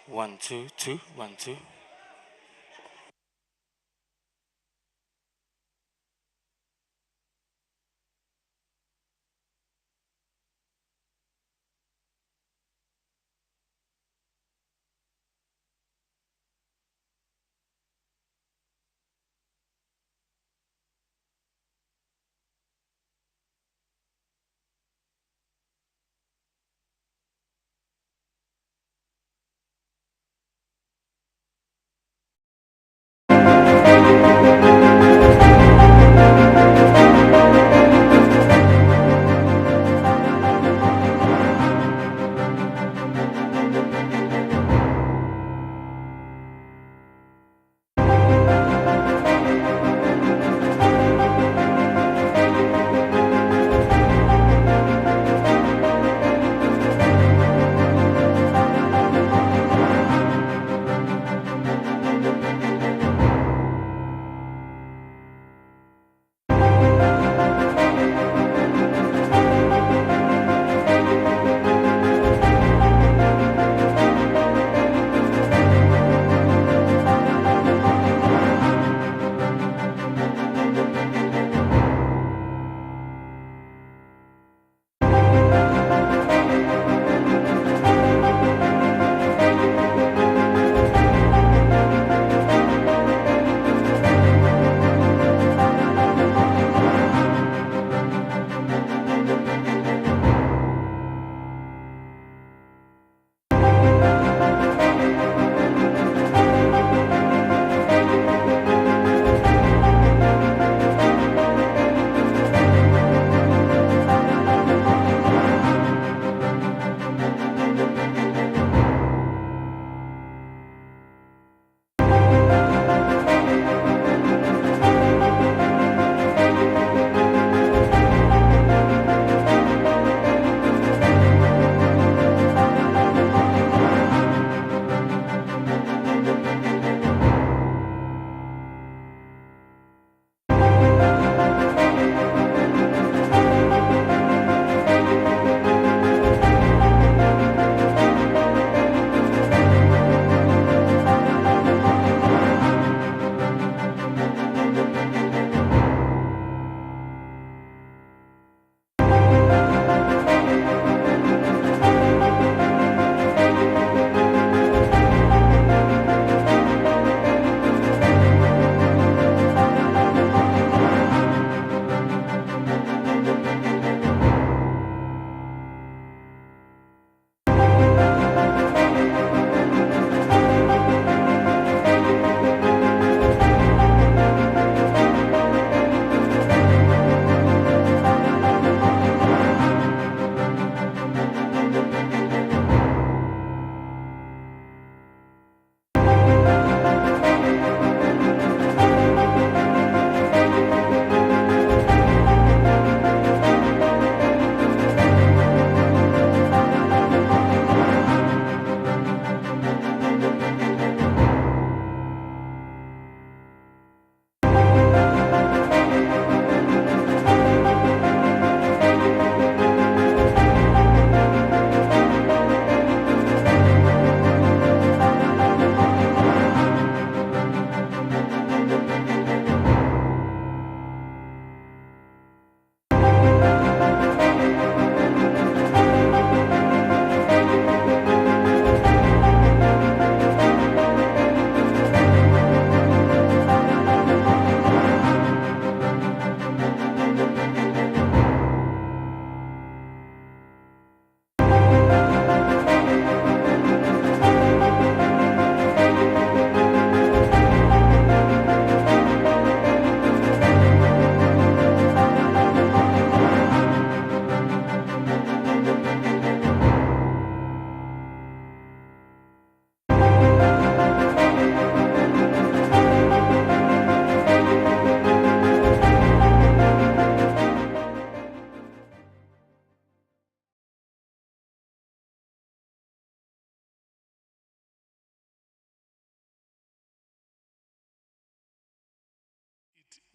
1, 2, 2, 1, 2.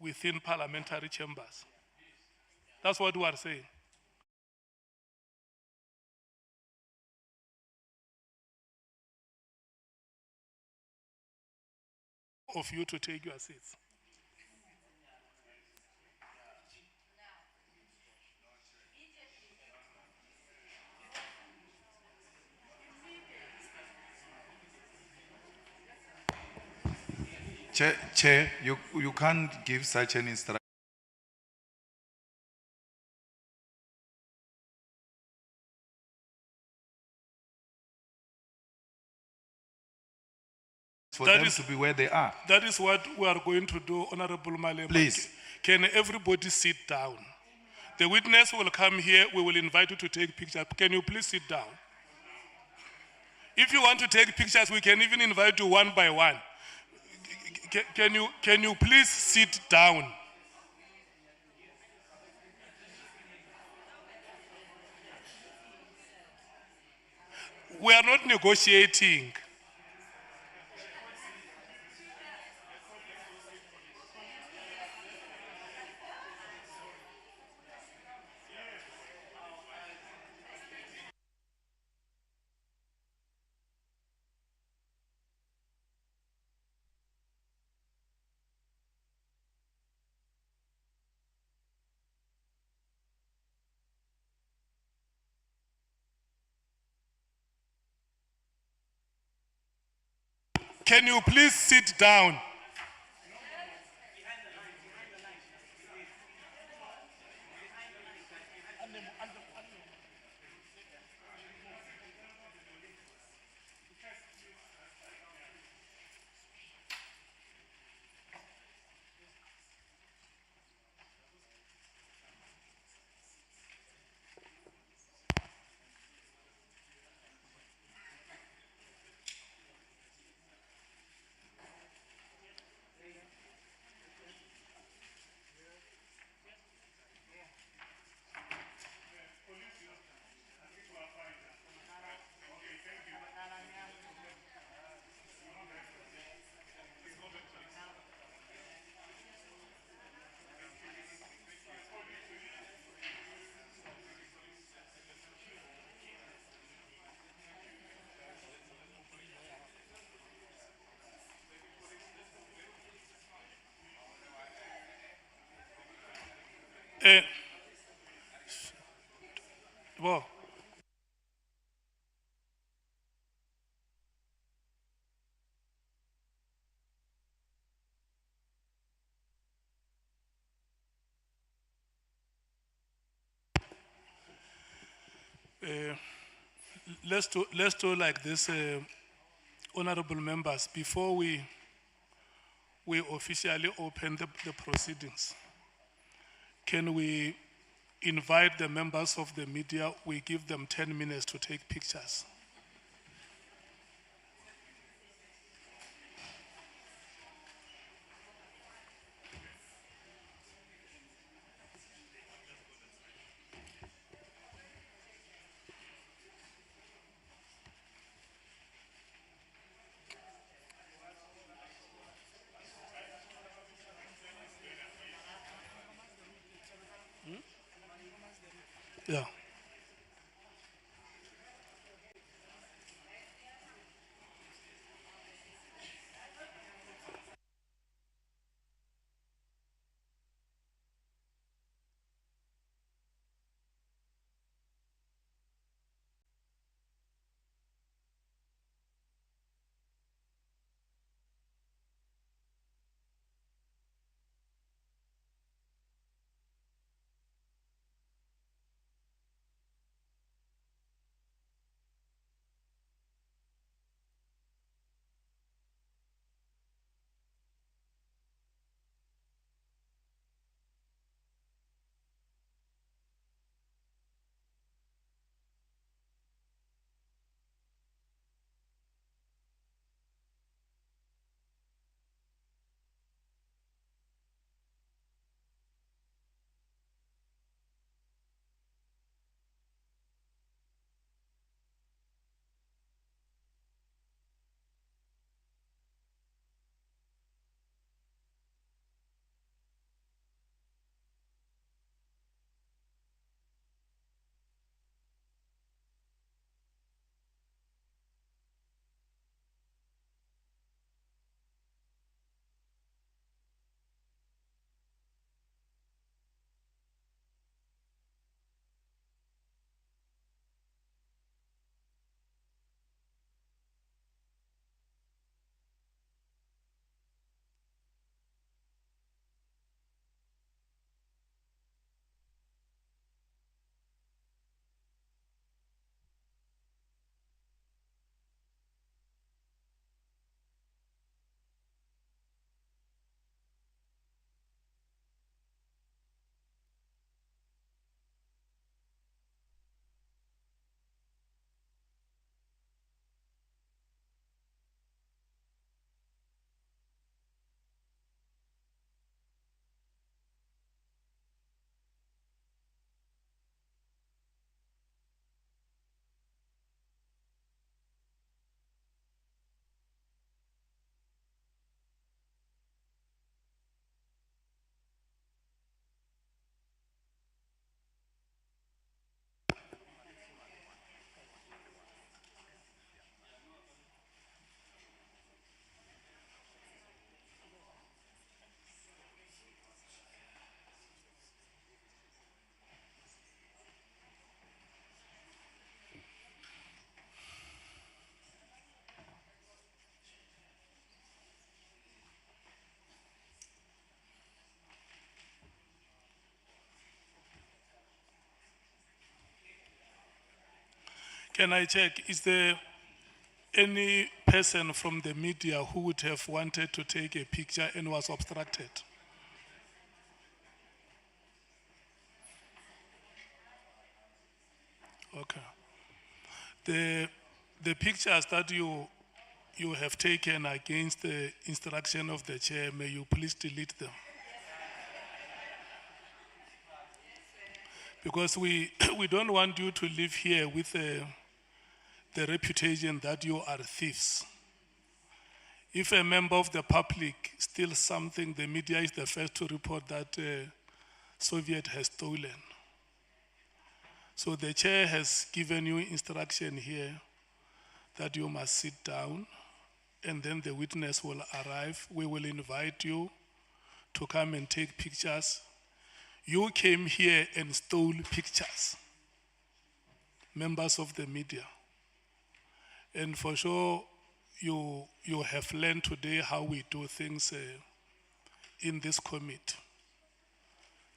Within parliamentary chambers. That's what we are saying. of you to take your seats. Chair, you can't give such an instruction. For That them is- to be where they are. That is what we are going to do, Honorable Malema. Please. Can everybody sit down? The witness will come here. We will invite you to take pictures. Can you please sit down? If you want to take pictures, we can even invite you one by one. Can you please sit down? We are not negotiating. Can you please sit down? Well, let's do like this, honorable members, before we officially open the proceedings. Can we invite the members of the media? We give them 10 minutes to take pictures. Yeah. Can I check, is there any person from the media who would have wanted to take a picture and was obstructed? Okay. The pictures that you have taken against the instruction of the chair, may you please delete them? Because we don't want you to live here with the reputation that you are thieves. If a member of the public steals something, the media is the first to report that Soviet has stolen. So the chair has given you instruction here that you must sit down, and then the witness will arrive. We will invite you to come and take pictures. You came here and stole pictures, members of the media. And for sure, you have learned today how we do things in this committee.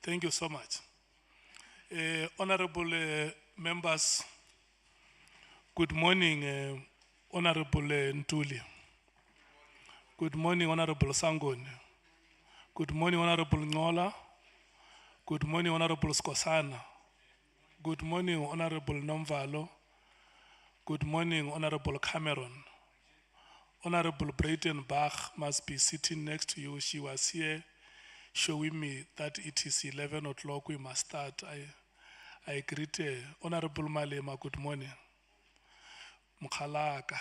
Thank you so much. Honorable members, good morning, Honorable Ntuli. Good morning, Honorable Sangoni. Good morning, Honorable Ngola. Good morning, Honorable Skosana. Good morning, Honorable Nomvalo. Good morning, Honorable Cameron. Honorable Brayden Bach must be sitting next to you. She was here showing me that it is 11 o'clock, we must start. I greet Honorable Malema, good morning. Mukhalaka.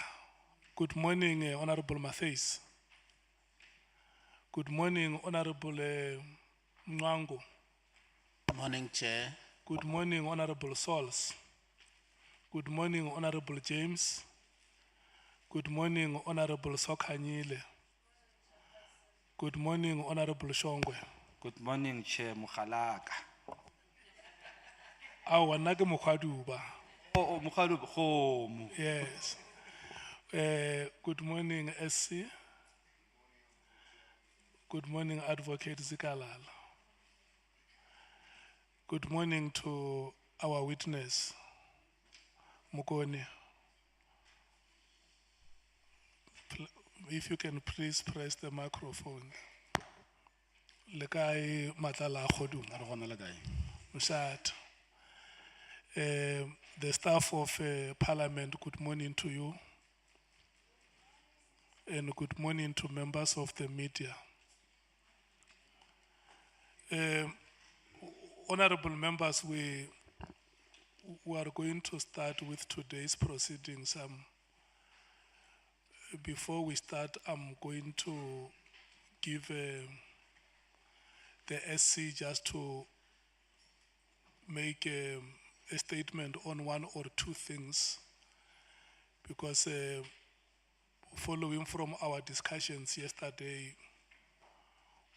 Good morning, Honorable Mathes. Good morning, Honorable Mwango. Morning, Chair. Good morning, Honorable Sols. Good morning, Honorable James. Good morning, Honorable Sokanyile. Good morning, Honorable Shongwe. Good morning, Chair Mukhalaka. Awa nake mukhaduba. Oh, Mukhaluba, home. Yes. Good morning, SC. Good morning, Advocate Zikalala. Good morning to our witness, Mukoni. If you can please press the microphone. Lekai Matlala Khodum. Mushat. The staff of Parliament, good morning to you. And good morning to members of the media. Honorable members, we are going to start with today's proceedings. Before we start, I'm going to give the SC just to make a statement on one or two things, because following from our discussions yesterday,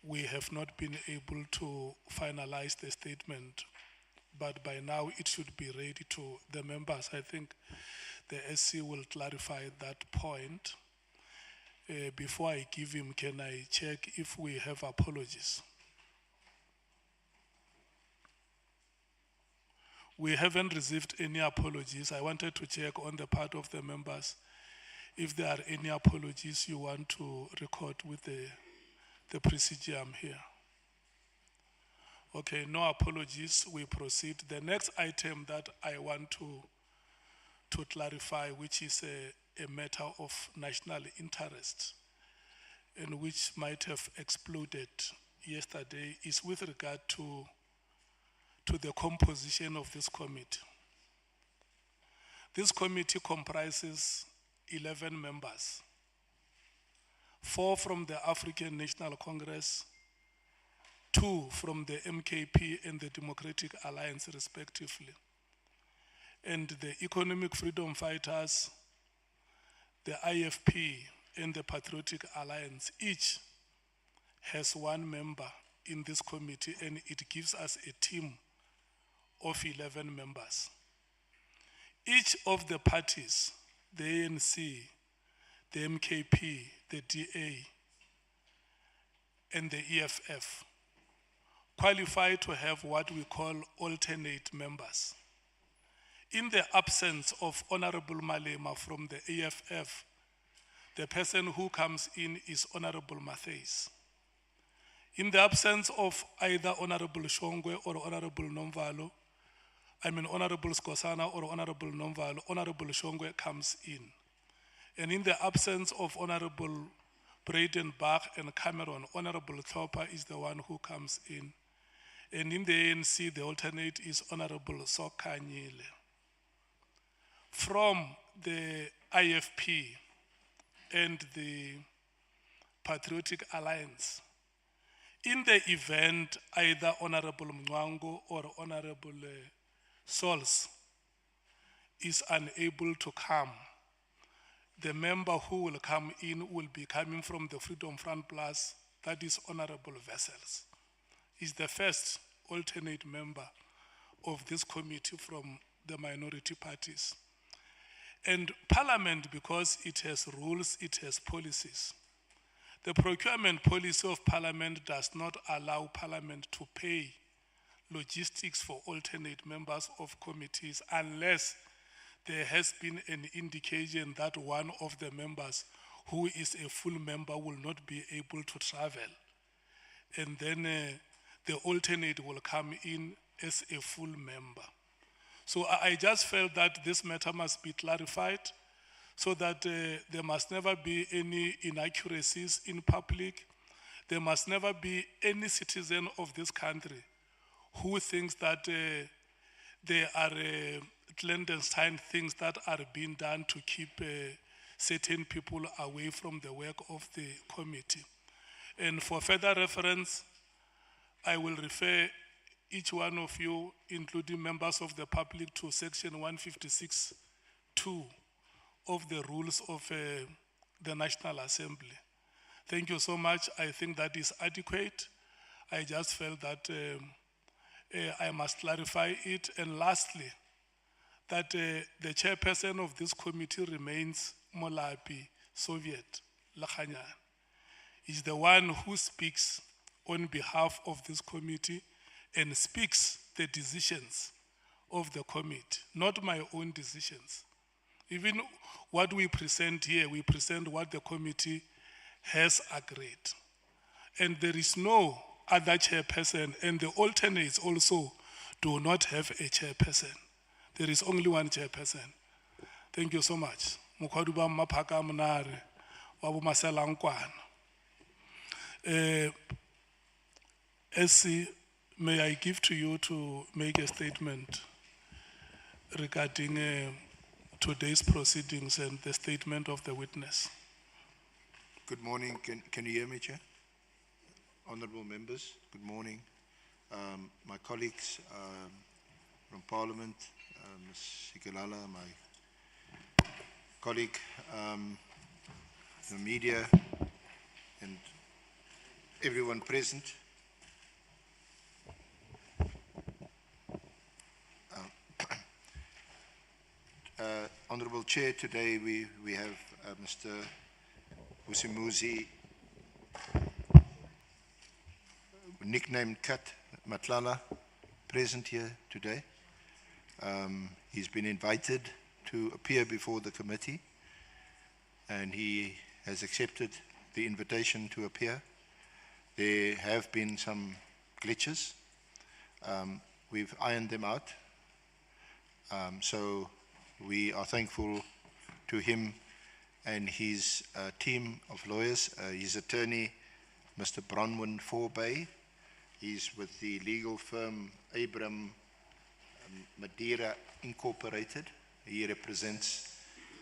we have not been able to finalize the statement, but by now it should be ready to the members. I think the SC will clarify that point. Before I give him, can I check if we have apologies? We haven't received any apologies. I wanted to check on the part of the members if there are any apologies you want to record with the presidium here. Okay, no apologies, we proceed. The next item that I want to clarify, which is a matter of national interest and which might have exploded yesterday, is with regard to the composition of this committee. This committee comprises 11 members, 4 from the African National Congress, 2 from the MKP and the Democratic Alliance respectively, and the Economic Freedom Fighters, the IFP and the Patriotic Alliance. Each has 1 member in this committee, and it gives us a team of 11 members. Each of the parties, the ANC, the MKP, the DA, and the EFF, qualify to have what we call alternate members. in the absence of Honorable Malema from the AFF, the person who comes in is Honorable Mattheys. In the absence of either Honorable Shongwe or Honorable Nomvalo, Honorable Skosana or Honorable Nomvalo, Honorable Shongwe comes in. And in the absence of Honorable Bradenbach and Cameron, Honorable Thopper is the one who comes in. And in the ANC, the alternate is Honorable Sokanyile. From the IFP and the Patriotic Alliance, in the event either Honorable Mwango or Honorable Sols is unable to come, the member who will come in will be coming from the Freedom Front Plus, that is Honorable Vessels. Is the first alternate member of this committee from the minority parties. And Parliament, because it has rules, it has policies. The procurement policy of Parliament does not allow Parliament to pay logistics for alternate members of committees unless there has been an indication that one of the members who is a full member will not be able to travel. And then the alternate will come in as a full member. So I just felt that this matter must be clarified so that there must never be any inaccuracies in public. There must never be any citizen of this country who thinks that there are clandestine things that are being done to keep certain people away from the work of the committee. And for further reference, I will refer each one of you, including members of the public, to section 156(2) of the rules of the National Assembly. Thank you so much. I think that is adequate. I just felt that I must clarify it. And lastly, that the chairperson of this committee remains Molapi Soviet Lakhanyan. Is the one who speaks on behalf of this committee and speaks the decisions of the committee, not my own decisions. Even what we present here, we present what the committee has agreed. And there is no other chairperson, and the alternates also do not have a chairperson. There is only one chairperson. Thank you so much. Mukwaduba Mapaka Munare, Wabu Maselankwana. SC, may I give to you to make a statement regarding today's proceedings and the statement of the witness. Good morning. Can you hear me, Chair? Honourable members, good morning. My colleagues from Parliament, Ms. Sikelala, my colleague, the media, and everyone present. Honourable Chair, today we have Mr. Vusimuzi, nicknamed Kat Matlala, present here today. He's been invited to appear before the committee, and he has accepted the invitation to appear. There have been some glitches. We've ironed them out. So we are thankful to him and his team of lawyers, his attorney, Mr. Bronwyn Forbay. He's with the legal firm Abram Madeira Incorporated. He represents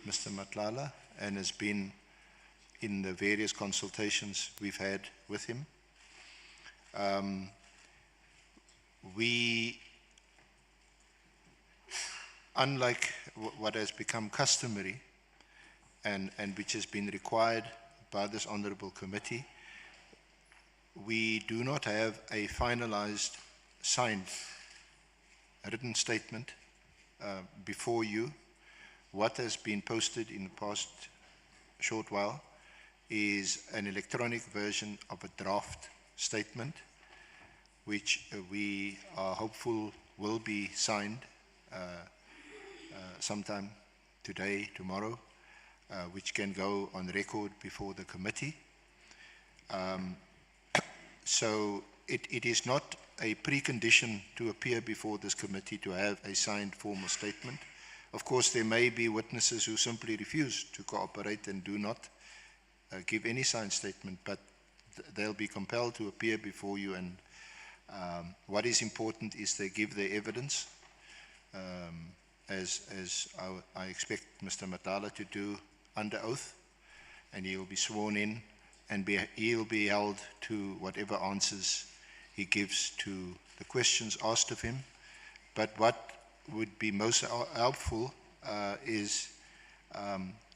Mr. Matlala and has been in the various consultations we've had with him. We, unlike what has become customary and which has been required by this honourable committee, we do not have a finalized, signed, written statement before you. What has been posted in the past short while is an electronic version of a draft statement, which we are hopeful will be signed sometime today, tomorrow, which can go on record before the committee. So it is not a precondition to appear before this committee to have a signed formal statement. Of course, there may be witnesses who simply refuse to cooperate and do not give any signed statement, but they'll be compelled to appear before you, and what is important is they give their evidence, as I expect Mr. Matlala to do under oath, and he'll be sworn in, and he'll be held to whatever answers he gives to the questions asked of him. But what would be most helpful is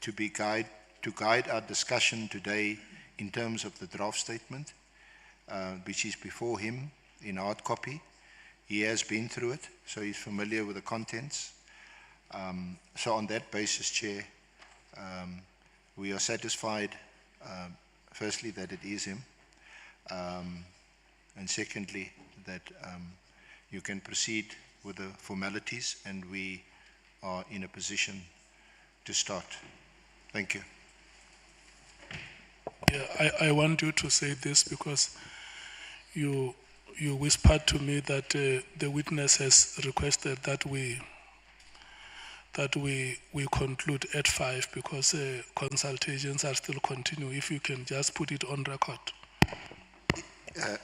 to guide our discussion today in terms of the draft statement, which is before him in hard copy. He has been through it, so he's familiar with the contents. So on that basis, Chair, we are satisfied, firstly, that it is him, and secondly, that you can proceed with the formalities, and we are in a position to start. Thank you. Yeah, I want you to say this because you whispered to me that the witness has requested that we conclude at 5 because consultations are still continuing. If you can just put it on record.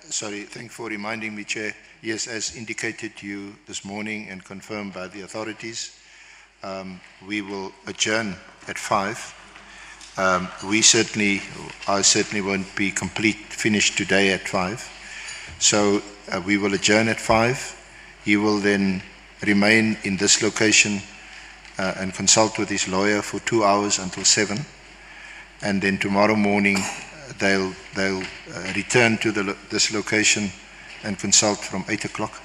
Sorry, thank you for reminding me, Chair. Yes, as indicated to you this morning and confirmed by the authorities, we will adjourn at 5. I certainly won't be finished today at 5. So we will adjourn at 5. He will then remain in this location and consult with his lawyer for 2 hours until 7. And then tomorrow morning, they'll return to this location and consult from 8 o'clock.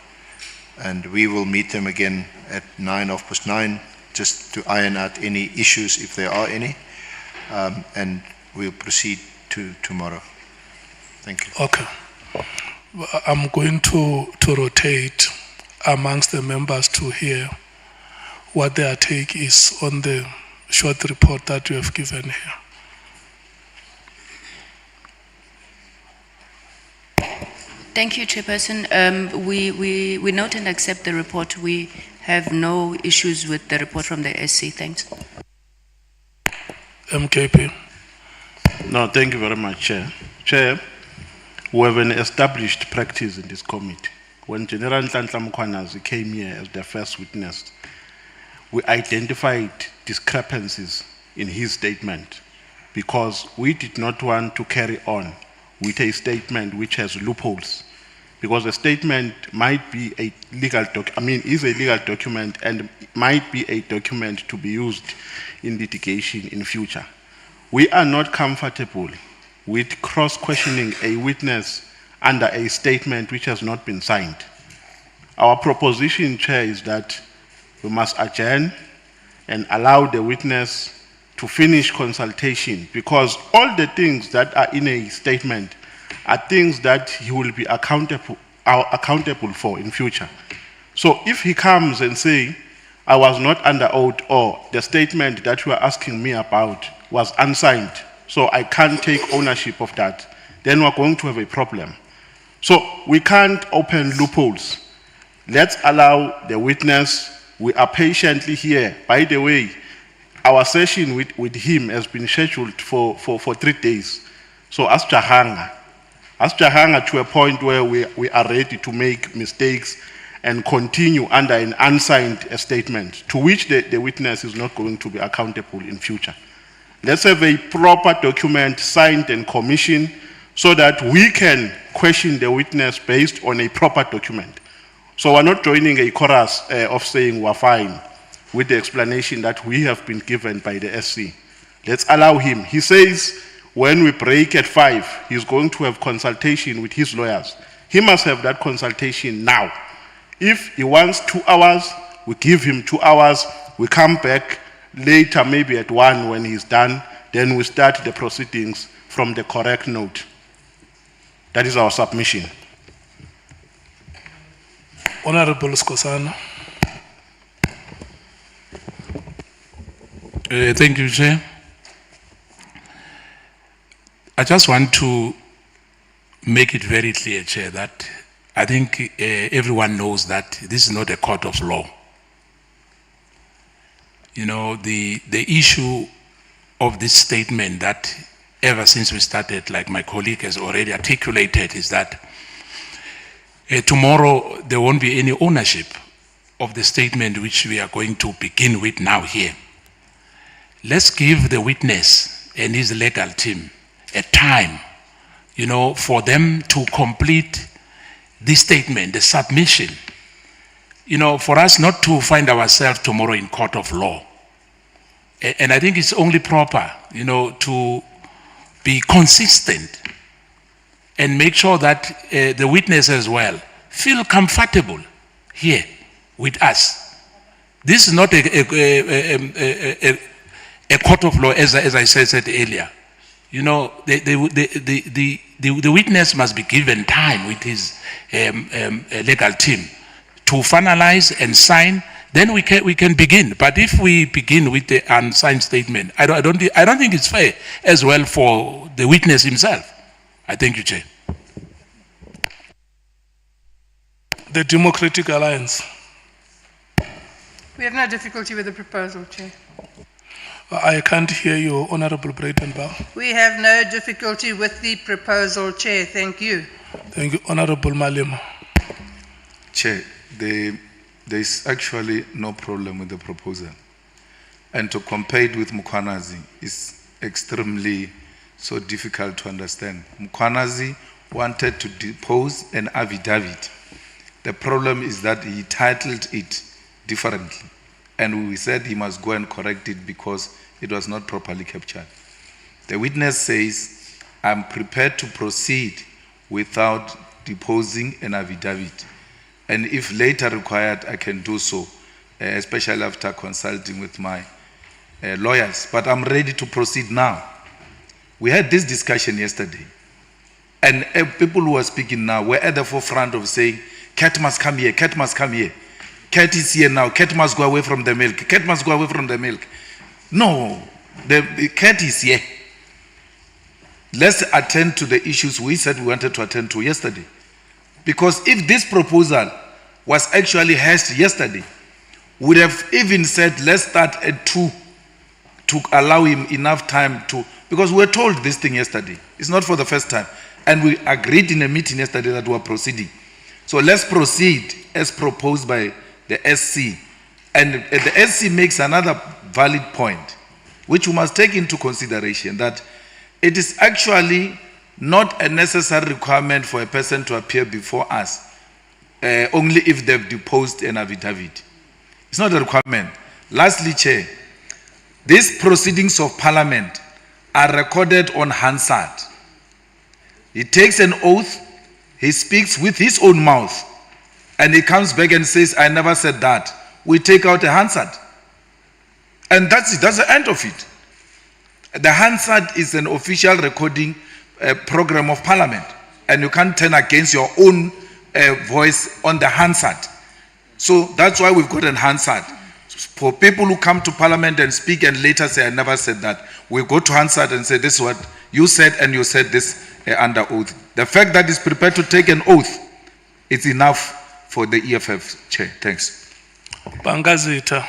And we will meet them again at 9:09, just to iron out any issues if there are any. And we'll proceed to tomorrow. Thank you. Okay. I'm going to rotate amongst the members to hear what their take is on the short report that you have given here. Thank you, Chairperson. We note and accept the report. We have no issues with the report from the SC. Thanks. MKP. No, thank you very much, Chair. Chair, we have an established practice in this committee. When General Nhlanhla Mkhwanazi came here as the first witness, we identified discrepancies in his statement because we did not want to carry on with a statement which has loopholes. Because a statement might be a legal is a legal document and might be a document to be used in litigation in future. We are not comfortable with cross-questioning a witness under a statement which has not been signed. Our proposition, Chair, is that we must adjourn and allow the witness to finish consultation, because all the things that are in a statement are things that he will be accountable for in future. So if he comes and say, I was not under oath, or the statement that you are asking me about was unsigned, so I can't take ownership of that, then we're going to have a problem. So we can't open loopholes. Let's allow the witness. We are patiently here. By the way, our session with him has been scheduled for 3 days. So as Jahanga to a point where we are ready to make mistakes and continue under an unsigned statement to which the witness is not going to be accountable in future. Let's have a proper document signed and commissioned so that we can question the witness based on a proper document. So we're not joining a chorus of saying we're fine with the explanation that we have been given by the SC. Let's allow him. He says when we break at 5, he's going to have consultation with his lawyers. He must have that consultation now. If he wants 2 hours, we give him 2 hours. We come back later, maybe at 1 when he's done. Then we start the proceedings from the correct note. That is our submission. Honorable Skosana. Thank you, Chair. I just want to make it very clear, Chair, that I think everyone knows that this is not a court of law. You know, the issue of this statement that ever since we started, like my colleague has already articulated, is that tomorrow there won't be any ownership of the statement which we are going to begin with now here. Let's give the witness and his legal team a time, you know, for them to complete this statement, the submission, you know, for us not to find ourselves tomorrow in court of law. And I think it's only proper, you know, to be consistent and make sure that the witness as well feel comfortable here with us. This is not a court of law, as I said earlier. You know, the witness must be given time with his legal team to finalize and sign. Then we can begin. But if we begin with the unsigned statement, I don't think it's fair as well for the witness himself. I thank you, Chair. The Democratic Alliance. We have no difficulty with the proposal, Chair. I can't hear you, Honorable Breitenbach. We have no difficulty with the proposal, Chair. Thank you. Thank you, Honorable Malema. Chair, there is actually no problem with the proposal. And to compare it with Mukwanazi is extremely so difficult to understand. Mukwanazi wanted to depose an affidavit. The problem is that he titled it differently. And we said he must go and correct it because it was not properly captured. The witness says, I'm prepared to proceed without deposing an affidavit. And if later required, I can do so, especially after consulting with my lawyers. But I'm ready to proceed now. We had this discussion yesterday. And people who are speaking now were at the forefront of saying, Cat must come here, Cat must come here. Cat is here now, Cat must go away from the milk, Cat must go away from the milk. No, the Cat is here. Let's attend to the issues we said we wanted to attend to yesterday. Because if this proposal was actually hashed yesterday, we would have even said, let's start at 2 to allow him enough time to, because we were told this thing yesterday. It's not for the first time. And we agreed in a meeting yesterday that we are proceeding. So let's proceed as proposed by the SC. And the SC makes another valid point, which we must take into consideration, that it is actually not a necessary requirement for a person to appear before us, only if they've deposed an affidavit. It's not a requirement. Lastly, Chair, these proceedings of Parliament are recorded on Hansard. He takes an oath, he speaks with his own mouth, and he comes back and says, I never said that. We take out a Hansard. And that's it, that's the end of it. The Hansard is an official recording program of Parliament, and you can't turn against your own voice on the Hansard. So that's why we've got an Hansard. For people who come to Parliament and speak and later say, I never said that, we go to Hansard and say, this is what you said, and you said this under oath. The fact that he's prepared to take an oath is enough for the EFF, Chair. Thanks. Bangazita.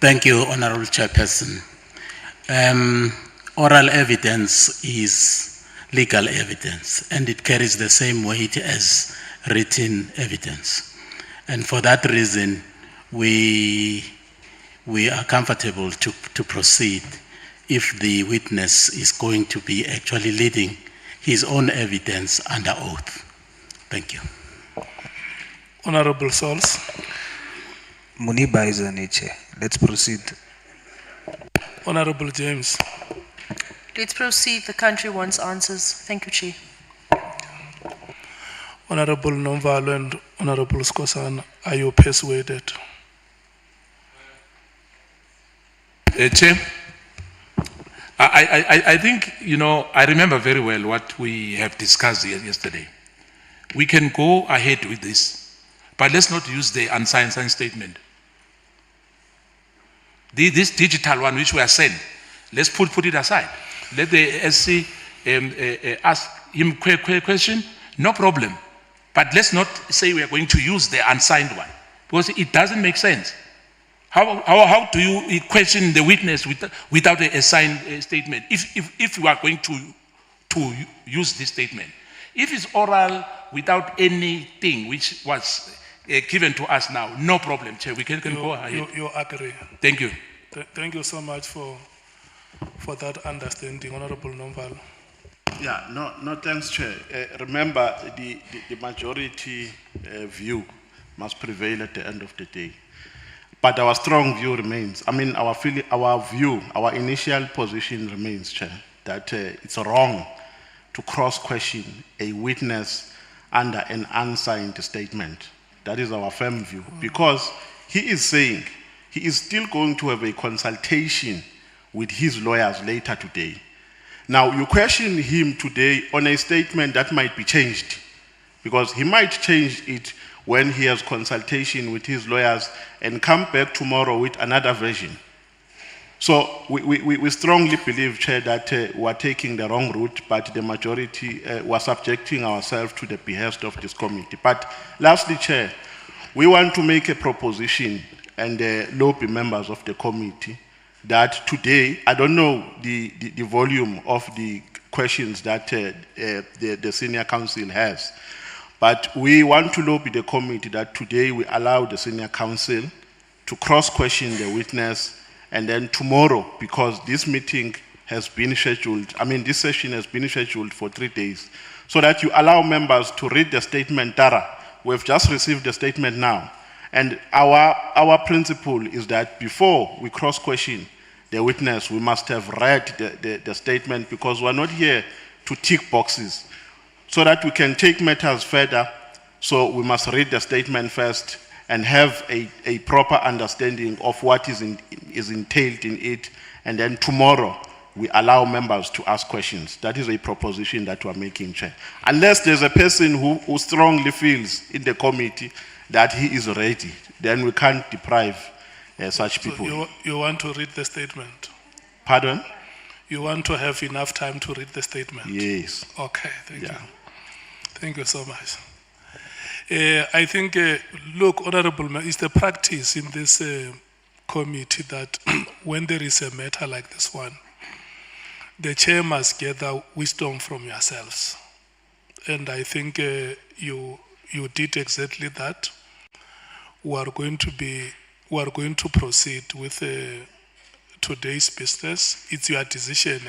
Thank you, Honorable Chairperson. Oral evidence is legal evidence, and it carries the same weight as written evidence. And for that reason, we are comfortable to proceed if the witness is going to be actually leading his own evidence under oath. Thank you. Honorable Sols. Muniba is an Chair. Let's proceed. Honorable James. Let's proceed. The country wants answers. Thank you, Chair. Honorable Nomvalo and Honorable Skosana, are you persuaded? Chair, I think, you know, I remember very well what we have discussed yesterday. We can go ahead with this, but let's not use the unsigned statement. This digital one which we are sent, let's put it aside. Let the SC ask him question, no problem. But let's not say we are going to use the unsigned one, because it doesn't make sense. How do you question the witness without a signed statement if you are going to use this statement? If it's oral without anything which was given to us now, no problem, Chair. We can go ahead. You agree? Thank you. Thank you so much for that understanding, Honorable Nomvalo. Yeah, no, thanks, Chair. Remember, the majority view must prevail at the end of the day. But our strong view remains. I mean, our view, our initial position remains, Chair, that it's wrong to cross-question a witness under an unsigned statement. That is our firm view. Because he is saying he is still going to have a consultation with his lawyers later today. Now, you question him today on a statement that might be changed, because he might change it when he has consultation with his lawyers and come back tomorrow with another version. So we strongly believe, Chair, that we are taking the wrong route, but the majority was subjecting ourselves to the behest of this committee. But lastly, Chair, we want to make a proposition and lobby members of the committee that today, I don't know the volume of the questions that the senior counsel has, but we want to lobby the committee that today we allow the senior counsel to cross-question the witness, and then tomorrow, because this meeting has been scheduled, I mean this session has been scheduled for 3 days, so that you allow members to read the statement thorough. We've just received the statement now. And our principle is that before we cross-question the witness, we must have read the statement, because we're not here to tick boxes. So that we can take matters further, so we must read the statement first and have a proper understanding of what is entailed in it, and then tomorrow we allow members to ask questions. That is a proposition that we're making, Chair. Unless there's a person who strongly feels in the committee that he is ready, then we can't deprive such people. So you want to read the statement? Pardon? You want to have enough time to read the statement? Yes. Okay, thank you. Thank you so much. I think, look, Honorable, it's the practice in this committee that when there is a matter like this one, the chair must gather wisdom from yourselves. And I think you did exactly that. We are going to proceed with today's business. It's your decision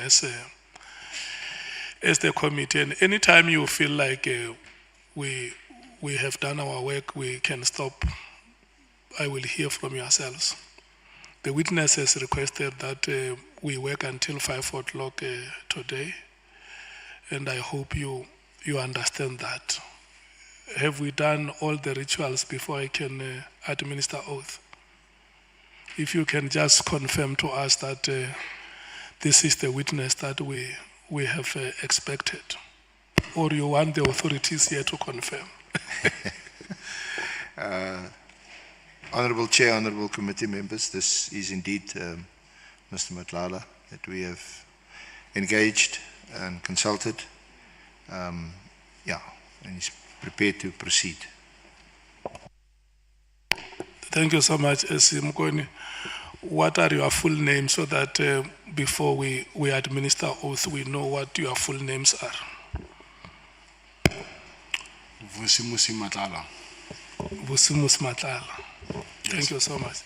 as the committee. And anytime you feel like we have done our work, we can stop. I will hear from yourselves. The witness has requested that we work until 5 o'clock today, and I hope you understand that. Have we done all the rituals before I can administer oath? If you can just confirm to us that this is the witness that we have expected, or you want the authorities here to confirm? Honorable Chair, Honorable Committee members, this is indeed Mr. Matlala that we have engaged and consulted. And he's prepared to proceed. Thank you so much, Mkoni. What are your full names, so that before we administer oath, we know what your full names are? Vusimuzi Matlala. Vusimuzi Matlala. Thank you so much.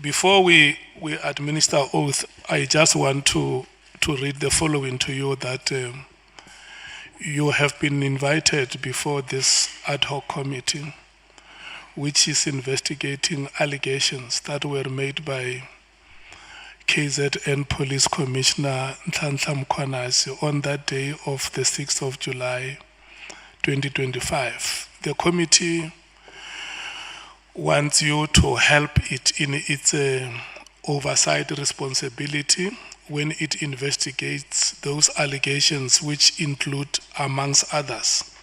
Before we administer oath, I just want to read the following to you, that you have been invited before this ad hoc committee, which is investigating allegations that were made by KZN Police Commissioner Nhlanhla Mkhwanazi on that day of the 6th of July, 2025. The committee wants you to help it in its oversight responsibility when it investigates those allegations, which include, amongst others,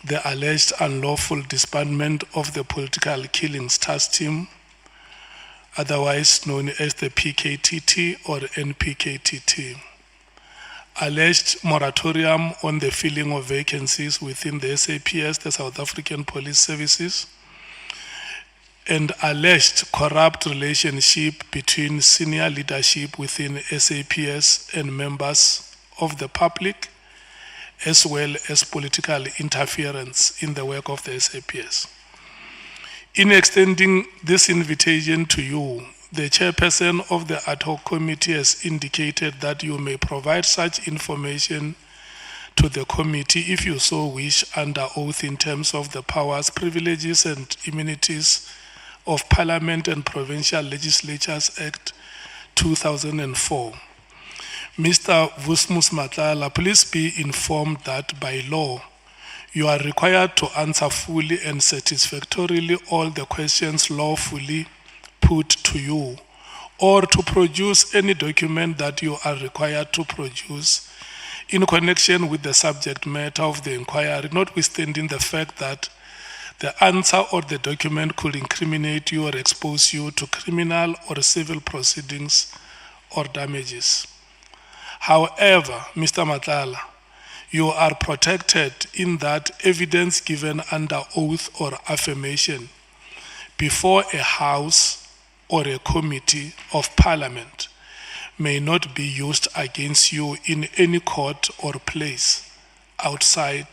the alleged unlawful disbandment of the political killings task team otherwise known as the PKTT or NPKTT. Alleged moratorium on the filling of vacancies within the SAPS, the South African Police Services, and alleged corrupt relationship between senior leadership within SAPS and members of the public, as well as political interference in the work of the SAPS. In extending this invitation to you, the chairperson of the Ad Hoc Committee has indicated that you may provide such information to the committee if you so wish under oath in terms of the powers, privileges, and immunities of Parliament and Provincial Legislatures Act 2004. Mr. Vusimuzi Matlala, please be informed that by law, you are required to answer fully and satisfactorily all the questions lawfully put to you, or to produce any document that you are required to produce in connection with the subject matter of the inquiry, notwithstanding the fact that the answer or the document could incriminate you or expose you to criminal or civil proceedings or damages. However, Mr. Matlala, you are protected in that evidence given under oath or affirmation before a house or a committee of Parliament may not be used against you in any court or place outside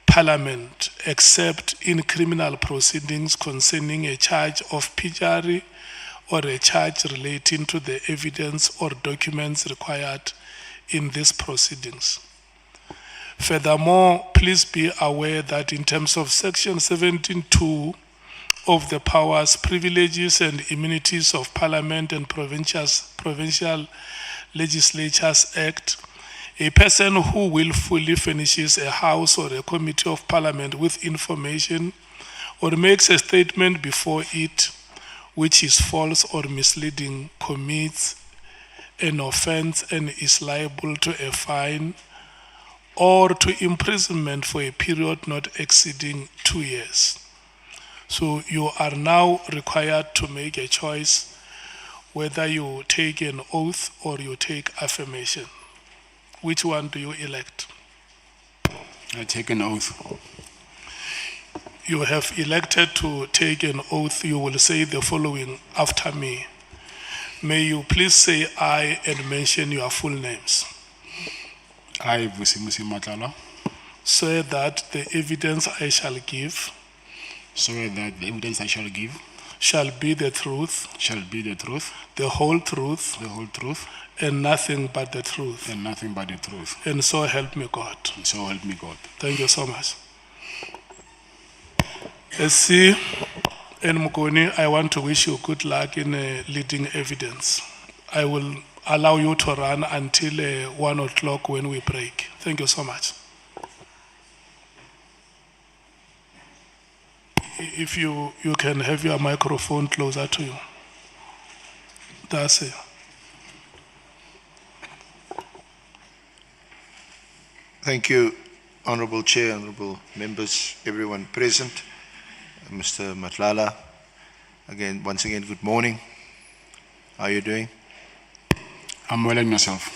Parliament, except in criminal proceedings concerning a charge of perjury or a charge relating to the evidence or documents required in these proceedings. Furthermore, please be aware that in terms of Section 17(2) of the powers, privileges, and immunities of Parliament and Provincial Legislatures Act, a person who willfully furnishes a house or a committee of Parliament with information or makes a statement before it which is false or misleading commits an offense and is liable to a fine or to imprisonment for a period not exceeding 2 years. So you are now required to make a choice whether you take an oath or you take affirmation. Which one do you elect? I take an oath. You have elected to take an oath. You will say the following after me. May you please say I and mention your full names. I, Vusimuzi Matlala, Swear that the evidence I shall give swear that the evidence I shall give shall be the truth, the whole truth, and nothing but the truth. and nothing but the truth. And so help me God. And so help me God. Thank you so much. Let's see. And Mukoni, I want to wish you good luck in leading evidence. I will allow you to run until 1 o'clock when we break. Thank you so much. If you can have your microphone closer to you. That's it. Thank you, Honorable Chair, Honorable members, everyone present. Mr. Matlala, once again, good morning. How are you doing? I'm well and yourself.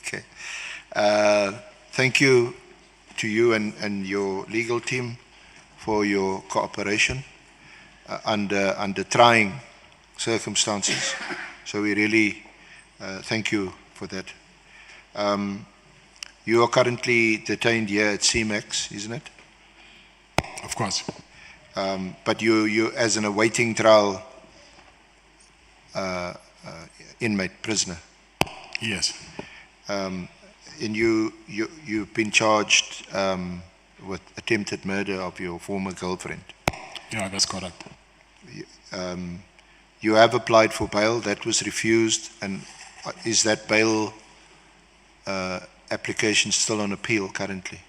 Okay. Thank you to you and your legal team for your cooperation under trying circumstances. So we really thank you for that. You are currently detained here at CMAX, isn't it? Of course. But you as an awaiting trial inmate, prisoner. Yes. And you've been charged with attempted murder of your former girlfriend. Yeah, that's correct. You have applied for bail, that was refused, and is that bail application still on appeal currently?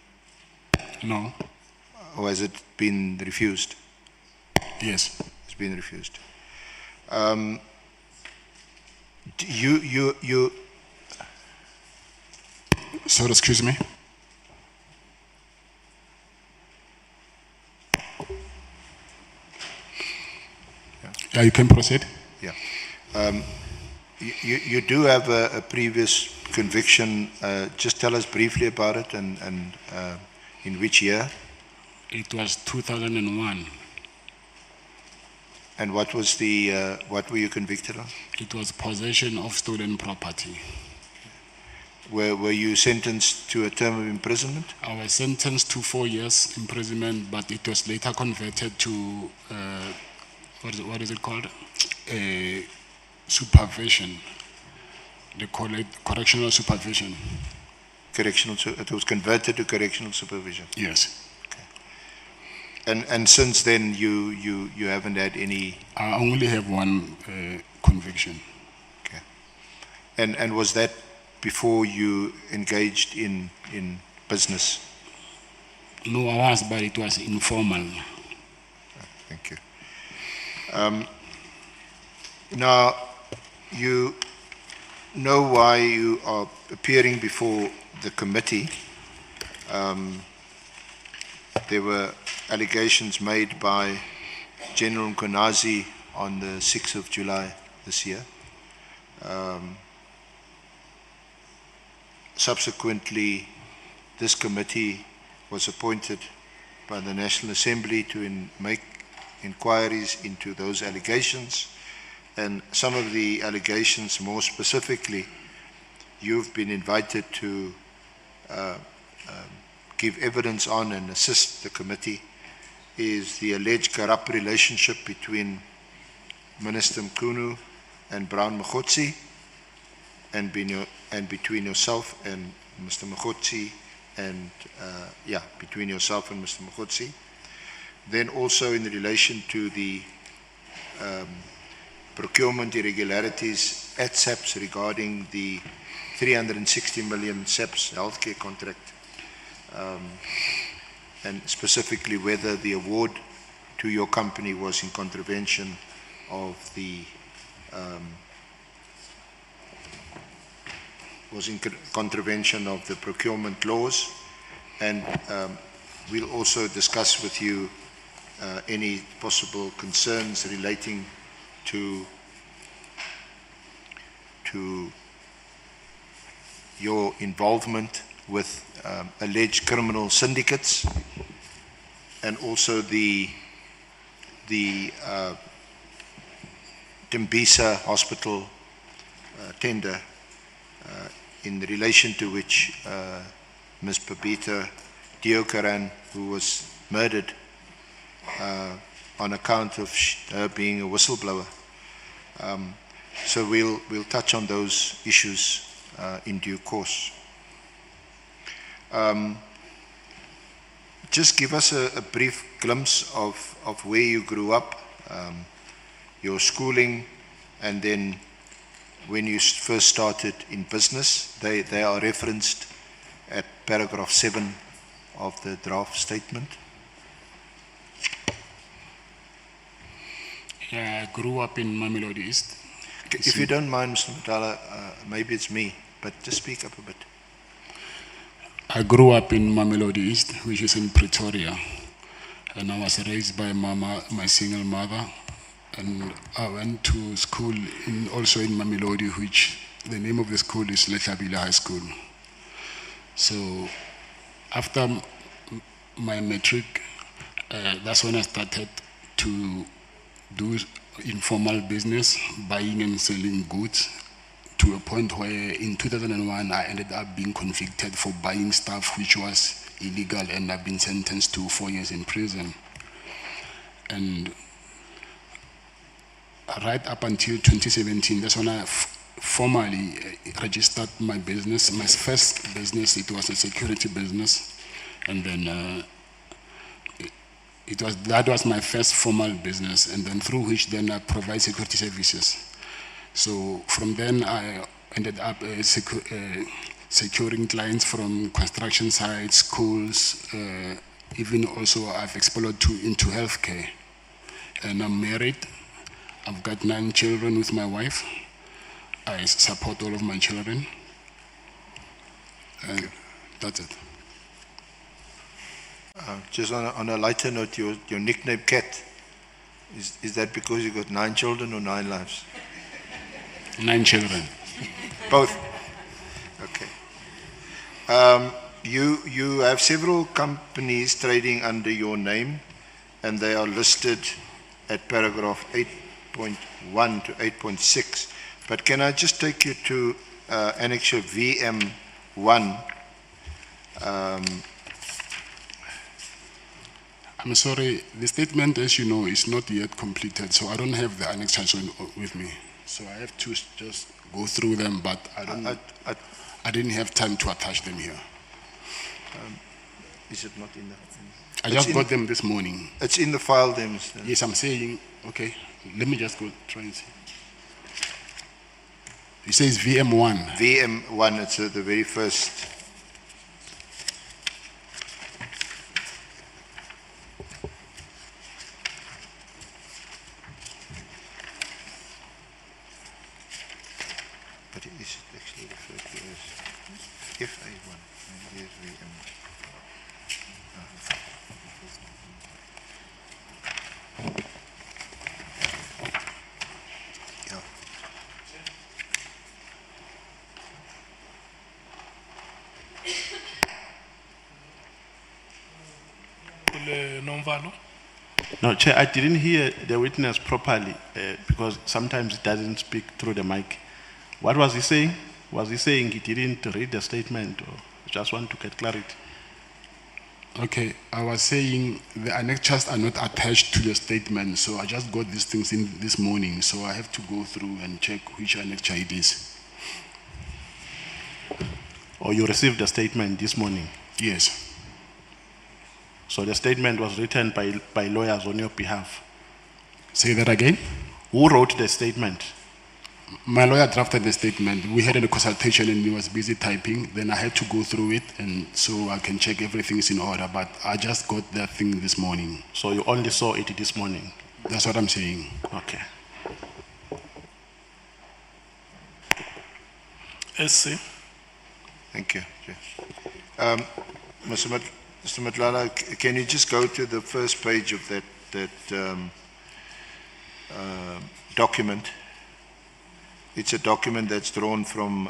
No. Or has it been refused? Yes. It's been refused. Sorry, excuse me. Yeah, you can proceed. Yeah. You do have a previous conviction. Just tell us briefly about it and in which year? It was 2001. And what was the, what were you convicted of? It was possession of stolen property. Were you sentenced to a term of imprisonment? I was sentenced to 4 years imprisonment, but it was later converted to, what is it called? Supervision. They call it correctional supervision. It was converted to correctional supervision? Yes. And since then, you haven't had any... I only have one conviction. Okay. And was that before you engaged in business? No, I was, but it was informal. Thank you. Now, you know why you are appearing before the committee. There were allegations made by General Mkonazi on the 6th of July this year. Subsequently, this committee was appointed by the National Assembly to make inquiries into those allegations. And some of the allegations, more specifically, you've been invited to give evidence on and assist the committee, is the alleged corrupt relationship between Minister Mkhunu and Brown Mokgotsi, and between yourself and Mr. Mokgotsi, and between yourself and Mr. Mokgotsi. Then also in relation to the procurement irregularities at SAPS regarding the 360 million SAPS healthcare contract, and specifically whether the award to your company was in contravention of the procurement laws. And we'll also discuss with you any possible concerns relating to your involvement with alleged criminal syndicates, and also the Tembisa Hospital tender, in relation to which Ms. Papita Diokaran, who was murdered on account of her being a whistleblower. So we'll touch on those issues in due course. Just give us a brief glimpse of where you grew up, your schooling, and then when you first started in business. They are referenced at paragraph 7 of the draft statement. Yeah, I grew up in Mamelodi East. If you don't mind, Mr. Matlala, maybe it's me, but just speak up a bit. I grew up in Mamelodi East, which is in Pretoria, and I was raised by my single mother, and I went to school also in Mamelodi, which the name of the school is Letlabile High School. So after my matric, that's when I started to do informal business, buying and selling goods, to a point where in 2001 I ended up being convicted for buying stuff which was illegal, and I've been sentenced to 4 years in prison. And right up until 2017, that's when I formally registered my business. My first business, it was a security business, and then that was my first formal business, and then through which then I provide security services. So from then I ended up securing clients from construction sites, schools, even also I've explored into healthcare. And I'm married. I've got 9 children with my wife. I support all of my children. And that's it. Just on a lighter note, your nickname Cat, Is that because you got 9 children or 9 lives? 9 children. Both. Okay. You have several companies trading under your name, and they are listed at paragraph 8.1 to 8.6. But can I just take you to annexure VM1? I'm sorry, the statement, as you know, is not yet completed, so I don't have the annexures with me. So I have to just go through them, but I didn't have time to attach them here. Is it not in the... I just got them this morning. It's in the file there, Mr. Yes, I'm saying, okay, let me just go try and see. It says VM1. VM1, it's the very first. But is it actually referred to as FA1? And here's VM1. Yeah. No, Chair, I didn't hear the witness properly because sometimes it doesn't speak through the mic. What was he saying? Was he saying he didn't read the statement, or just want to get clarity? Okay, I was saying the annexures are not attached to the statement, so I just got these things in this morning, so I have to go through and check which annexure it is. Or you received the statement this morning? Yes. So the statement was written by lawyers on your behalf? Say that again? Who wrote the statement? My lawyer drafted the statement. We had a consultation and he was busy typing. Then I had to go through it, and so I can check everything is in order. But I just got that thing this morning. So you only saw it this morning? That's what I'm saying. Okay. SC. Thank you. Mr. Matlala, can you just go to the first page of that document? It's a document that's drawn from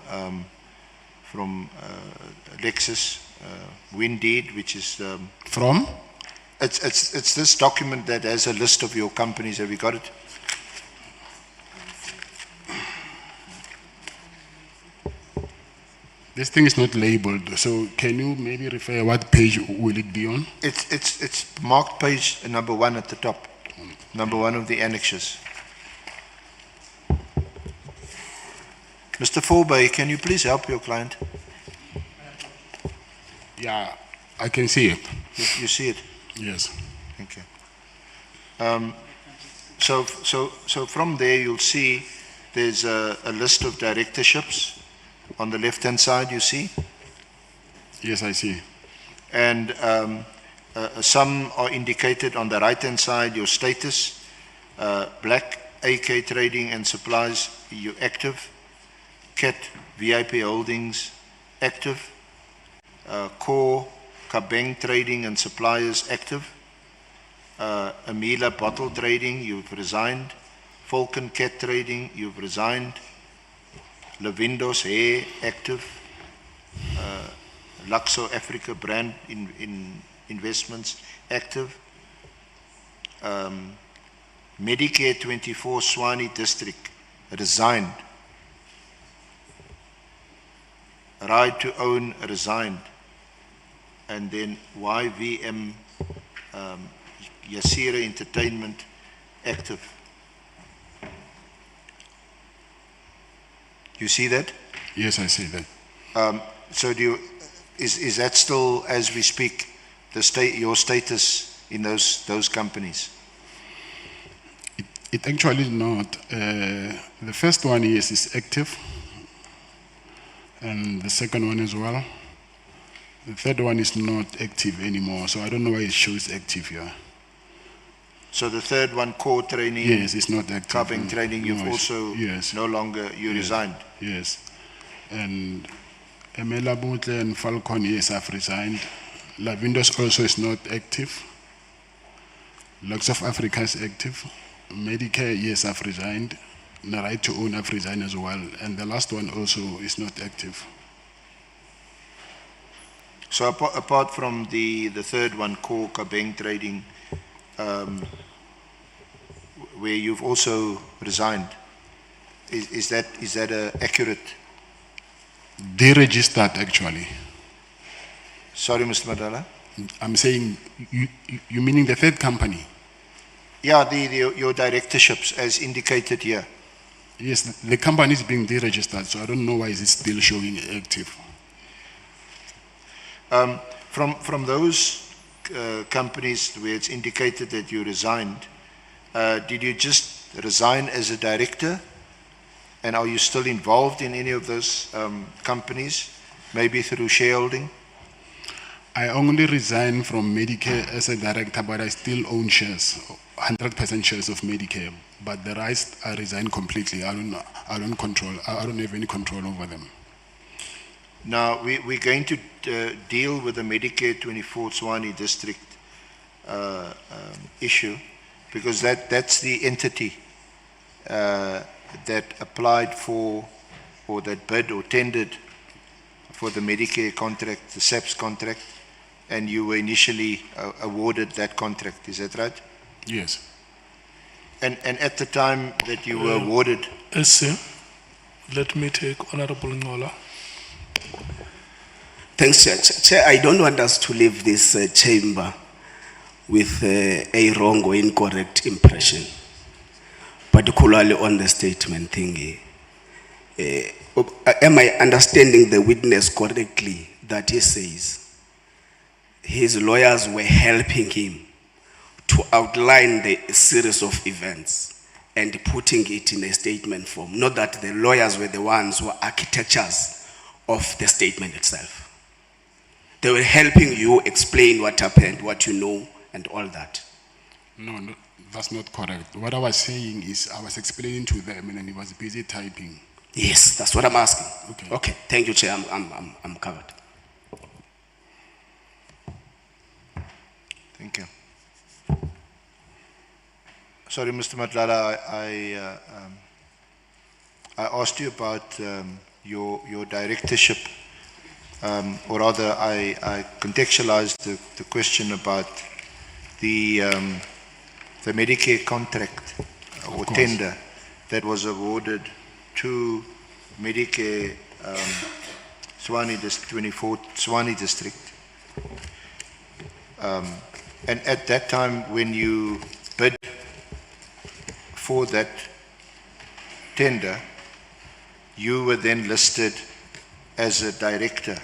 Lexis Windeed, which is from. It's this document that has a list of your companies. Have you got it? This thing is not labeled, so can you maybe refer what page will it be on? It's marked page number 1 at the top, number 1 of the annexures. Mr. Forbay, can you please help your client? Yeah, I can see it. You see it? Yes. Thank you. So from there you'll see there's a list of directorships. On the left-hand side, you see? Yes, I see. And some are indicated on the right-hand side, your status, Black AK Trading and Supplies, you're active. CAT VIP Holdings, active. Core Kabeng Trading and Suppliers, active. Amila Bottle Trading, you've resigned. Falcon Cat Trading, you've resigned. Lavindos Hair, active. Luxo Africa Brand Investments, active. Medicare 24 Swani District, resigned. Right to Own, resigned. And then YVM Yasira Entertainment, active. You see that? Yes, I see that. So is that still, as we speak, your status in those companies? It actually is not. The first one is active, and the second one as well. The third one is not active anymore, so I don't know why it shows active here. So the third one, Core Training, yes, it's not active. Kabeng Training, you've also no longer, you resigned. Yes, and Emela Butle and Falcon, yes, I've resigned. Lavindos also is not active. Lux of Africa is active. Medicare, yes, I've resigned. The right to own, I've resigned as well. And the last one also is not active. So apart from the third one, core bank trading, where you've also resigned, is that accurate? Deregistered, actually. Sorry, Mr. Matlala? I'm saying, you meaning the third company? Yeah, your directorships as indicated here. Yes, the company is being deregistered, so I don't know why is it still showing active. From those companies where it's indicated that you resigned, did you just resign as a director? And are you still involved in any of those companies, maybe through shareholding? I only resigned from Medicare as a director, but I still own shares, 100% shares of Medicare. But the rest, I resigned completely. I don't have any control over them. Now, we're going to deal with the Medicare 24 Tshwane district issue, because that's the entity that applied for, or that bid or tendered for the Medicare contract, the SABC contract, and you were initially awarded that contract. Is that right? Yes. And at the time that you were awarded... Yes, sir. Let me take Honorable Ngola. Thanks, Chair. Chair, I don't want us to leave this chamber with a wrong or incorrect impression, particularly on the statement thingy. Am I understanding the witness correctly that he says his lawyers were helping him to outline the series of events and putting it in a statement form, not that the lawyers were the ones who were architects of the statement itself? They were helping you explain what happened, what you know, and all that. No, that's not correct. What I was saying is I was explaining to them and he was busy typing. Yes, that's what I'm asking. Okay. Okay, thank you, Chair. I'm covered. Thank you. Sorry, Mr. Matlala, I asked you about your directorship, or rather I contextualized the question about the Medicare contract or tender that was awarded to Medicare Tshwane 24 Tshwane district. And at that time when you bid for that tender, you were then listed as a director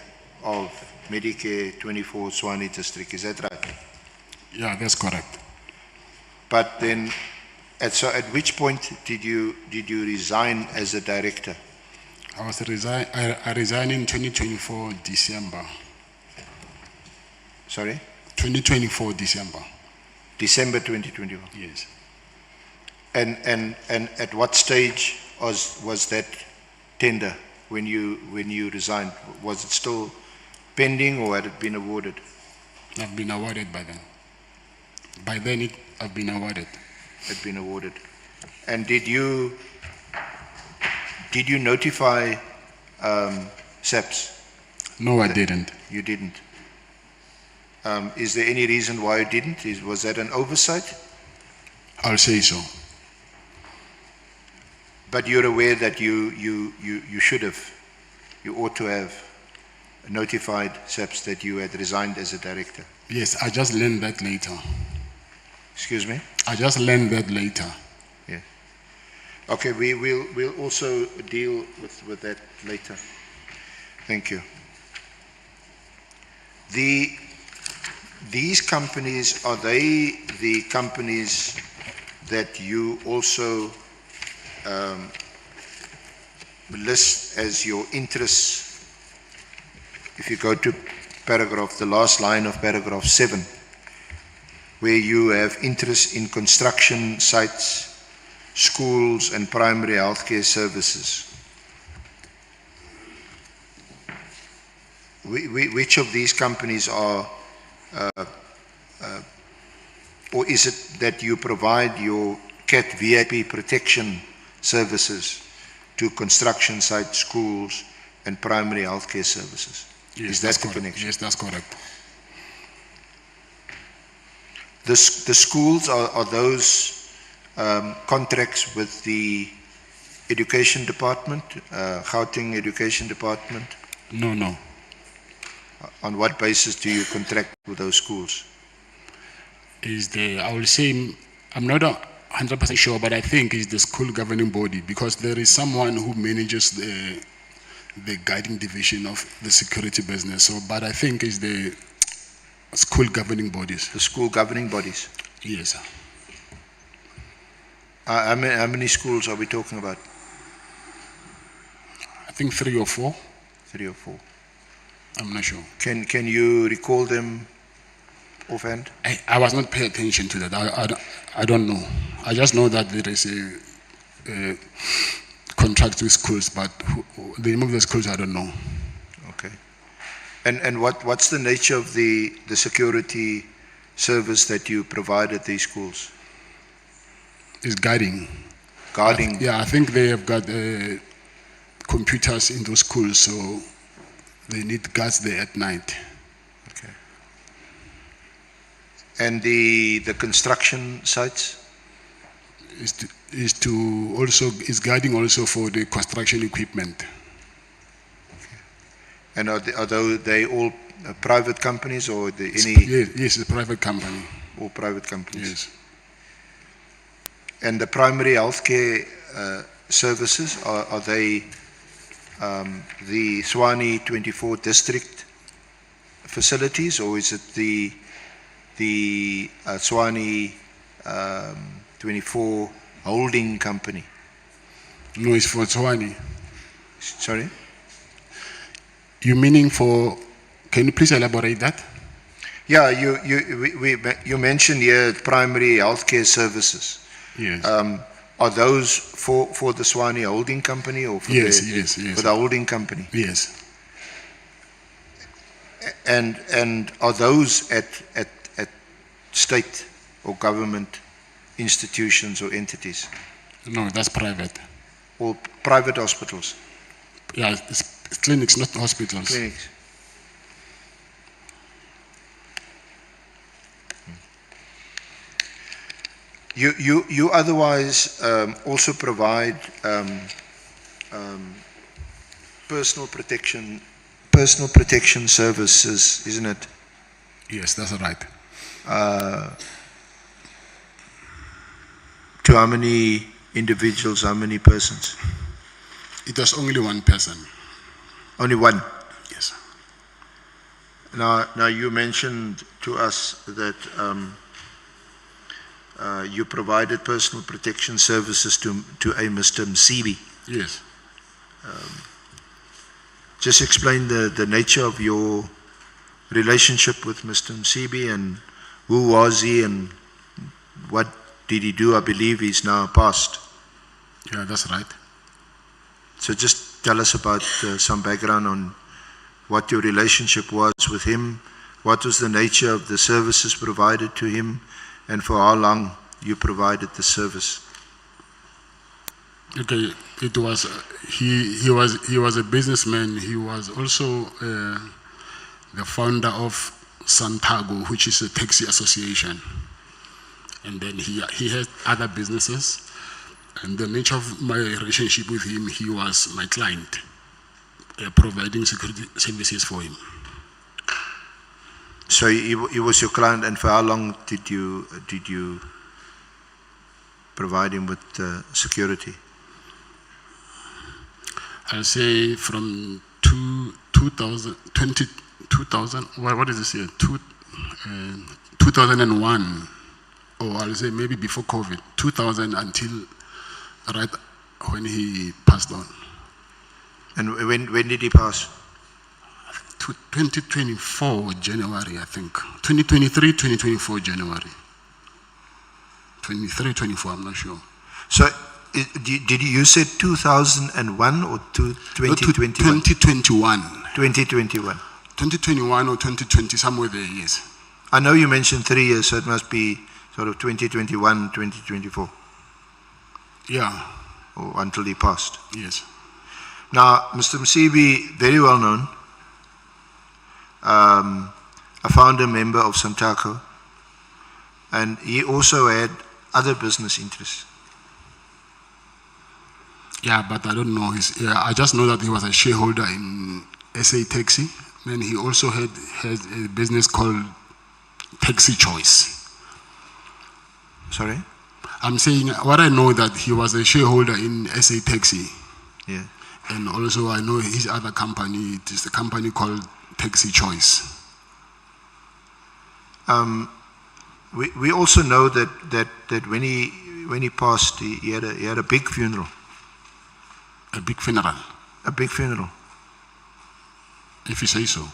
of Medicare 24 Tshwane district. Is that right? Yeah, that's correct. But then, so at which point did you resign as a director? I resigned in 2024 December. Sorry? 2024 December. December 2024. Yes. And at what stage was that tender when you resigned? Was it still pending or had it been awarded? I've been awarded by then. By then I've been awarded. Had been awarded. And did you notify SABC? No, I didn't. You didn't. Is there any reason why you didn't? Was that an oversight? I'll say so. But you're aware that you should have, you ought to have notified SABC that you had resigned as a director? Yes, I just learned that later. Excuse me? I just learned that later. Yeah. Okay, we'll also deal with that later. Thank you. These companies, are they the companies that you also list as your interests? If you go to the last line of paragraph 7, where you have interest in construction sites, schools, and primary healthcare services. Which of these companies are, or is it that you provide your CAT VIP protection services to construction sites, schools, and primary healthcare services. Yes, Is that that's the correct. connection? Yes, that's correct. The schools, are those contracts with the education department, Gauteng education department? No. On what basis do you contract with those schools? I will say, I'm not 100% sure, but I think it's the school governing body, because there is someone who manages the guiding division of the security business. So, but I think it's the school governing bodies. The school governing bodies? Yes, sir. How many schools are we talking about? I think 3 or 4. 3 or 4. I'm not sure. Can you recall them offhand? I was not paying attention to that. I don't know. I just know that there is a contract with schools, but the name of the schools I don't know. Okay. And what's the nature of the security service that you provide at these schools? It's guarding. Guarding? Yeah, I think they have got computers in those schools, so they need guards there at night. Okay. And the construction sites? Is guarding also for the construction equipment. Okay. And are they all private companies, or any? Yes, it's a private company. All private companies. Yes. And the primary healthcare services, are they the Swani 24 district facilities, or is it the Swani 24 holding company? No, it's for Swani. Sorry? You meaning for? Can you please elaborate that? Yeah, you mentioned here primary healthcare services. Yes. Are those for the Swani holding company, or for yes. for the holding company? Yes. And are those at state or government institutions or entities? No, that's private. Or private hospitals? Yeah, it's clinics, not hospitals. Clinics. You otherwise also provide personal protection services, isn't it? Yes, that's right. To how many individuals, how many persons? It was only one person. Only one? Yes. Now you mentioned to us that you provided personal protection services to a Mr. Msibi. Yes. Just explain the nature of your relationship with Mr. Msibi, and who was he and what did he do? I believe he's now passed. Yeah, that's right. So just tell us about some background on what your relationship was with him, what was the nature of the services provided to him, and for how long you provided the service. Okay, it was he was a businessman. He was also the founder of Santago, which is a taxi association, and then he had other businesses. And the nature of my relationship with him, he was my client, providing security services for him. So he was your client, and for how long did you provide him with security? I'll say from 2000, what is this year? 2001, or I'll say maybe before COVID, 2000 until right when he passed on. And when did he pass? 2024 January, I think. 2023, 2024 January. 23, 24, I'm not sure. So did you say 2001 or 2021? 2021. 2021. 2021 or 2020, somewhere there, yes. I know you mentioned 3 years, so it must be sort of 2021, 2024. Yeah. Or until he passed? Yes. Now, Mr. Msibi, very well known, a founder member of Santaco, and he also had other business interests. Yeah, but I don't know his. Yeah, I just know that he was a shareholder in SA Taxi. Then he also had a business called Taxi Choice. Sorry? I'm saying what I know that he was a shareholder in SA Taxi. Yeah. And also I know his other company. It is a company called Taxi Choice. We also know that when he passed, he had a big funeral. A big funeral? A big funeral. If you say so.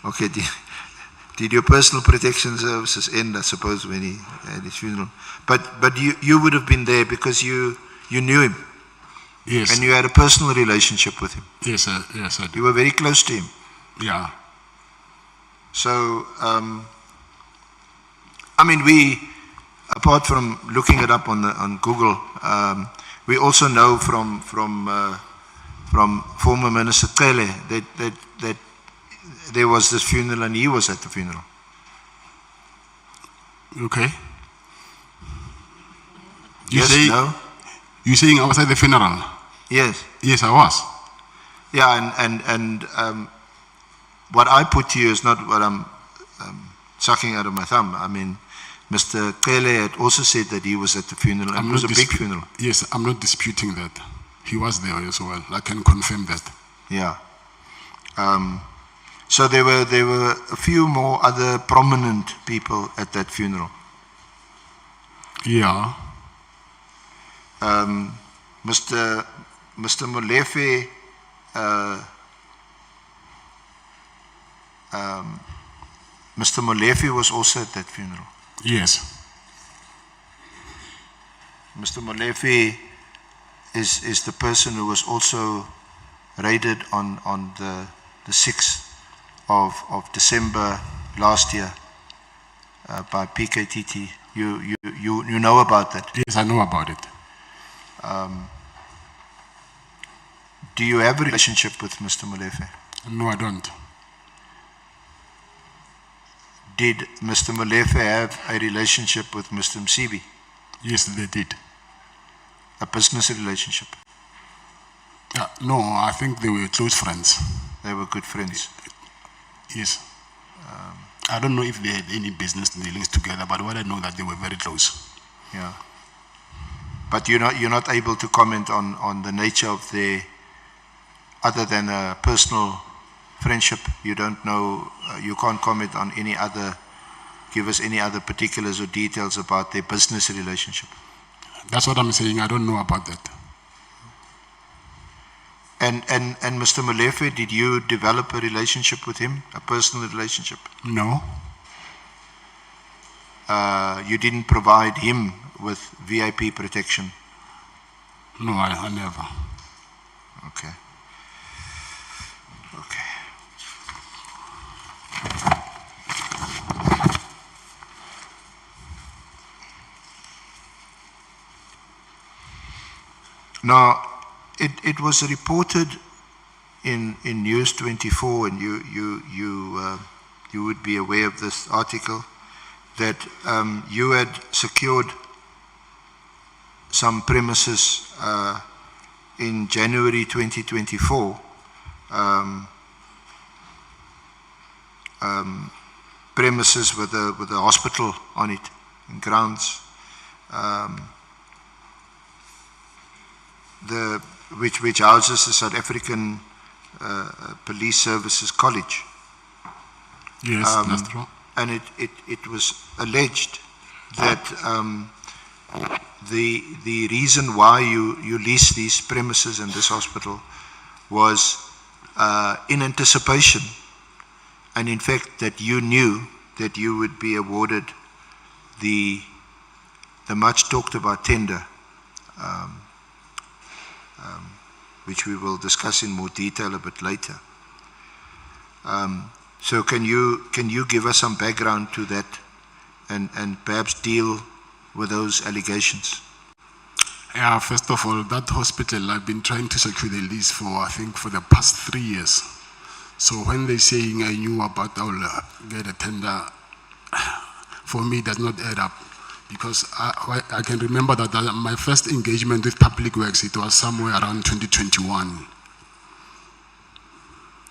Okay, did your personal protection services end, I suppose, when he had his funeral? But you would have been there because you knew him. Yes. And you had a personal relationship with him. Yes, sir. Yes, I do. You were very close to him. Yeah. So, I mean, we, apart from looking it up on Google, we also know from former Minister Kele that there was this funeral and he was at the funeral. Okay. No? You saying I was at the funeral? Yes. Yes, I was. Yeah, and what I put to you is not what I'm sucking out of my thumb. I mean, Mr. Kele had also said that he was at the funeral, and it was a big funeral. Yes, I'm not disputing that. He was there as well. I can confirm that. Yeah. So there were a few more other prominent people at that funeral. Yeah. Mr. Molefe, Mr. Molefe was also at that funeral. Yes. Mr. Molefe is the person who was also raided on the 6th of December last year by PKTT. You know about that? Yes, I know about it. Do you have a relationship with Mr. Molefe? No, I don't. Did Mr. Molefe have a relationship with Mr. Msibi? Yes, they did. A business relationship? No, I think they were close friends. They were good friends? Yes. I don't know if they had any business dealings together, but what I know that they were very close. Yeah. But you're not able to comment on the nature of their, other than a personal friendship. You don't know, you can't comment on any other, give us any other particulars or details about their business relationship. That's what I'm saying. I don't know about that. And Mr. Molefe, did you develop a relationship with him, a personal relationship? No. You didn't provide him with VIP protection? No, I never. Okay. Okay. Now, it was reported in News 24, and you would be aware of this article, that you had secured some premises in January 2024, premises with a hospital on it, in grounds, which houses the South African Police Services College. Yes, that's true. And it was alleged that the reason why you leased these premises and this hospital was in anticipation, and in fact that you knew that you would be awarded the much talked about tender, which we will discuss in more detail a bit later. So can you give us some background to that, and perhaps deal with those allegations? Yeah, first of all, that hospital, I've been trying to secure the lease for, I think, for the past 3 years. So when they're saying I knew about I'll get a tender, for me, it does not add up. Because I can remember that my first engagement with Public Works, it was somewhere around 2021.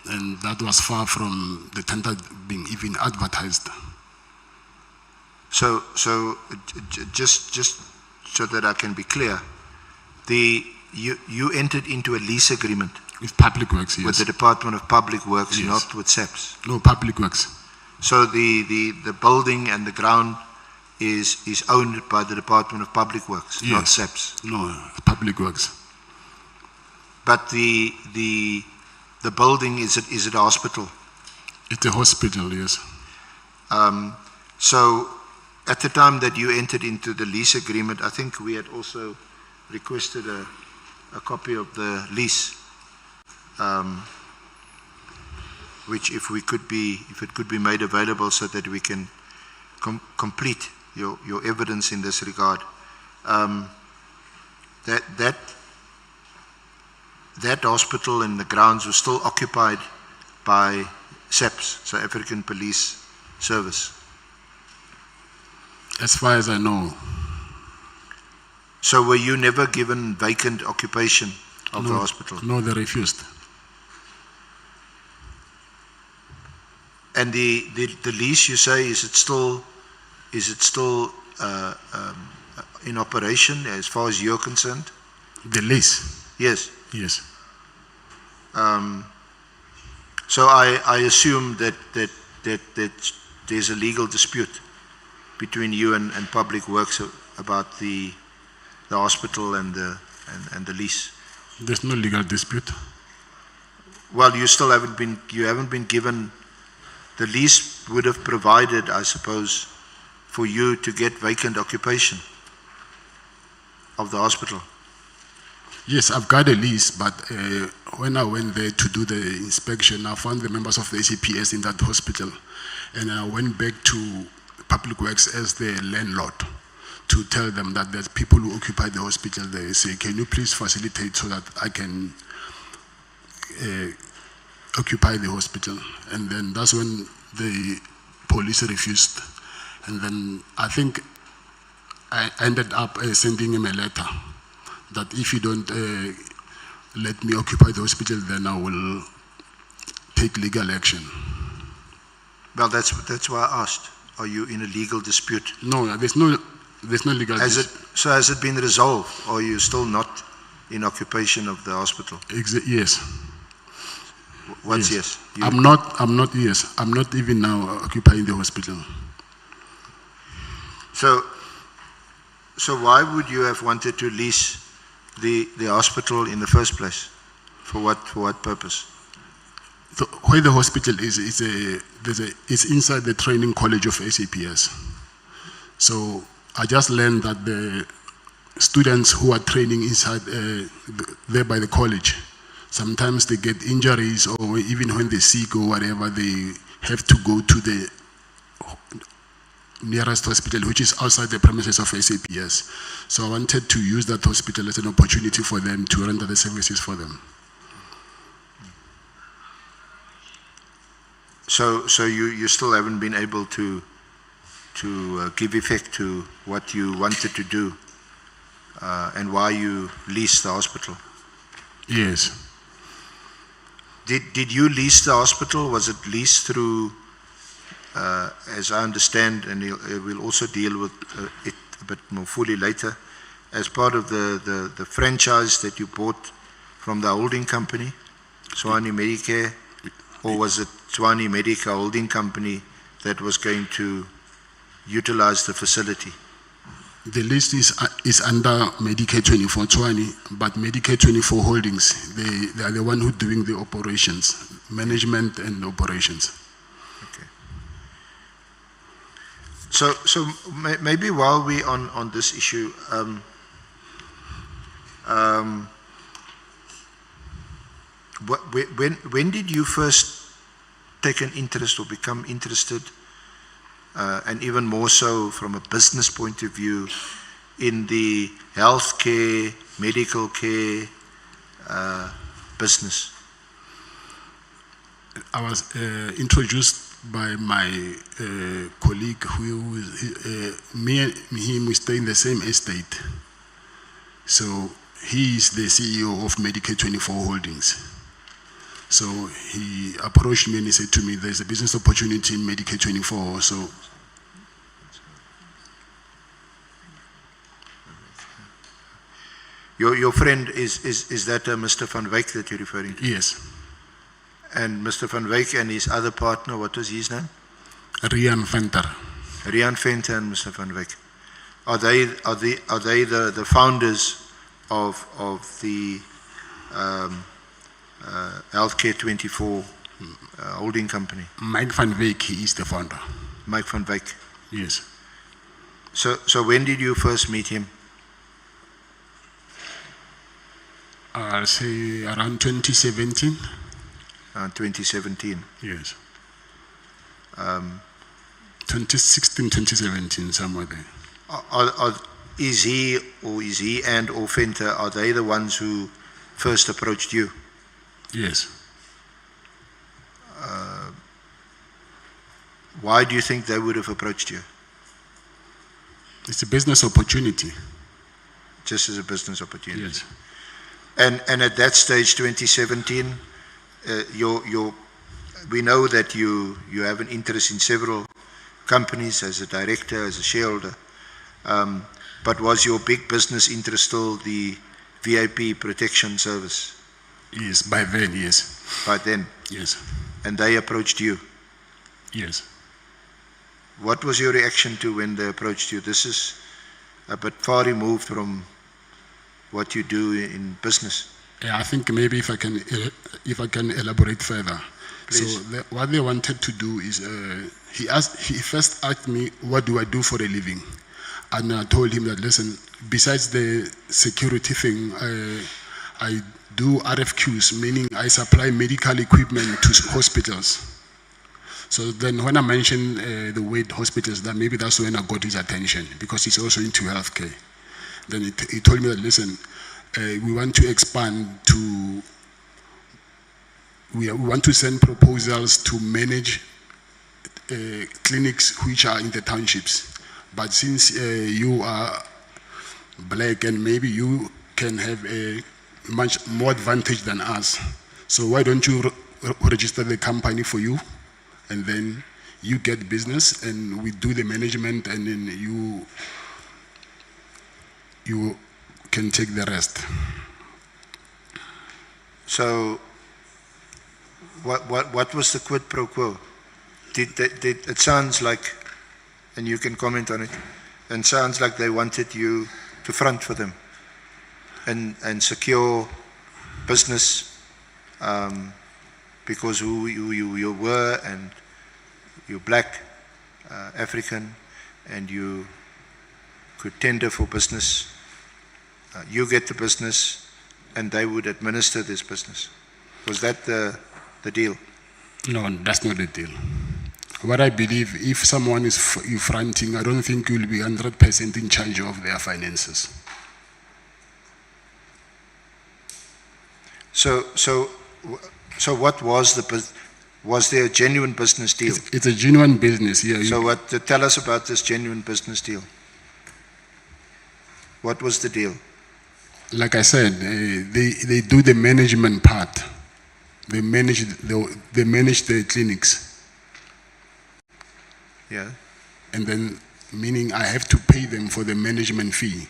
And that was far from the tender being even advertised. So just so that I can be clear, you entered into a lease agreement with Public Works, yes. With the Department of Public Works, Yes. not with SABC. No, Public Works. So the building and the ground is owned by the Department of Public Works, not Yes. SABC. No, Public Works. But the building is it a hospital? It's a hospital, yes. So at the time that you entered into the lease agreement, I think we had also requested a copy of the lease, which if it could be made available so that we can complete your evidence in this regard. That hospital and the grounds were still occupied by SAPS, South African Police Service. As far as I know. So were you never given vacant occupation of the hospital? No, they refused. And the lease, you say, is it still in operation as far as you're concerned? The lease? Yes. Yes. So I assume that there's a legal dispute between you and Public Works about the hospital and the lease. There's no legal dispute. Well, you haven't been given. The lease would have provided, I suppose, for you to get vacant occupation of the hospital. Yes, I've got a lease, but when I went there to do the inspection, I found the members of the SAPS in that hospital, and I went back to Public Works as the landlord to tell them that there's people who occupy the hospital. They say, can you please facilitate so that I can occupy the hospital? And then that's when the police refused. And then I think I ended up sending him a letter that if you don't let me occupy the hospital, then I will take legal action. Well, that's why I asked. Are you in a legal dispute? No, there's no legal dispute. So has it been resolved, or are you still not in occupation of the hospital? Yes. What's yes? I'm not even now occupying the hospital. So why would you have wanted to lease the hospital in the first place? For what purpose? Where the hospital is it's inside the training college of SAPS. So I just learned that the students who are training inside there by the college, sometimes they get injuries, or even when they're sick or whatever, they have to go to the nearest hospital, which is outside the premises of SAPS. So I wanted to use that hospital as an opportunity for them to render the services for them. So you still haven't been able to give effect to what you wanted to do and why you leased the hospital? Yes. Did you lease the hospital? Was it leased through, as I understand, and we'll also deal with it a bit more fully later, as part of the franchise that you bought from the holding company, Tshwane Medicare, or was it Tshwane Medica Holding Company that was going to utilize the facility? The list is under Medicare 24 Tshwane, but Medicare 24 Holdings, they are the one who doing the operations, management and operations. Okay. So maybe while we on this issue, when did you first take an interest or become interested and even more so from a business point of view, in the healthcare, medical care business? I was introduced by my colleague who me and him, we stay in the same estate. So he is the CEO of Medicare 24 Holdings. So he approached me and he said to me, there's a business opportunity in Medicare 24. So your friend, is that Mr. Van Wyk that you're referring to? yes, And Mr. Van Wyk and his other partner, what was his name? Rian Venter. Rian Venter and Mr. Van Wyk. Are they the founders of the Healthcare 24 holding company? Mike Van Wyk, he is the founder. Mike Van Wyk. Yes. So when did you first meet him? I'll say around 2017. 2017. Yes. 2016, 2017, somewhere there. Is he and or Venter, are they the ones who first approached you? Yes. Why do you think they would have approached you? It's a business opportunity. Just as a business opportunity? Yes. And at that stage, 2017, we know that you have an interest in several companies as a director, as a shareholder. But was your big business interest still the VIP protection service? Yes, by then, yes. By then? Yes. And they approached you? Yes. What was your reaction to when they approached you? This is a bit far removed from what you do in business. Yeah, I think maybe if I can elaborate further. Please. So what they wanted to do is he first asked me, what do I do for a living? And I told him that, listen, besides the security thing, I do RFQs, meaning I supply medical equipment to hospitals. So then when I mentioned the word hospitals, that maybe that's when I got his attention, because he's also into healthcare. Then he told me that, listen, we want to expand to, we want to send proposals to manage clinics which are in the townships. But since you are black and maybe you can have a much more advantage than us, so why don't you register the company for you, and then you get business and we do the management, and then you can take the rest. So what was the quid pro quo? It sounds like, and you can comment on it, and sounds like they wanted you to front for them and secure business because who you were, and you're black, African, and you could tender for business. You get the business and they would administer this business. Was that the deal? No, that's not the deal. What I believe, if someone is fronting, I don't think you'll be 100% in charge of their finances. So what was was there a genuine business deal? It's a genuine business, yeah. So tell us about this genuine business deal. What was the deal? Like I said, they do the management part. They manage the clinics. Yeah. And then, meaning I have to pay them for the management fee.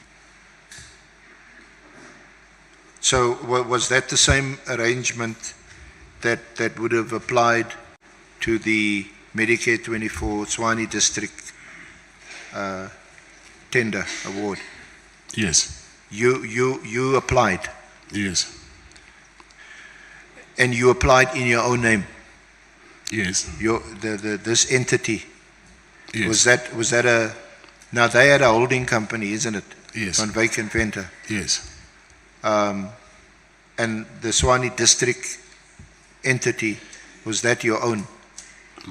So was that the same arrangement that would have applied to the Medicare 24 Tshwane District tender award? Yes. You applied? Yes. And you applied in your own name? Yes. This entity? Yes. Was that a, now they had a holding company, isn't it? Yes. Van Wyk and Venter. Yes. And the Tshwane District entity, was that your own?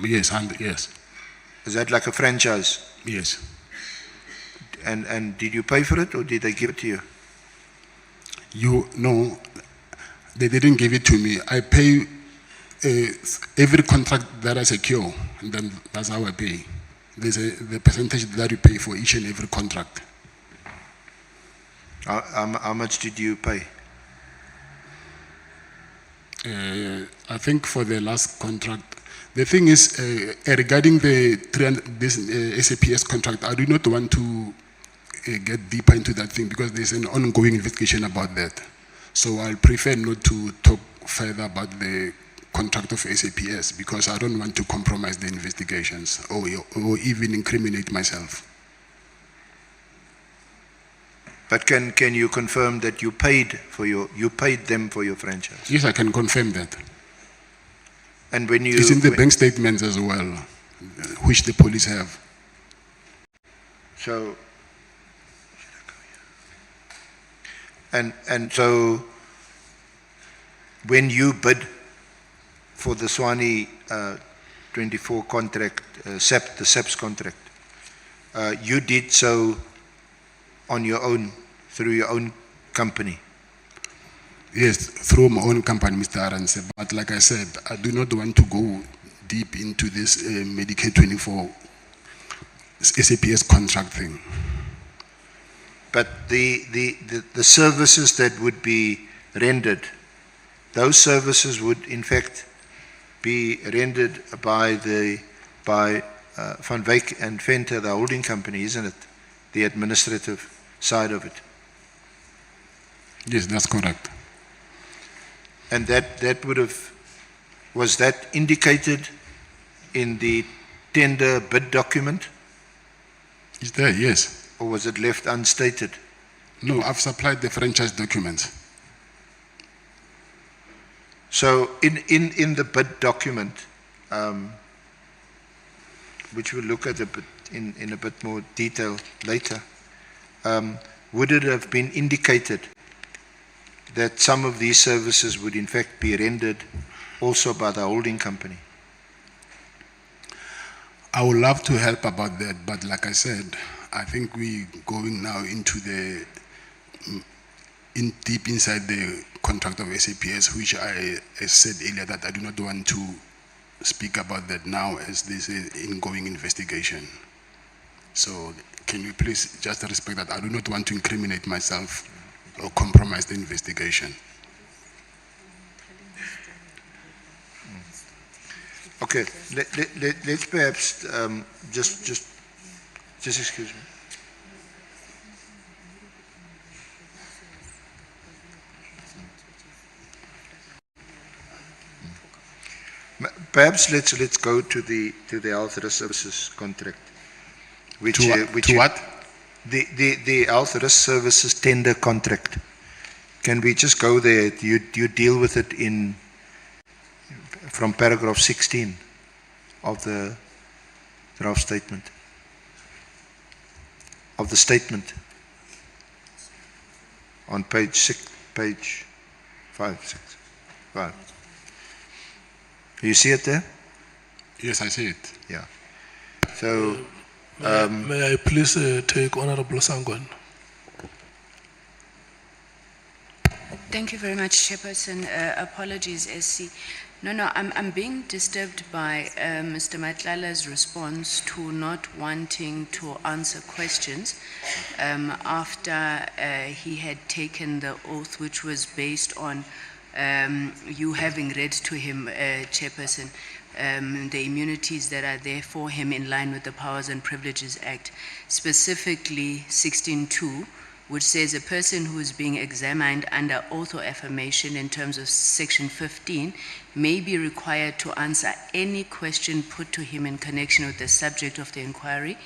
Yes, yes. Is that like a franchise? Yes. And did you pay for it or did they give it to you? No, they didn't give it to me. I pay every contract that I secure, and then that's how I pay. There's the percentage that you pay for each and every contract. How much did you pay? I think for the last contract, the thing is, regarding this SAPS contract, I do not want to get deeper into that thing because there's an ongoing investigation about that. So I'll prefer not to talk further about the contract of SAPS because I don't want to compromise the investigations or even incriminate myself. But can you confirm that you paid them for your franchise? Yes, I can confirm that. And when you it's in the bank statements as well, which the police have. So and so when you bid for the Swane 24 contract, the SAPS contract, you did so on your own, through your own company? Yes, through my own company, Mr. Aranse. But like I said, I do not want to go deep into this Medicaid 24 SAPS contract thing. But the services that would be rendered, those services would in fact be rendered by Van Wyk and Venter, the holding company, isn't it? The administrative side of it. Yes, that's correct. And that would have, was that indicated in the tender bid document? Is there? Yes. Or was it left unstated? No, I've supplied the franchise documents. So in the bid document, which we'll look at in a bit more detail later, would it have been indicated that some of these services would in fact be rendered also by the holding company? I would love to help about that, but like I said, I think we're going now into the deep inside the contract of SAPS, which I said earlier that I do not want to speak about that now as this is an ongoing investigation. So can you please just respect that? I do not want to incriminate myself or compromise the investigation. Okay, let's perhaps just excuse me. Perhaps let's go to the health risk services contract, which what? The health risk services tender contract. Can we just go there? You deal with it from paragraph 16 of the draft statement, of the statement on page 5. You see it there? Yes, I see it. Yeah. So, may I please take Honorable Sangwan? Thank you very much, Chairperson. Apologies, SC. No, I'm being disturbed by Mr. Matlala's response to not wanting to answer questions after he had taken the oath, which was based on you having read to him, Chairperson, the immunities that are there for him in line with the Powers and Privileges Act, specifically 16.2, which says a person who is being examined under oath or affirmation in terms of section 15 may be required to answer any question put to him in connection with the subject of the inquiry,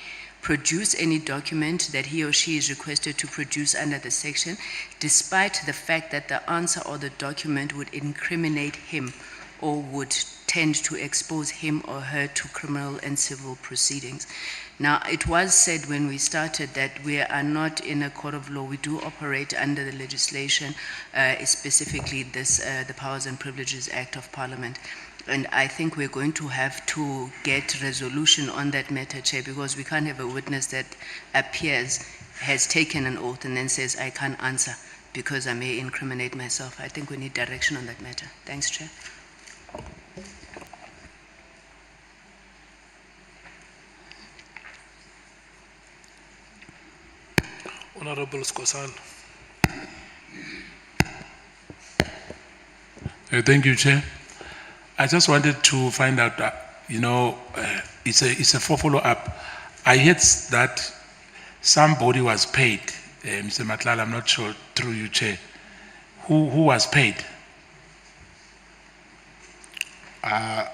produce any document that he or she is requested to produce under the section, despite the fact that the answer or the document would incriminate him or would tend to expose him or her to criminal and civil proceedings. Now, it was said when we started that we are not in a court of law. We do operate under the legislation, specifically the Powers and Privileges Act of Parliament. And I think we're going to have to get resolution on that matter, Chair, because we can't have a witness that appears, has taken an oath and then says, I can't answer because I may incriminate myself. I think we need direction on that matter. Thanks, Chair. Honorable Skosan. Thank you, Chair. I just wanted to find out, it's a follow-up. I heard that somebody was paid, Mr. Matlala, I'm not sure, through you, Chair. Who was paid? Are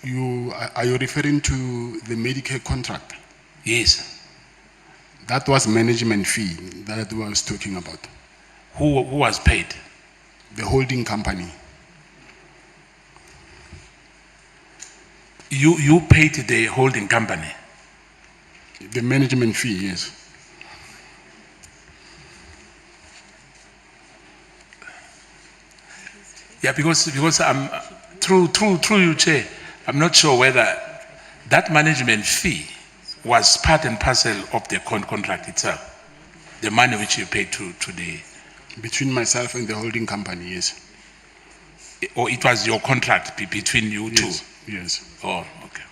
you referring to the Medicare contract? Yes. That was management fee that I was talking about. Who was paid? The holding company. You paid the holding company? The management fee, yes. Yeah, because I'm through you, Chair, I'm not sure whether that management fee was part and parcel of the contract itself, the money which you paid to the... Between myself and the holding company, yes. Or it was your contract between you two? Yes. Oh, okay.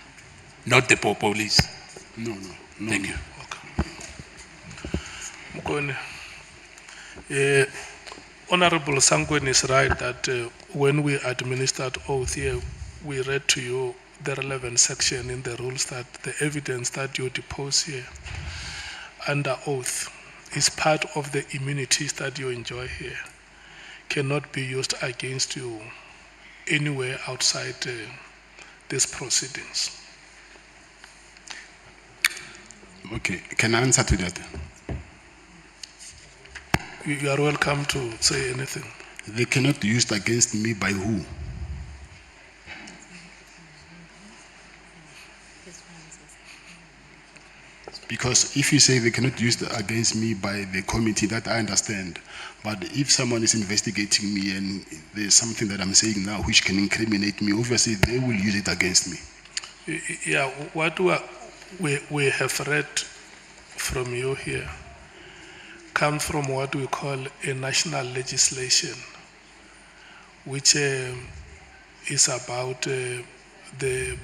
Not the police? No. Thank you. Okay. Honorable Sangwen is right that when we administered oath here, we read to you the relevant section in the rules that the evidence that you depose here under oath is part of the immunities that you enjoy here, cannot be used against you anywhere outside these proceedings. Okay, can I answer to that? You are welcome to say anything. They cannot be used against me by who? Because if you say they cannot use it against me by the committee, that I understand. But if someone is investigating me and there's something that I'm saying now which can incriminate me, obviously they will use it against me. Yeah, what we have read from you here comes from what we call a national legislation, which is about the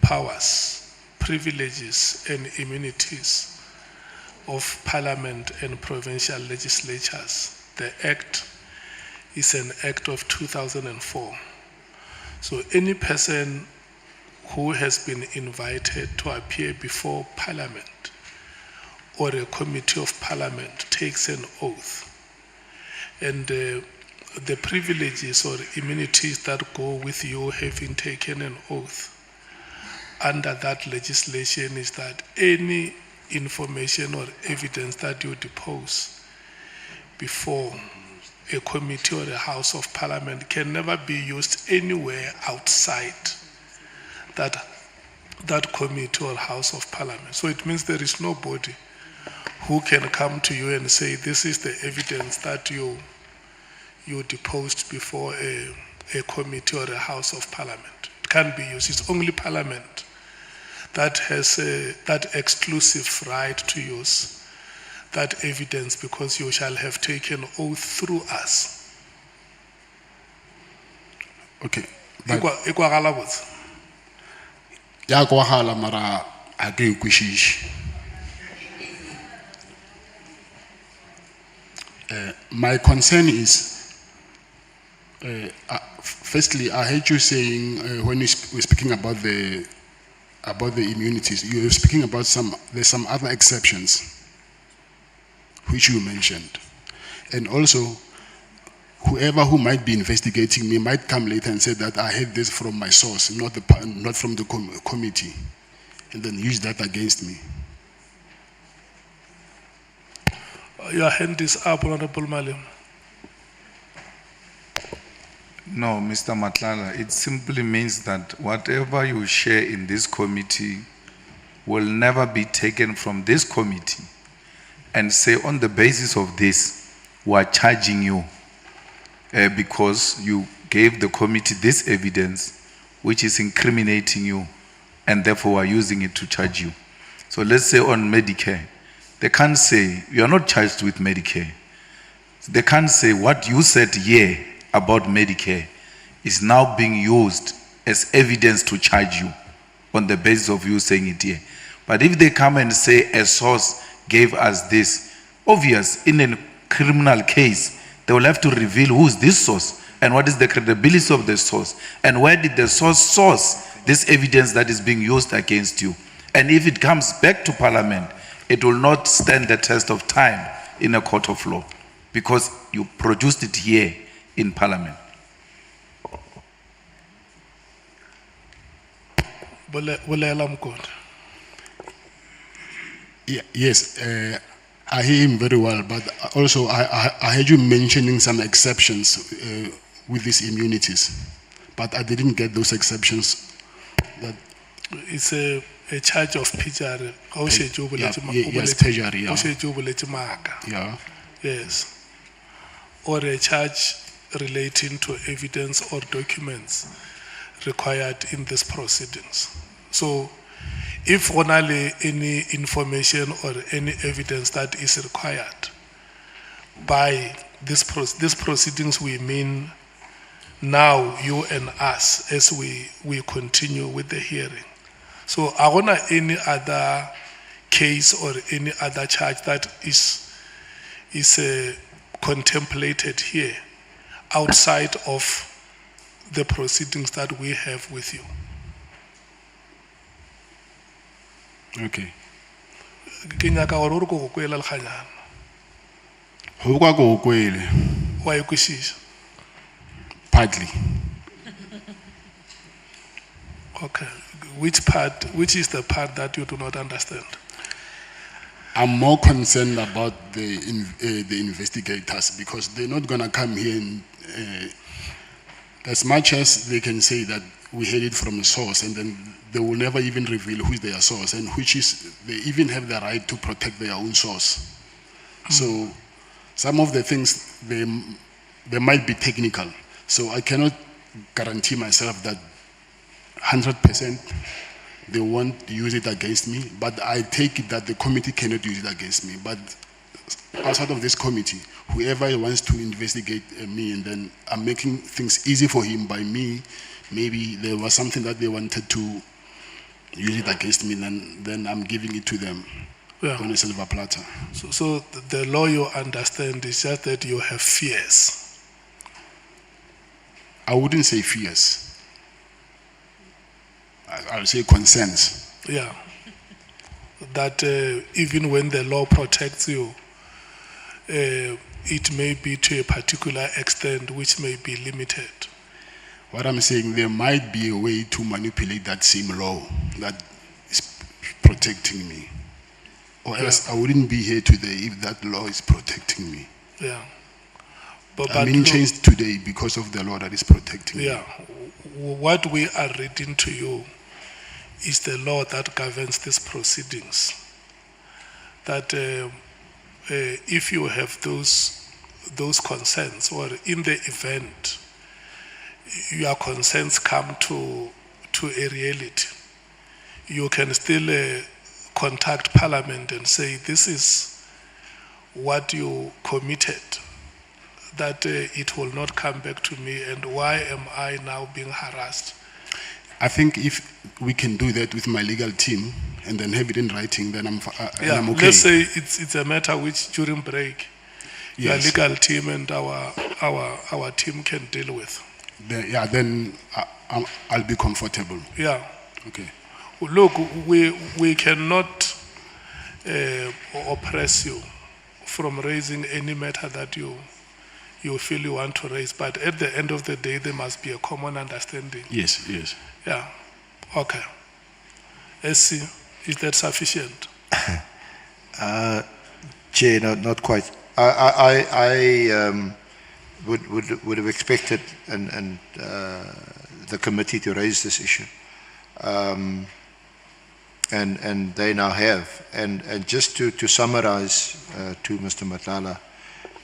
powers, privileges and immunities of Parliament and provincial legislatures. The Act is an Act of 2004. So any person who has been invited to appear before Parliament or a committee of Parliament takes an oath. And the privileges or immunities that go with you having taken an oath under that legislation is that any information or evidence that you depose before a committee or a House of Parliament can never be used anywhere outside that committee or House of Parliament. So it means there is nobody who can come to you and say, this is the evidence that you deposed before a committee or a House of Parliament. It can't be used. It's only Parliament that has that exclusive right to use that evidence, because you shall have taken oath through us. Okay. Yeah, mara ake ukwishishi. My concern is, firstly, I heard you saying when you were speaking about the immunities, you were speaking about there's some other exceptions which you mentioned, and also whoever who might be investigating me might come later and say that I heard this from my source, not from the committee, and then use that against me. Your hand is up, Honorable Malim. No, Mr. Matlala, it simply means that whatever you share in this committee will never be taken from this committee and say on the basis of this, we are charging you because you gave the committee this evidence which is incriminating you and therefore are using it to charge you. So let's say on Medicare, they can't say, you are not charged with Medicare. They can't say what you said here about Medicare is now being used as evidence to charge you on the basis of you saying it here. But if they come and say a source gave us this, obvious, in a criminal case, they will have to reveal who's this source and what is the credibility of the source and where did the source this evidence that is being used against you. And if it comes back to Parliament, it will not stand the test of time in a court of law because you produced it here in Parliament. Yeah, yes, I hear him very well, but also I heard you mentioning some exceptions with these immunities, but I didn't get those exceptions. That It's a charge of perjury. yes, perjury, yeah. Yeah. Yes. Or a charge relating to evidence or documents required in these proceedings. So, if only any information or any evidence that is required by these proceedings, we mean now you and us as we continue with the hearing. So I want any other case or any other charge that is contemplated here outside of the proceedings that we have with you. Okay. Ke nyaka gore o go kwela lekganyana. Go kwa go kwele. Wa e kwisisa? Partly. Okay. Which is the part that you do not understand? I'm more concerned about the investigators because they're not going to come here and, as much as they can say that we heard it from a source and then they will never even reveal who is their source and which is, they even have the right to protect their own source. So some of the things, they might be technical. So I cannot guarantee myself that 100% they won't use it against me, but I take it that the committee cannot use it against me. But outside of this committee, whoever wants to investigate me, and then I'm making things easy for him by me, maybe there was something that they wanted to use it against me, then I'm giving it to them on a silver platter. So the law you understand is just that you have fears. I wouldn't say fears. I'll say concerns. Yeah. That even when the law protects you, it may be to a particular extent which may be limited. What I'm saying, there might be a way to manipulate that same law that is protecting me. Or else I wouldn't be here today if that law is protecting me. Yeah. I'm in chains today because of the law that is protecting me. Yeah. What we are reading to you is the law that governs these proceedings. That if you have those concerns, or in the event your concerns come to a reality, you can still contact Parliament and say, this is what you committed, that it will not come back to me, and why am I now being harassed? I think if we can do that with my legal team and then have it in writing, then I'm okay. Let's say it's a matter which during break, your legal team and our team can deal with. Then I'll be comfortable. Yeah. Okay. Look, we cannot oppress you from raising any matter that you feel you want to raise, but at the end of the day, there must be a common understanding. Yes, yes. Yeah. Okay. SC, is that sufficient? Chair, not quite. I would have expected and the committee to raise this issue, and they now have. And just to summarize to Mr. Matlala,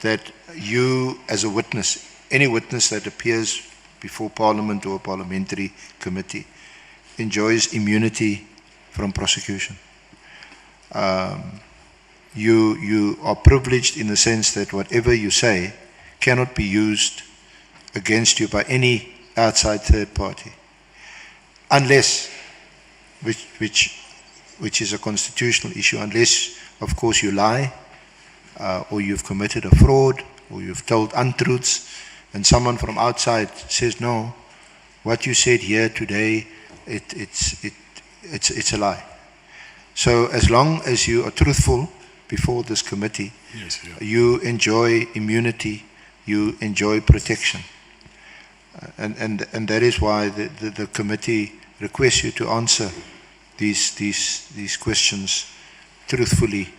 that you as a witness, any witness that appears before Parliament or a parliamentary committee enjoys immunity from prosecution. You are privileged in the sense that whatever you say cannot be used against you by any outside third party, unless, which is a constitutional issue, unless, of course, you lie, or you've committed a fraud, or you've told untruths, and someone from outside says, no, what you said here today, it's a lie. So as long as you are truthful before this committee, Yes, yeah. you enjoy immunity, you enjoy protection. And that is why the committee requests you to answer these questions truthfully,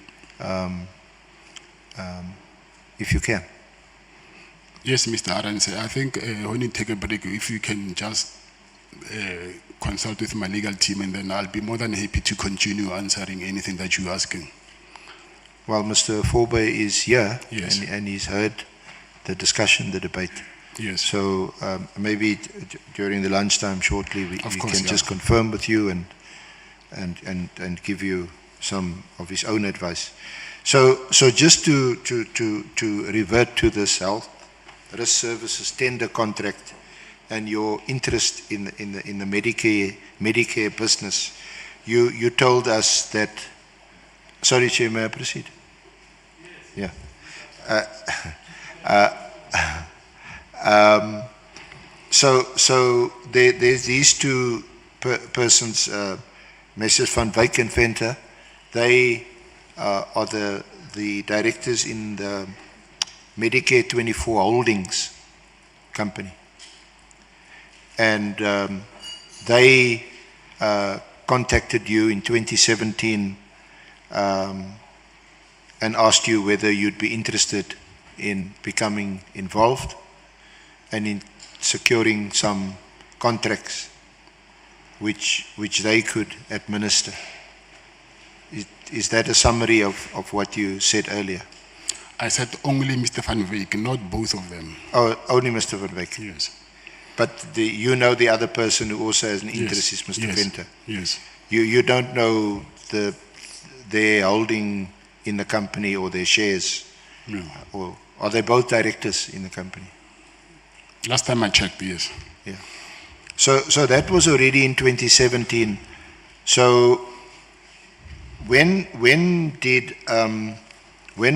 if you can. Yes, Mr. Aranse, I think when you take a break, if you can just consult with my legal team, and then I'll be more than happy to continue answering anything that you're asking. Well, Mr. Forbe is here, Yes. and he's heard the discussion, the debate. Yes. So maybe during the lunchtime shortly, we Of can course, yeah. just confirm with you and give you some of his own advice. So just to revert to this health risk services tender contract and your interest in the Medicare business, you told us that. Sorry, Chair, may I proceed? Yeah. So there's these two persons, Messrs. Van Wyk and Venter. They are the directors in the Medicare 24 Holdings company. And they contacted you in 2017 and asked you whether you'd be interested in becoming involved and in securing some contracts which they could administer. Is that a summary of what you said earlier? I said only Mr. Van Wyk, not both of them. Oh, only Mr. Van Wyk. Yes. But you know the other person who also has an interest is Mr. Venter. Yes. You don't know their holding in the company or their shares? No. Or are they both directors in the company? Last time I checked, yes. Yeah. So that was already in 2017. So when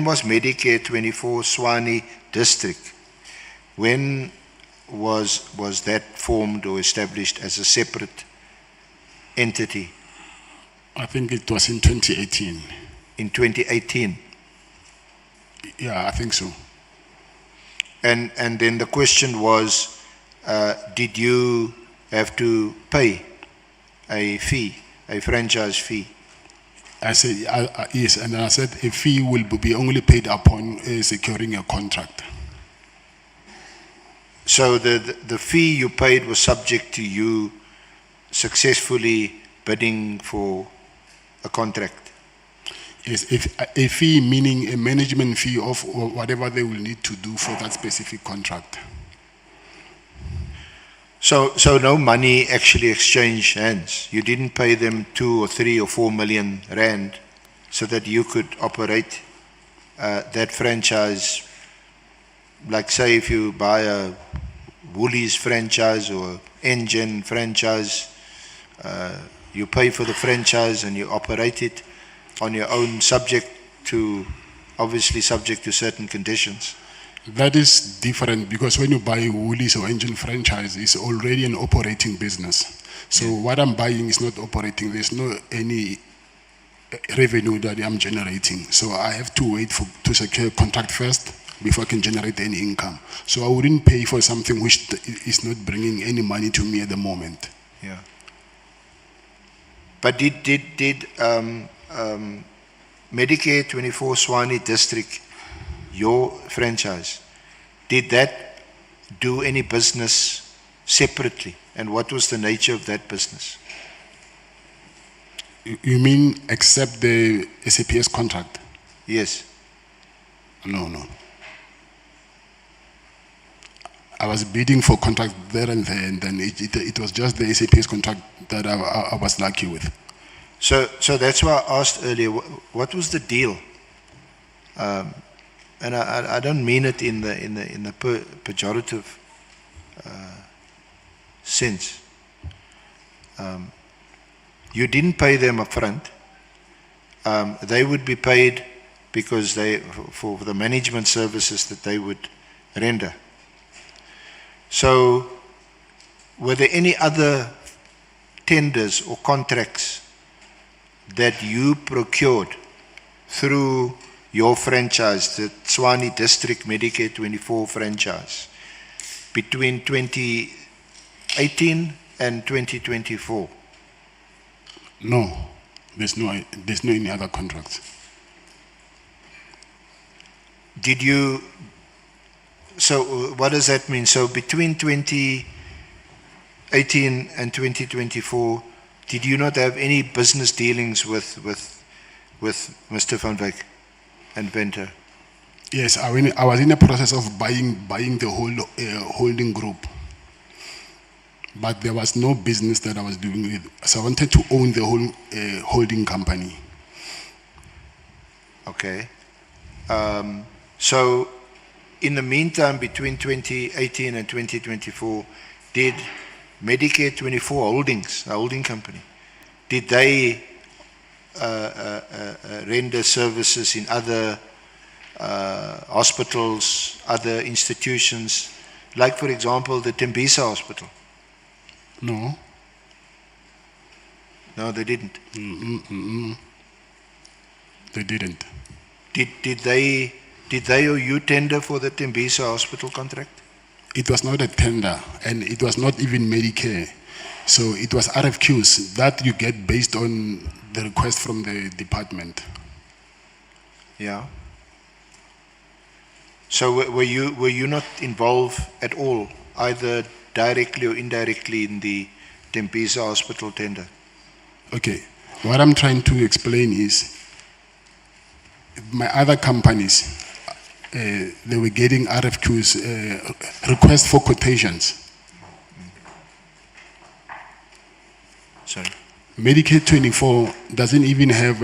was Medicare 24 Swani District? When was that formed or established as a separate entity? I think it was in 2018. In 2018? Yeah, I think so. And then the question was, did you have to pay a fee, a franchise fee? I said, yes, and I said a fee will be only paid upon securing a contract. So the fee you paid was subject to you successfully bidding for a contract? Yes, if a fee meaning a management fee of whatever they will need to do for that specific contract. So no money actually exchanged hands. You didn't pay them 2 or 3 or 4 million rand so that you could operate that franchise. Like say if you buy a Woolies franchise or Engine franchise, you pay for the franchise and you operate it on your own, obviously subject to certain conditions. That is different because when you buy Woolies or Engine franchise, it's already an operating business. So what I'm buying is not operating. There's no any revenue that I'm generating. So I have to wait to secure a contract first before I can generate any income. So I wouldn't pay for something which is not bringing any money to me at the moment. Yeah. But did Medicare 24 Swani District, your franchise, did that do any business separately? And what was the nature of that business? You mean except the SAPS contract? Yes. No. I was bidding for contract there and there, and then it was just the SAP's contract that I was lucky with. So that's why I asked earlier, what was the deal? And I don't mean it in the pejorative sense. You didn't pay them upfront. They would be paid because for the management services that they would render. So, were there any other tenders or contracts that you procured through your franchise, the Tshwane District Medicare 24 franchise, between 2018 and 2024? No, there's no any other contracts. Did you? So what does that mean? So between 2018 and 2024, did you not have any business dealings with Mr. Van Wyk and Venter? Yes, I was in the process of buying the whole holding group, but there was no business that I was doing with. So I wanted to own the whole holding company. Okay. So in the meantime, between 2018 and 2024, did Medicare 24 Holdings, a holding company, did they render services in other hospitals, other institutions, like for example the Tembisa Hospital? No. No, they didn't. They didn't. Did they or you tender for the Tembisa Hospital contract? It was not a tender, and it was not even Medicare. So it was RFQs that you get based on the request from the department. Yeah. So were you not involved at all, either directly or indirectly, in the Tembisa Hospital tender? Okay. What I'm trying to explain is my other companies, they were getting RFQs, requests for quotations. Sorry. Medicare 24 doesn't even have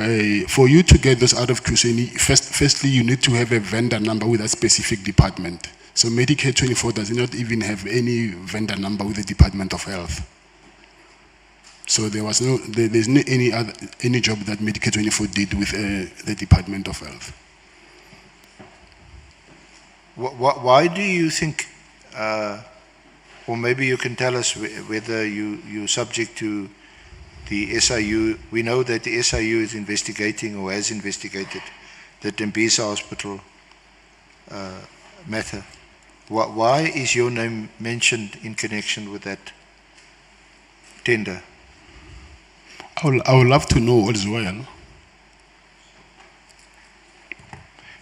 for you to get those RFQs, firstly you need to have a vendor number with a specific department. So Medicare 24 does not even have any vendor number with the Department of Health. So there's no any job that Medicare 24 did with the Department of Health. Why do you think, or maybe you can tell us whether you're subject to the SIU? We know that the SIU is investigating or has investigated the Tembisa Hospital matter. Why is your name mentioned in connection with that tender? I would love to know as well.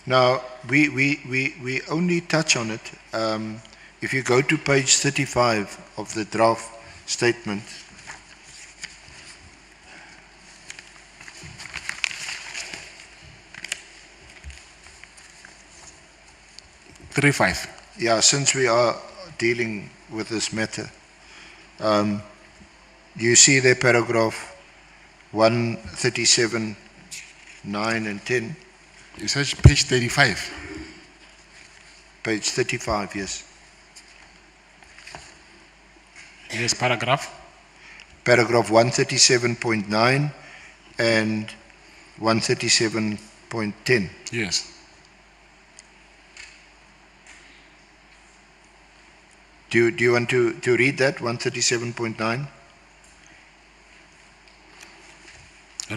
Now, we only touch on it. If you go to page 35 of the draft statement, yeah, since we are dealing with this matter, you see there paragraph 137, 9 and 10. You said page 35. Page 35, yes. Yes, paragraph? Paragraph 137.9 and 137.10. Yes. Do you want to read that, 137.9?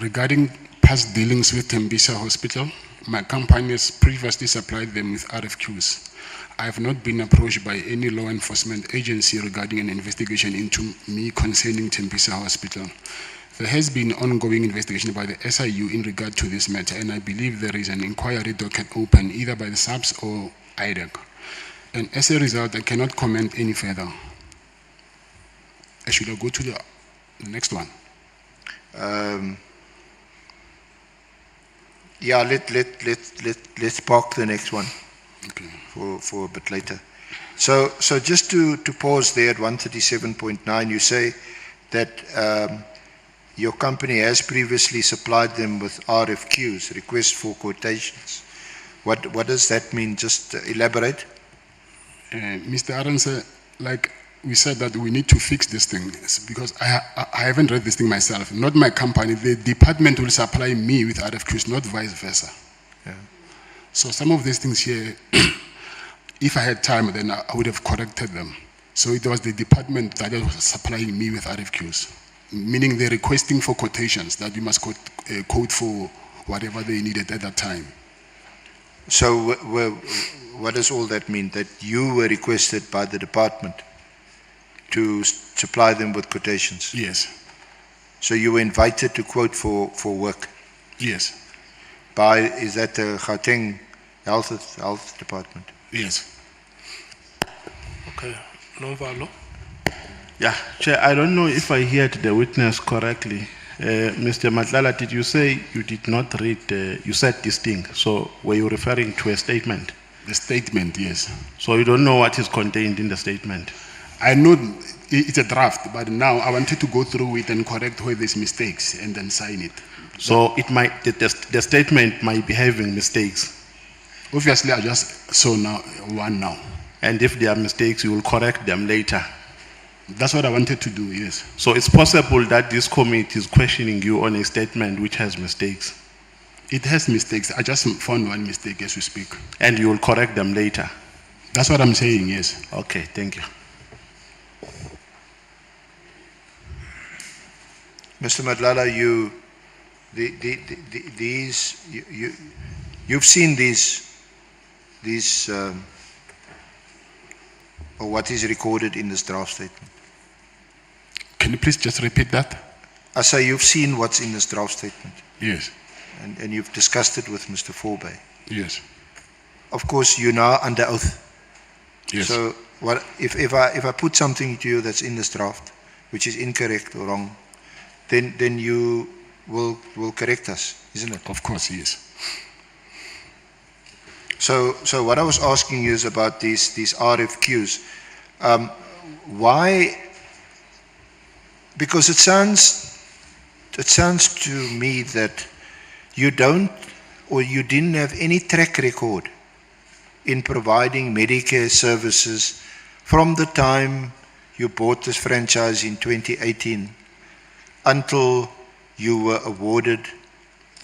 Regarding past dealings with Tembisa Hospital, my company has previously supplied them with RFQs. I have not been approached by any law enforcement agency regarding an investigation into me concerning Tembisa Hospital. There has been ongoing investigation by the SIU in regard to this matter, and I believe there is an inquiry docket open either by the SABS or IDEC. And as a result, I cannot comment any further. Should I go to the next one? Yeah, let's park the next one. Okay. For a bit later. So just to pause there at 137.9, you say that your company has previously supplied them with RFQs, requests for quotations. What does that mean? Just elaborate. Mr. Arons, like we said that we need to fix this thing because I haven't read this thing myself. Not my company. The department will supply me with RFQs, not vice versa. Yeah. So some of these things here, if I had time, then I would have corrected them. So it was the department that was supplying me with RFQs, meaning they're requesting for quotations that you must quote for whatever they needed at that time. So what does all that mean? That you were requested by the department to supply them with quotations? Yes. So you were invited to quote for work? Yes. Is that the Gauteng Health Department? Yes. Okay. Novalo. Yeah, Chair, I don't know if I heard the witness correctly. Mr. Matlala, did you say you did not read, you said this thing, so were you referring to a statement? The statement, yes. So you don't know what is contained in the statement? I know it's a draft, but now I wanted to go through it and correct where there's mistakes and then sign it. So it might, the statement might be having mistakes? Obviously, I just saw one now. And if there are mistakes, you will correct them later? That's what I wanted to do, yes. So it's possible that this committee is questioning you on a statement which has mistakes? It has mistakes. I just found one mistake as we speak. And you will correct them later? That's what I'm saying, yes. Okay, thank you. Mr. Matlala, you've seen these or what is recorded in this draft statement. Can you please just repeat that? I say you've seen what's in this draft statement. Yes. And you've discussed it with Mr. Forbay. Yes. Of course, you're now under oath. Yes. So if I put something to you that's in this draft, which is incorrect or wrong, then you will correct us, isn't it? Of course, yes. So what I was asking you is about these RFQs. Why? Because it sounds to me that you don't, or you didn't have any track record in providing Medicare services from the time you bought this franchise in 2018 until you were awarded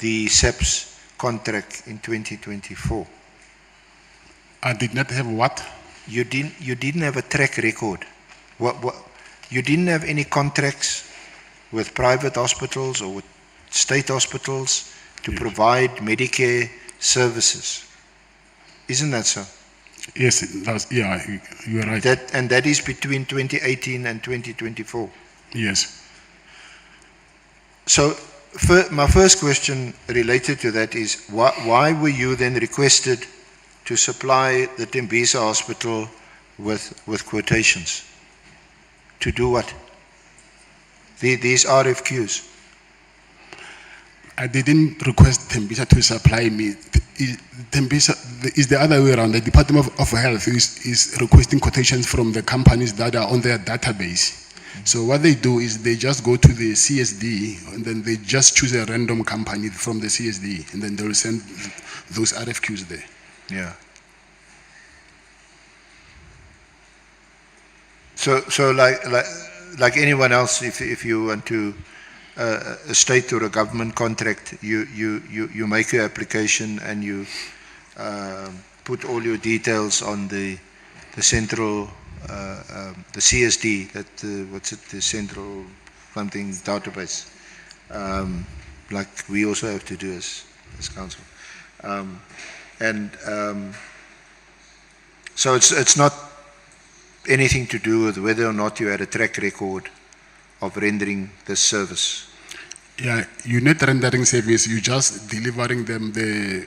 the SABC contract in 2024. I did not have what? You didn't have a track record. You didn't have any contracts with private hospitals or with state hospitals to provide Medicare services. Isn't that so? Yes, yeah, you're right. That is between 2018 and 2024. Yes. So my first question related to that is, why were you then requested to supply the Tembisa Hospital with quotations? To do what? These RFQs. I didn't request Tembisa to supply me. Tembisa is the other way around. The Department of Health is requesting quotations from the companies that are on their database. So what they do is they just go to the CSD and then they just choose a random company from the CSD and then they will send those RFQs there. Yeah. So like anyone else, if you want to a state or a government contract, you make your application and you put all your details on the central the CSD, the central something database, like we also have to do as council, so it's not anything to do with whether or not you had a track record of rendering this service. Yeah, you're not rendering service, you're just delivering them the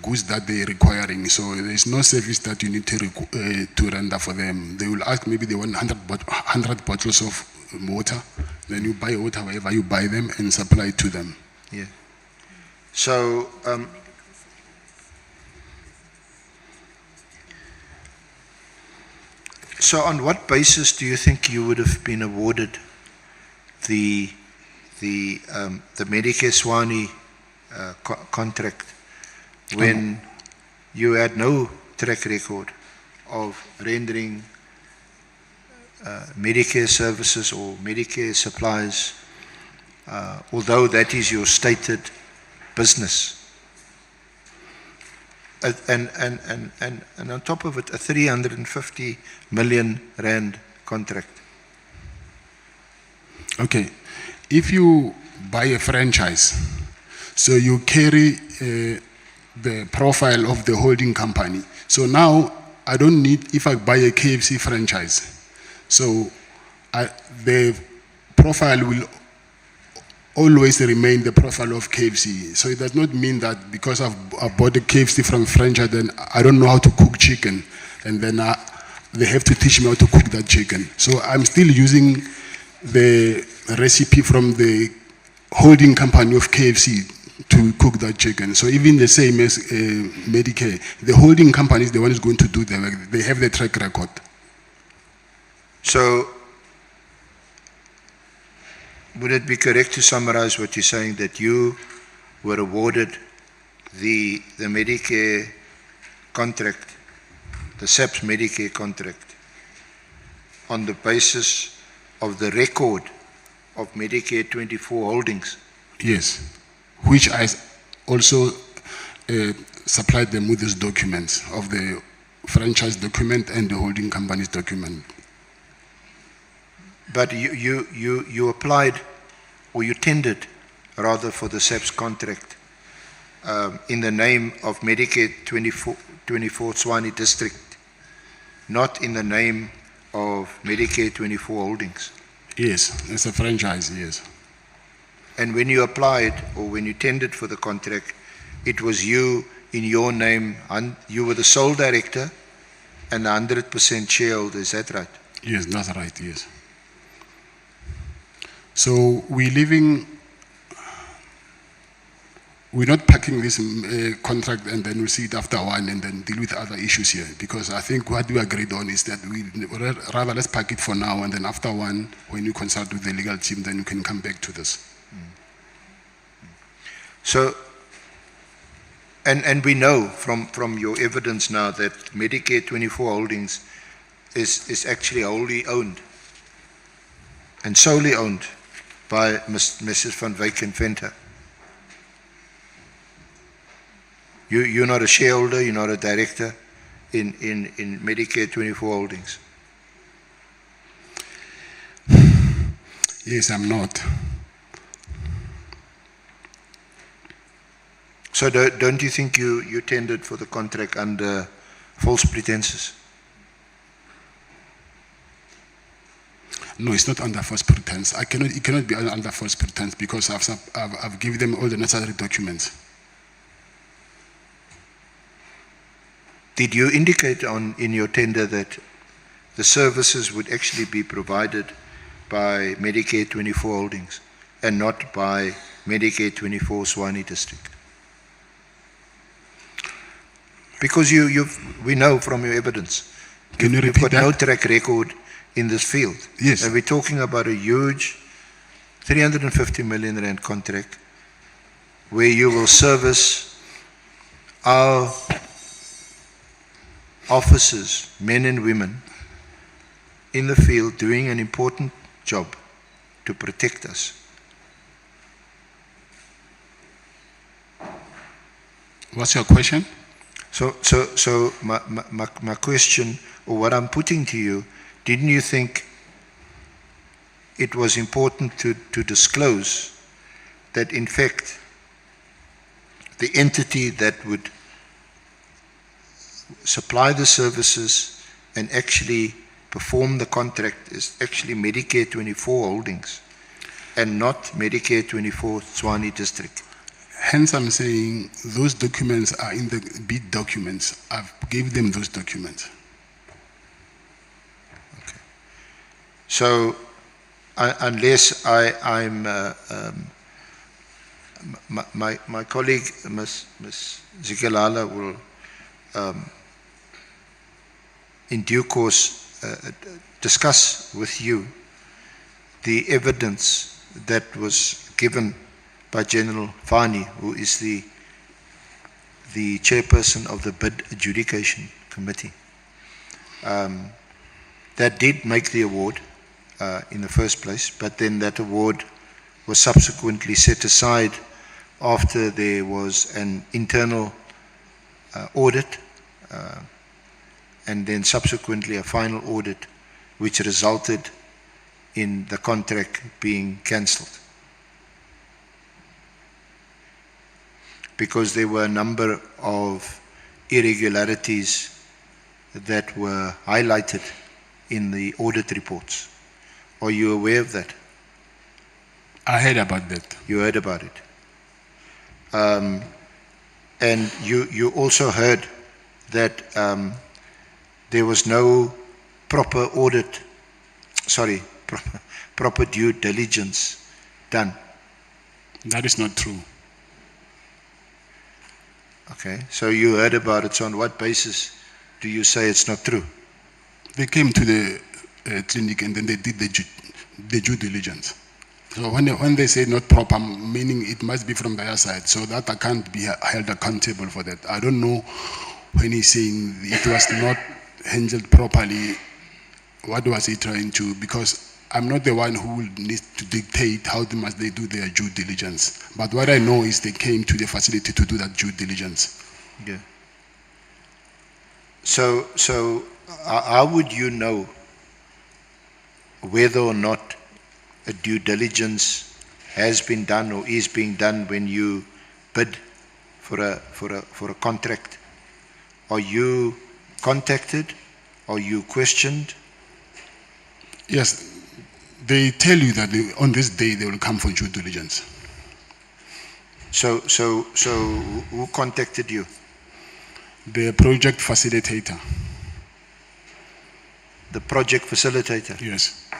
goods that they're requiring. So there's no service that you need to render for them. They will ask, maybe they want 100 bottles of water, then you buy water wherever you buy them and supply it to them. Yeah. So So on what basis do you think you would have been awarded the Medicare Swani contract when you had no track record of rendering Medicare services or Medicare supplies, although that is your stated business? And on top of it, a 350 million rand contract. Okay, if you buy a franchise, so you carry the profile of the holding company. So now I don't need, if I buy a KFC franchise, so the profile will always remain the profile of KFC. So it does not mean that because I bought a KFC from franchise, then I don't know how to cook chicken, and then they have to teach me how to cook that chicken. So I'm still using the recipe from the holding company of KFC to cook that chicken. So even the same as Medicare, the holding company is the one who's going to do the work. They have the track record. So would it be correct to summarize what you're saying, that you were awarded the Medicare contract, the SABC Medicare contract, on the basis of the record of Medicare 24 holdings? Yes, which I also supplied them with these documents of the franchise document and the holding company's document. But you applied, or you tendered rather, for the SABC contract in the name of Medicare 24 Tshwane District, not in the name of Medicare 24 Holdings. Yes, it's a franchise, yes. And when you applied, or when you tendered for the contract, it was you in your name, and you were the sole director and 100% shareholder, is that right? Yes, that's right, yes. So we're not packing this contract and then we'll see it after one and then deal with other issues here, because I think what we agreed on is that we rather let's pack it for now, and then after one, when you consult with the legal team, then you can come back to this. So, and we know from your evidence now that Medicare 24 Holdings is actually wholly owned and solely owned by Mrs. Van Wyk and Venter. You're not a shareholder, you're not a director in Medicare 24 Holdings? Yes, I'm not. So don't you think you tendered for the contract under false pretenses? No, it's not under false pretense. It cannot be under false pretense, because I've given them all the necessary documents. Did you indicate in your tender that the services would actually be provided by Medicare 24 Holdings and not by Medicare 24 Tshwane District? Because we know from your evidence, Can you you've repeat got no that? track record in this field. Yes. And we're talking about a huge 350 million rand contract where you will service our officers, men and women, in the field doing an important job to protect us. What's your question? So my question, or what I'm putting to you, didn't you think it was important to disclose that in fact the entity that would supply the services and actually perform the contract is actually Medicare 24 Holdings and not Medicare 24 Tshwane District? Hence, I'm saying those documents are in the bid documents. I've gave them those documents. Okay. So, unless I'm my colleague, Ms. Zikalala, will in due course discuss with you the evidence that was given by General Fani, who is the chairperson of the Bid Adjudication Committee. That did make the award in the first place, but then that award was subsequently set aside after there was an internal audit and then subsequently a final audit which resulted in the contract being cancelled. Because there were a number of irregularities that were highlighted in the audit reports. Are you aware of that? I heard about that. You heard about it. And you also heard that there was no proper audit, proper due diligence done. That is not true. Okay, so you heard about it, so on what basis do you say it's not true? They came to the clinic and then they did the due diligence. So when they say not proper, meaning it must be from their side, so that I can't be held accountable for that. I don't know when he's saying it was not handled properly, what was he trying to, because I'm not the one who needs to dictate how must they do their due diligence. But what I know is they came to the facility to do that due diligence. Yeah. So how would you know whether or not a due diligence has been done or is being done when you bid for a contract? Are you contacted? Are you questioned? Yes, they tell you that on this day they will come for due diligence. So who contacted you? The project facilitator. The project facilitator? Yes.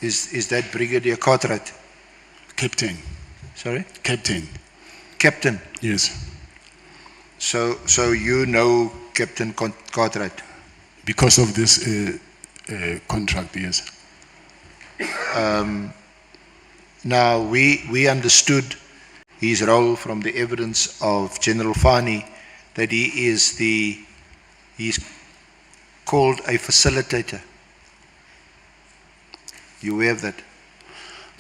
Is that Brigadier Cartwright? Captain. Sorry? Captain. Captain? Yes. So you know Captain Cartwright? Because of this contract, yes. Now, we understood his role from the evidence of General Fani that he's called a facilitator. You aware of that?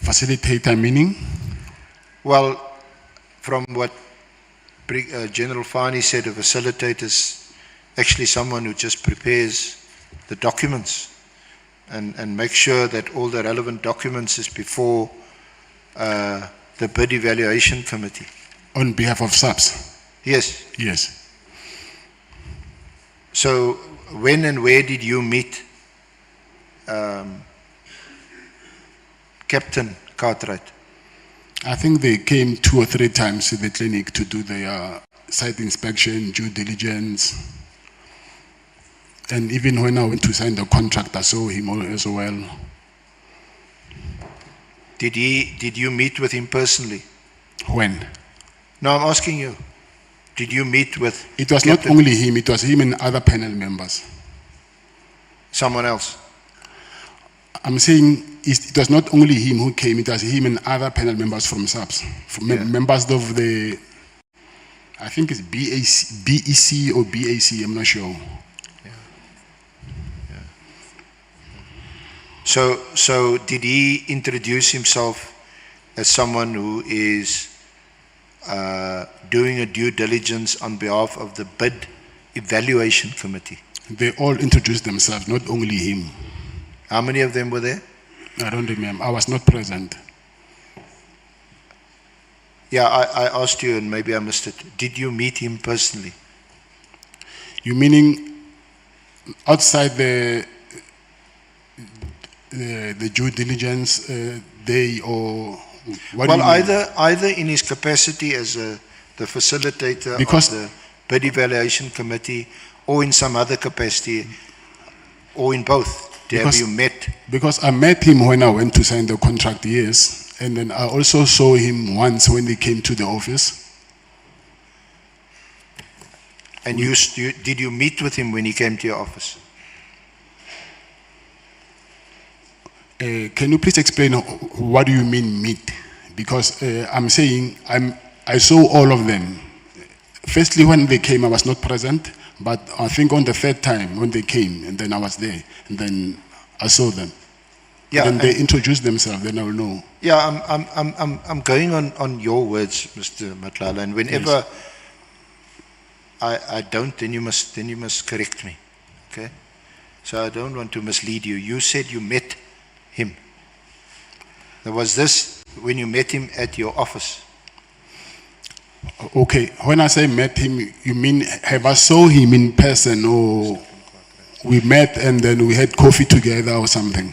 Facilitator meaning? Well, from what General Fani said, a facilitator is actually someone who just prepares the documents and makes sure that all the relevant documents is before the bid evaluation committee. On behalf of SABS? Yes. Yes. So when and where did you meet Captain Cartwright? I think they came 2 or 3 times to the clinic to do their site inspection, due diligence. And even when I went to sign the contract, I saw him as well. Did you meet with him personally? When? No, I'm asking you. Did you meet with It was Captain? not only him, it was him and other panel members. Someone else? I'm saying it was not only him who came, it was him and other panel members from SABS, from members of the, I think it's BEC or BAC, I'm not sure. So did he introduce himself as someone who is doing a due diligence on behalf of the bid evaluation committee? They all introduced themselves, not only him. How many of them were there? I don't remember. I was not present. Yeah, I asked you and maybe I missed it. Did you meet him personally? You meaning outside the due diligence day or what? Well, do you mean? either in his capacity as the facilitator Because- of the bid evaluation committee or in some other capacity or in both. Have you met? Because I met him when I went to sign the contract, yes. And then I also saw him once when he came to the office. And did you meet with him when he came to your office? Can you please explain what do you mean meet? Because I'm saying I saw all of them. Firstly, when they came, I was not present, but I think on the third time when they came, and then I was there, and then I saw them. Yeah, then they introduced themselves, then I will know. Yeah, I'm going on your words, Mr. Matlala, and whenever I don't, then you must correct me, okay? So I don't want to mislead you. You said you met him. Was this when you met him at your office? Okay, when I say met him, you mean have I saw him in person, or we met and then we had coffee together or something?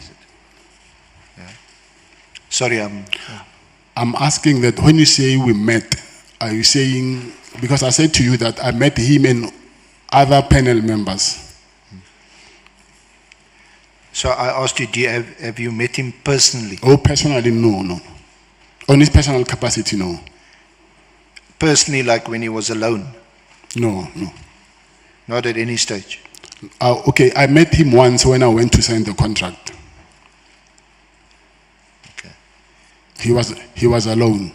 Yeah. Sorry, I'm asking that when you say we met, are you saying, because I said to you that I met him and other panel members. So I asked you, have you met him personally? Oh, personally, no. On his personal capacity, no. Personally, like when he was alone? No. Not at any stage? Okay, I met him once when I went to sign the contract. Okay. He was alone.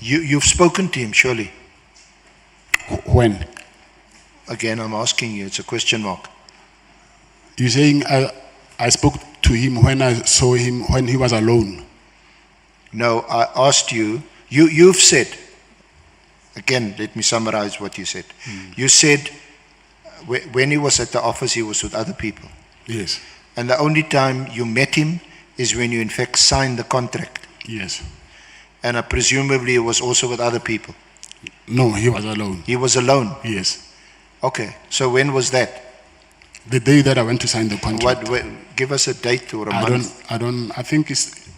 You've spoken to him, surely? When? Again, I'm asking you, it's a question mark. You're saying I spoke to him when I saw him when he was alone? No, I asked you, you've said, again, let me summarize what you said. You said when he was at the office, he was with other people. Yes. And the only time you met him is when you in fact signed the contract. Yes. And presumably it was also with other people. No, he was alone. He was alone? Yes. Okay, so when was that? The day that I went to sign the contract. Give us a date or a month. I think it's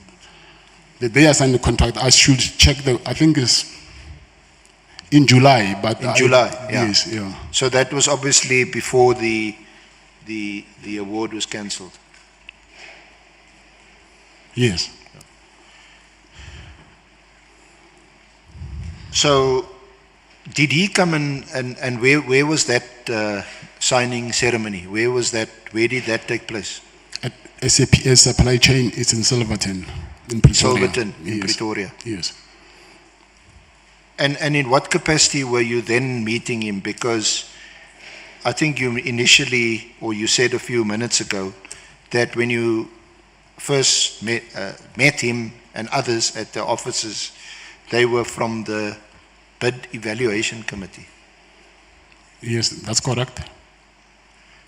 the day I signed the contract. I should check I think it's in July, but in July, yeah. Yes, yeah. So that was obviously before the award was cancelled. Yes. So did he come and where was that signing ceremony? Where did that take place? At SAPS Supply Chain, it's in Silverton, in Pretoria. Silverton, in Pretoria. Yes. And in what capacity were you then meeting him? Because I think you initially, or you said a few minutes ago, that when you first met him and others at the offices, they were from the Bid Evaluation Committee. Yes, that's correct.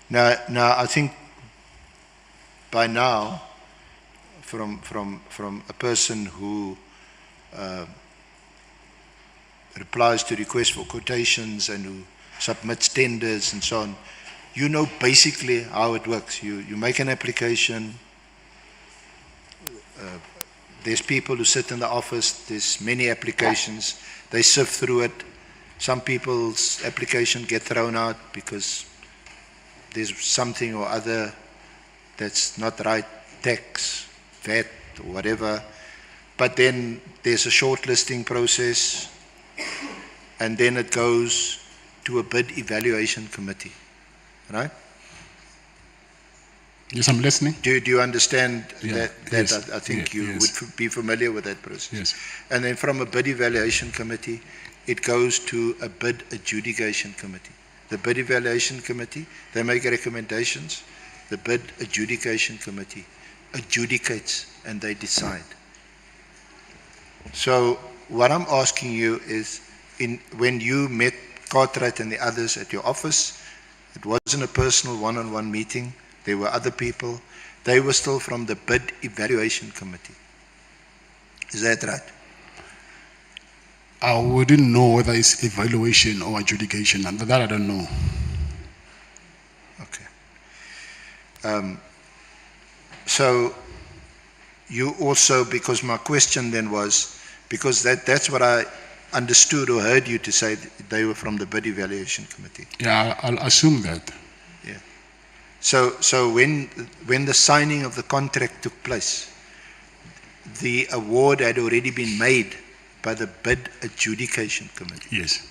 Now I think by now, from a person who replies to requests for quotations and who submits tenders and so on, you know basically how it works. You make an application, there's people who sit in the office, there's many applications, they sift through it. Some people's application get thrown out because there's something or other that's not right, tax, VAT, or whatever. But then there's a shortlisting process, and then it goes to a bid evaluation committee, right? Yes, I'm listening. Do you understand that? Yes. I think you Yes. would be familiar with that process. Yes. And then from a bid evaluation committee, it goes to a bid adjudication committee. The bid evaluation committee, they make recommendations. The bid adjudication committee adjudicates and they decide. So what I'm asking you is, when you met Cartwright and the others at your office, it wasn't a personal one-on-one meeting. There were other people. They were still from the bid evaluation committee. Is that right? I wouldn't know whether it's evaluation or adjudication, and that I don't know. Okay. So you also, because my question then was, because that's what I understood or heard you to say, they were from the bid evaluation committee. Yeah, I'll assume that. Yeah. So when the signing of the contract took place, the award had already been made by the bid adjudication committee. Yes.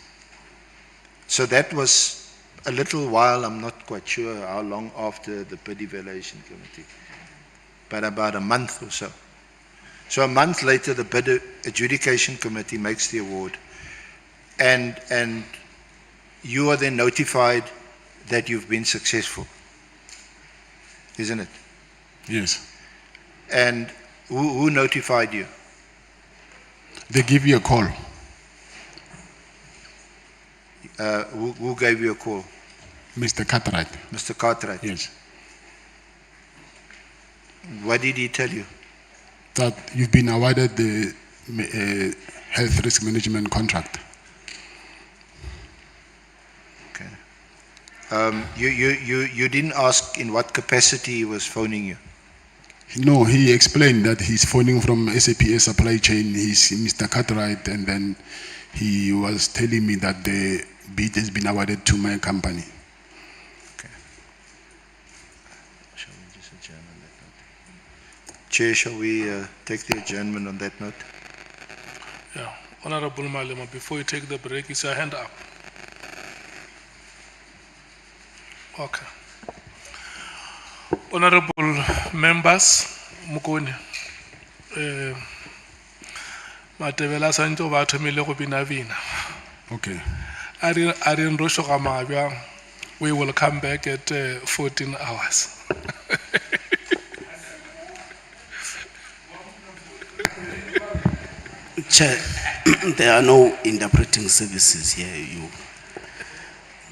So that was a little while, I'm not quite sure how long after the bid evaluation committee, but about a month or so. So a month later, the bid adjudication committee makes the award, and you are then notified that you've been successful, isn't it? Yes. And who notified you? They give you a call. Who gave you a call? Mr. Cartwright. Mr. Cartwright. Yes. What did he tell you? That you've been awarded the health risk management contract. Okay. You didn't ask in what capacity he was phoning you? No, he explained that he's phoning from SAPS supply chain. He's Mr. Cartwright, and then he was telling me that the bid has been awarded to my company. Okay. Shall we just adjourn on that note? Chair, shall we take the adjournment on that note? Yeah. Honorable Malema, before you take the break, is your hand up? Okay. Honorable members, Mukoni, Matebela Santo Batomile Binavina. Okay. Arin Roshokamabia, we will come back at 14 hours. Chair, there are no interpreting services here.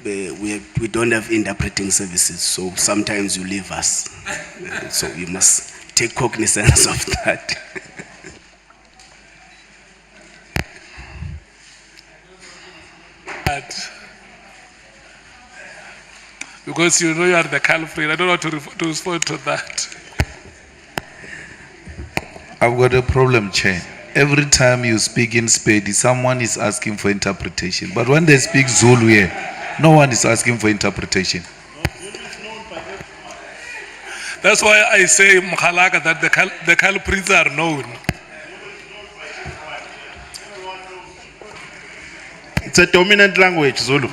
We don't have interpreting services, so sometimes you leave us. So we must take cognizance of that. Because you know you are the culprit, I don't know to respond to that. I've got a problem, Chair. Every time you speak in Spedi, someone is asking for interpretation. But when they speak Zulu here, no one is asking for interpretation. That's why I say, Mkhalaka, that the culprits are known. It's a dominant language, Zulu.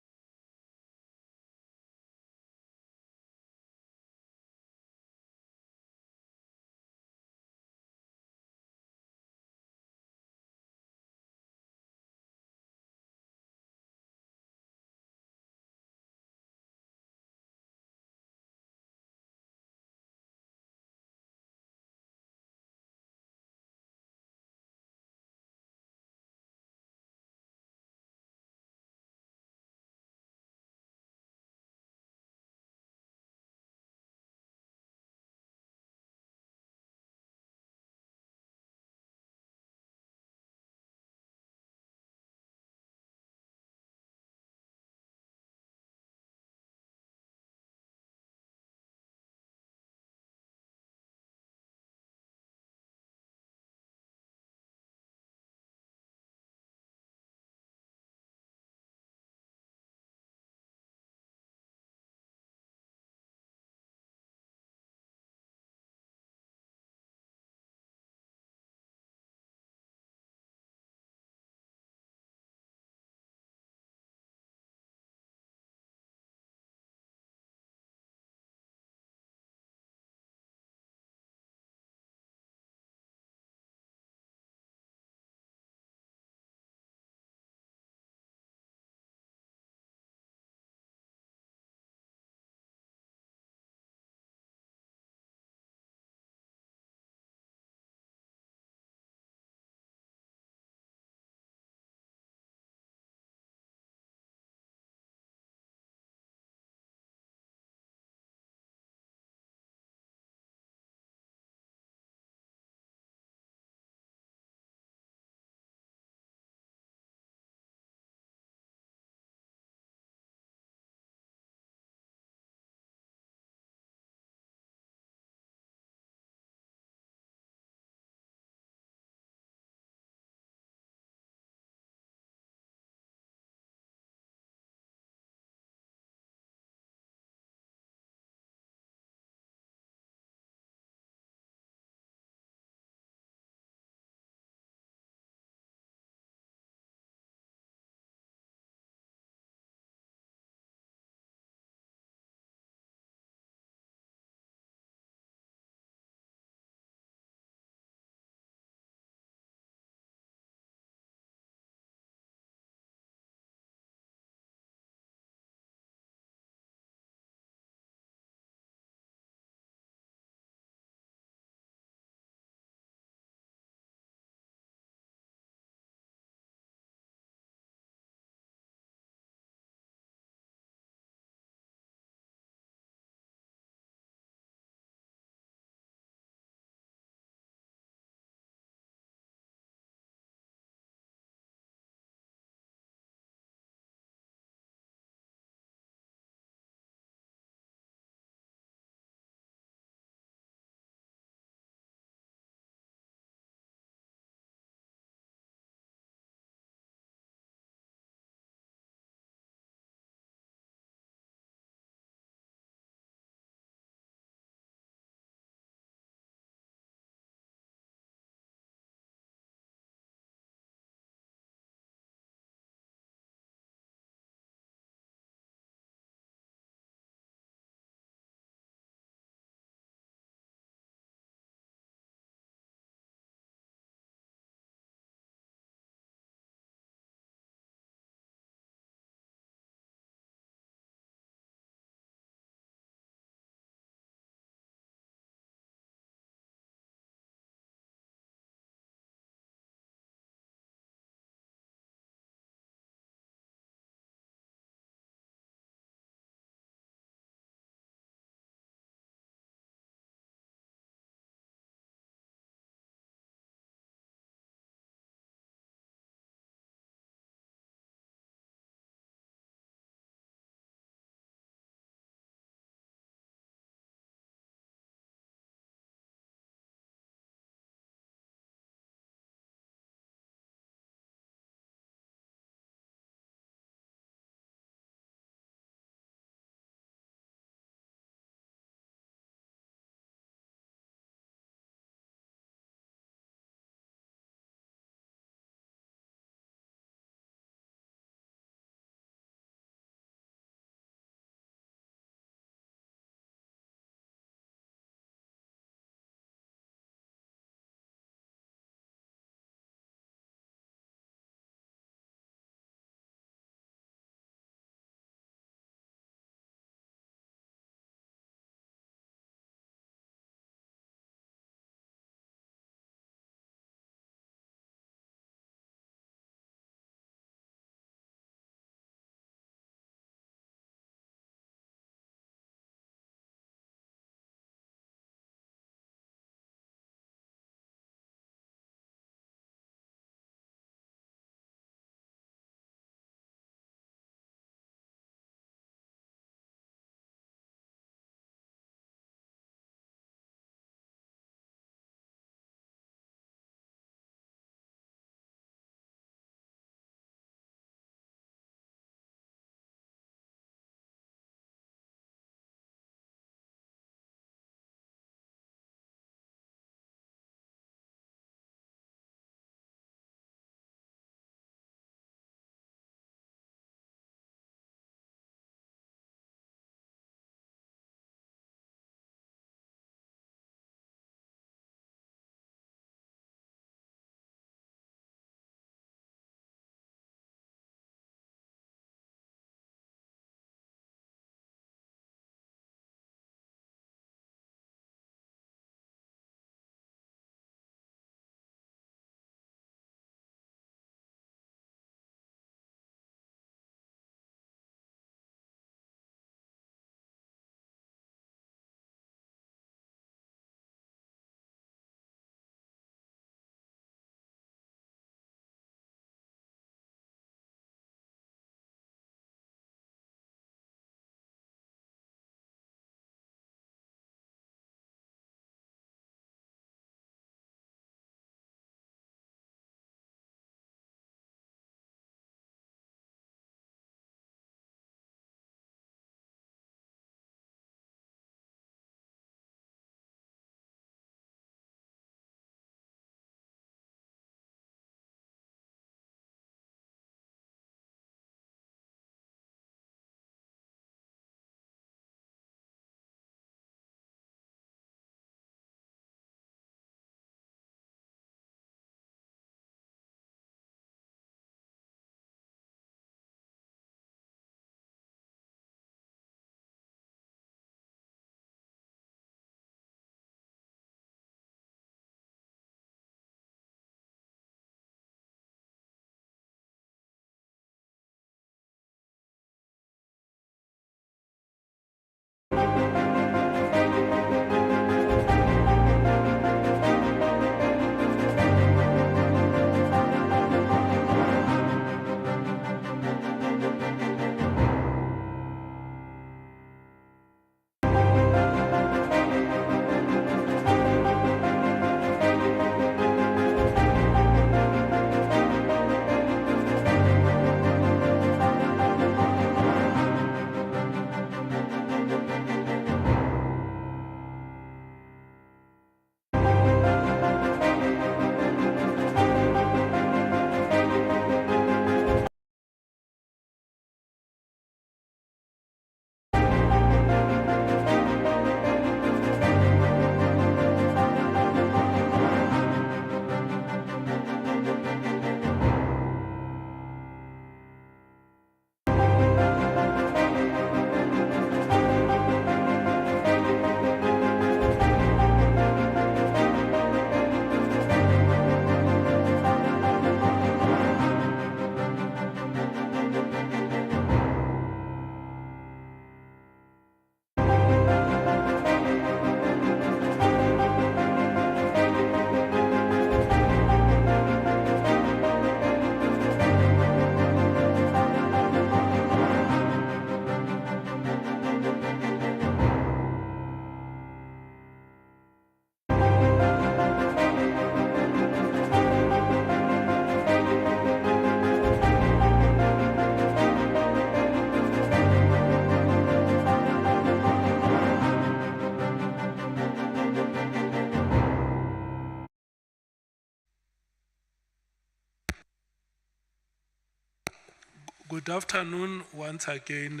Good afternoon once again,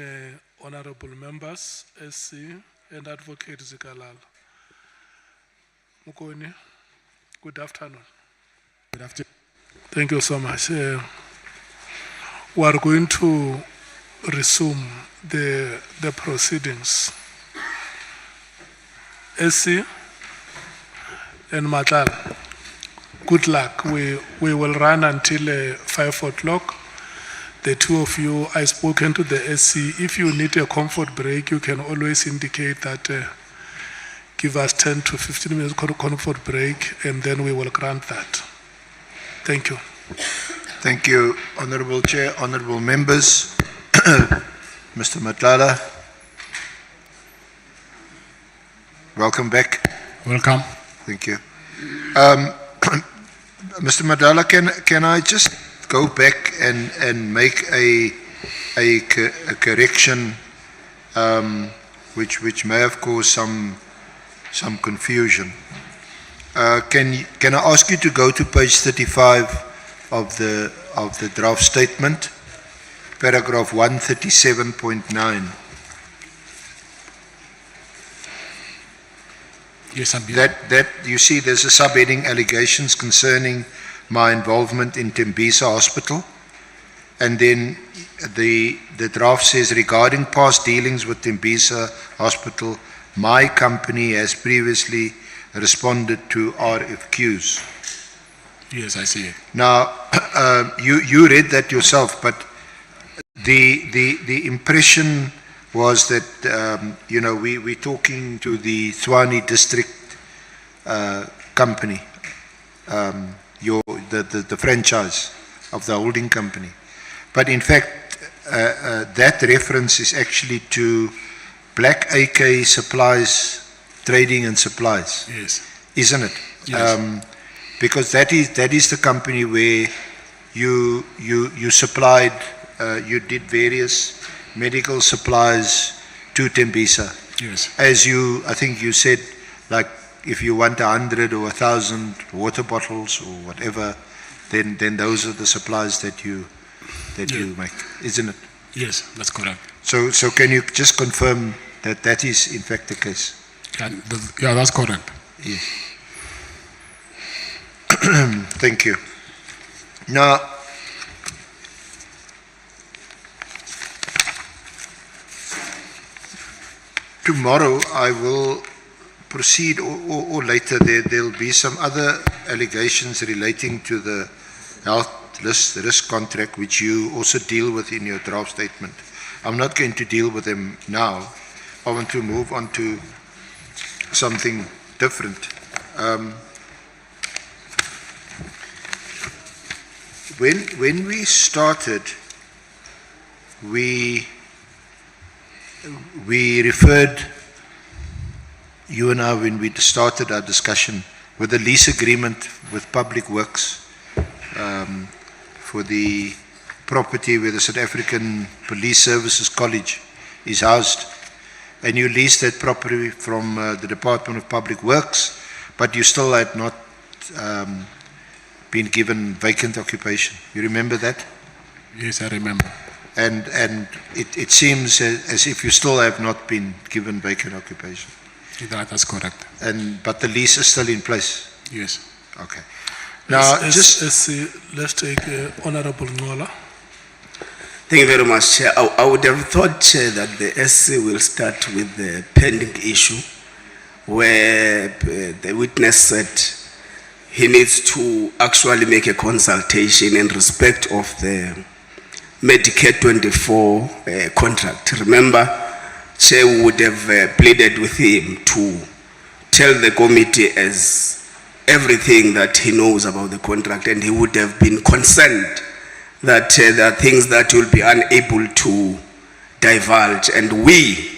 honorable members, SC and Advocate Zikalala. Mukoni, good afternoon. Good afternoon. Thank you so much. We are going to resume the proceedings. SC and Matlala, good luck. We will run until 5 o'clock. The two of you, I've spoken to the SC. If you need a comfort break, you can always indicate that give us 10 to 15 minutes comfort break, and then we will grant that. Thank you. Thank you, Honorable Chair, honorable members. Mr. Matlala, welcome back. Welcome. Thank you. Mr. Matlala, can I just go back and make a correction which may have caused some confusion? Can I ask you to go to page 35 of the draft statement, paragraph 137.9. Yes, I'm That you see there's a subheading, allegations concerning my involvement in Tembisa Hospital, and then the draft says, regarding past dealings with Tembisa Hospital, my company has previously responded to RFQs. Yes, I see it. Now, you read that yourself, but the impression was that we're talking to the Tshwane district company, the franchise of the holding company, but in fact that reference is actually to Black AK Supplies Trading and Supplies. Yes. Isn't it? Yes. Because that is the company where you supplied, you did various medical supplies to Tembisa. Yes. As I think you said, like if you want 100 or 1,000 water bottles or whatever, then those are the supplies that you make, isn't it? Yes, that's correct. So can you just confirm that is in fact the case? Yeah, that's correct. Yes. Thank you. Now, tomorrow I will proceed, or later there'll be some other allegations relating to the health risk contract, which you also deal with in your draft statement. I'm not going to deal with them now. I want to move on to something different. When we started, we referred, you and I, when we started our discussion, with the lease agreement with Public Works for the property where the South African Police Services College is housed. And you leased that property from the Department of Public Works, but you still had not been given vacant occupation. You remember that? Yes, I remember. And it seems as if you still have not been given vacant occupation. That's correct. But the lease is still in place? Yes. Okay. Now, let's take Honorable Ngola. Thank you very much, Chair. I would have thought, Chair, that the SC will start with the pending issue where the witness said he needs to actually make a consultation in respect of the Medicare 24 contract. Remember, Chair would have pleaded with him to tell the committee as everything that he knows about the contract, and he would have been concerned that there are things that he will be unable to divulge, and we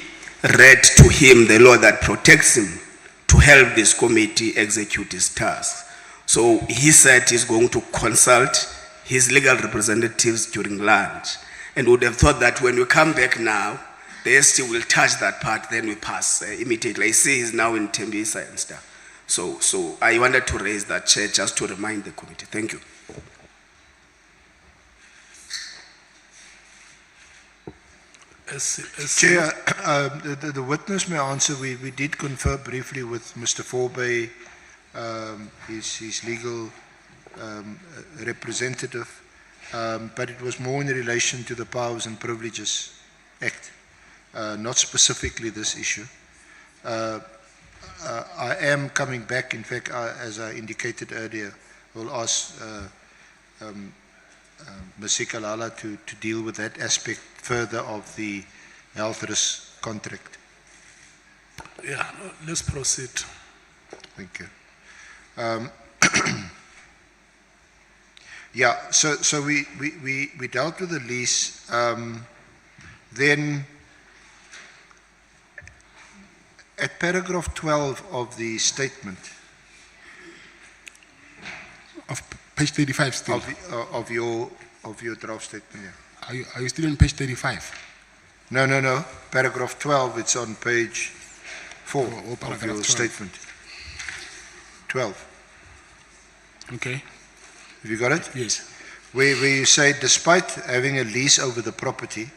read to him the law that protects him to help this committee execute his tasks. So he said he's going to consult his legal representatives during lunch, and would have thought that when we come back now, the ST will touch that part, then we pass immediately. I see he's now in Tembisa and stuff. So I wanted to raise that, Chair, just to remind the committee. Thank you. Chair, the witness may answer. We did confer briefly with Mr. Forbey, his legal representative, but it was more in relation to the Powers and Privileges Act, not specifically this issue. I am coming back. In fact, as I indicated earlier, we'll ask Ms. Matlala to deal with that aspect further of the health risk contract. Yeah, let's proceed. Thank you. Yeah, so we dealt with the lease. Then at paragraph 12 of the statement, Of page 35 still. of your draft statement, yeah. Are you still on page 35? No. Paragraph 12, it's on page 4 of paragraph your 12. statement. 12. Okay. Have you got it? Yes. Where you say, despite having a lease over the property,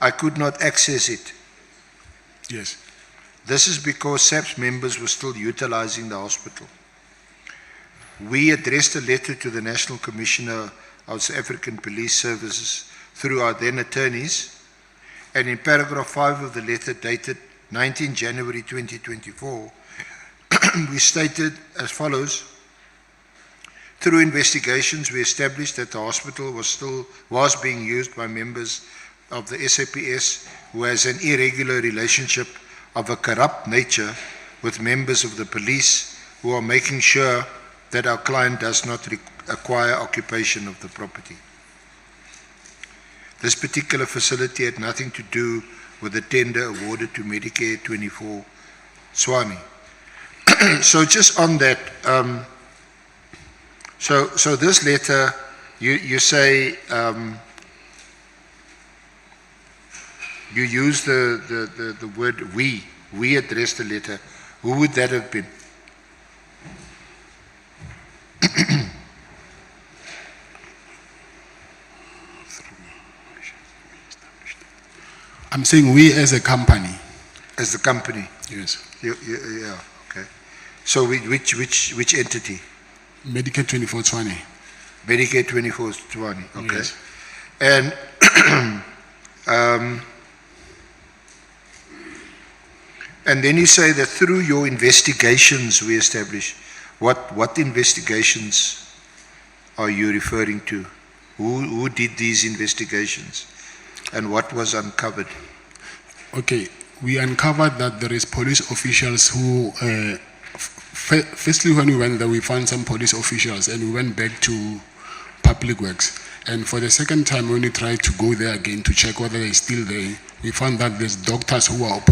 I could not access it. Yes. This is because SABC members were still utilizing the hospital. We addressed a letter to the National Commissioner of South African Police Services through our then attorneys, and in paragraph 5 of the letter dated 19 January 2024, we stated as follows: through investigations, we established that the hospital was being used by members of the SAPS who has an irregular relationship of a corrupt nature with members of the police who are making sure that our client does not acquire occupation of the property. This particular facility had nothing to do with the tender awarded to Medicare 24 Swami. So just on that, so this letter, you say you use the word we addressed the letter. Who would that have been? I'm saying we as a company. As the company? Yes. Yeah, okay. So which entity? Medicare 2420. Medicare 2420, okay. Yes. And and then you say that through your investigations we established. What investigations are you referring to? Who did these investigations? And what was uncovered? Okay, we uncovered that there is police officials who, firstly when we went there, we found some police officials and we went back to Public Works. And for the second time, when we tried to go there again to check whether they're still there, we found that there's doctors who are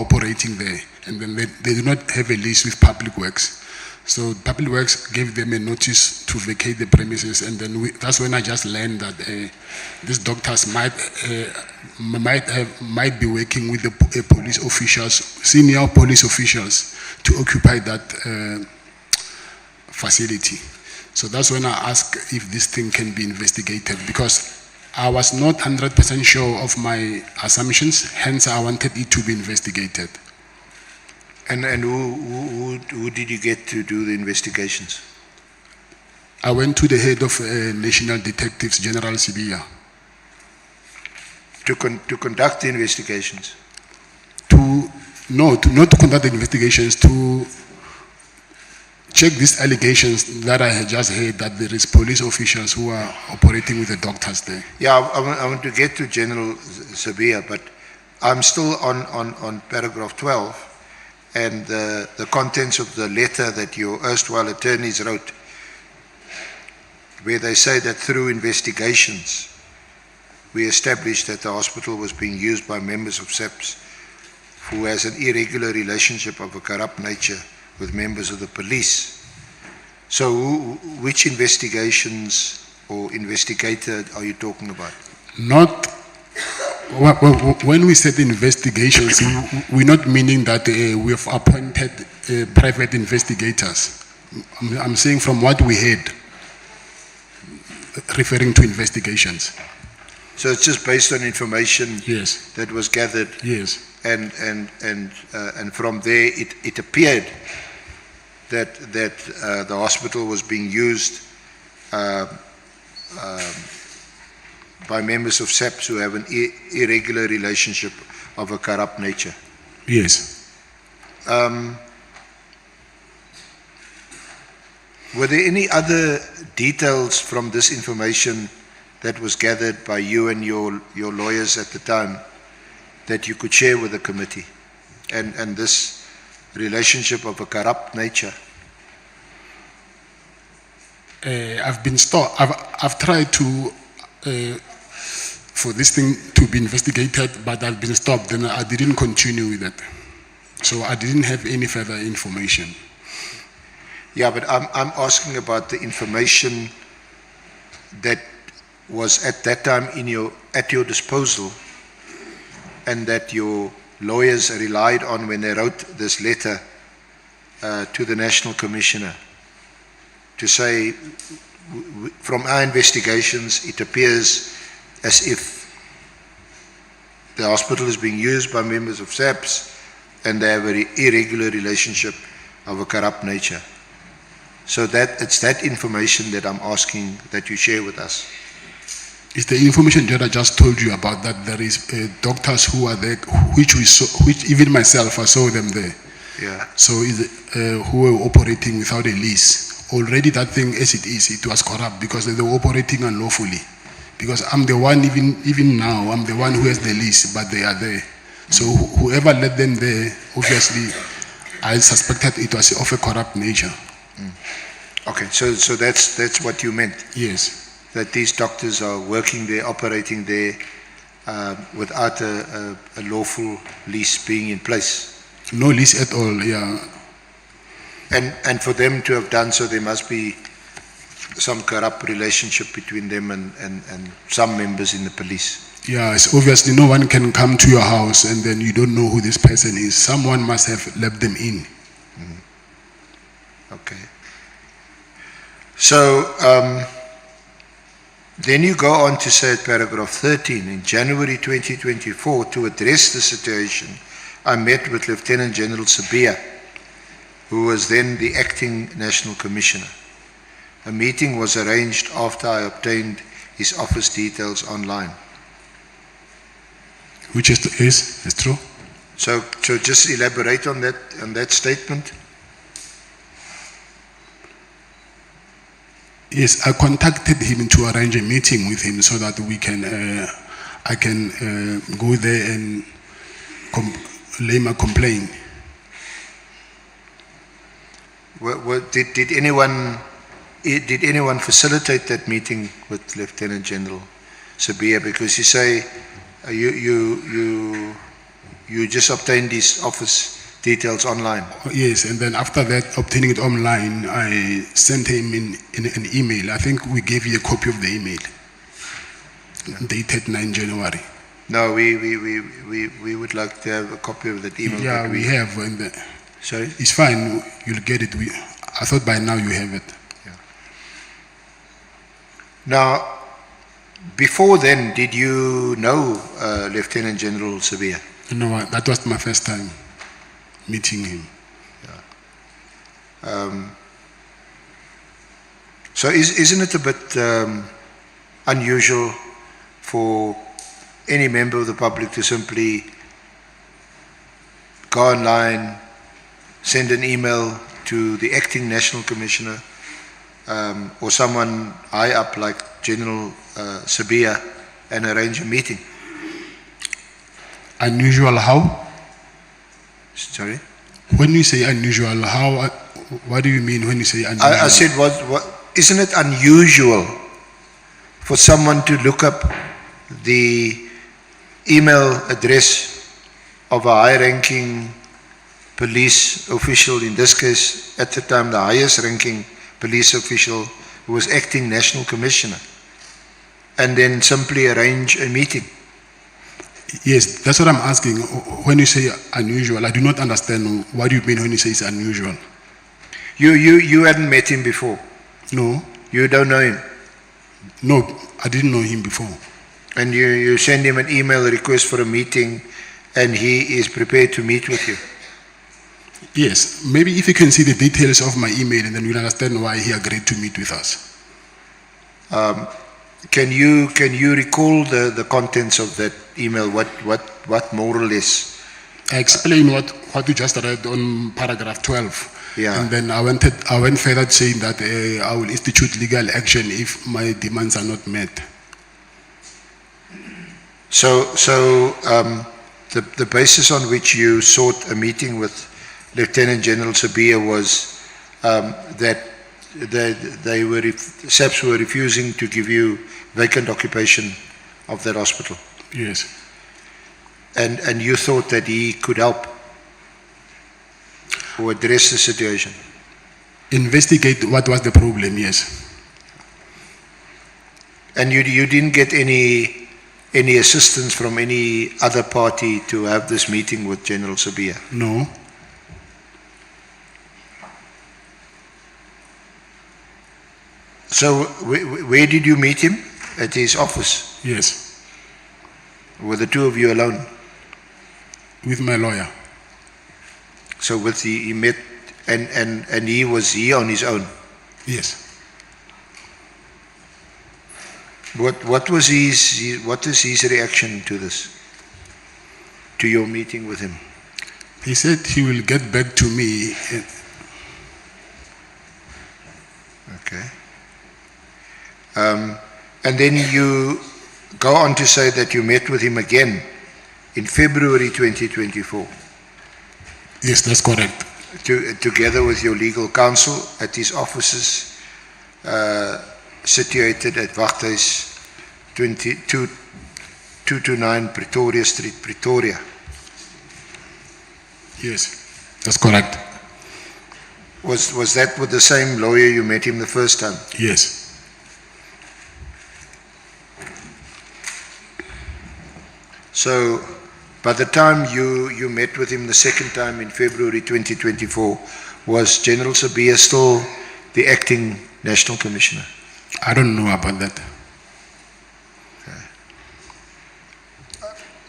operating there, and then they do not have a lease with Public Works. So Public Works gave them a notice to vacate the premises, and then that's when I just learned that these doctors might be working with the police officials, senior police officials, to occupy that facility. So that's when I asked if this thing can be investigated, because I was not 100% sure of my assumptions, hence I wanted it to be investigated. And who did you get to do the investigations? I went to the head of National Detectives, General Sibia. To conduct the investigations? Not to conduct the investigations, to check these allegations that I had just heard that there is police officials who are operating with the doctors there. Yeah, I want to get to General Sibia, but I'm still on paragraph 12. And the contents of the letter that your erstwhile attorneys wrote, where they say that through investigations, we established that the hospital was being used by members of SAPS who has an irregular relationship of a corrupt nature with members of the police. So which investigations or investigator are you talking about? When we said investigations, we're not meaning that we have appointed private investigators. I'm saying from what we heard, referring to investigations. So it's just based on information Yes. that was gathered, Yes. and from there it appeared that the hospital was being used by members of SAPS who have an irregular relationship of a corrupt nature. Yes. Were there any other details from this information that was gathered by you and your lawyers at the time that you could share with the committee? And this relationship of a corrupt nature? I've tried to for this thing to be investigated, but I've been stopped, and I didn't continue with it. So I didn't have any further information. Yeah, but I'm asking about the information that was at that time at your disposal, and that your lawyers relied on when they wrote this letter to the National Commissioner to say, from our investigations, it appears as if the hospital is being used by members of SAPS and they have an irregular relationship of a corrupt nature. So it's that information that I'm asking that you share with us. It's the information that I just told you about, that there is doctors who are there, which even myself, I saw them there. Yeah. So who were operating without a lease. Already that thing, as it is, it was corrupt because they were operating unlawfully. Because I'm the one, even now, I'm the one who has the lease, but they are there. So whoever let them there, obviously, I suspected it was of a corrupt nature. Okay, so that's what you meant? Yes. That these doctors are working there, operating there, without a lawful lease being in place? No lease at all, yeah. And for them to have done so, there must be some corrupt relationship between them and some members in the police. Yeah, it's obviously no one can come to your house and then you don't know who this person is. Someone must have let them in. Okay. So, then you go on to say at paragraph 13, in January 2024, to address the situation, I met with Lieutenant General Sabia, who was then the acting National Commissioner. A meeting was arranged after I obtained his office details online. Which is true. So just elaborate on that statement. Yes, I contacted him to arrange a meeting with him so that we can, I can go there and lay my complaint. Did anyone facilitate that meeting with Lieutenant General Sabia? Because you say you just obtained his office details online. Yes, and then after that, obtaining it online, I sent him in an email. I think we gave you a copy of the email, dated 9 January. No, we would like to have a copy of that email. Yeah, we have. Sorry? It's fine, you'll get it. I thought by now you have it. Yeah. Now, before then, did you know Lieutenant General Sabia? No, that was my first time meeting him. Yeah. So isn't it a bit unusual for any member of the public to simply go online, send an email to the acting National Commissioner or someone high up like General Sabia and arrange a meeting? Unusual how? Sorry? When you say unusual, how? What do you mean when you say unusual? I said, isn't it unusual for someone to look up the email address of a high-ranking police official, in this case, at the time, the highest-ranking police official who was acting National Commissioner, and then simply arrange a meeting? Yes, that's what I'm asking. When you say unusual, I do not understand. What do you mean when you say it's unusual? You hadn't met him before? No. You don't know him? No, I didn't know him before. And you send him an email request for a meeting and he is prepared to meet with you? Yes, maybe if you can see the details of my email and then you'll understand why he agreed to meet with us. Can you recall the contents of that email? What more or less? I explained what you just read on paragraph 12. Yeah. And then I went further saying that I will institute legal action if my demands are not met. So the basis on which you sought a meeting with Lieutenant General Sabia was that SAPS were refusing to give you vacant occupation of that hospital. Yes. And you thought that he could help or address the situation? Investigate what was the problem, yes. And you didn't get any assistance from any other party to have this meeting with General Sabia? No. So where did you meet him? At his office? Yes. Were the two of you alone? With my lawyer. So he met and he was on his own? Yes. What is his reaction to this? To your meeting with him? He said he will get back to me. Okay. And then you go on to say that you met with him again in February 2024. Yes, that's correct. Together with your legal counsel at his offices situated at Wachthuis 229 Pretoria Street, Pretoria. Yes, that's correct. Was that with the same lawyer you met him the first time? Yes. So by the time you met with him the second time in February 2024, was General Sabia still the acting National Commissioner? I don't know about that. Okay.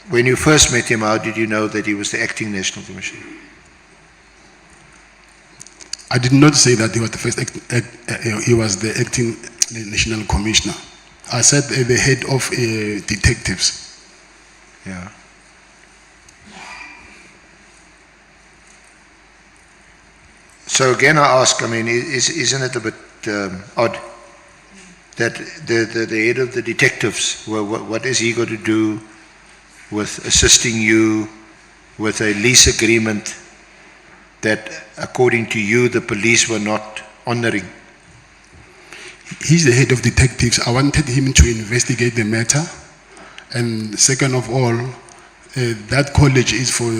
When you first met him, how did you know that he was the acting National Commissioner? I did not say that he was the first he was the acting National Commissioner. I said the head of detectives. Yeah. So again, I ask, I mean, isn't it a bit odd that the head of the detectives, what is he going to do with assisting you with a lease agreement that, according to you, the police were not honoring? He's the head of detectives. I wanted him to investigate the matter. And second of all, that college is for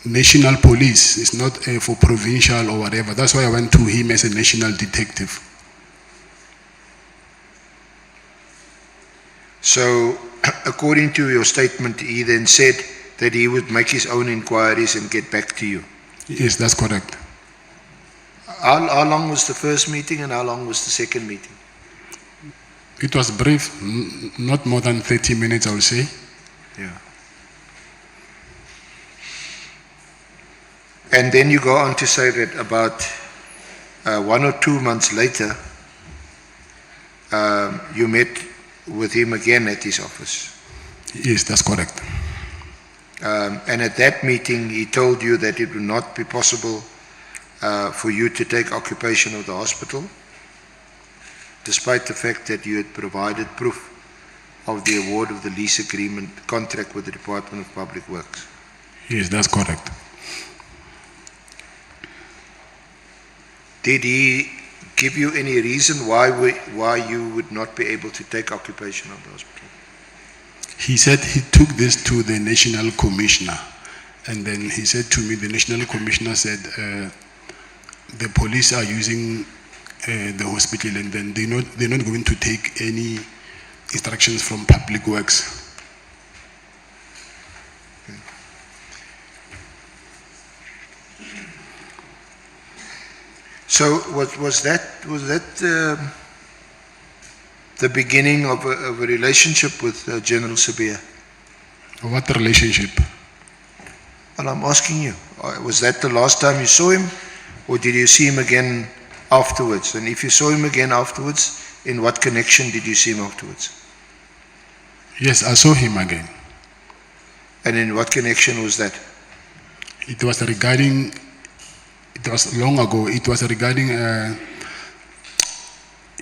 national police. It's not for provincial or whatever. That's why I went to him as a national detective. So, according to your statement, he then said that he would make his own inquiries and get back to you. Yes, that's correct. How long was the first meeting and how long was the second meeting? It was brief, not more than 30 minutes, I will say. Yeah. And then you go on to say that about 1 or 2 months later, you met with him again at his office. Yes, that's correct. And at that meeting, he told you that it would not be possible for you to take occupation of the hospital, despite the fact that you had provided proof of the award of the lease agreement contract with the Department of Public Works. Yes, that's correct. Did he give you any reason why you would not be able to take occupation of the hospital? He said he took this to the National Commissioner. And then he said to me, the National Commissioner said, the police are using the hospital, and then they're not going to take any instructions from Public Works. So was that the beginning of a relationship with General Sabia? What relationship? Well, I'm asking you, was that the last time you saw him, or did you see him again afterwards? And if you saw him again afterwards, in what connection did you see him afterwards? Yes, I saw him again. And in what connection was that? It was regarding, it was long ago, it was regarding,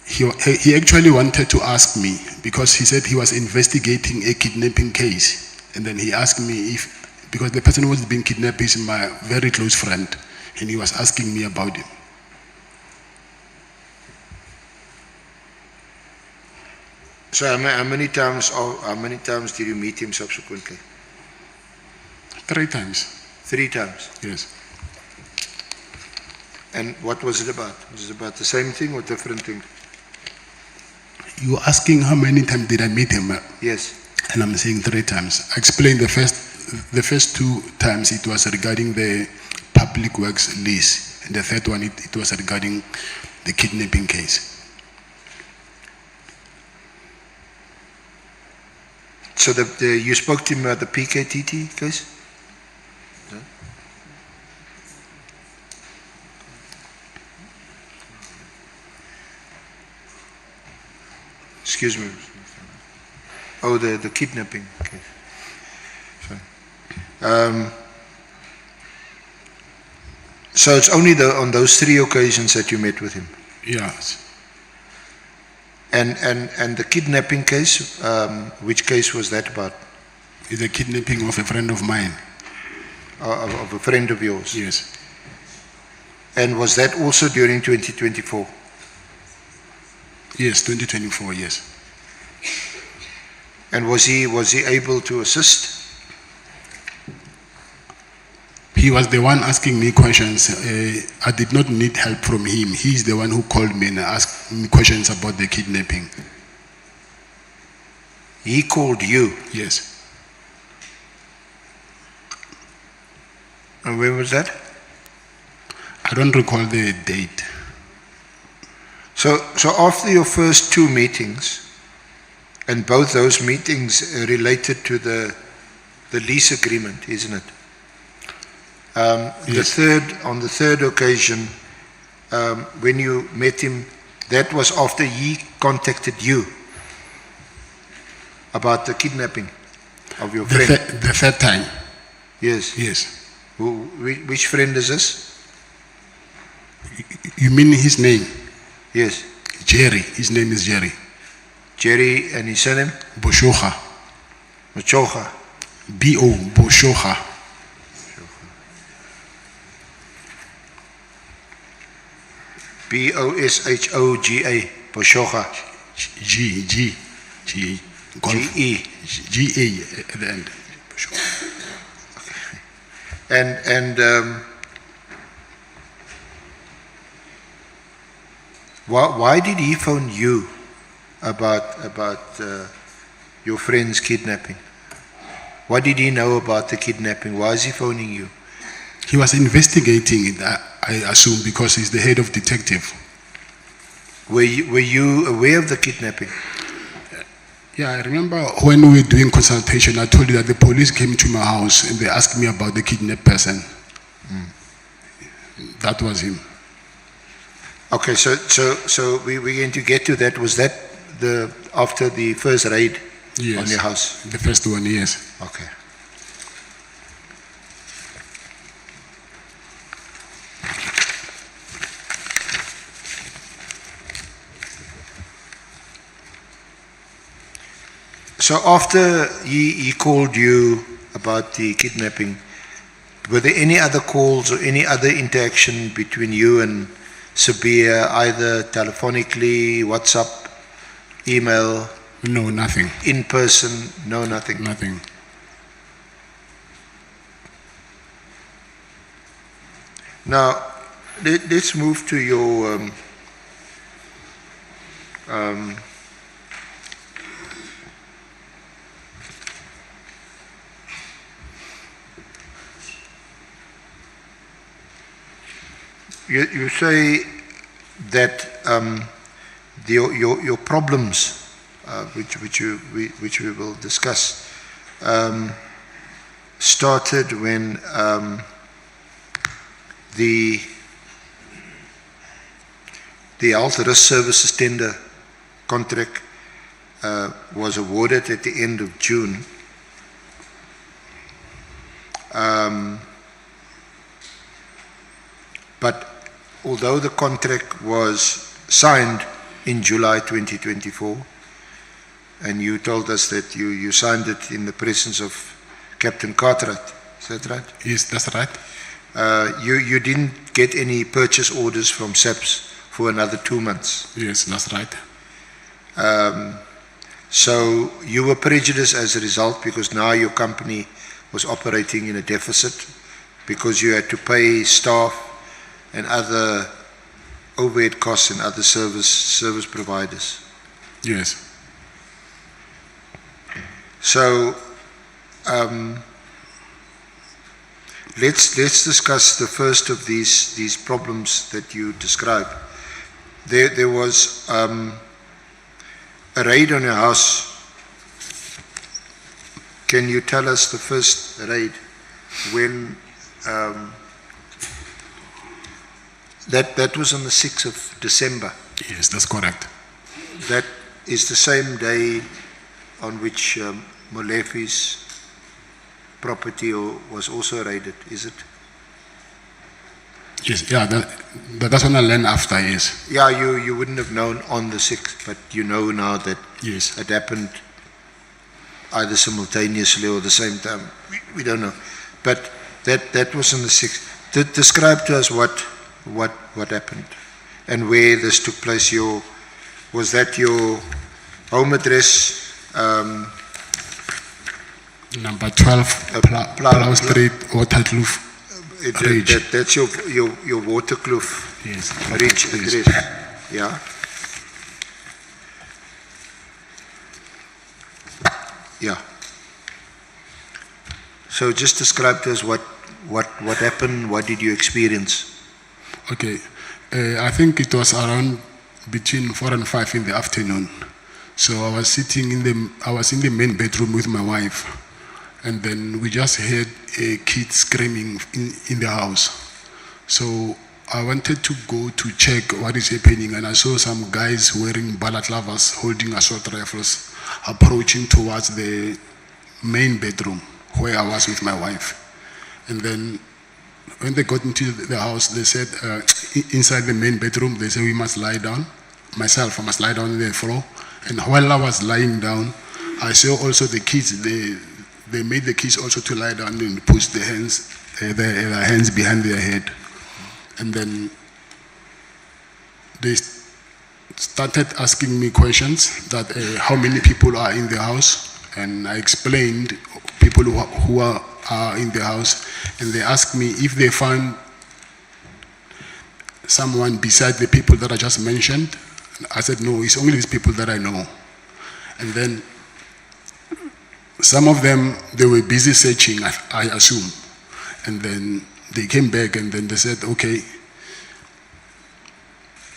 he actually wanted to ask me, because he said he was investigating a kidnapping case. And then he asked me if, because the person who was being kidnapped is my very close friend, and he was asking me about him. So how many times did you meet him subsequently? 3 times. 3 times? Yes. And what was it about? Was it about the same thing or different thing? You were asking how many times did I meet him? Yes. And I'm saying 3 times. I explained the first 2 times it was regarding the public works lease. And the third one, it was regarding the kidnapping case. So you spoke to him about the PKTT case? No? Excuse me. Oh, the kidnapping case. So it's only on those 3 occasions that you met with him? Yes. And the kidnapping case, which case was that about? It's a kidnapping of a friend of mine. Of a friend of yours? Yes. And was that also during 2024? Yes, 2024, yes. And was he able to assist? He was the one asking me questions. I did not need help from him. He's the one who called me and asked me questions about the kidnapping. He called you? Yes. And when was that? I don't recall the date. So after your first 2 meetings, and both those meetings related to the lease agreement, isn't it? Yes. On the third occasion, when you met him, that was after he contacted you about the kidnapping of your friend. The third time. Yes. Yes. Which friend is this? You mean his name? Yes. Jerry. His name is Jerry. Jerry, and his surname? Boshoga. Machoga. B.O. Boshoga. Boshoga. Boshoga. G. G-E. G-A at the end. And why did he phone you about your friend's kidnapping? What did he know about the kidnapping? Why is he phoning you? He was investigating it, I assume, because he's the head of detective. Were you aware of the kidnapping? Yeah, I remember when we were doing consultation, I told you that the police came to my house and they asked me about the kidnapped person. That was him. Okay, so we're going to get to that. Was that after the first raid on your house? The first one, yes. Okay. So after he called you about the kidnapping, were there any other calls or any other interaction between you and Sabia, either telephonically, WhatsApp, email? No, nothing. In person? No, nothing. Nothing. Now, let's move to your you say that your problems which we will discuss, started when the health risk services tender contract was awarded at the end of June. But although the contract was signed in July 2024, and you told us that you signed it in the presence of Captain Cartwright, is that right? Yes, that's right. You didn't get any purchase orders from SABC for another 2 months. Yes, that's right. So you were prejudiced as a result because now your company was operating in a deficit because you had to pay staff and other overhead costs and other service providers. Yes. So let's discuss the first of these problems that you described. There was a raid on your house. Can you tell us the first raid when that was on the 6th of December? Yes, that's correct. That is the same day on which Molefi's property was also raided, is it? Yes, yeah, that's when I learned after, yes. Yeah, you wouldn't have known on the 6th, but you know now that yes, it happened either simultaneously or the same time. We don't know. But that was on the 6th. Describe to us what happened and where this took place. Was that your home address? Number 12, Plow Street, Waterkloof. That's your Waterkloof Ridge address. Yeah. Yeah. So just describe to us what happened. What did you experience? Okay, I think it was around between 4 and 5 in the afternoon. So I was sitting in the main bedroom with my wife, and then we just heard a kid screaming in the house. So I wanted to go to check what is happening, and I saw some guys wearing balaclavas holding assault rifles approaching towards the main bedroom where I was with my wife. And then when they got into the house, they said, inside the main bedroom, they said we must lie down. Myself, I must lie down on the floor. And while I was lying down, I saw also the kids, they made the kids also to lie down and push their hands behind their head. And then they started asking me questions that how many people are in the house, and I explained people who are in the house, and they asked me if they found someone beside the people that I just mentioned. I said no, it's only these people that I know. And then some of them, they were busy searching, I assume, and then they came back and then they said okay.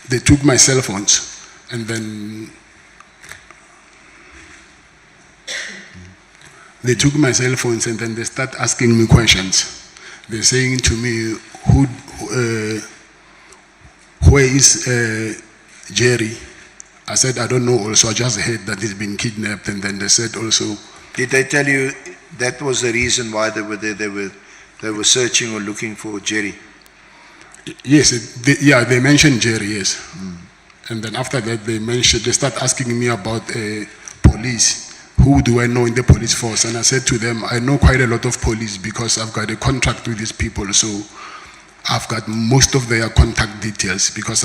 They took my cell phones, and then they took my cell phones, and then they start asking me questions. They're saying to me, where is Jerry? I said, I don't know also, I just heard that he's been kidnapped. And then they said also... Did they tell you that was the reason why they were there? They were searching or looking for Jerry? Yes, they mentioned Jerry, yes. And then after that, they start asking me about police. Who do I know in the police force? And I said to them, I know quite a lot of police because I've got a contract with these people. So I've got most of their contact details because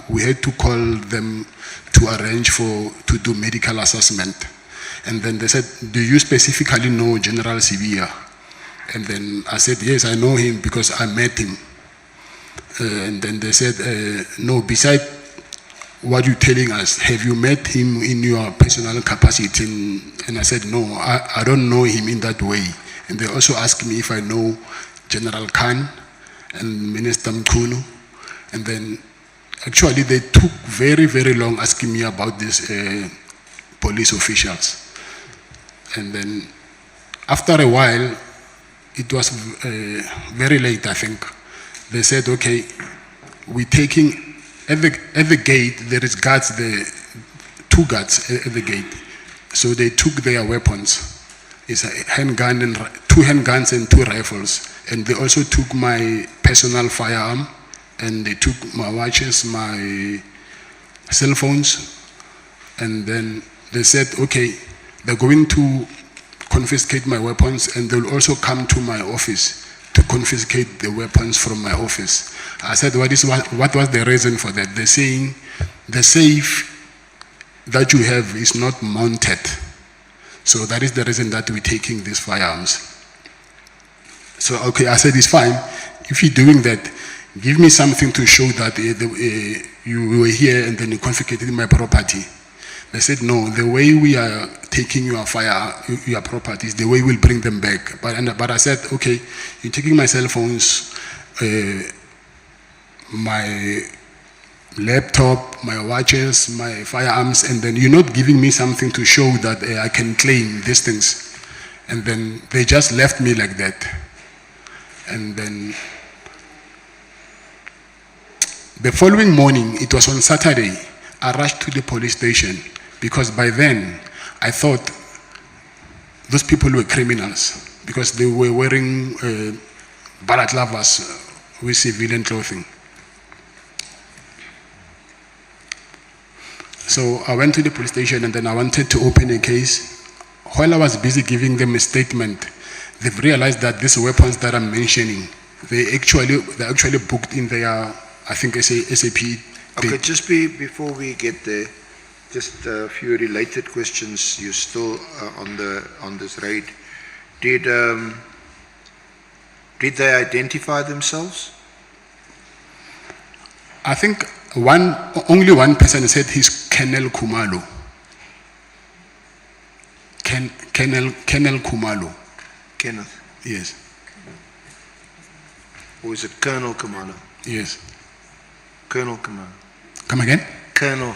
we had to call them to arrange to do medical assessment. And then they said, do you specifically know General Sibia? And then I said, yes, I know him because I met him. And then they said, no, besides what you're telling us, have you met him in your personal capacity? And I said, no, I don't know him in that way. And they also asked me if I know General Khan and Minister Mkhunu. And then actually they took very, very long asking me about this police officials. And then after a while, it was very late, I think. They said, okay, we're taking, at the gate, there is guards there, 2 guards at the gate. So they took their weapons. It's a handgun and 2 handguns and 2 rifles. And they also took my personal firearm, and they took my watches, my cell phones, and then they said, okay, they're going to confiscate my weapons, and they'll also come to my office to confiscate the weapons from my office. I said, what was the reason for that? They're saying the safe that you have is not mounted. So that is the reason that we're taking these firearms. So, okay, I said, it's fine. If you're doing that, give me something to show that you were here and then you confiscated my property. They said, no, the way we are taking your properties, the way we'll bring them back. But I said, okay, you're taking my cell phones, my laptop, my watches, my firearms, and then you're not giving me something to show that I can claim these things. And then they just left me like that. And then the following morning, it was on Saturday, I rushed to the police station because by then I thought those people were criminals because they were wearing balaclavas with civilian clothing. So I went to the police station and then I wanted to open a case. While I was busy giving them a statement, they've realized that these weapons that I'm mentioning, they're actually booked in their, I think, SAP. Okay, just before we get there, just a few related questions. You're still on this raid. Did they identify themselves? I think only one person said he's Colonel Khumalo. Colonel Khumalo. Kenneth? Yes. Or is it Colonel Khumalo? Yes. Colonel Khumalo. Come again? Colonel.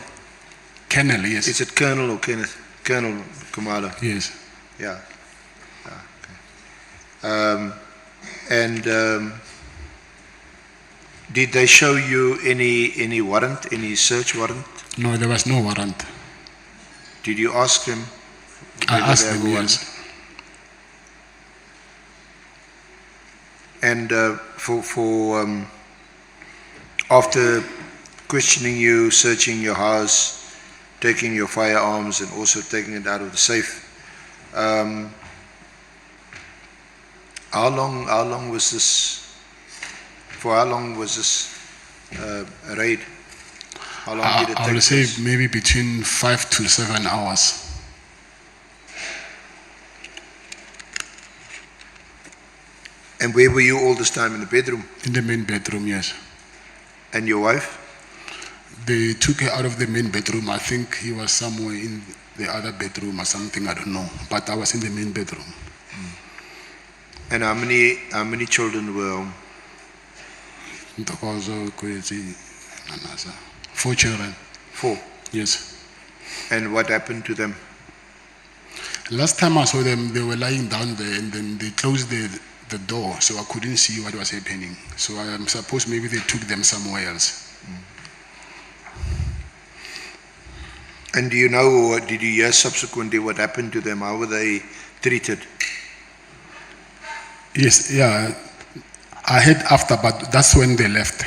Colonel, yes. Is it Colonel or Kenneth? Colonel Khumalo. Yes. Yeah. Okay. Did they show you any warrant, any search warrant? No, there was no warrant. Did you ask them? I asked them, yes. And after questioning you, searching your house, taking your firearms and also taking it out of the safe, how long was this? For how long was this raid? How long did it take? I would say maybe between 5 to 7 hours. And where were you all this time? In the bedroom? In the main bedroom, yes. And your wife? They took her out of the main bedroom. I think he was somewhere in the other bedroom or something, I don't know. But I was in the main bedroom. And how many children were home? 4 children. 4? Yes. And what happened to them? Last time I saw them, they were lying down there and then they closed the door, so I couldn't see what was happening. So I am supposed maybe they took them somewhere else. And do you know, or did you hear subsequently what happened to them? How were they treated? Yes, yeah. I heard after, but that's when they left.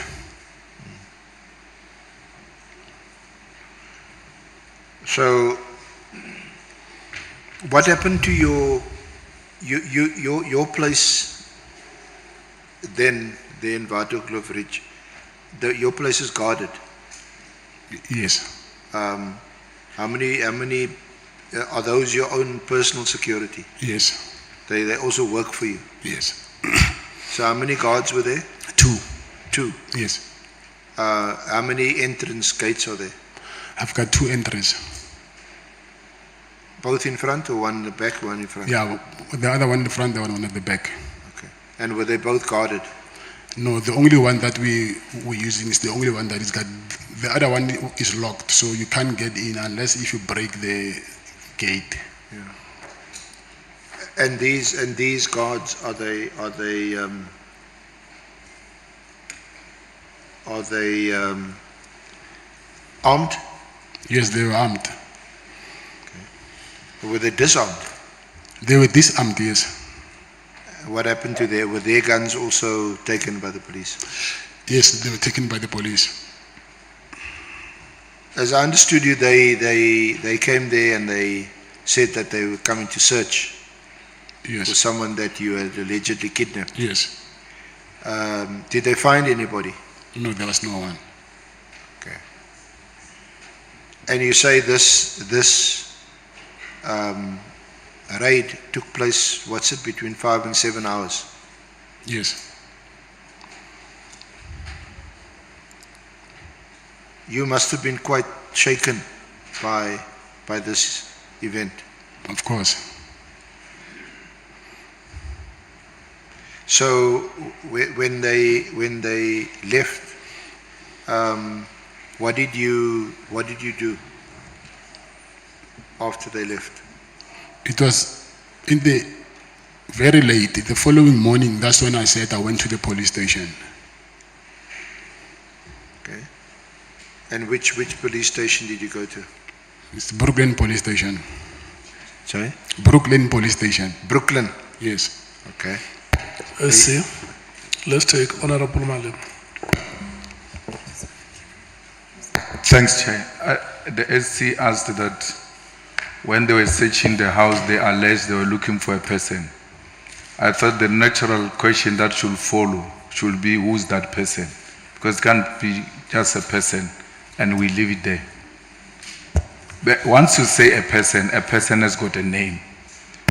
So, what happened to your place then, there in Waterkloof Ridge? Your place is guarded? Yes. How many, are those your own personal security? Yes. They also work for you? Yes. So how many guards were there? 2. 2? Yes. How many entrance gates are there? I've got 2 entries. Both in front or one in the back, one in front? Yeah, the other one in the front, the other one at the back. Okay. And were they both guarded? No, the only one that we're using is the only one that is got, the other one is locked, so you can't get in unless if you break the gate. And these guards, are they armed? Yes, they were armed. Were they disarmed? They were disarmed, yes. What happened to were their guns also taken by the police? Yes, they were taken by the police. As I understood you, they came there and they said that they were coming to search for someone that you had allegedly kidnapped. Yes. Did they find anybody? No, there was no one. Okay. And you say this raid took place, what's it, between 5 and 7 hours? Yes. You must have been quite shaken by this event. Of course. So when they left, what did you do after they left? It was in the very late, the following morning, that's when I said I went to the police station. Okay. And which police station did you go to? It's Brooklyn Police Station. Sorry? Brooklyn Police Station. Brooklyn? Yes. Okay. SC, let's take Honorable Malim. Thanks, Chair. The SC asked that when they were searching the house, they alleged they were looking for a person. I thought the natural question that should follow should be, who's that person? Because it can't be just a person and we leave it there. But once you say a person has got a name.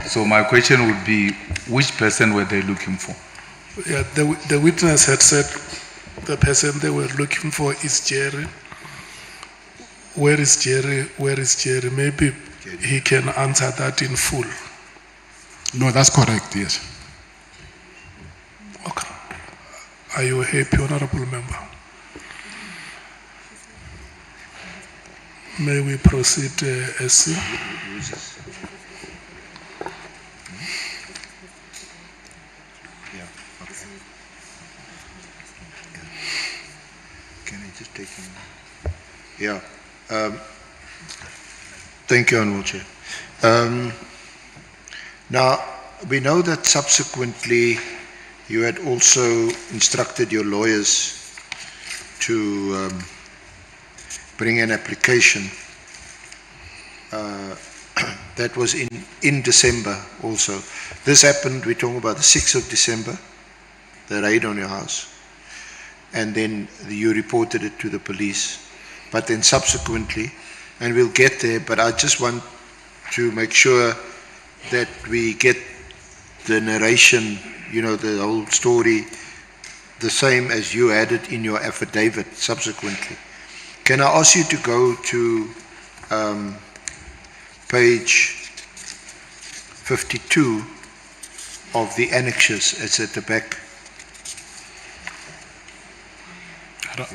So my question would be, which person were they looking for? Yeah, the witness had said the person they were looking for is Jerry. Where is Jerry? Where is Jerry? Maybe he can answer that in full. No, that's correct, yes. Okay. Are you happy, Honorable Member? May we proceed, SC? Can I just take him? Yeah. Thank you, Honourable Chair. Now, we know that subsequently you had also instructed your lawyers to bring an application. That was in December also. This happened, we're talking about the 6th of December, the raid on your house. And then you reported it to the police. But then subsequently, and we'll get there, but I just want to make sure that we get the narration, you know, the whole story, the same as you had it in your affidavit subsequently. Can I ask you to go to page 52 of the annexes? It's at the back.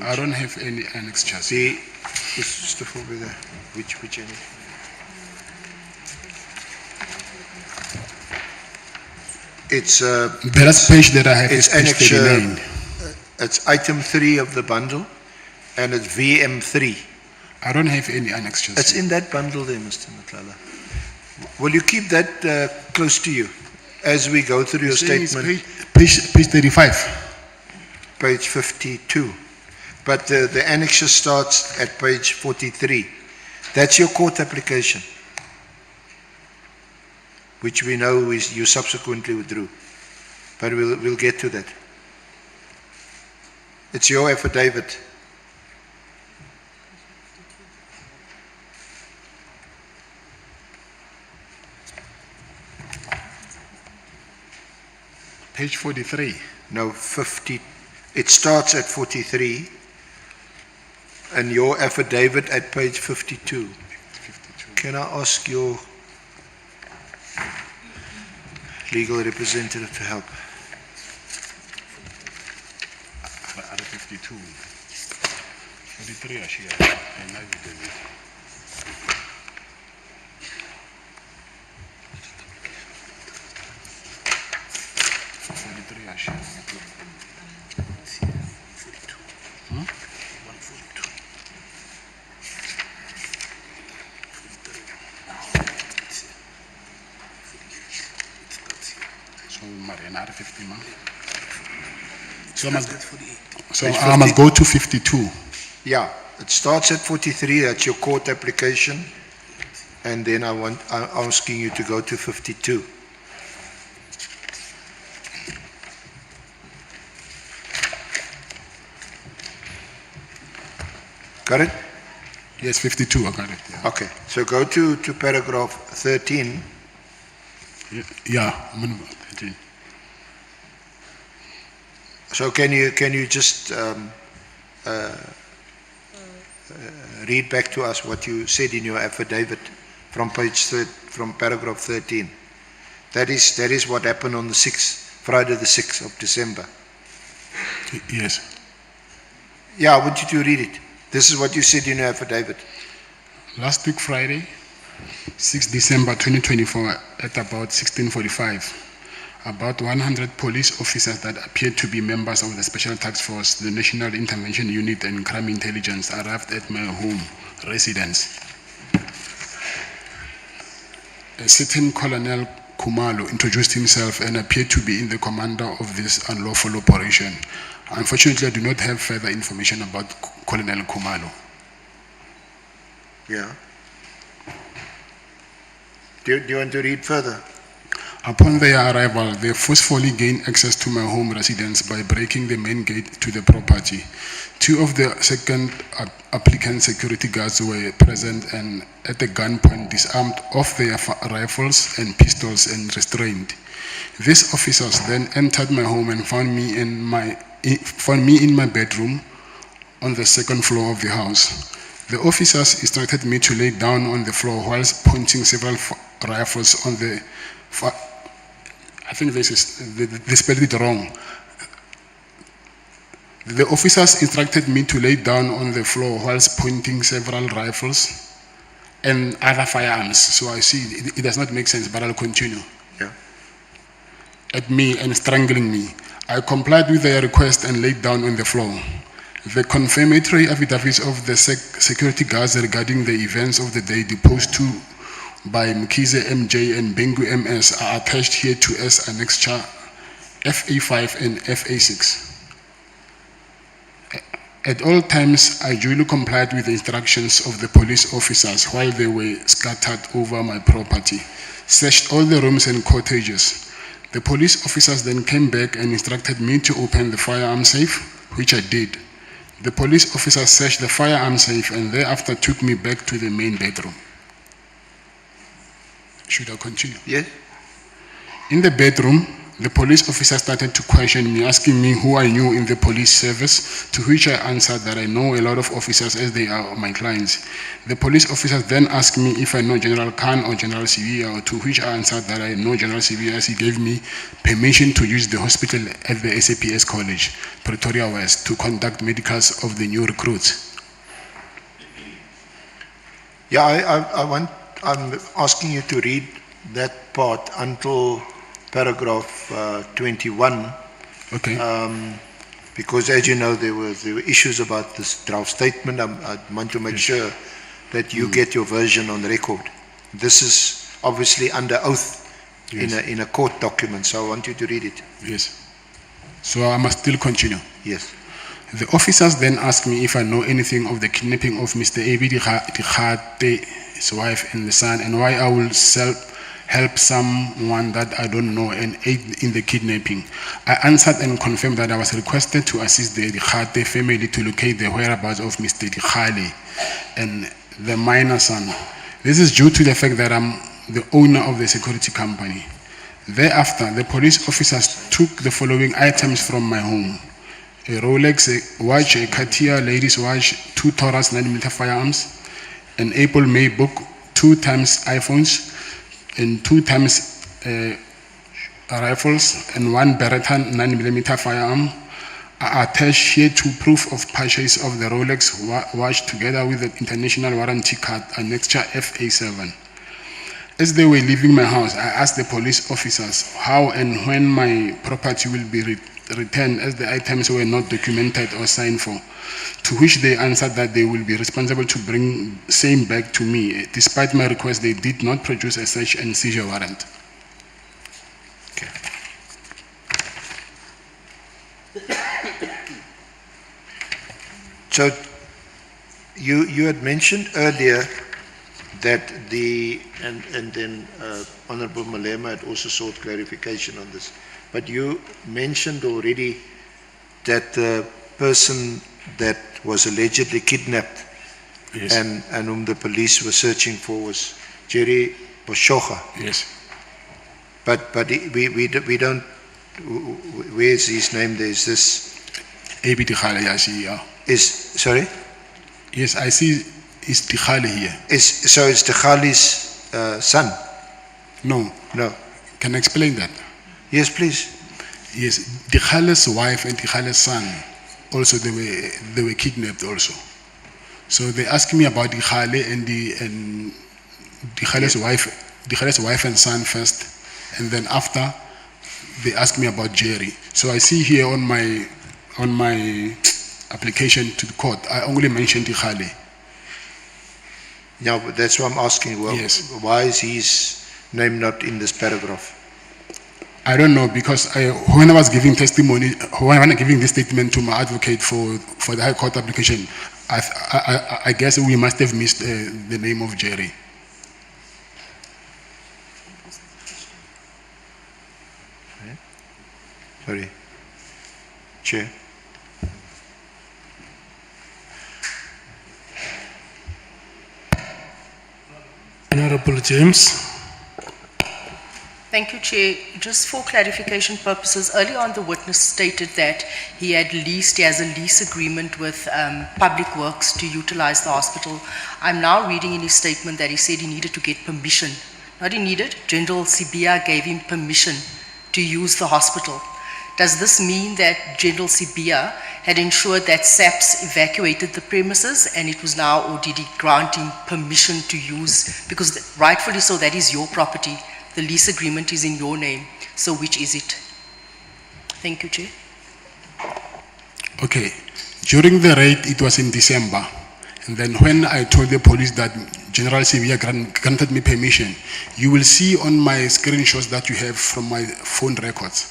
I don't have any annexures. See, just over there. Which annex? It's the last page that I have is page 39. It's item 3 of the bundle, and it's VM3. I don't have any annexures. It's in that bundle there, Mr. Matlala. Will you keep that close to you as we go through your statement? Page 35. Page 52. But the annexure starts at page 43. That's your court application, which we know is you subsequently withdrew. But we'll get to that. It's your affidavit. Page 43. No, 50. It starts at 43. And your affidavit at page 52. 52. Can I ask your legal representative to help? At 52. 43, So I must go to 52. Yeah, it starts at 43, that's your court application. And then I'm asking you to go to 52. Got it? Yes, 52, I got it. Yeah. Okay, so go to paragraph 13. Yeah, I'm on 13. So can you just read back to us what you said in your affidavit from from paragraph 13? That is what happened on the 6th, Friday the 6th of December. Yes. Yeah, I want you to read it. This is what you said in your affidavit. Last week, Friday, 6 December 2024, at about 16:45, about 100 police officers that appeared to be members of the Special Task Force, the National Intervention Unit and Crime Intelligence arrived at my home residence. A certain Colonel Khumalo introduced himself and appeared to be the commander of this unlawful operation. Unfortunately, I do not have further information about Colonel Khumalo. Yeah. Do you want to read further? Upon their arrival, they forcefully gained access to my home residence by breaking the main gate to the property. Two of the second applicant security guards were present and at the gunpoint disarmed of their rifles and pistols and restrained. These officers then entered my home and found me in my bedroom on the second floor of the house. The officers instructed me to lay down on the floor whilst pointing several rifles on the I think they spelled it wrong. The officers instructed me to lay down on the floor whilst pointing several rifles and other firearms. So I see it does not make sense, but I'll continue. Yeah. At me and strangling me. I complied with their request and laid down on the floor. The confirmatory affidavits of the security guards regarding the events of the day deposed to by Mkhize MJ and Bengu MS are attached here to as annexure FA5 and FA6. At all times, I duly complied with the instructions of the police officers while they were scattered over my property, searched all the rooms and cottages. The police officers then came back and instructed me to open the firearm safe, which I did. The police officers searched the firearm safe and thereafter took me back to the main bedroom. Should I continue? Yes. In the bedroom, the police officer started to question me, asking me who I knew in the police service, to which I answered that I know a lot of officers as they are my clients. The police officers then asked me if I know General Khan or General Sivia, to which I answered that I know General Sivia as he gave me permission to use the hospital at the SABC College, Pretoria West, to conduct medicals of the new recruits. Yeah, I'm asking you to read that part until paragraph 21. Okay. Because as you know, there were issues about this draft statement. I want to make sure that you get your version on record. This is obviously under oath in a court document, so I want you to read it. Yes. So I must still continue. Yes. The officers then asked me if I know anything of the kidnapping of Mr. Ebi Dikgate, his wife and the son, and why I will help someone that I don't know and aid in the kidnapping. I answered and confirmed that I was requested to assist the Dikgate family to locate the whereabouts of Mr. Dikgale and the minor son. This is due to the fact that I'm the owner of the security company. Thereafter, the police officers took the following items from my home: a Rolex, a watch, a Cartier ladies watch, 2 Taurus 9mm firearms, an Apple May book, 2 times iPhones, and 2 times rifles, and 1 Beretta 9mm firearm. I attach here to proof of purchase of the Rolex watch together with the international warranty card, annexure FA7. As they were leaving my house, I asked the police officers how and when my property will be returned, as the items were not documented or signed for, to which they answered that they will be responsible to bring same back to me. Despite my request, they did not produce a search and seizure warrant. Okay. So you had mentioned earlier that and then Honorable Malema had also sought clarification on this, but you mentioned already that the person that was allegedly kidnapped and whom the police were searching for was Jerry Boshoga. Yes. But we don't, where's his name? There's this. A.B. Tikhale, I see, yeah. Sorry? Yes, I see it's Tikhale here. So it's Tikhale's son? No. No. Can I explain that? Yes, please. Yes, Tikhale's wife and Tikhale's son, also they were kidnapped also. So they asked me about Tikhale and Tikhale's wife and son first, and then after they asked me about Jerry. So I see here on my application to the court, I only mentioned Tikhale. Yeah, but that's why I'm asking. Well, yes. Why is his name not in this paragraph? I don't know, because when I was giving testimony, when I was giving this statement to my advocate for the High Court application, I guess we must have missed the name of Jerry. Sorry. Chair. Honorable James. Thank you, Chair. Just for clarification purposes, earlier on the witness stated that he has a lease agreement with Public Works to utilize the hospital. I'm now reading in his statement that he said he needed to get permission. Not he needed, General Sibia gave him permission to use the hospital. Does this mean that General Sibia had ensured that SAPS evacuated the premises and it was now, or did he grant him permission to use? Because rightfully so, that is your property. The lease agreement is in your name. So which is it? Thank you, Chair. Okay. During the raid, it was in December. And then when I told the police that General Sibia granted me permission, you will see on my screenshots that you have from my phone records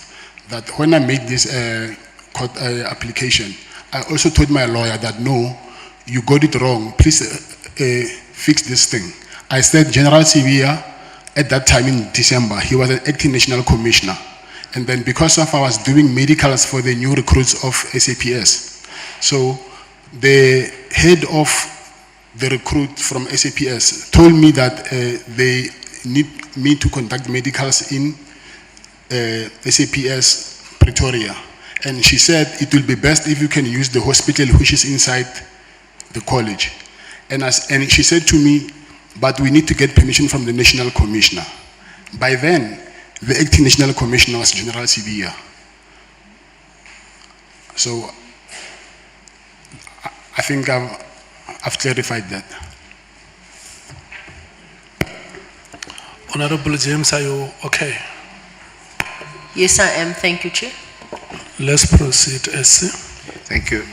that when I made this court application, I also told my lawyer that no, you got it wrong. Please fix this thing. I said General Sibia, at that time in December, he was an acting national commissioner. And then because of I was doing medicals for the new recruits of SAPS, so the head of the recruit from SAPS told me that they need me to conduct medicals in SAPS Pretoria. And she said it will be best if you can use the hospital which is inside the college. And she said to me, but we need to get permission from the National Commissioner. By then, the acting National Commissioner was General Sibia. So, I think I've clarified that. Honorable James, are you okay? Yes, I am. Thank you, Chair. Let's proceed, SC. Thank you.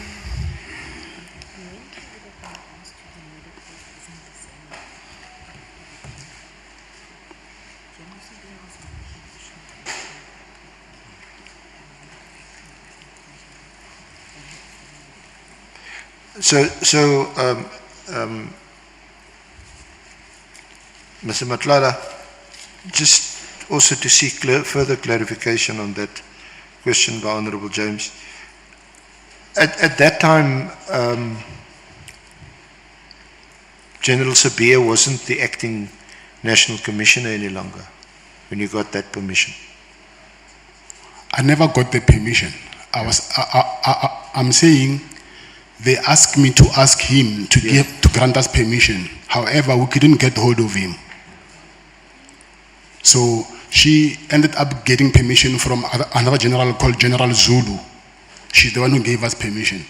So, Mr. Matlala, just also to seek further clarification on that question by Honorable James. At that time, General Sibia wasn't the acting national commissioner any longer when you got that permission. I never got the permission. I'm saying they asked me to ask him to grant us permission. However, we couldn't get hold of him. So she ended up getting permission from another general called General Zulu. She's the one who gave us permission.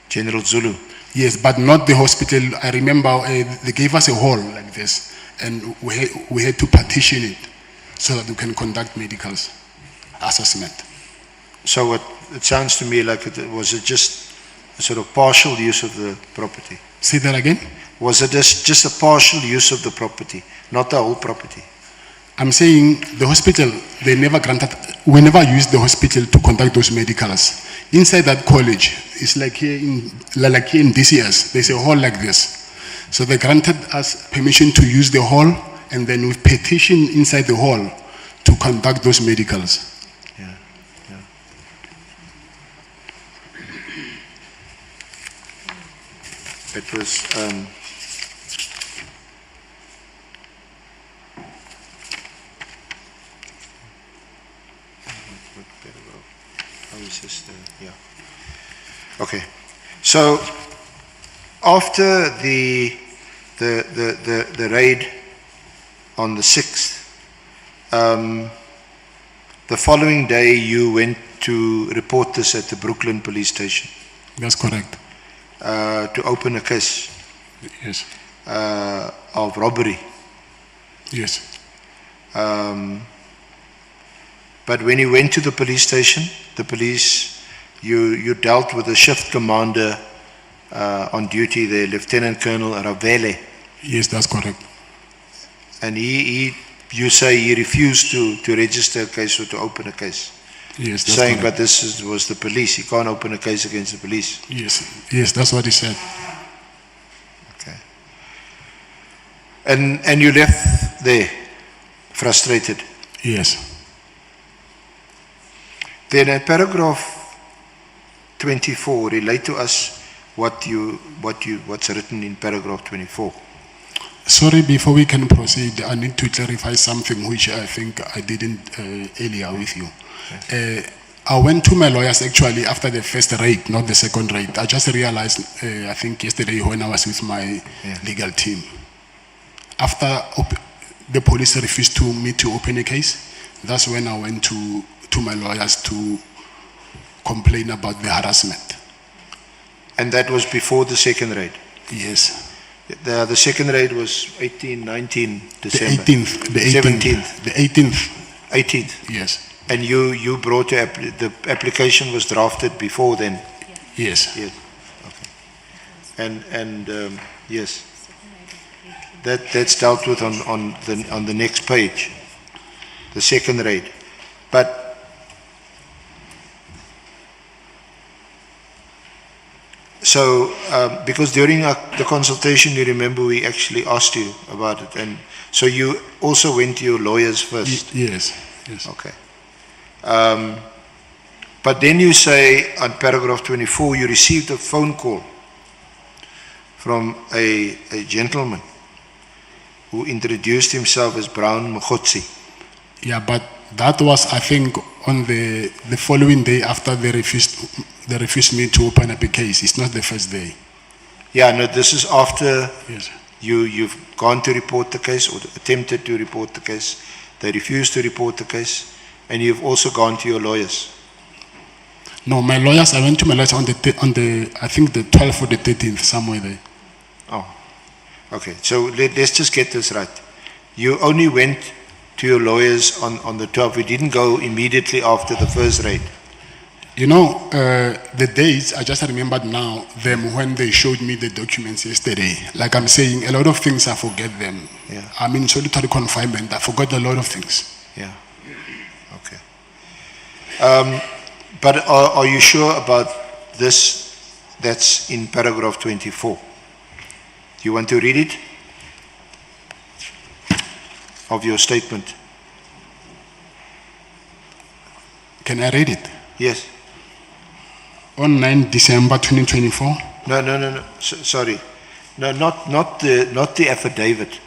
General Zulu? Yes, but not the hospital. I remember they gave us a hall like this. and we had to partition it so that we can conduct medical assessment. So it sounds to me like was it just a sort of partial use of the property? Say that again? Was it just a partial use of the property, not the whole property? I'm saying the hospital, we never used the hospital to conduct those medicals. Inside that college, it's like here in DCS, there's a hall like this. So they granted us permission to use the hall, and then we petitioned inside the hall to conduct those medicals. Yeah, yeah. It was, how is this, yeah. Okay, so after the raid on the 6th, the following day you went to report this at the Brooklyn police station. That's correct. To open a case. Yes. Of robbery. Yes. But when you went to the police station, the police, you dealt with the shift commander on duty there, Lieutenant Colonel Ravele. Yes, that's correct. And you say he refused to register a case or to open a case. Yes, that's saying, correct. but this was the police. He can't open a case against the police. Yes, that's what he said. Okay. And you left there, frustrated. Yes. Then at paragraph 24, relate to us what's written in paragraph 24. Sorry, before we can proceed, I need to clarify something which I think I didn't earlier with you. I went to my lawyers actually after the first raid, not the second raid. I just realized, I think yesterday when I was with my legal team. After the police refused me to open a case, that's when I went to my lawyers to complain about the harassment. And that was before the second raid? Yes. The second raid was 19 December. The 18th. The 18th. 18th? Yes. And you brought the application was drafted before then? Yes. Yes. Okay. And yes. That's dealt with on the next page. The second raid. But so, because during the consultation, you remember we actually asked you about it, and so you also went to your lawyers first? Yes, yes. Okay. But then you say on paragraph 24, you received a phone call from a gentleman who introduced himself as Brown Mkhotsi. Yeah, but that was, I think, on the following day after they refused me to open up a case. It's not the first day. Yeah, no, this is after yes. You've gone to report the case or attempted to report the case. They refused to report the case, and you've also gone to your lawyers. No, my lawyers, I went to my lawyers on the I think the 12th or the 13th, somewhere there. Oh, okay. So let's just get this right. You only went to your lawyers on the 12th. You didn't go immediately after the first raid. You know, the dates, I just remembered now them when they showed me the documents yesterday. Like I'm saying, a lot of things I forget them. Yeah. I'm in solitary confinement. I forgot a lot of things. Yeah. Okay. But are you sure about this that's in paragraph 24? Do you want to read it? Of your statement. Can I read it? Yes. On 9 December 2024? No. Sorry. No, not the affidavit.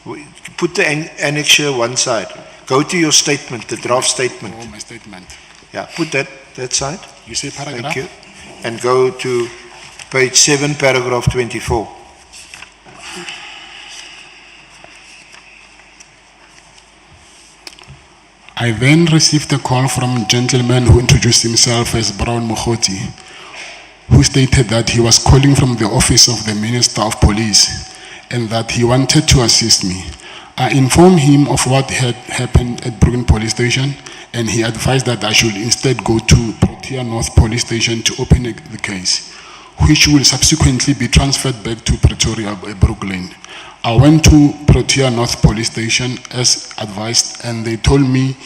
Put the annexure one side. Go to your statement, the draft statement. Oh, my statement. Yeah, put that side. You say paragraph? Thank you. And go to page 7, paragraph 24. I then received a call from a gentleman who introduced himself as Brown Mkhotsi, who stated that he was calling from the office of the Minister of Police and that he wanted to assist me. I informed him of what had happened at Brooklyn Police Station, and he advised that I should instead go to Pretoria North Police Station to open the case, which will subsequently be transferred back to Pretoria, Brooklyn. I went to Pretoria North Police Station as advised, and they told me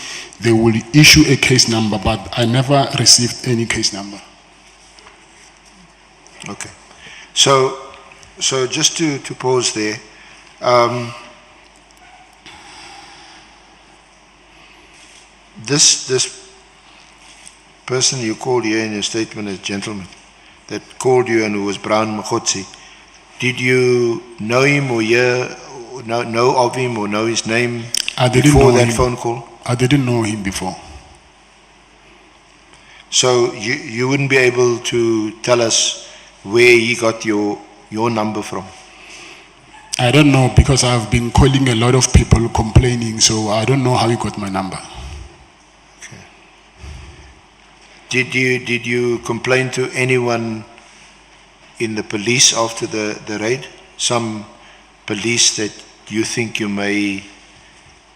they will issue a case number, but I never received any case number. Okay. So just to pause there, this person you called here in your statement as gentleman that called you and who was Brown Mkhotsi, did you know him or know of him or know his name before that phone call? I didn't know him before. So you wouldn't be able to tell us where he got your number from? I don't know, because I've been calling a lot of people complaining, so I don't know how he got my number. Did you complain to anyone in the police after the raid? Some police that you think you may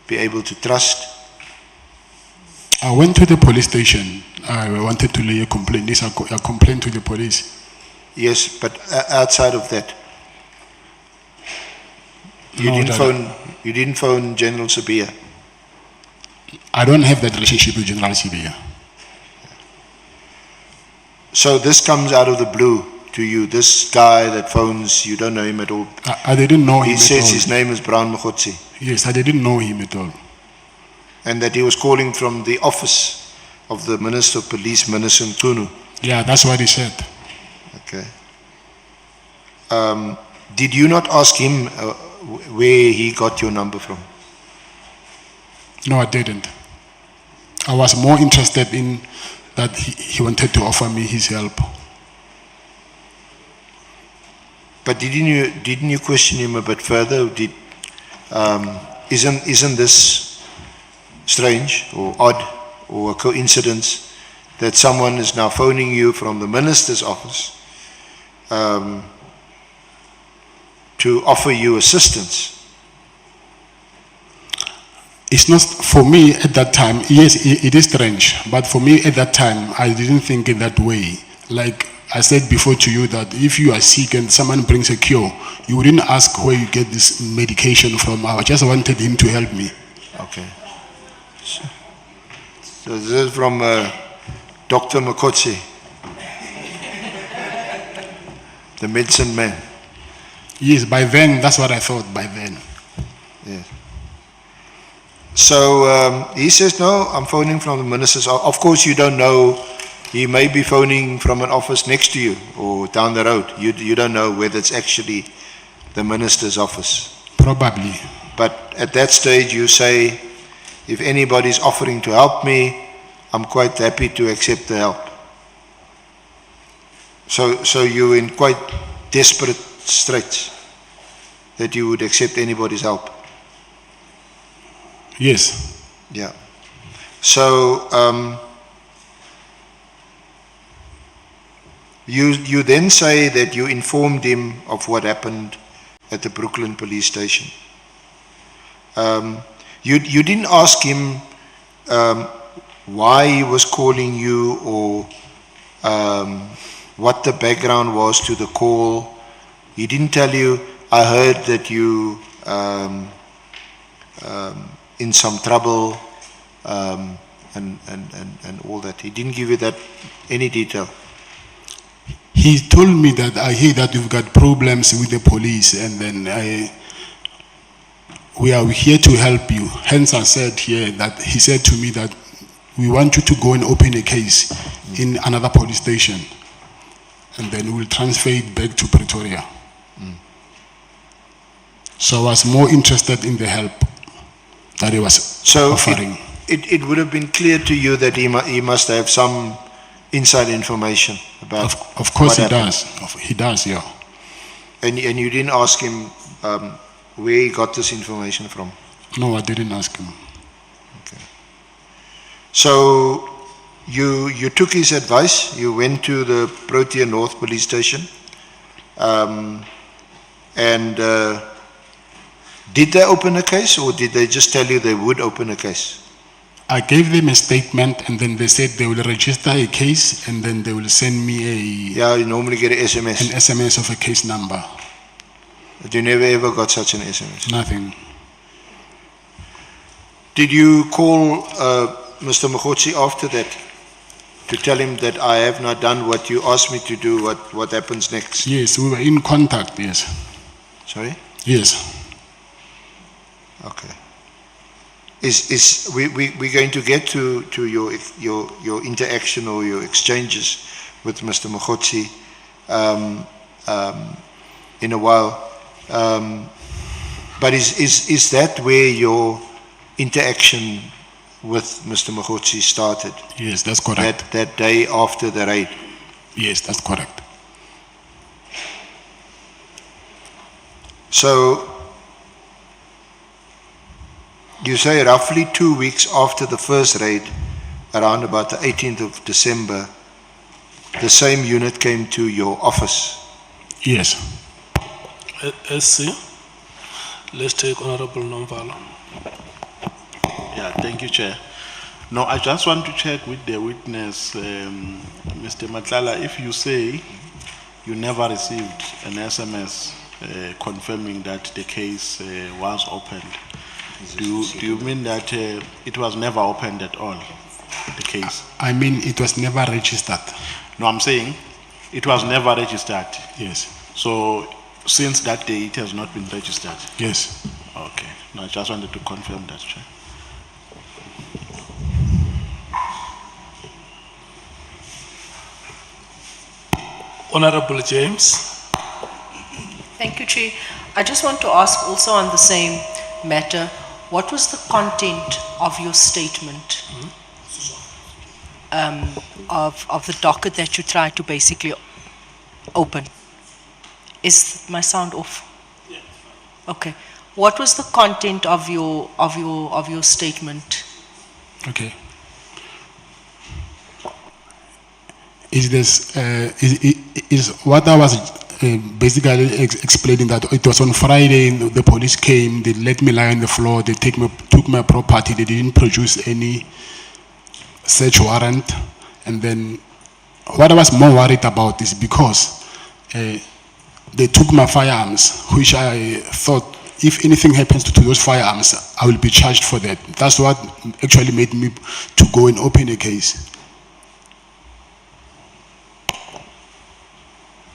be able to trust? I went to the police station. I wanted to lay a complaint. Yes, I complained to the police. Yes, but outside of that, you didn't phone General Sabia? I don't have that relationship with General Sabia. So this comes out of the blue to you, this guy that phones, you don't know him at all? I didn't know him at all. He says his name is Brown Mkhotsi. Yes, I didn't know him at all. And that he was calling from the office of the Minister of Police, Minister Mtunu. Yeah, that's what he said. Okay. Did you not ask him where he got your number from? No, I didn't. I was more interested in that he wanted to offer me his help. But didn't you question him a bit further? Isn't this strange or odd or a coincidence that someone is now phoning you from the minister's office to offer you assistance? It's not, for me at that time, yes, it is strange, but for me at that time, I didn't think in that way. Like I said before to you, that if you are sick and someone brings a cure, you wouldn't ask where you get this medication from. I just wanted him to help me. Okay. So this is from Dr. Mkhotsi, the medicine man. Yes, by then, that's what I thought, by then. Yes. So he says, no, I'm phoning from the minister's office. Of course, you don't know. He may be phoning from an office next to you or down the road. You don't know whether it's actually the minister's office. Probably. But at that stage, you say, if anybody's offering to help me, I'm quite happy to accept the help. So you're in quite desperate straits that you would accept anybody's help. Yes. Yeah. So you then say that you informed him of what happened at the Brooklyn police station. You didn't ask him why he was calling you or what the background was to the call. He didn't tell you, I heard that you in some trouble and all that. He didn't give you that any detail. He told me that I hear that you've got problems with the police, and then we are here to help you. Hence I said here that he said to me that we want you to go and open a case in another police station, and then we'll transfer it back to Pretoria. So I was more interested in the help that he was offering. It would have been clear to you that he must have some inside information about. Of course, what he happened. does. He does, yeah. And you didn't ask him where he got this information from? No, I didn't ask him. Okay. So you took his advice. You went to the Pretoria North Police Station, and Did they open a case or did they just tell you they would open a case? I gave them a statement and then they said they will register a case and then they will send me Yeah, you normally get an SMS. an SMS of a case number. But you never ever got such an SMS. Nothing. Did you call Mr. Mokgotsi after that to tell him that I have not done what you asked me to do, what happens next? Yes, we were in contact, yes. Sorry? Yes. Okay. We going to get to your interaction or your exchanges with Mr. Mokgotsi in a while. But is that where your interaction with Mr. Mokgotsi started? Yes, that's correct. That day after the raid? Yes, that's correct. So, you say roughly 2 weeks after the first raid, around about the 18th of December, the same unit came to your office? Yes. SC, let's take Honorable Nomvalo. Yeah, thank you, Chair. No, I just want to check with the witness, Mr. Matlala, if you say you never received an SMS confirming that the case was opened, do you mean that it was never opened at all, the case? I mean, it was never registered. No, I'm saying it was never registered. Yes. So since that day, it has not been registered? Yes. Okay. No, I just wanted to confirm that, Chair. Honorable James. Thank you, Chair. I just want to ask also on the same matter, what was the content of your statement of the docket that you tried to basically open? Is my sound off? Yeah. Okay. What was the content of your statement? Okay. Is what I was basically explaining, that it was on Friday, the police came, they let me lie on the floor, they took my property, they didn't produce any search warrant. And then what I was more worried about is because they took my firearms, which I thought if anything happens to those firearms, I will be charged for that. That's what actually made me to go and open a case.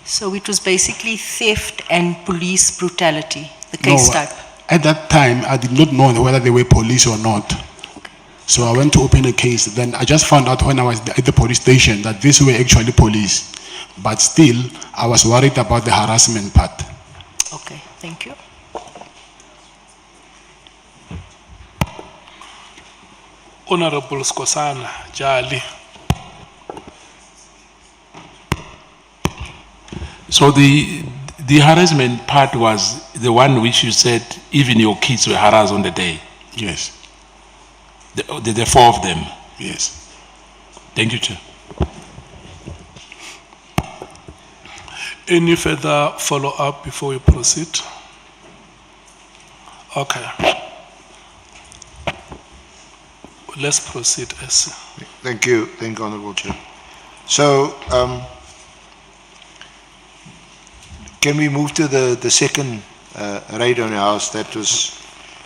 So it was basically theft and police brutality, the case type? At that time, I did not know whether they were police or not. So I went to open a case. Then I just found out when I was at the police station that these were actually police. But still, I was worried about the harassment part. Okay, thank you. Honorable Skosana Jali. So the harassment part was the one which you said even your kids were harassed on the day? Yes. The four of them? Yes. Thank you, Chair. Any further follow-up before we proceed? Okay. Let's proceed, SC. Thank you, Honorable Chair. So, can we move to the second raid on your house? That was...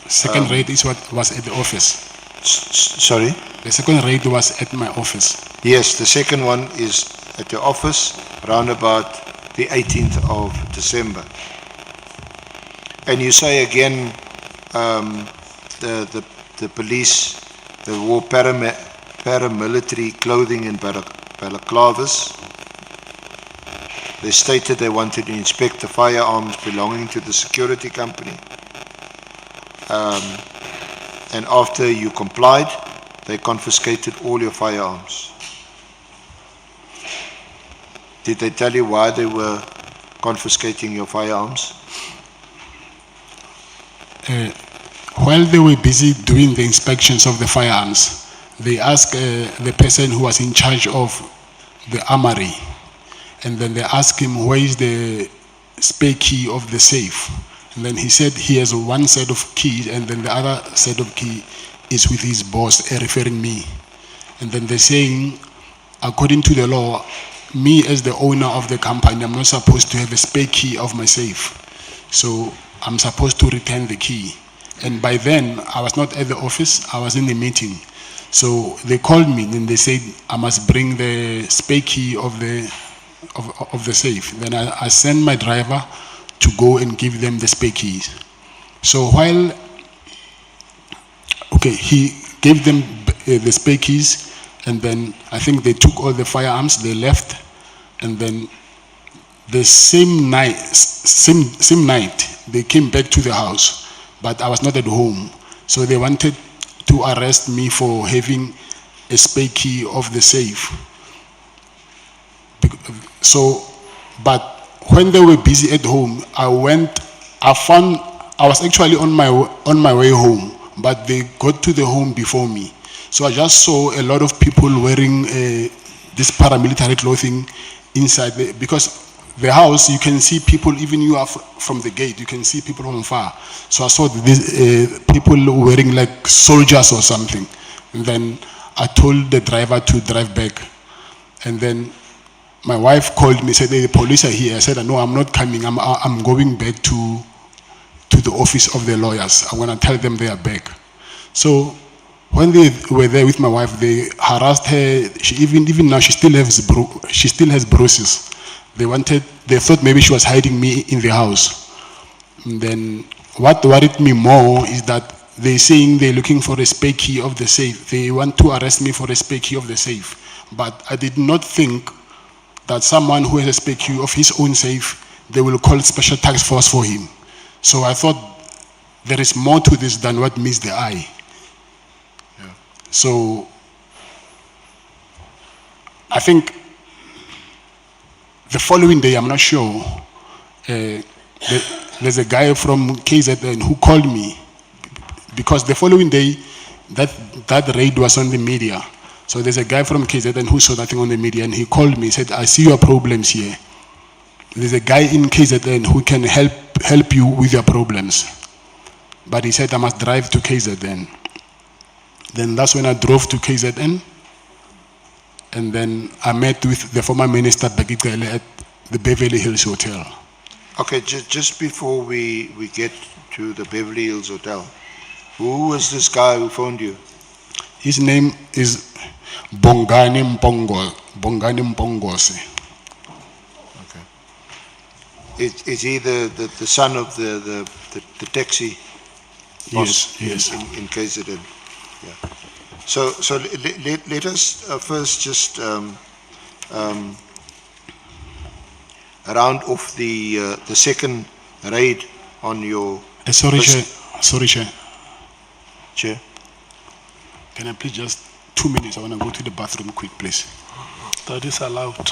Second raid is what was at the office. Sorry? The second raid was at my office. Yes, the second one is at your office, around about the 18th of December. And you say again, the police, they wore paramilitary clothing and balaclavas. They stated they wanted to inspect the firearms belonging to the security company. And after you complied, they confiscated all your firearms. Did they tell you why they were confiscating your firearms? While they were busy doing the inspections of the firearms, they asked the person who was in charge of the armory, and then they asked him where is the spare key of the safe, And then he said he has one set of keys, and then the other set of key is with his boss, referring me. And then they're saying, according to the law, me as the owner of the company, I'm not supposed to have a spare key of my safe. So I'm supposed to return the key. And by then, I was not at the office, I was in the meeting. So they called me and they said I must bring the spare key of the safe. Then I sent my driver to go and give them the spare keys. So while, he gave them the spare keys, and then I think they took all the firearms, they left, and then the same night, they came back to the house, but I was not at home. So they wanted to arrest me for having a spare key of the safe. So, but when they were busy at home, I was actually on my way home, but they got to the home before me. So I just saw a lot of people wearing this paramilitary clothing inside, because the house, you can see people, even you are from the gate, you can see people from far. So I saw these people wearing like soldiers or something. And then I told the driver to drive back. And then my wife called me, said, the police are here. I said, no, I'm not coming. I'm going back to the office of the lawyers. I'm going to tell them they are back. So when they were there with my wife, they harassed her. She even now, she still has bruises. They thought maybe she was hiding me in the house. And then what worried me more is that they're saying they're looking for a spare key of the safe. They want to arrest me for a spare key of the safe. But I did not think that someone who has a spare key of his own safe, they will call special task force for him. So I thought there is more to this than what meets the eye. Yeah. So I think the following day, I'm not sure, there's a guy from KZN who called me, because the following day, that raid was on the media. So there's a guy from KZN who saw that thing on the media, and he called me, he said, I see your problems here. There's a guy in KZN who can help you with your problems. But he said, I must drive to KZN. Then that's when I drove to KZN. And then I met with the former minister Bagigele at the Beverly Hills Hotel. Okay, just before we get to the Beverly Hills Hotel, who was this guy who phoned you? His name is Bongani Mpongose. Okay. Is he the son of the taxi boss? Yes. In KZN? Yeah. So let us first just round off the second raid on your... Sorry, Chair. Chair. Can I please just 2 minutes? I want to go to the bathroom quick, please. That is allowed.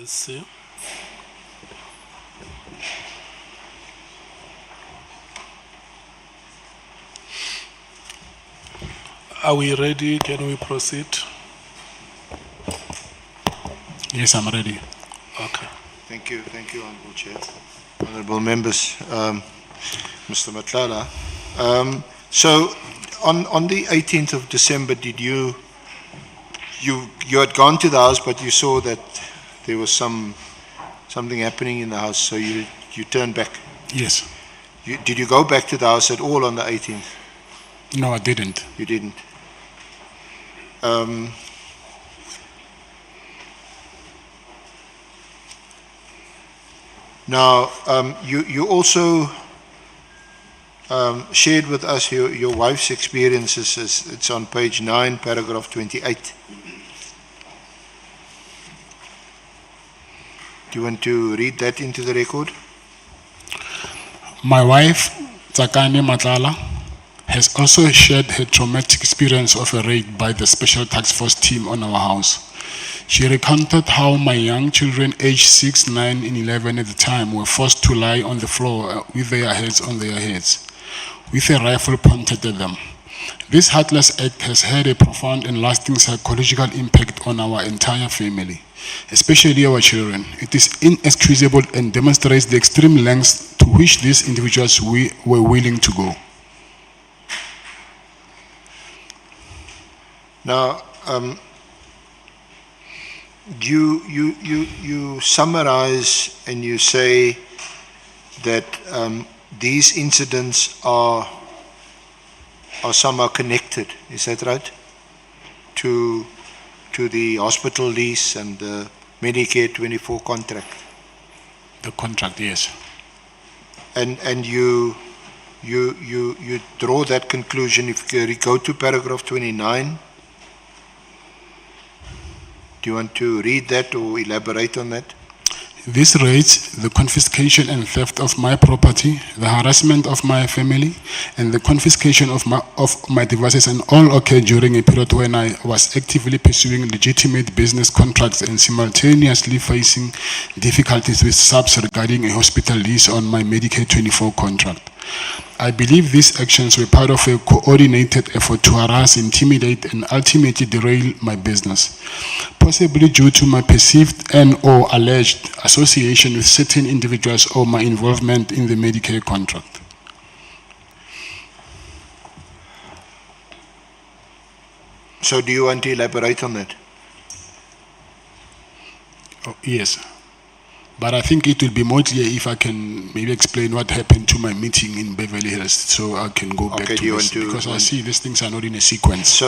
Let's see. Are we ready? Can we proceed? Yes, I'm ready. Okay. Thank you, Honorable Chair. Honorable members, Mr. Matlala. So, on the 18th of December, did you had gone to the house, but you saw that there was something happening in the house, so you turned back? Yes. Did you go back to the house at all on the 18th? No, I didn't. You didn't. Now, you also shared with us your wife's experiences. It's on page 9, paragraph 28. Do you want to read that into the record? My wife, Tsakani Matlala, has also shared her traumatic experience of a raid by the Special Task Force team on our house. She recounted how my young children, aged 6, 9, and 11 at the time, were forced to lie on the floor with their heads on their heads, with a rifle pointed at them. This heartless act has had a profound and lasting psychological impact on our entire family, especially our children. It is inexcusable and demonstrates the extreme lengths to which these individuals were willing to go. Now, you summarize and you say that these incidents are somehow connected. Is that right? To the hospital lease and the Medicare 24 contract. The contract, yes. And you draw that conclusion if you go to paragraph 29. Do you want to read that or elaborate on that? This raids the confiscation and theft of my property, the harassment of my family, and the confiscation of my devices, and all occurred during a period when I was actively pursuing legitimate business contracts and simultaneously facing difficulties with SABS regarding a hospital lease on my Medicare 24 contract. I believe these actions were part of a coordinated effort to harass, intimidate, and ultimately derail my business, possibly due to my perceived and/or alleged association with certain individuals or my involvement in the Medicare contract. So do you want to elaborate on that? Oh, yes. But I think it will be more clear if I can maybe explain what happened to my meeting in Beverly Hills, so I can go back to this, because I see these things are not in a sequence.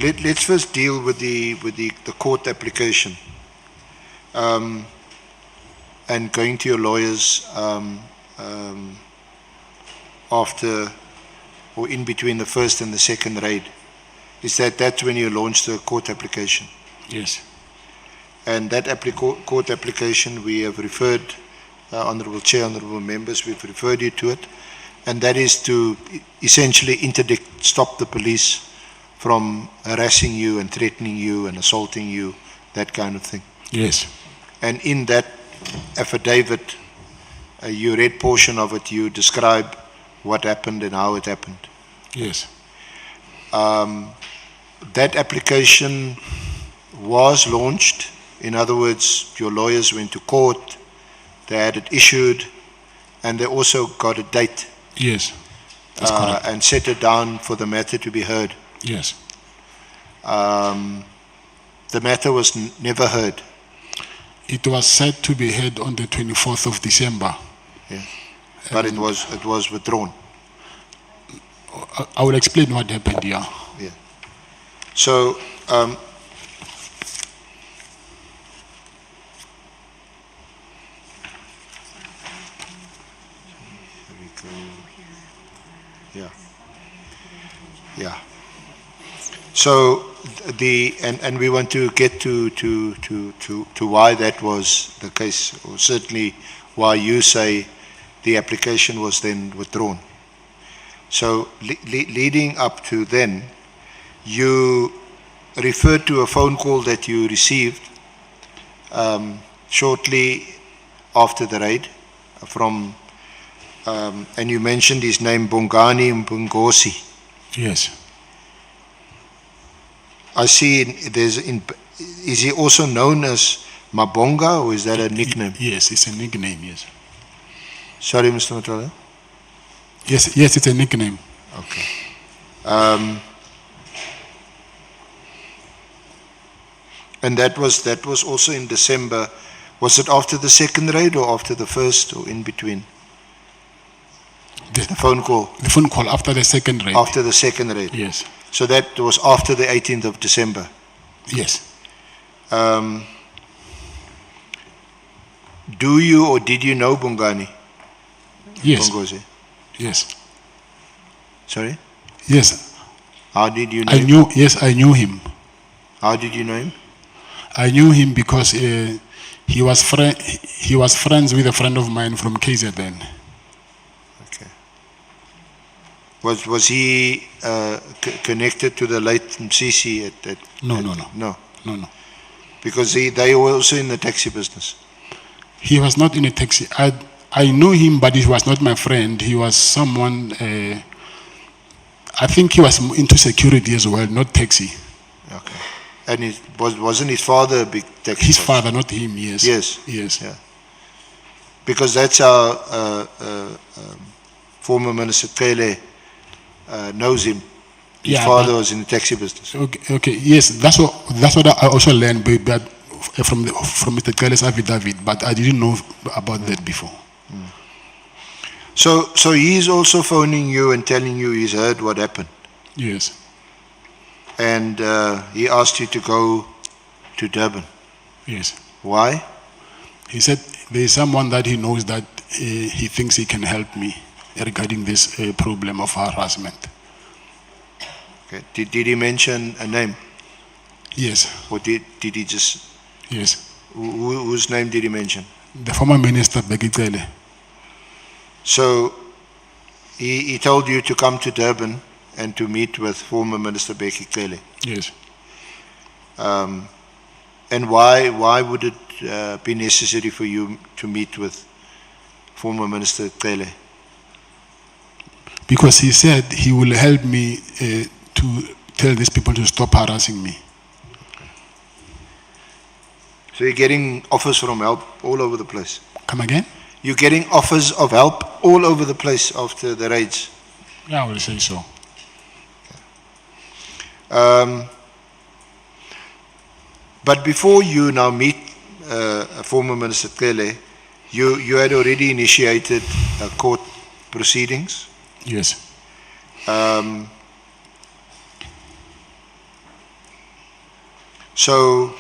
Let's first deal with the court application, and going to your lawyers after or in between the first and the second raid. Is that's when you launched the court application? Yes. And that court application, we have referred, Honourable Chair, Honourable Members, we've referred you to it, and that is to essentially interdict, stop the police from harassing you and threatening you and assaulting you, that kind of thing. Yes. And in that affidavit, you read portion of it, you describe what happened and how it happened. Yes. That application was launched. In other words, your lawyers went to court, they had it issued, and they also got a date. Yes, that's correct. And set it down for the matter to be heard. Yes. The matter was never heard. It was set to be heard on the 24th of December. Yeah. But it was withdrawn. I will explain what happened here. Yeah. So, yeah. So and we want to get to why that was the case, or certainly why you say the application was then withdrawn. So leading up to then, you referred to a phone call that you received shortly after the raid from, and you mentioned his name, Bongani Mbungosi. Yes. I see is he also known as Mabonga, or is that a nickname? Yes, it's a nickname, yes. Sorry, Mr. Matlala? Yes, yes, it's a nickname. Okay. And that was also in December. Was it after the second raid or after the first, or in between? The phone call? The phone call after the second raid. After the second raid? Yes. So that was after the 18th of December? Yes. Do you or did you know Bongani? Yes. Bongozi? Yes. Sorry? Yes. How did you know him? I knew him. How did you know him? I knew him because he was friends with a friend of mine from KZN. Okay. Was he connected to the late Msisi at No. No. Because they were also in the taxi business. He was not in a taxi. I knew him, but he was not my friend. He was someone, I think he was into security as well, not taxi. Okay. And wasn't his father a big taxi? His father, not him, yes. Yes. Yes. Yeah. Because that's how former Minister Tele knows him. His father was in the taxi business. Okay. Yes, that's what I also learned but from Mr. Tele's affidavit, but I didn't know about that before. So he's also phoning you and telling you he's heard what happened. Yes. And he asked you to go to Durban. Yes. Why? He said there is someone that he knows that he thinks he can help me regarding this problem of harassment. Okay. Did he mention a name? Yes. Or did he just? Yes. Whose name did he mention? The former minister, Begitele. So he told you to come to Durban and to meet with former Minister Bheki Cele. Yes. And why would it be necessary for you to meet with former Minister Cele? Because he said he will help me to tell these people to stop harassing me. So you're getting offers from help all over the place? Come again? You're getting offers of help all over the place after the raids? Yeah, I will say so. But before you now meet former Minister Tele, you had already initiated court proceedings? Yes. So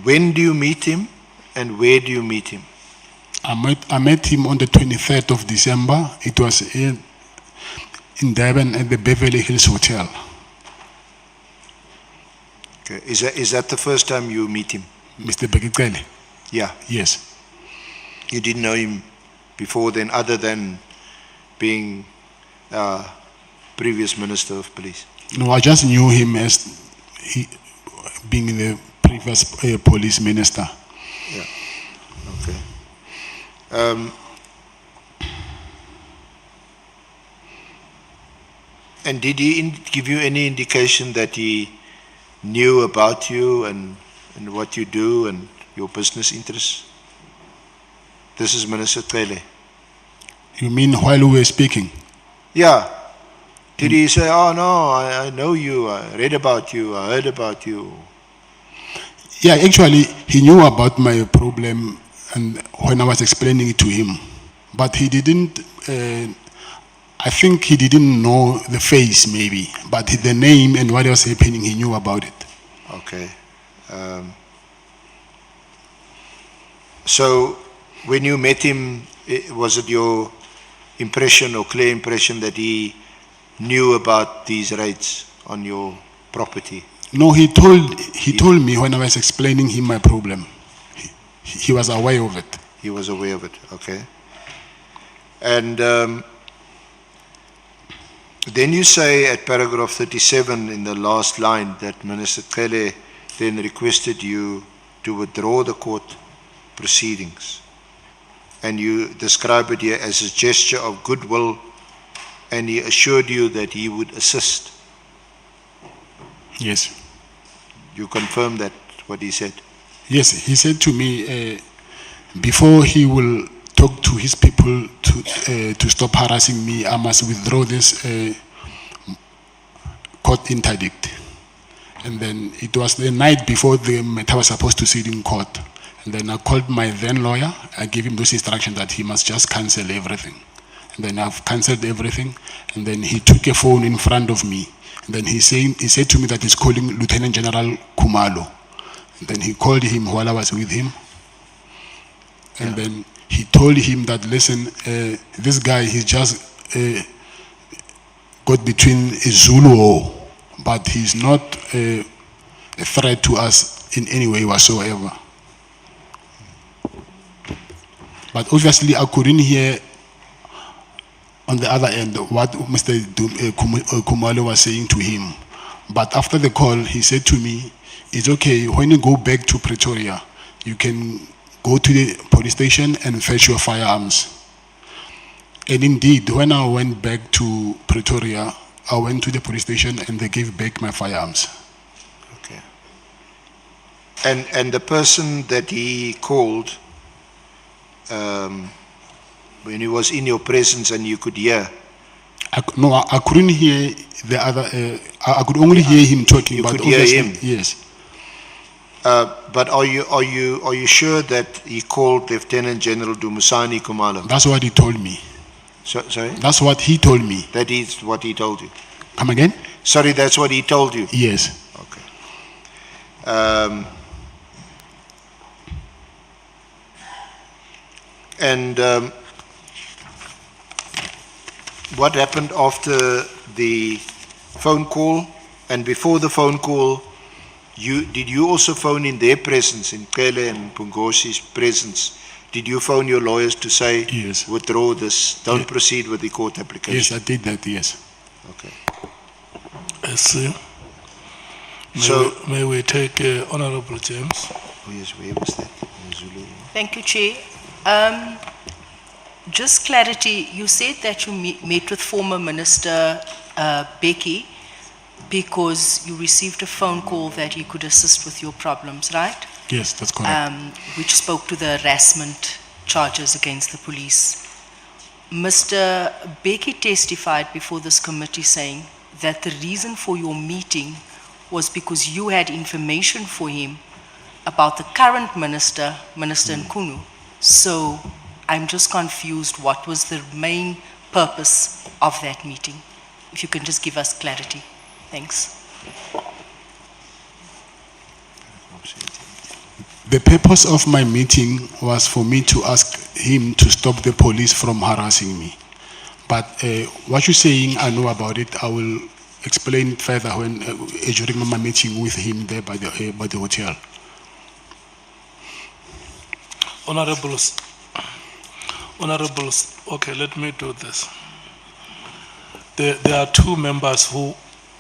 when do you meet him and where do you meet him? I met him on the 23rd of December. It was in Durban at the Beverly Hills Hotel. Okay. Is that the first time you meet him? Mr. Begitele? Yeah. Yes. You didn't know him before then, other than being previous Minister of Police? No, I just knew him as being the previous police minister. Yeah. Okay. And did he give you any indication that he knew about you and what you do and your business interests? This is Minister Tele. You mean while we were speaking? Yeah. Did he say, oh no, I know you, I read about you, I heard about you? Yeah, actually, he knew about my problem and when I was explaining it to him. But he didn't, I think he didn't know the face maybe, but the name and what was happening, he knew about it. Okay. So when you met him, was it your impression or clear impression that he knew about these raids on your property? No, he told me when I was explaining him my problem. He was aware of it. He was aware of it, okay. And Then you say at paragraph 37 in the last line that Minister Cele then requested you to withdraw the court proceedings. And you describe it here as a gesture of goodwill, and he assured you that he would assist. Yes. You confirm that, what he said? Yes, he said to me, before he will talk to his people to stop harassing me, I must withdraw this court interdict. And then it was the night before the matter was supposed to sit in court. And then I called my then lawyer. I gave him those instructions that he must just cancel everything. And then I've cancelled everything. And then he took a phone in front of me. And then he said to me that he's calling Lieutenant General Kumalo. And then he called him while I was with him. And then he told him that, listen, this guy, he's just got between a Zulu, but he's not a threat to us in any way whatsoever. But obviously, I couldn't hear on the other end what Mr. Kumalo was saying to him. But after the call, he said to me, it's okay, when you go back to Pretoria, you can go to the police station and fetch your firearms. And indeed, when I went back to Pretoria, I went to the police station and they gave back my firearms. Okay. And the person that he called, when he was in your presence and you could hear? I couldn't hear the other, I could only hear him talking. You but could hear him? Yes. But are you sure that he called Lieutenant General Dumisani Kumalo? That's what he told me. Sorry? That's what he told me. That is what he told you? Come again? Sorry, that's what he told you? Yes. Okay. And what happened after the phone call and before the phone call? Did you also phone in their presence, in Kele and Pungosi's presence? Did you phone your lawyers to say, yes, withdraw this, don't proceed with the court application? Yes, I did that, yes. Okay. I see. May we take Honorable James? Oh yes, where was that? In Zulu. Thank you, Chair. Just clarity, you said that you met with former Minister Becky because you received a phone call that he could assist with your problems, right? Yes, that's correct. Which spoke to the harassment charges against the police. Mr. Becky testified before this committee saying that the reason for your meeting was because you had information for him about the current minister, Minister Nkunu. So I'm just confused, what was the main purpose of that meeting? If you can just give us clarity. Thanks. The purpose of my meeting was for me to ask him to stop the police from harassing me. But what you're saying, I know about it. I will explain it further when during my meeting with him there by the hotel. Honorables, okay, let me do this. There are two members who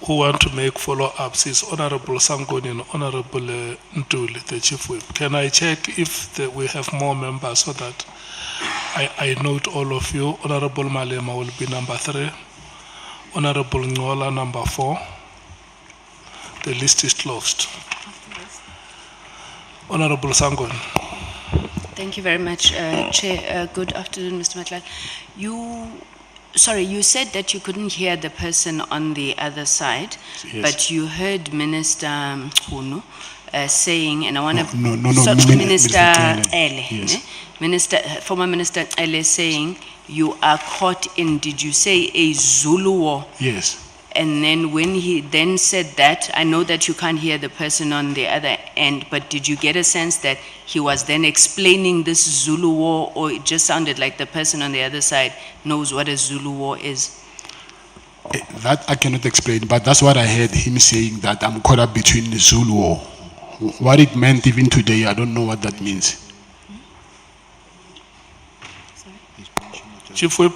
want to make follow-ups. Is Honorable Sangoni and Honorable Ntuli, the Chief Whip. Can I check if we have more members so that I note all of you? Honorable Malema will be number 3. Honorable Ngola number 4. The list is closed. Honorable Sangoni. Thank you very much, Chair. Good afternoon, Mr. Matlala. You said that you couldn't hear the person on the other side, yes, but you heard Minister Nkunu saying, and I want to... No, Minister Ele, yes. Former Minister Ele saying, you are caught in, did you say, a Zulu war? Yes. And then when he then said that, I know that you can't hear the person on the other end, but did you get a sense that he was then explaining this Zulu war, or it just sounded like the person on the other side knows what a Zulu war is? That I cannot explain, but that's what I heard him saying, that I'm caught up between the Zulu war. What it meant even today, I don't know what that means. Chief Whip.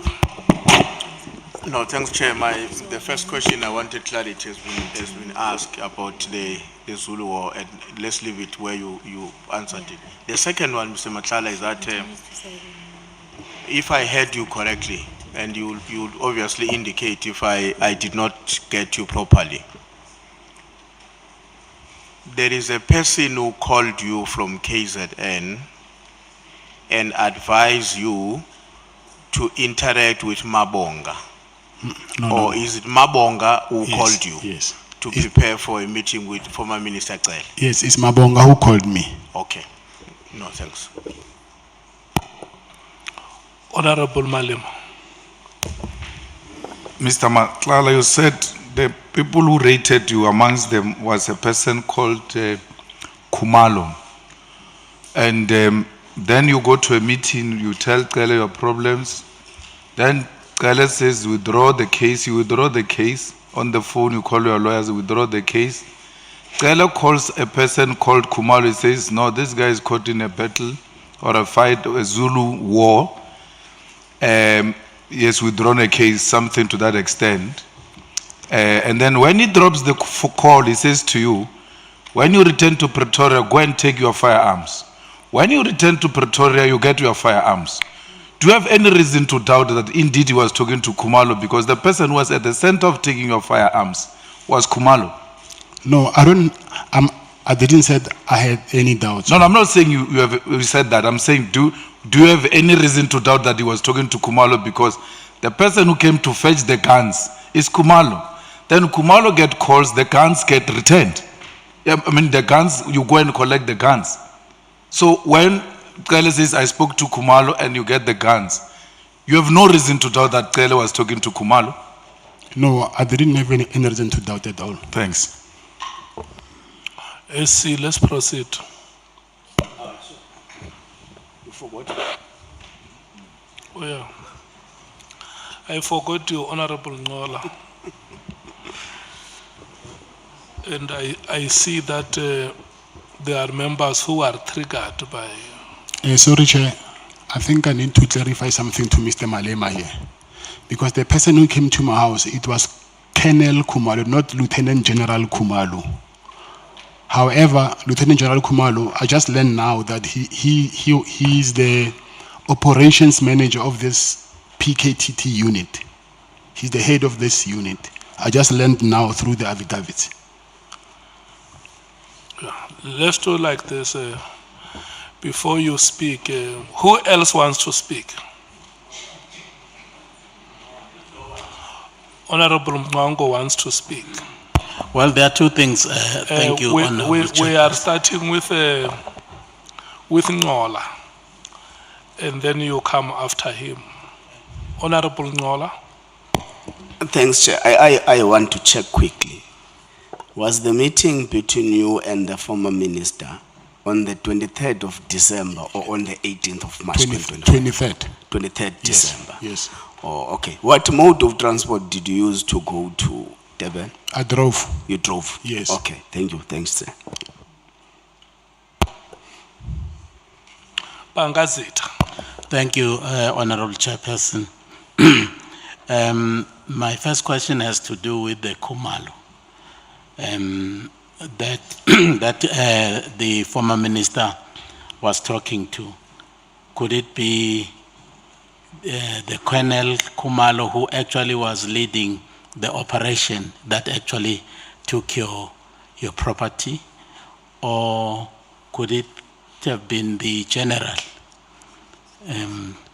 No, thanks, Chair. The first question I wanted clarity has been asked about the Zulu war, and let's leave it where you answered it. The second one, Mr. Matlala, is that if I heard you correctly, and you obviously indicate if I did not get you properly, there is a person who called you from KZN and advised you to interact with Mabonga. Or is it Mabonga who called you to prepare for a meeting with former Minister Cel? Yes, it's Mabonga who called me. Okay. No, thanks. Honorable Malim. Mr. Matlala, you said the people who rated you, amongst them was a person called Kumalo. And then you go to a meeting, you tell Kele your problems. Then Kele says, withdraw the case. You withdraw the case. On the phone, you call your lawyers, withdraw the case. Kele calls a person called Kumalo. He says, no, this guy is caught in a battle or a fight, a Zulu war. Yes, withdrawn a case, something to that extent. And then when he drops the call, he says to you, when you return to Pretoria, go and take your firearms. When you return to Pretoria, you get your firearms. Do you have any reason to doubt that indeed he was talking to Kumalo? Because the person who was at the center of taking your firearms was Kumalo. No, I didn't say I had any doubts. No, I'm not saying you said that. I'm saying, do you have any reason to doubt that he was talking to Kumalo? Because the person who came to fetch the guns is Kumalo. Then Kumalo get calls, the guns get returned. Yeah, I mean, the guns, you go and collect the guns. So when Kele says, I spoke to Kumalo and you get the guns, you have no reason to doubt that Kele was talking to Kumalo? No, I didn't have any reason to doubt at all. Thanks. SC, let's proceed. You forgot? Oh, yeah. I forgot you, Honorable Ngola. And I see that there are members who are triggered by... Sorry, Chair. I think I need to clarify something to Mr. Malema here. Because the person who came to my house, it was Colonel Kumalo, not Lieutenant General Kumalo. However, Lieutenant General Kumalo, I just learned now that he is the operations manager of this PKTT unit. He's the head of this unit. I just learned now through the affidavits. Let's do like this. Before you speak, who else wants to speak? Honorable Mwango wants to speak. Well, there are two things. Thank you, Honorable we are starting with Ngola, and then you come after him. Honorable Ngola. Thanks, Chair. I want to check quickly. Was the meeting between you and the former minister on the 23rd of December or on the 18th of March? 23rd. 23rd December. Yes. Oh, okay. What mode of transport did you use to go to Durban? I drove. You drove? Yes. Okay, thank you. Thanks, sir. Bangazita. Thank you, Honorable Chairperson. My first question has to do with the Kumalo. That the former minister was talking to. Could it be the Colonel Kumalo who actually was leading the operation that actually took your property? Or could it have been the general?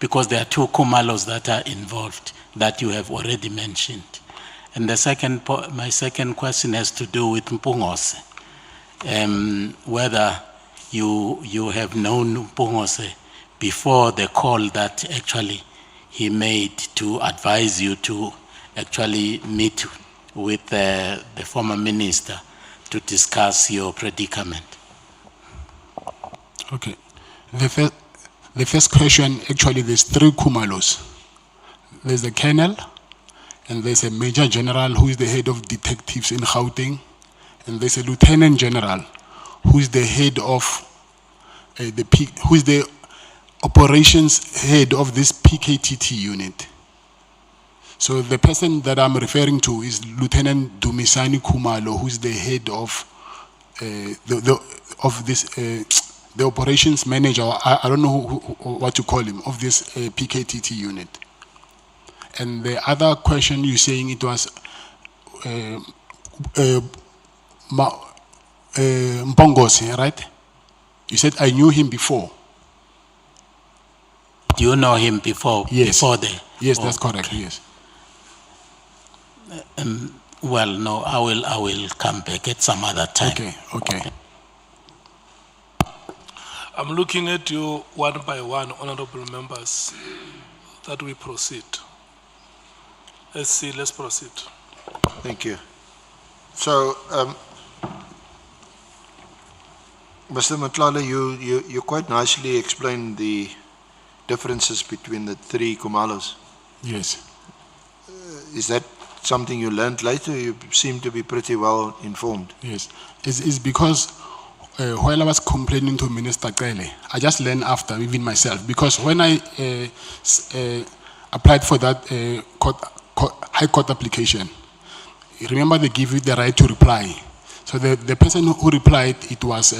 Because there are two Kumalos that are involved that you have already mentioned. And the my second question has to do with Mpungose. Whether you have known Mpungose before the call that actually he made to advise you to actually meet with the former minister to discuss your predicament. Okay. The first question, actually there's three Kumalos. There's the colonel, and there's a major general who is the head of detectives in Gauteng, and there's a lieutenant general who is the head of who is the operations head of this PKTT unit. So the person that I'm referring to is Lieutenant Dumisani Kumalo, who's the head of the operations manager. I don't know what to call him, of this PKTT unit. And the other question you're saying it was Mpongosi, right? You said I knew him before. Do you know him before? Yes. Before the. Yes, that's correct. Yes. Well, no, I will come back at some other time. Okay. Okay. I'm looking at you one by one, honorable members, that we proceed. Let's see, let's proceed. Thank you. So, Mr. Matlala, you quite nicely explained the differences between the three Kumalos. Yes. Is that something you learned later? You seem to be pretty well informed. Yes. It's because while I was complaining to Minister Kele, I just learned after, even myself, because when I applied for that High Court application, remember they give you the right to reply. So the person who replied, it was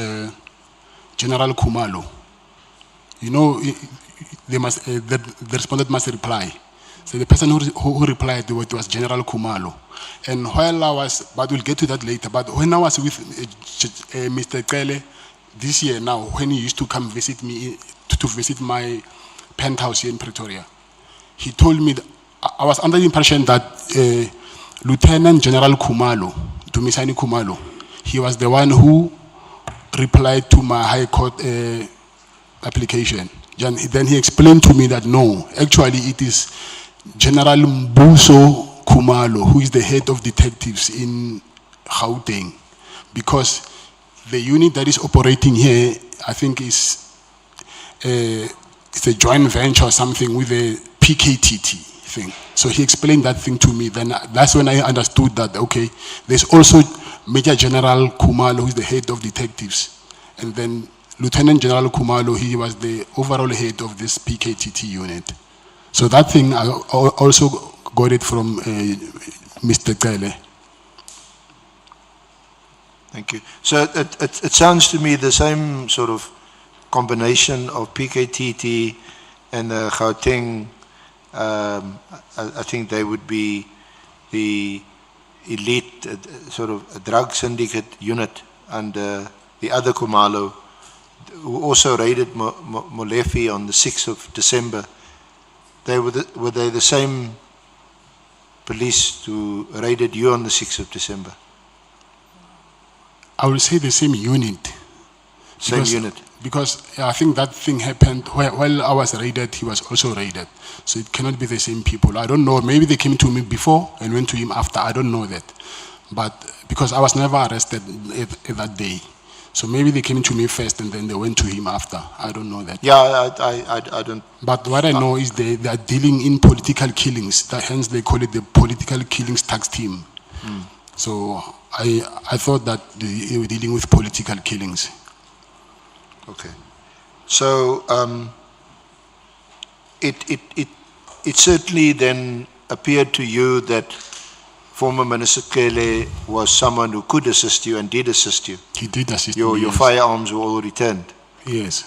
General Kumalo. You know, the respondent must reply. So the person who replied, it was General Kumalo. And while I was, but we'll get to that later, but when I was with Mr. Kele this year now, when he used to come visit me, to visit my penthouse here in Pretoria, he told me, that I was under the impression that Lieutenant General Kumalo, Dumisani Kumalo, he was the one who replied to my High Court application. Then he explained to me that no, actually it is General Mbuso Kumalo, who is the head of detectives in Gauteng, because the unit that is operating here, I think it's a joint venture or something with a PKTT thing. So he explained that thing to me. Then that's when I understood that, okay, there's also Major General Kumalo, who is the head of detectives, and then Lieutenant General Kumalo, he was the overall head of this PKTT unit. So that thing, I also got it from Mr. Kele. Thank you. So it sounds to me the same sort of combination of PKTT and the Gauteng. I think they would be the elite sort of drug syndicate unit under the other Kumalo, who also raided Molefe on the 6th of December. Were they the same police who raided you on the 6th of December? I will say the same unit. Same unit. Because I think that thing happened while I was raided, he was also raided. So it cannot be the same people. I don't know. Maybe they came to me before and went to him after. I don't know that. But because I was never arrested that day. So maybe they came to me first and then they went to him after. I don't know that. Yeah, I don't. But what I know is they are dealing in political killings. Hence they call it the political killings tax team. Mm. So I thought that they were dealing with political killings. Okay. So it certainly then appeared to you that former Minister Kele was someone who could assist you and did assist you. He did assist me. Your Yes. firearms were all returned. Yes.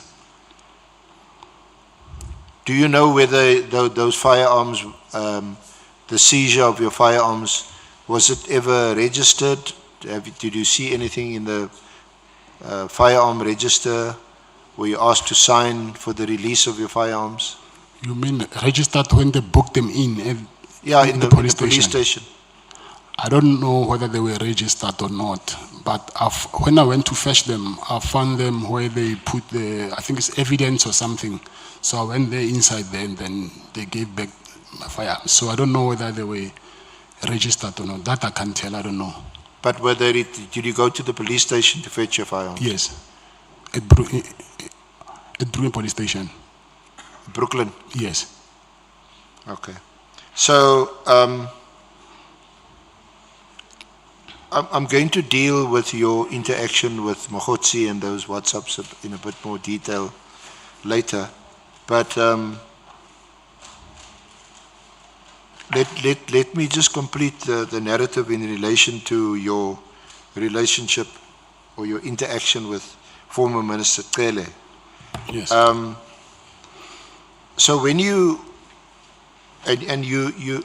Do you know whether those firearms, the seizure of your firearms, was it ever registered? Did you see anything in the firearm register? Were you asked to sign for the release of your firearms? You mean registered when they booked them in? Yeah, in the police station. I don't know whether they were registered or not, but when I went to fetch them, I found them where they put I think it's evidence or something. So I went there inside there and then they gave back my firearms. So I don't know whether they were registered or not. That I can't tell, I don't know. But did you go to the police station to fetch your firearms? Yes, at Brooklyn Police Station. Brooklyn? Yes. Okay. So, I'm going to deal with your interaction with Mogotsi and those WhatsApps in a bit more detail later. But let me just complete the narrative in relation to your relationship or your interaction with former Minister Cele. Yes. So when you,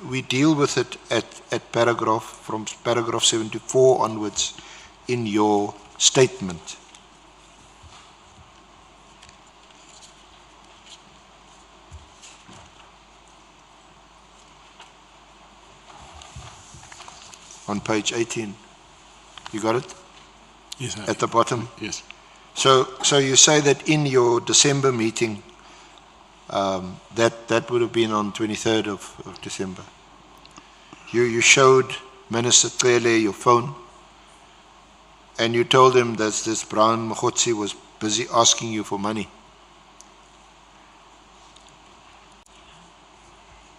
we deal with it at from paragraph 74 onwards in your statement. On page 18. You got it? Yes, sir. At the bottom? Yes. So you say that in your December meeting, that would have been on 23rd of December. You showed Minister Cele your phone, and you told him that this Brown Mokgotsi was busy asking you for money.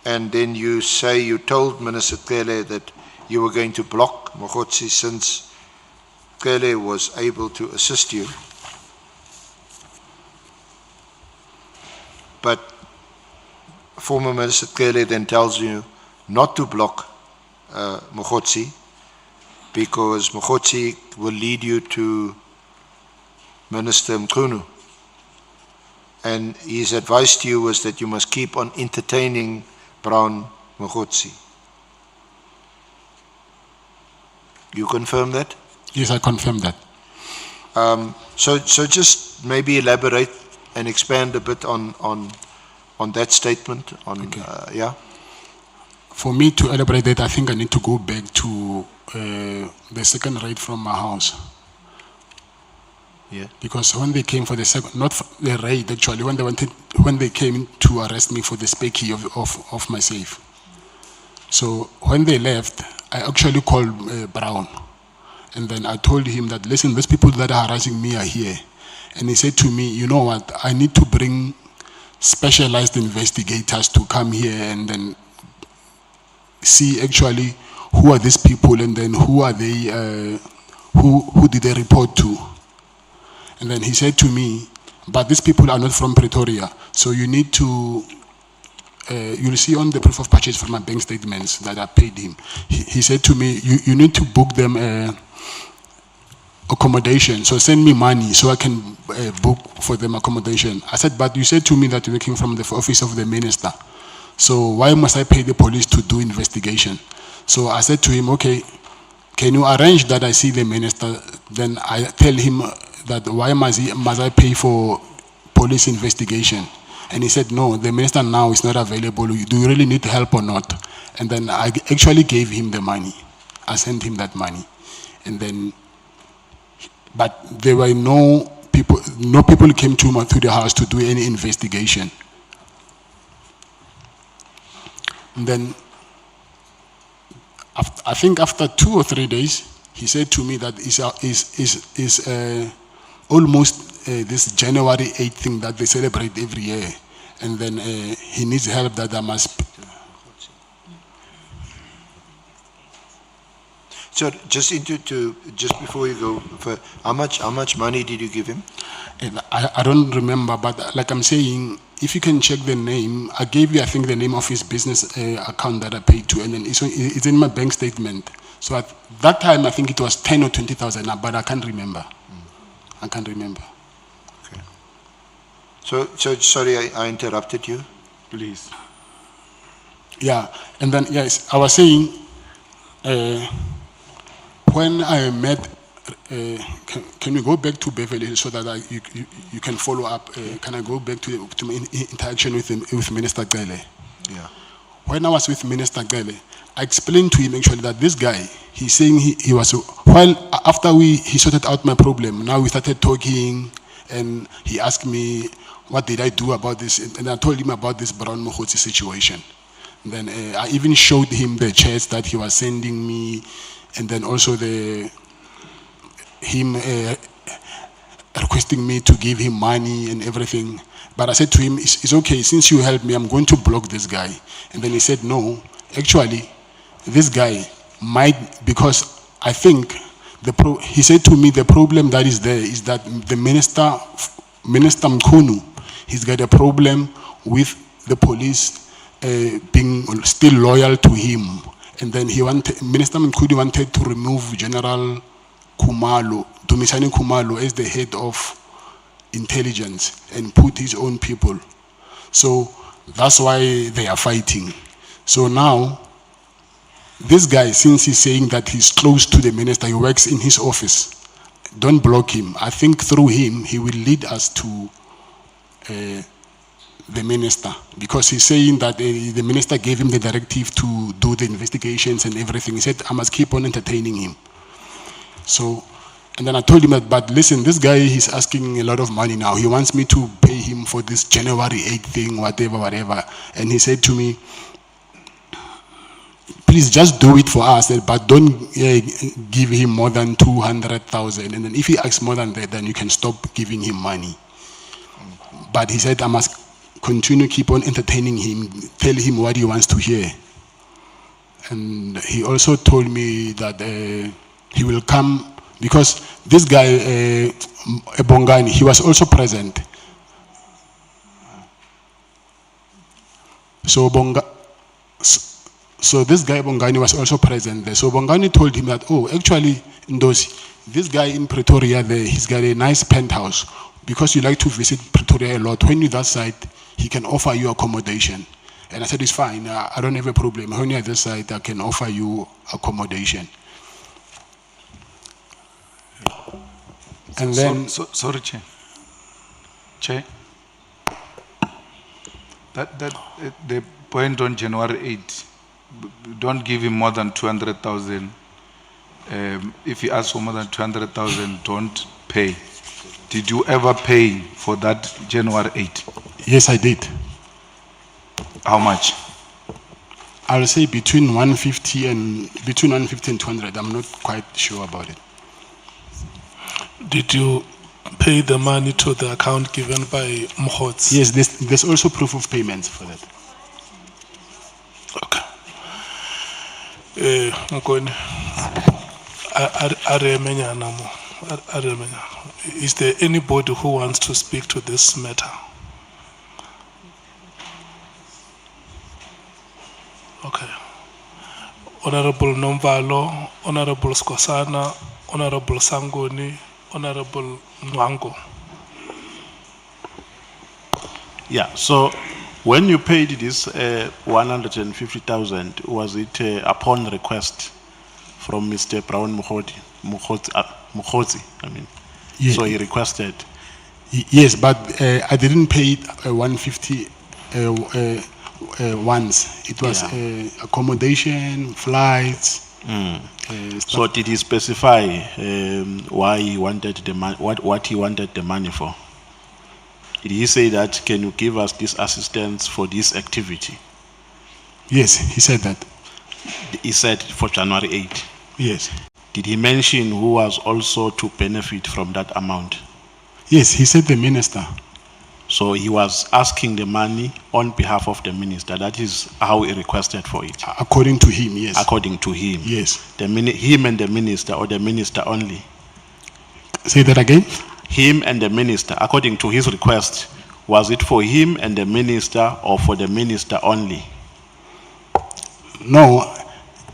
And then you say you told Minister Cele that you were going to block Mokgotsi since Cele was able to assist you. But former Minister Cele then tells you not to block Mokgotsi because Mokgotsi will lead you to Minister Mkhunu. And his advice to you was that you must keep on entertaining Brown Mokgotsi. You confirm that? Yes, I confirm that. So just maybe elaborate and expand a bit on that statement. Yeah. For me to elaborate that, I think I need to go back to the second raid from my house. Yeah. Because when they came for the second, not the raid actually, when they came to arrest me for the spare key of my safe. So when they left, I actually called Brown, and then I told him that, listen, these people that are harassing me are here. And he said to me, you know what, I need to bring specialized investigators to come here and then see actually who are these people and then who are they, who did they report to. And then he said to me, but these people are not from Pretoria, so you need to, you'll see on the proof of purchase from my bank statements that I paid him. He said to me, you need to book them accommodation, so send me money so I can book for them accommodation. I said, but you said to me that you're working from the office of the minister, so why must I pay the police to do investigation? So I said to him, okay, can you arrange that I see the minister? Then I tell him that why must I pay for police investigation? And he said, no, the minister now is not available. Do you really need help or not? And then I actually gave him the money. I sent him that money. And then, but there were no people came to the house to do any investigation. And then, I think after 2 or 3 days, he said to me that is almost this January 8th thing that they celebrate every year, and then he needs help that I must. So just just before you go, how much money did you give him? And I don't remember, but like I'm saying, if you can check the name, I gave you, I think, the name of his business account that I paid to, and then it's in my bank statement. So at that time, I think it was 10 or 20,000, but I can't remember. I can't remember. Okay. So sorry, I interrupted you. Please. Yeah, and then yes, I was saying, when I met, can you go back to Beverly so that you can follow up? Can I go back to my interaction with Minister Cele? Yeah. When I was with Minister Cele, I explained to him actually that this guy, he's saying he was, while after he sorted out my problem, now we started talking, and he asked me, what did I do about this? And I told him about this Brown Mokgotsi situation. And then I even showed him the chats that he was sending me, and then also him requesting me to give him money and everything. But I said to him, it's okay, since you helped me, I'm going to block this guy. And then he said, no, actually, this guy might, because I think, he said to me, the problem that is there is that the Minister Mkhunu, he's got a problem with the police being still loyal to him. And then Minister Mkhudi wanted to remove General Khumalo, Dumisani Khumalo, as the head of intelligence and put his own people. So that's why they are fighting. So now, this guy, since he's saying that he's close to the minister, he works in his office, don't block him. I think through him, he will lead us to the minister, because he's saying that the minister gave him the directive to do the investigations and everything. He said, I must keep on entertaining him. So, and then I told him that, but listen, this guy, he's asking a lot of money now. He wants me to pay him for this January 8th thing, whatever. And he said to me, please just do it for us, but don't give him more than 200,000. And then if he asks more than that, then you can stop giving him money. But he said, I must continue, keep on entertaining him, tell him what he wants to hear. And he also told me that he will come, because this guy, Bongani, he was also present. So this guy Bongani was also present there. So Bongani told him that, oh, actually, Ndosi, this guy in Pretoria there, he's got a nice penthouse. Because you like to visit Pretoria a lot, when you're that side, he can offer you accommodation. And I said, it's fine, I don't have a problem. When you're at this side, I can offer you accommodation. And then... Sorry, Chair. Chair. The point on January 8th, don't give him more than 200,000. If he asks for more than 200,000, don't pay. Did you ever pay for that January 8th? Yes, I did. How much? I'll say between 150 and 200. I'm not quite sure about it. Did you pay the money to the account given by Mkhotsi? Yes, there's also proof of payment for that. Okay. Ngoni. Is there anybody who wants to speak to this matter? Okay. Honorable Nomvalo, Honorable Skosana, Honorable Sangoni, Honorable Nwango. Yeah, so when you paid this 150,000, was it upon request from Mr. Brown Mkhotsi, I mean? Yeah. So he requested? Yes, but I didn't pay 150 once. It was accommodation, flights. So did he specify why he wanted the money, what he wanted the money for? Did he say that, can you give us this assistance for this activity? Yes, he said that. He said for January 8th? Yes. Did he mention who was also to benefit from that amount? Yes, he said the minister. So he was asking the money on behalf of the minister. That is how he requested for it. According to him, yes. According to him. Yes. Him and the minister, or the minister only? Say that again. Him and the minister, according to his request, was it for him and the minister or for the minister only? No,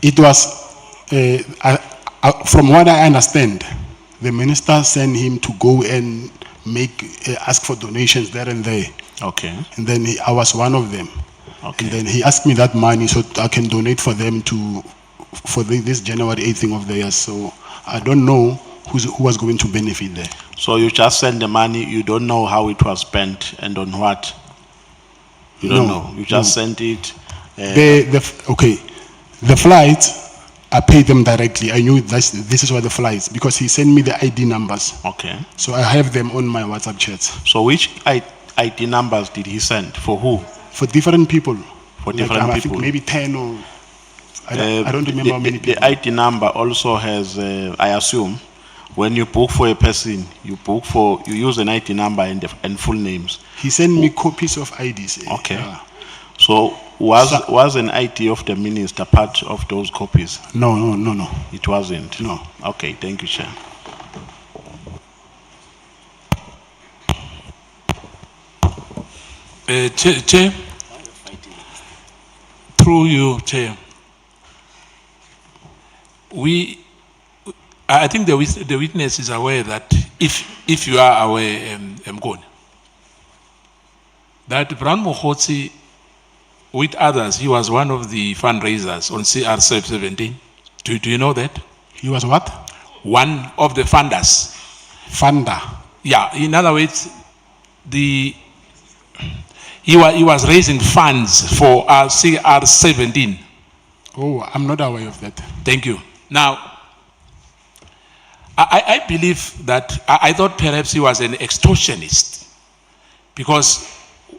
it was, from what I understand, the minister sent him to go and ask for donations there and there. Okay. And then I was one of them. Okay. And then he asked me that money so I can donate for them for this January 8th thing of theirs. So I don't know who was going to benefit there. So you just send the money, you don't know how it was spent and on what? You don't know. You just sent it. The flights, I paid them directly. I knew this is what the flights, because he sent me the ID numbers. Okay. So I have them on my WhatsApp chats. So which ID numbers did he send? For who? For different people. For different people. I think maybe 10 or I don't remember how many people. The ID number also has, I assume, when you book for a person, you use an ID number and full names. He sent me copies of IDs. Okay. So was an ID of the minister part of those copies? No. It wasn't? No. Okay, thank you, Chair. Chair, through you, Chair. I think the witness is aware that if you are aware, Mkoni, that Brown Mokhotsi, with others, he was one of the fundraisers on CR 17. Do you know that? He was what? One of the funders. Funder. Yeah, in other words, he was raising funds for CR 17. Oh, I'm not aware of that. Thank you. Now, I believe that, I thought perhaps he was an extortionist, because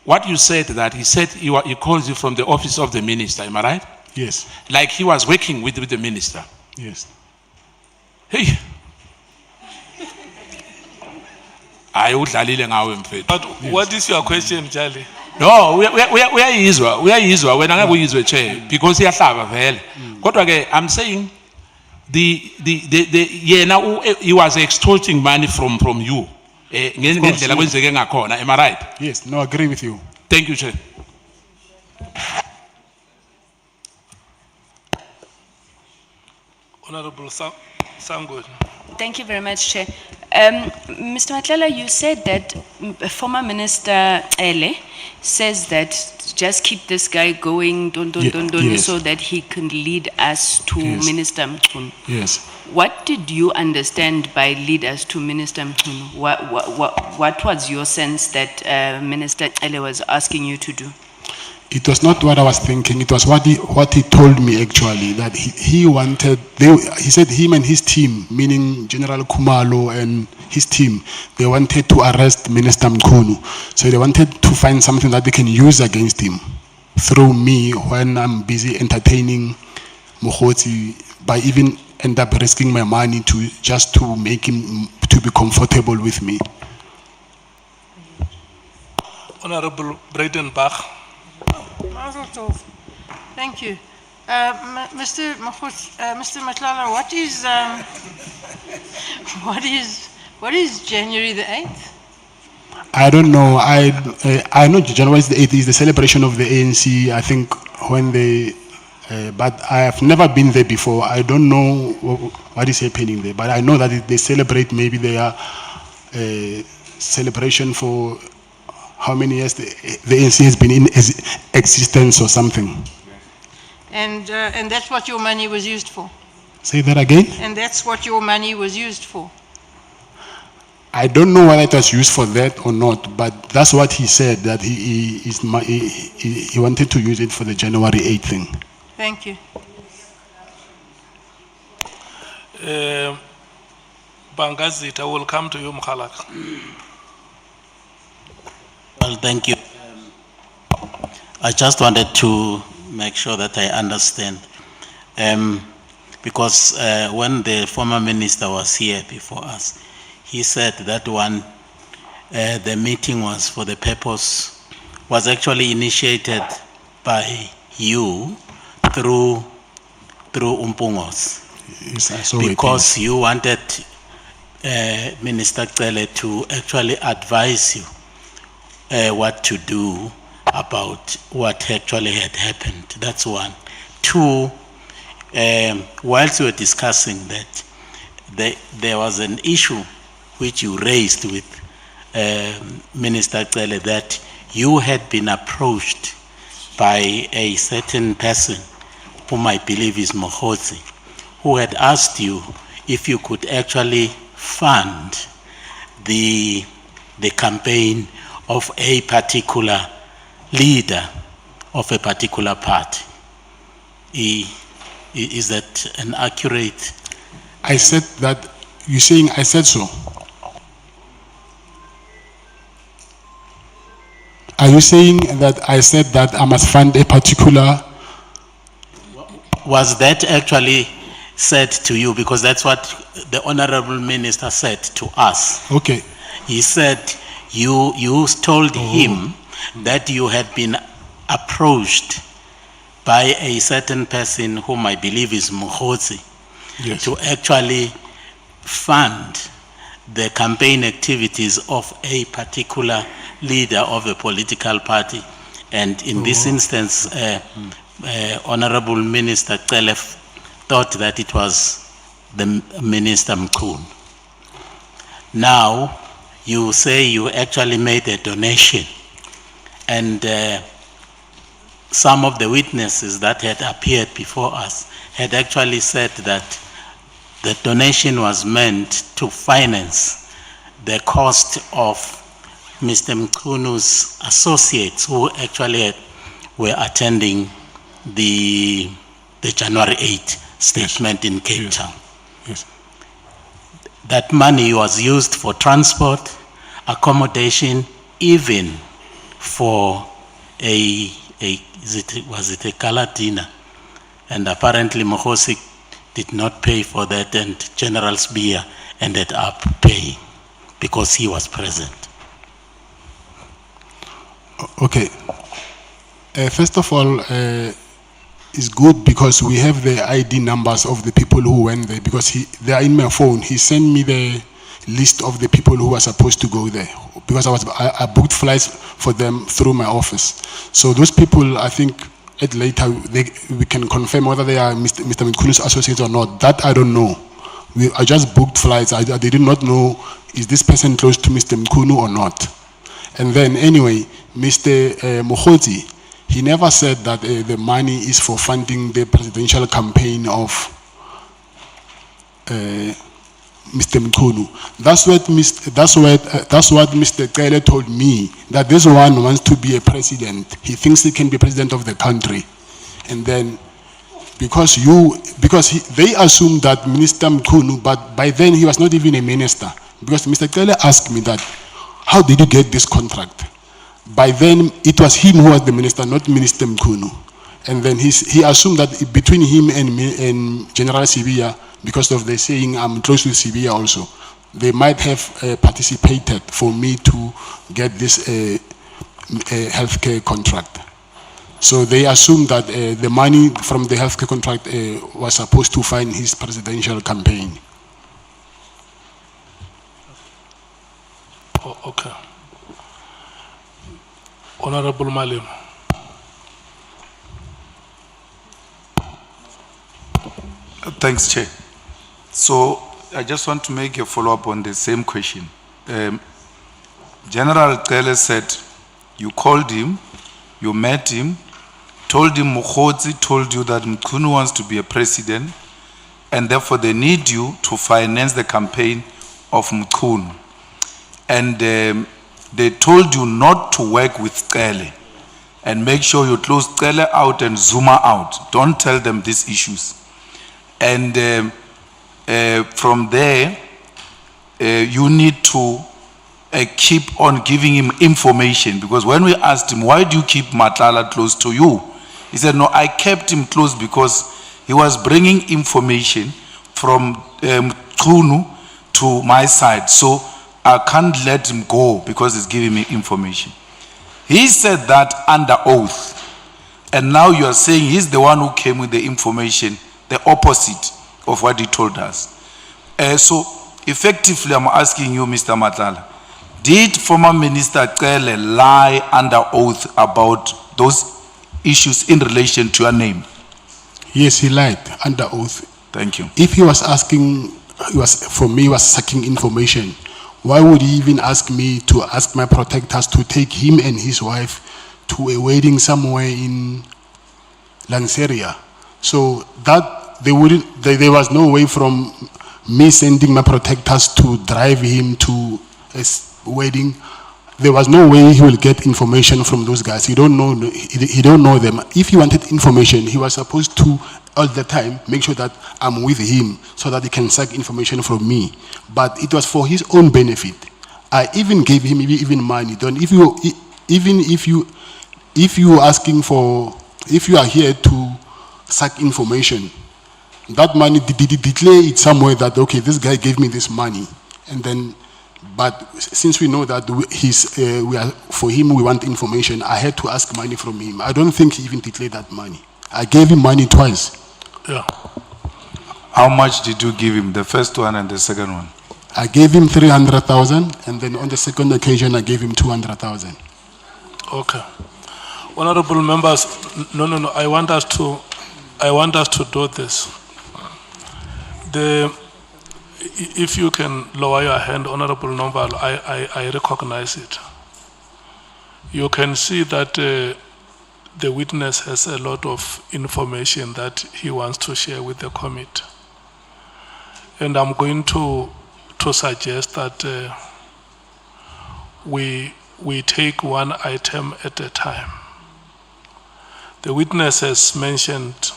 what you said, that he said he calls you from the office of the minister, am I right? Yes. Like he was working with the minister. Yes. Hey. But what is your question, Charlie? No, we are Israel. When I go Israel, Chair, because he has I'm saying he was extorting money from you. Am I right? Yes, no, I agree with you. Thank you, Chair. Honorable Sangod. Thank you very much, Chair. Mr. Matlala, you said that former Minister Ele says that just keep this guy going, Yes. so that he can lead us to Yes. Minister Mchunu. Yes. What did you understand by lead us to Minister Mchunu? What was your sense that Minister Ele was asking you to do? It was not what I was thinking. It was what he told me actually, that he wanted. He said him and his team, meaning General Kumalo and his team, they wanted to arrest Minister Mchunu. So they wanted to find something that they can use against him through me when I'm busy entertaining Mokhotsi, by even end up risking my money just to make him to be comfortable with me. Honorable Breitenbach. Mazel tov. Thank you. Mr. Matlala, what is January the 8th? I don't know. I know January the 8th is the celebration of the ANC. I think when they, but I have never been there before. I don't know what is happening there. But I know that they celebrate maybe their celebration for how many years the ANC has been in existence or something. And that's what your money was used for? Say that again? And that's what your money was used for? I don't know whether it was used for that or not, but that's what he said, that he wanted to use it for the January 8th thing. Thank you. Bangazita, will come to you, Mkhalaka. Well, thank you. I just wanted to make sure that I understand. Because when the former minister was here before us, he said that the meeting was for the purpose, was actually initiated by you through Umpungos. Yes, I saw it. Because you wanted Minister Cele to actually advise you what to do about what actually had happened. That's one. Two, whilst we were discussing that, there was an issue which you raised with Minister Cele, that you had been approached by a certain person, whom I believe is Mokhotsi, who had asked you if you could actually fund the campaign of a particular leader of a particular party. Is that an accurate? I said that, you're saying I said so? Are you saying that I said that I must fund a particular? Was that actually said to you? Because that's what the Honorable Minister said to us. Okay. He said you told him that you had been approached by a certain person whom I believe is Mokhotsi, yes, to actually fund the campaign activities of a particular leader of a political party. And in this instance, Honorable Minister Tselef thought that it was the Minister Mkhunu. Now, you say you actually made a donation, and some of the witnesses that had appeared before us had actually said that the donation was meant to finance the cost of Mr. Mkhunu's associates who actually were attending the January 8 statement in Cape Town. Yes. That money was used for transport, accommodation, even for was it a gala dinner? And apparently Mkhosi did not pay for that, and General Sbiya ended up paying because he was present. Okay. First of all, it's good because we have the ID numbers of the people who went there, because they are in my phone. He sent me the list of the people who were supposed to go there, because I booked flights for them through my office. So those people, I think at later we can confirm whether they are Mr. Mkhunu's associates or not. That I don't know. I just booked flights. I did not know, is this person close to Mr. Mkhunu or not. And then anyway, Mr. Mokgotsi, he never said that the money is for funding the presidential campaign of Mr. Mkhunu. That's what Mr. Kele told me, that this one wants to be a president. He thinks he can be president of the country. And then because they assumed that Minister Mkhunu, but by then he was not even a minister. Because Mr. Kele asked me that, how did you get this contract? By then, it was him who was the minister, not Minister Mkhunu. And then he assumed that between him and General Sbiya, because of the saying, I'm close to Sbiya also, they might have participated for me to get this healthcare contract. So they assumed that the money from the healthcare contract was supposed to fund his presidential campaign. Oh, okay. Honorable Malim. Thanks, Chair. So I just want to make a follow-up on the same question. General Kele said you called him, you met him, told him Mokgotsi told you that Mkhunu wants to be a president, and therefore they need you to finance the campaign of Mkhunu. And they told you not to work with Kele and make sure you close Kele out and Zuma out. Don't tell them these issues. And from there, you need to keep on giving him information, because when we asked him, why do you keep Matlala close to you? He said, no, I kept him close because he was bringing information from Mkhunu to my side. So I can't let him go because he's giving me information. He said that under oath. And now you are saying he's the one who came with the information, the opposite of what he told us. So effectively, I'm asking you, Mr. Matlala, did former Minister Kele lie under oath about those issues in relation to your name? Yes, he lied under oath. Thank you. If he was asking, he was seeking information, why would he even ask me to ask my protectors to take him and his wife to a wedding somewhere in Lanseria? So that there was no way from me sending my protectors to drive him to a wedding. There was no way he will get information from those guys. He don't know them. If he wanted information, he was supposed to all the time make sure that I'm with him so that he can suck information from me. But it was for his own benefit. I even gave him even money. If you are here to suck information, that money, declare it somewhere that, okay, this guy gave me this money. And then, but since we know that for him, we want information, I had to ask money from him. I don't think he even declared that money. I gave him money twice. Yeah. How much did you give him, the first one and the second one? I gave him 300,000, and then on the second occasion, I gave him 200,000. Okay. Honorable members, no, I want us to do this. If you can lower your hand, Honorable Nombal, I recognize it. You can see that the witness has a lot of information that he wants to share with the committee. And I'm going to suggest that we take one item at a time. The witness has mentioned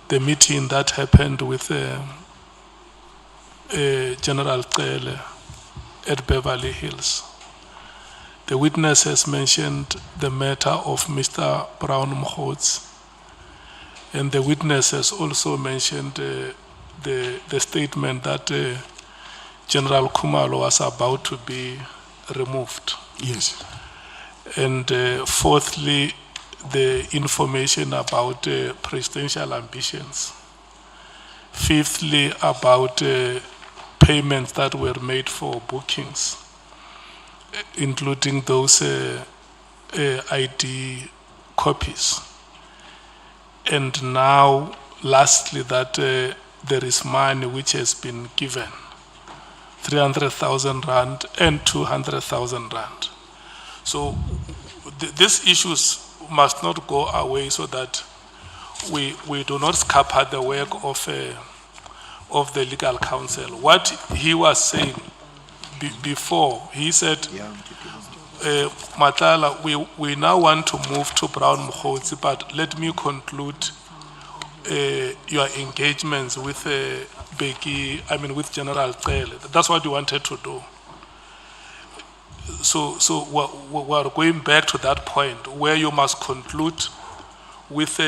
the meeting that happened with General Cele at Beverly Hills. The witness has mentioned the matter of Mr. Brown Mkhots, and the witness has also mentioned the statement that General Khumalo was about to be removed. Yes. And fourthly, the information about presidential ambitions. Fifthly, about payments that were made for bookings, including those ID copies. And now, lastly, that there is money which has been given, 300,000 rand and 200,000 rand. So these issues must not go away so that we do not scupper the work of the legal counsel. What he was saying before, he said, Matlala, we now want to move to Brown Mkhosi, but let me conclude your engagements with with General Cele. That's what you wanted to do. So we're going back to that point where you must conclude with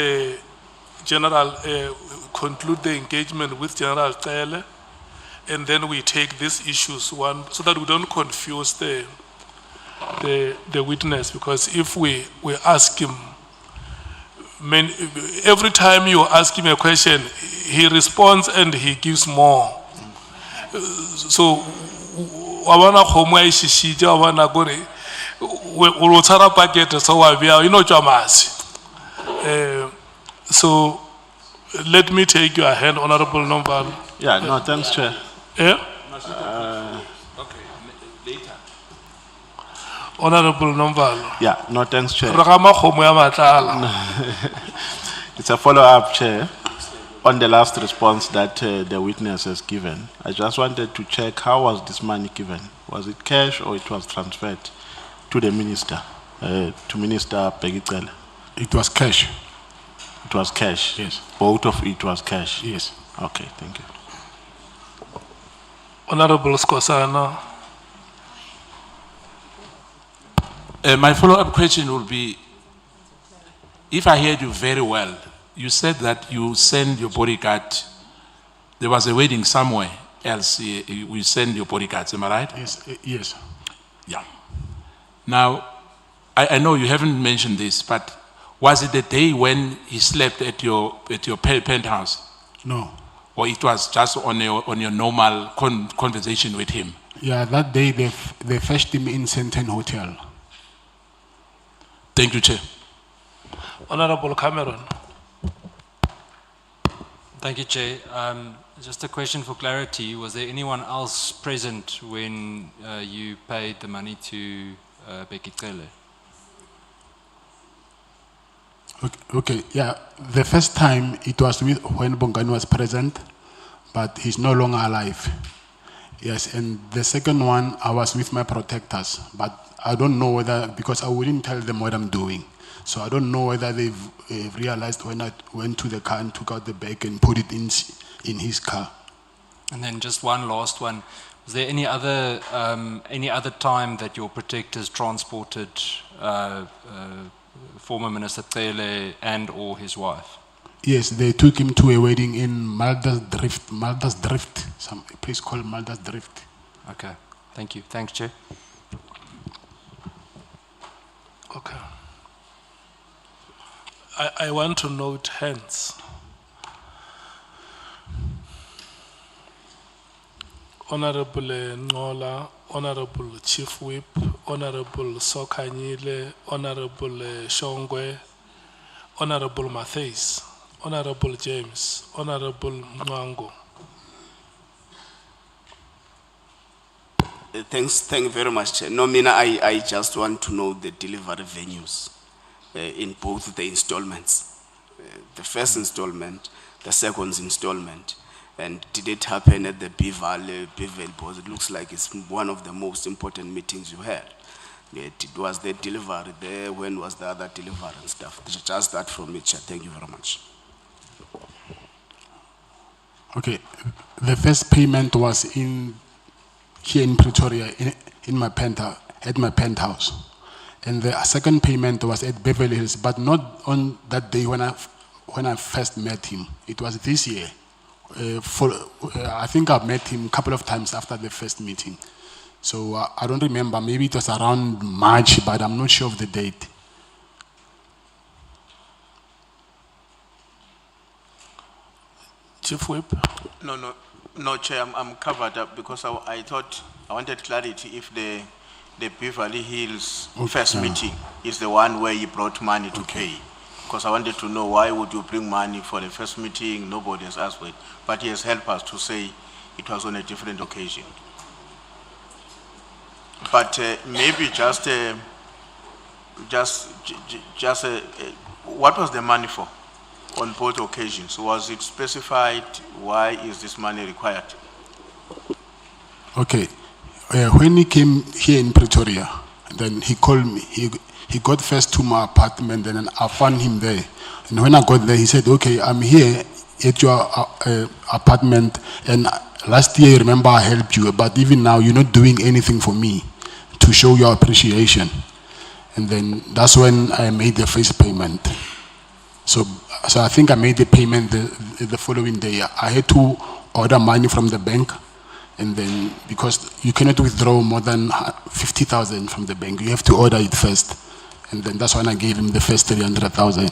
conclude the engagement with General Cele, and then we take these issues one, so that we don't confuse the witness, because if we ask him, every time you ask him a question, he responds and he gives more. So wabana khomo ya shishija wabana gore we tsara packet so wa bia you know jamasi. So let me take your hand, Honorable Nombal. Yeah, no, thanks, Chair. Yeah? Okay, later. Honorable Nombal. Yeah, no, thanks, Chair. Ragama khomo ya Matlala. It's a follow-up, Chair, on the last response that the witness has given. I just wanted to check, how was this money given? Was it cash or it was transferred to the minister, to Minister Pegicele? It was cash. It was cash? Yes. Both of it was cash? Yes. Okay, thank you. Honorable Skosana. My follow-up question will be, if I heard you very well, you said that you send your bodyguard, there was a wedding somewhere else, we send your bodyguards, am I right? Yes. Yes. Yeah. Now, I know you haven't mentioned this, but was it the day when he slept at your penthouse? No. Or it was just on your normal conversation with him? Yeah, that day they fetched him in Senten Hotel. Thank you, Chair. Honorable Cameron. Thank you, Chair. Just a question for clarity. Was there anyone else present when you paid the money to Becky Cele? Okay, yeah. The first time it was when Bongani was present, but he's no longer alive. Yes, and the second one, I was with my protectors, but I don't know whether, because I wouldn't tell them what I'm doing. So I don't know whether they've realized when I went to the car and took out the bag and put it in his car. And then just one last one. Was there any other time that your protectors transported former Minister Cele and or his wife? Yes, they took him to a wedding in Malda's Drift, some place called Malda's Drift. Okay, thank you. Thanks, Chair. Okay. I want to note hence. Honorable Ngola, Honorable Chief Whip, Honorable Sokanyile, Honorable Shongwe, Honorable Matthews, Honorable James, Honorable Mwango. Thank you very much, Chair. No, Mina, I just want to know the delivery venues in both the installments. The first installment, the second installment. And did it happen at the Bevel Board? It looks like it's one of the most important meetings you had. Was there delivery there? When was the other delivery and stuff? Just that from me, Chair. Thank you very much. Okay, the first payment was here in Pretoria, in my at my penthouse. And the second payment was at Beverly Hills, but not on that day when I first met him. It was this year. I think I met him a couple of times after the first meeting. So I don't remember, maybe it was around March, but I'm not sure of the date. Chief Whip? No, Chair, I'm covered up because I thought I wanted clarity if the Beverly Hills first meeting is the one where you brought money to pay. Because I wanted to know why would you bring money for the first meeting? Nobody has asked for it. But he has helped us to say it was on a different occasion. But maybe what was the money for on both occasions? Was it specified? Why is this money required? Okay, when he came here in Pretoria, then he called me. He got first to my apartment, and then I found him there. And when I got there, he said, okay, I'm here at your apartment, and last year, remember, I helped you, but even now, you're not doing anything for me to show your appreciation. And then that's when I made the first payment. So I think I made the payment the following day. I had to order money from the bank, and then because you cannot withdraw more than 50,000 from the bank, you have to order it first. And then that's when I gave him the first 300,000.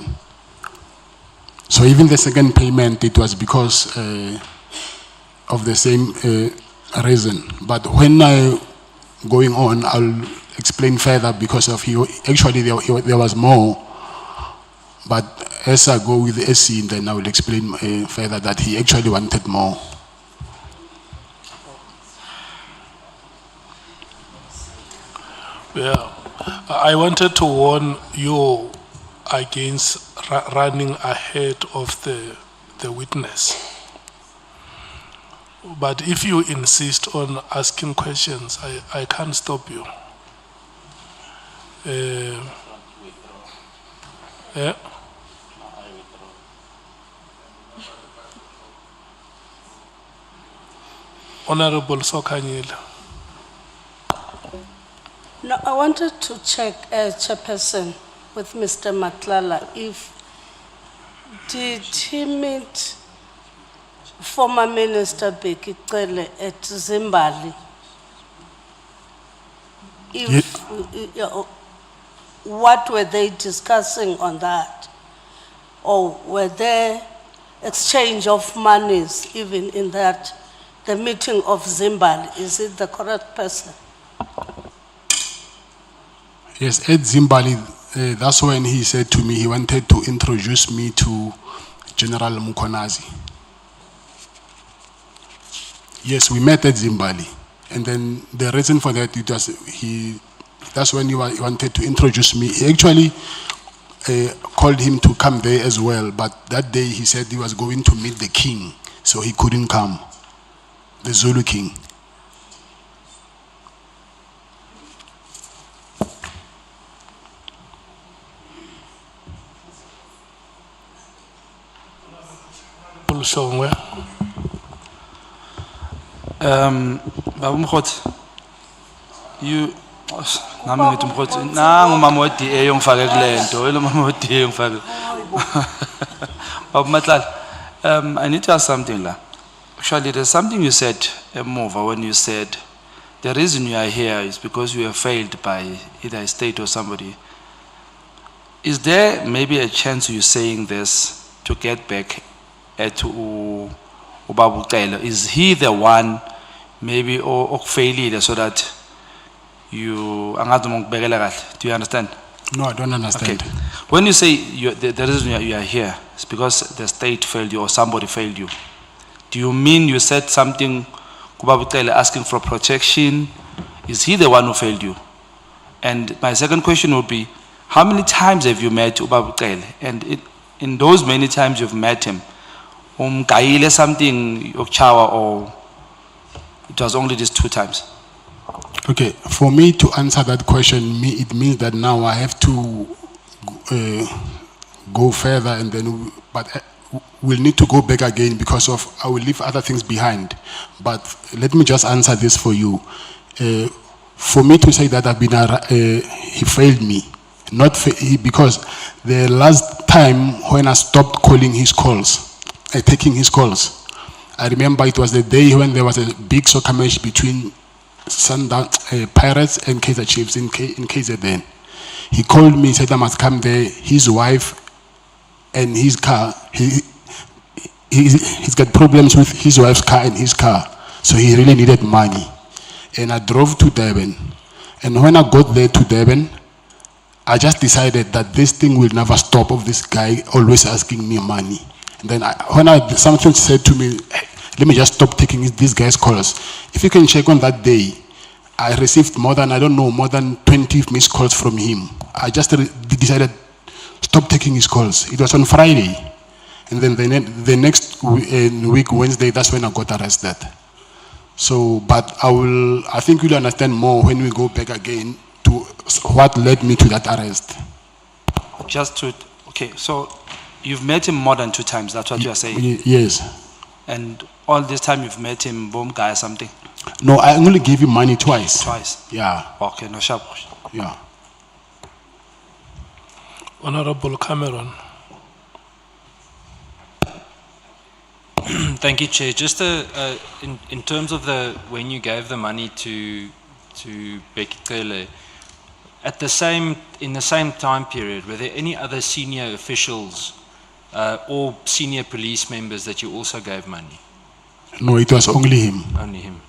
So even the second payment, it was because of the same reason. But when going on, I'll explain further because of actually there was more. But as I go with the SC, then I will explain further that he actually wanted more. Yeah, I wanted to warn you against running ahead of the witness. But if you insist on asking questions, I can't stop you. Yeah. Honorable Sokanyile. No, I wanted to check, Chairperson, with Mr. Matlala, did he meet former Minister Bheki Cele at Zimbabwe? What were they discussing on that? Or were there exchange of monies even in that, the meeting of Zimbabwe? Is it the correct person? Yes, at Zimbabwe, that's when he said to me he wanted to introduce me to General Mukhonazi. Yes, we met at Zimbabwe. And then the reason for that, that's when he wanted to introduce me. He actually called him to come there as well, but that day he said he was going to meet the king, so he couldn't come, the Zulu king. Baba Mkhotsi, you nami ngithi Mkhotsi nangu mama weDA ongifake kulento wena mama weDA ongifake Baba Matlala, I need to ask something la. Actually there's something you said emuva when you said the reason you are here is because you were failed by either a state or somebody. Is there maybe a chance you saying this to get back at Ubabu Taylor? Is he the one maybe or failure so that you, angazi ngikubekela kahle. Do you understand? No, I don't understand. Okay. When you say the reason you are here is because the state failed you or somebody failed you, do you mean you said something, Kubabutele, asking for protection? Is he the one who failed you? And my second question would be, how many times have you met Ubabutele? And in those many times you've met him, kaile something Okchawa, or it was only these 2 times? Okay, for me to answer that question, it means that now I have to go further, and then, but we'll need to go back again because of I will leave other things behind. But let me just answer this for you. For me to say that I've been he failed me, because the last time when I stopped calling his calls, taking his calls, I remember it was the day when there was a big soccer match between Sundown Pirates and Kaizer Chiefs in KZN. He called me, said I must come there. His wife and his car, he's got problems with his wife's car and his car, so he really needed money. And I drove to Durban. And when I got there to Durban, I just decided that this thing will never stop of this guy always asking me money. And then something said to me, hey, let me just stop taking these guys' calls. If you can check on that day, I received more than 20 missed calls from him. I just decided stop taking his calls. It was on Friday. And then the next week, Wednesday, that's when I got arrested. So, but I think you'll understand more when we go back again to what led me to that arrest. Okay, so you've met him more than 2 times, that's what you are saying? Yes. And all this time you've met him, boom, guy or something? No, I only gave him money twice. Twice? Yeah. Okay, no sharp. Yeah. Honorable Cameron. Thank you, Chair. Just in terms of when you gave the money to Bekele, in the same time period, were there any other senior officials or senior police members that you also gave money? No, it was only him. Only him.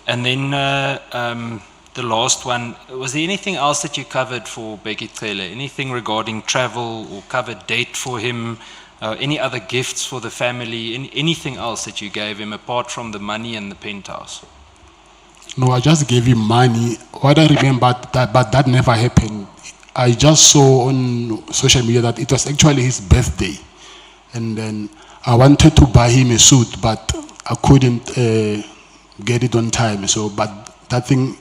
And then the last one, was there anything else that you covered for Bekele? Anything regarding travel or covered date for him? Any other gifts for the family? Anything else that you gave him apart from the money and the penthouse? No, I just gave him money. What I remember, but that never happened. I just saw on social media that it was actually his birthday. And then I wanted to buy him a suit, but I couldn't get it on time. So, but that thing,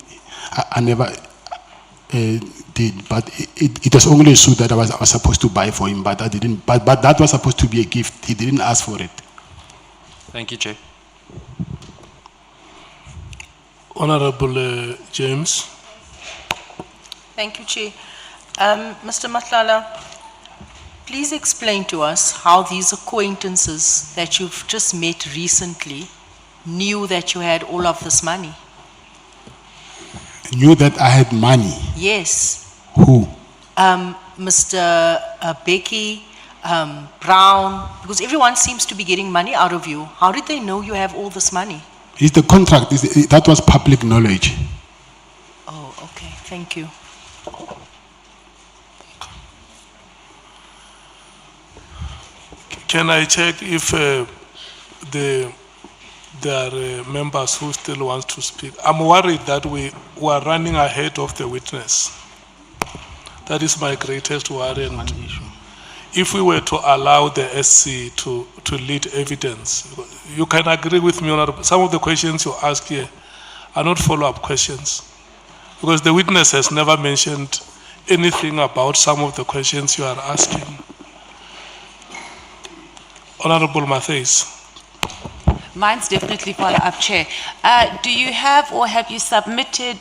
I never did. But it was only a suit that I was supposed to buy for him, but I didn't. But that was supposed to be a gift. He didn't ask for it. Thank you, Chair. Honorable James. Thank you, Chair. Mr. Matlala, please explain to us how these acquaintances that you've just met recently knew that you had all of this money. Knew that I had money? Yes. Who? Mr. Becky, Brown, because everyone seems to be getting money out of you. How did they know you have all this money? It's the contract. That was public knowledge. Oh, okay. Thank you. Can I check if there are members who still want to speak? I'm worried that we are running ahead of the witness. That is my greatest worry. And if we were to allow the SC to lead evidence, you can agree with me on some of the questions you ask here are not follow-up questions, because the witness has never mentioned anything about some of the questions you are asking. Honorable Matthews. Mine's definitely follow-up, Chair. Do you have or have you submitted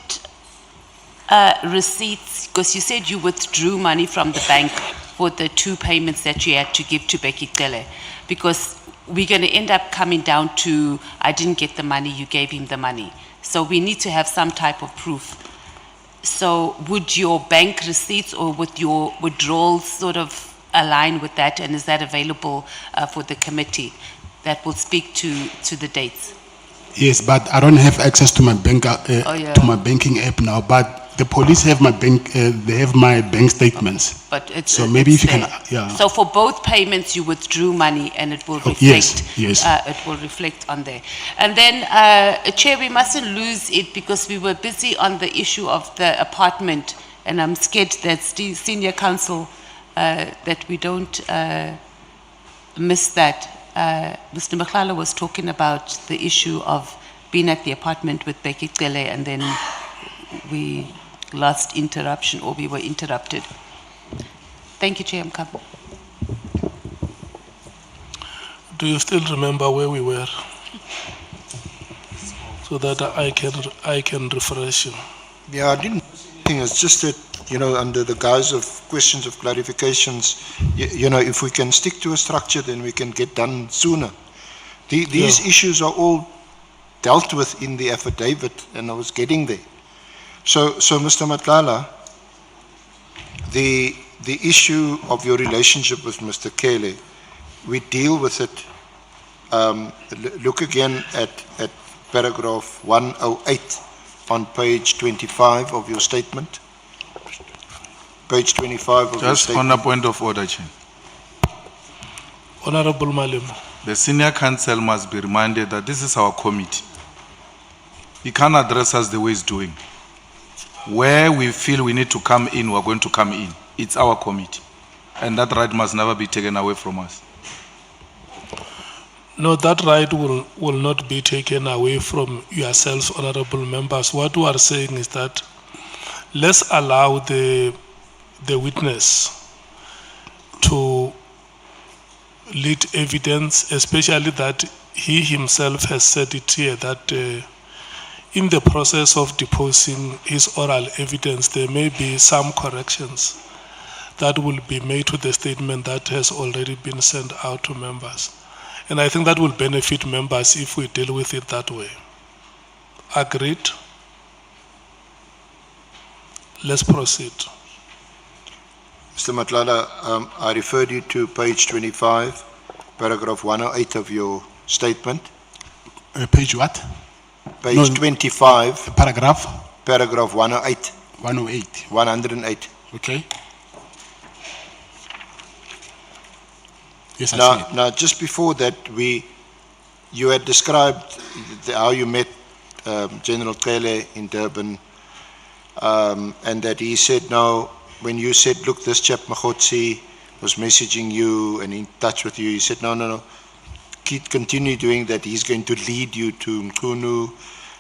receipts? Because you said you withdrew money from the bank for the 2 payments that you had to give to Becky Cele. Because we're going to end up coming down to, I didn't get the money, you gave him the money. So we need to have some type of proof. So would your bank receipts or with your withdrawals sort of align with that, and is that available for the committee that will speak to the dates? Yes, but I don't have access to my bank yeah. to my banking app now. But the police have my bank. They have my bank statements. But it's So maybe it's if you can, there. yeah. So for both payments, you withdrew money and it will reflect. Yes. It will reflect on there. And then, Chair, we mustn't lose it because we were busy on the issue of the apartment, and I'm scared that senior counsel, that we don't miss that. Mr. Matlala was talking about the issue of being at the apartment with Becky Cele, and then we lost interruption, or we were interrupted. Thank you, Chair. I'm coming. Do you still remember where we were? So that I can refresh you. Yeah, I didn't think it's just that, under the guise of questions of clarifications, if we can stick to a structure, then we can get done sooner. These issues are all dealt with in the affidavit, and I was getting there. So Mr. Matlala, the issue of your relationship with Mr. Kele, we deal with it. Look again at paragraph 108 on page 25 of your statement. Page 25 of your Just statement. on a point of order, Chair. Honorable Malema. The senior counsel must be reminded that this is our committee. He can't address us the way he's doing. Where we feel we need to come in, we're going to come in. It's our committee. And that right must never be taken away from us. No, that right will not be taken away from yourselves, honorable members. What we are saying is that let's allow the witness to lead evidence, especially that he himself has said it here, that in the process of deposing his oral evidence, there may be some corrections that will be made to the statement that has already been sent out to members. And I think that will benefit members if we deal with it that way. Agreed? Let's proceed. Mr. Matlala, I referred you to page 25, paragraph 108 of your statement. Page what? Page 25. Paragraph? Paragraph 108. 108. 108. Okay. Yes, I see it. Now, just before that, you had described how you met General Kele in Durban, and that he said, no, when you said, look, this chap Kgosi was messaging you and in touch with you, he said, no, continue doing that. He's going to lead you to Mkunu.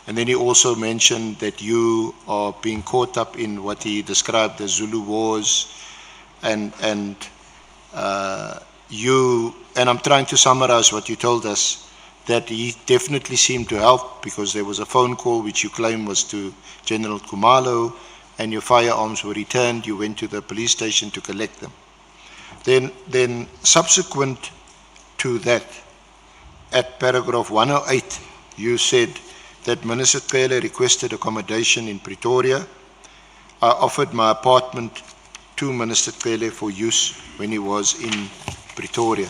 And then he also mentioned that you are being caught up in what he described as Zulu wars, and I'm trying to summarize what you told us, that he definitely seemed to help because there was a phone call which you claim was to General Kumalo, and your firearms were returned. You went to the police station to collect them. Then subsequent to that, at paragraph 108, you said that Minister Kele requested accommodation in Pretoria. I offered my apartment to Minister Kele for use when he was in Pretoria.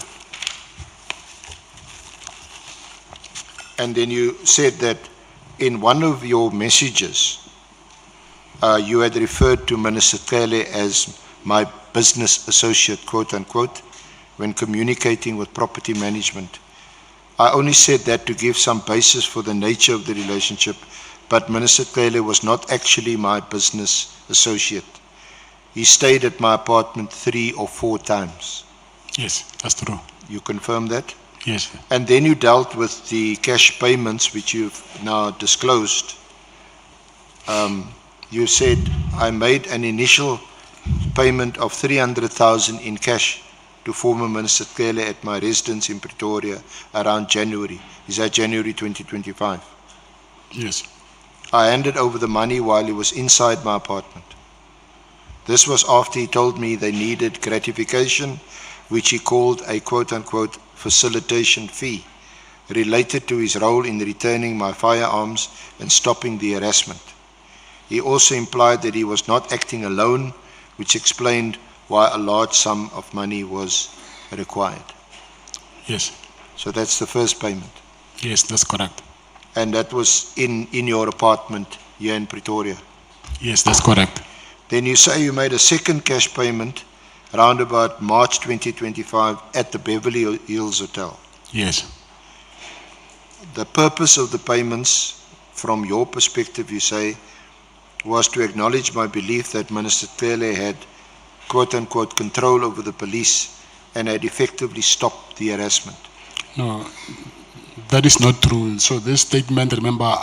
And then you said that in one of your messages, you had referred to Minister Kele as my business associate, quote unquote, when communicating with property management. I only said that to give some basis for the nature of the relationship, but Minister Kele was not actually my business associate. He stayed at my apartment 3 or 4 times. Yes, that's true. You confirm that? Yes. And then you dealt with the cash payments, which you've now disclosed. You said, I made an initial payment of 300,000 in cash to former Minister Kele at my residence in Pretoria around January. Is that January 2025? Yes. I handed over the money while he was inside my apartment. This was after he told me they needed gratification, which he called a quote-unquote facilitation fee, related to his role in returning my firearms and stopping the harassment. He also implied that he was not acting alone, which explained why a large sum of money was required. Yes. So that's the first payment. Yes, that's correct. And that was in your apartment here in Pretoria. Yes, that's correct. Then you say you made a second cash payment around about March 2025 at the Beverly Hills Hotel. Yes. The purpose of the payments, from your perspective, you say, was to acknowledge my belief that Minister Cele had, quote-unquote, control over the police and had effectively stopped the harassment. No, that is not true. So this statement, remember,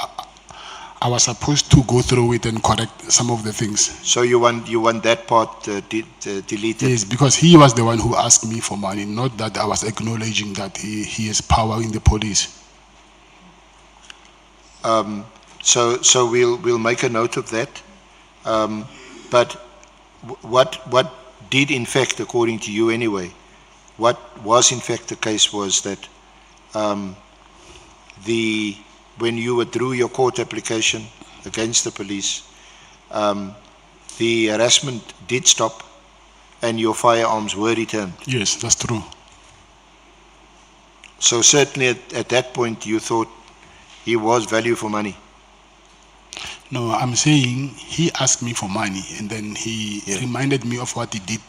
I was supposed to go through it and correct some of the things. So you want that part deleted? Yes, because he was the one who asked me for money, not that I was acknowledging that he has power in the police. So we'll make a note of that. But what did in fact, according to you anyway, what was in fact the case was that when you withdrew your court application against the police, the harassment did stop and your firearms were returned. Yes, that's true. So certainly at that point you thought he was value for money. No, I'm saying he asked me for money and then he reminded me of what he did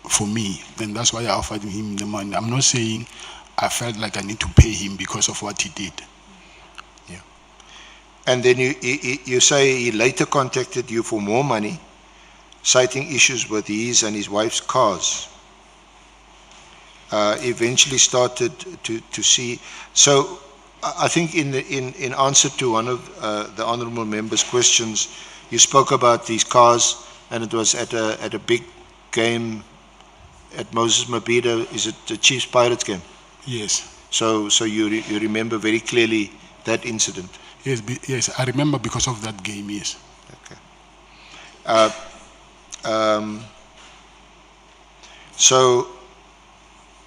for me. Then that's why I offered him the money. I'm not saying I felt like I need to pay him because of what he did. Yeah. And then you say he later contacted you for more money, citing issues with his and his wife's cars. Eventually started to see. So I think in answer to one of the honourable member's questions, you spoke about these cars, and it was at a big game at Moses Mabhida. Is it the Chiefs Pirates game? Yes. So you remember very clearly that incident. Yes, yes, I remember because of that game. Yes. Okay. So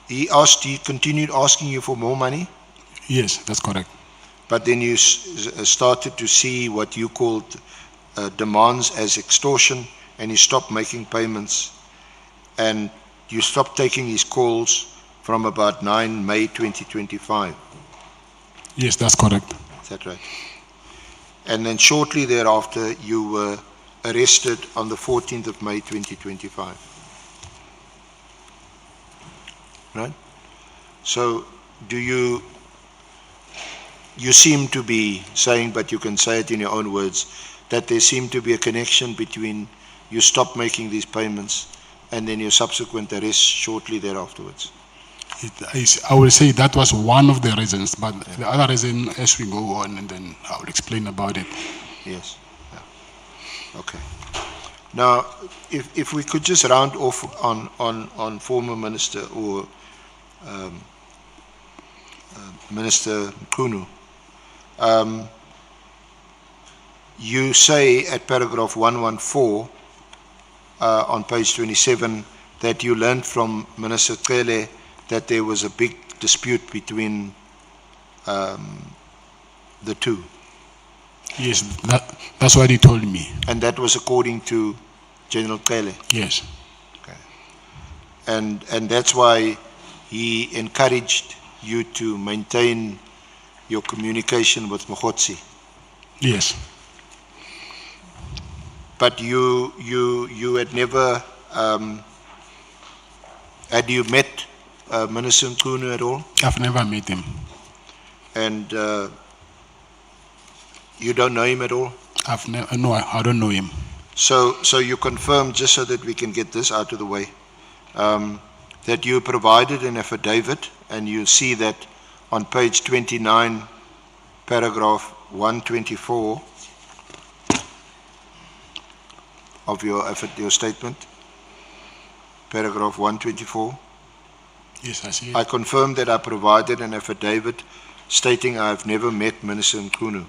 he continued asking you for more money? Yes, that's correct. But then you started to see what you called demands as extortion, and you stopped making payments, and you stopped taking his calls from about 9 May 2025. Yes, that's correct. Is that right? And then shortly thereafter, you were arrested on the 14th of May 2025. Right? So do you seem to be saying, but you can say it in your own words, that there seemed to be a connection between you stopped making these payments and then your subsequent arrest shortly thereafterwards. I will say that was one of the reasons, but the other reason, as we go on, and then I will explain about it. Yes. Yeah. Okay. Now, if we could just round off on former Minister or Minister Mkhunu. You say at paragraph 114 on page 27 that you learned from Minister Cele that there was a big dispute between the two. Yes, that's what he told me. And that was according to General Cele? Yes. Okay. And that's why he encouraged you to maintain your communication with Mokgotsi? Yes. But you had never, had you met Minister Mkhunu at all? I've never met him. And you don't know him at all? No, I don't know him. So you confirm, just so that we can get this out of the way, that you provided an affidavit, and you see that on page 29, paragraph 124 of your statement, paragraph 124. Yes, I see it. I confirm that I provided an affidavit stating I have never met Minister Mkhunu.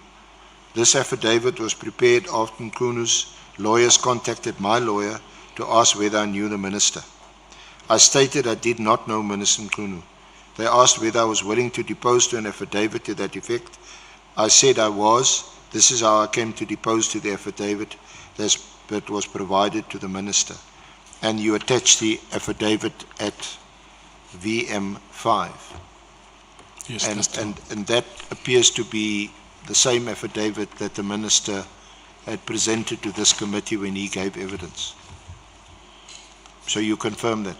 This affidavit was prepared after Mkhunu's lawyers contacted my lawyer to ask whether I knew the minister. I stated I did not know Minister Mkhunu. They asked whether I was willing to depose to an affidavit to that effect. I said I was. This is how I came to depose to the affidavit that was provided to the minister. And you attached the affidavit at VM5. Yes, and that appears to be the same affidavit that the minister had presented to this committee when he gave evidence. So you confirm that?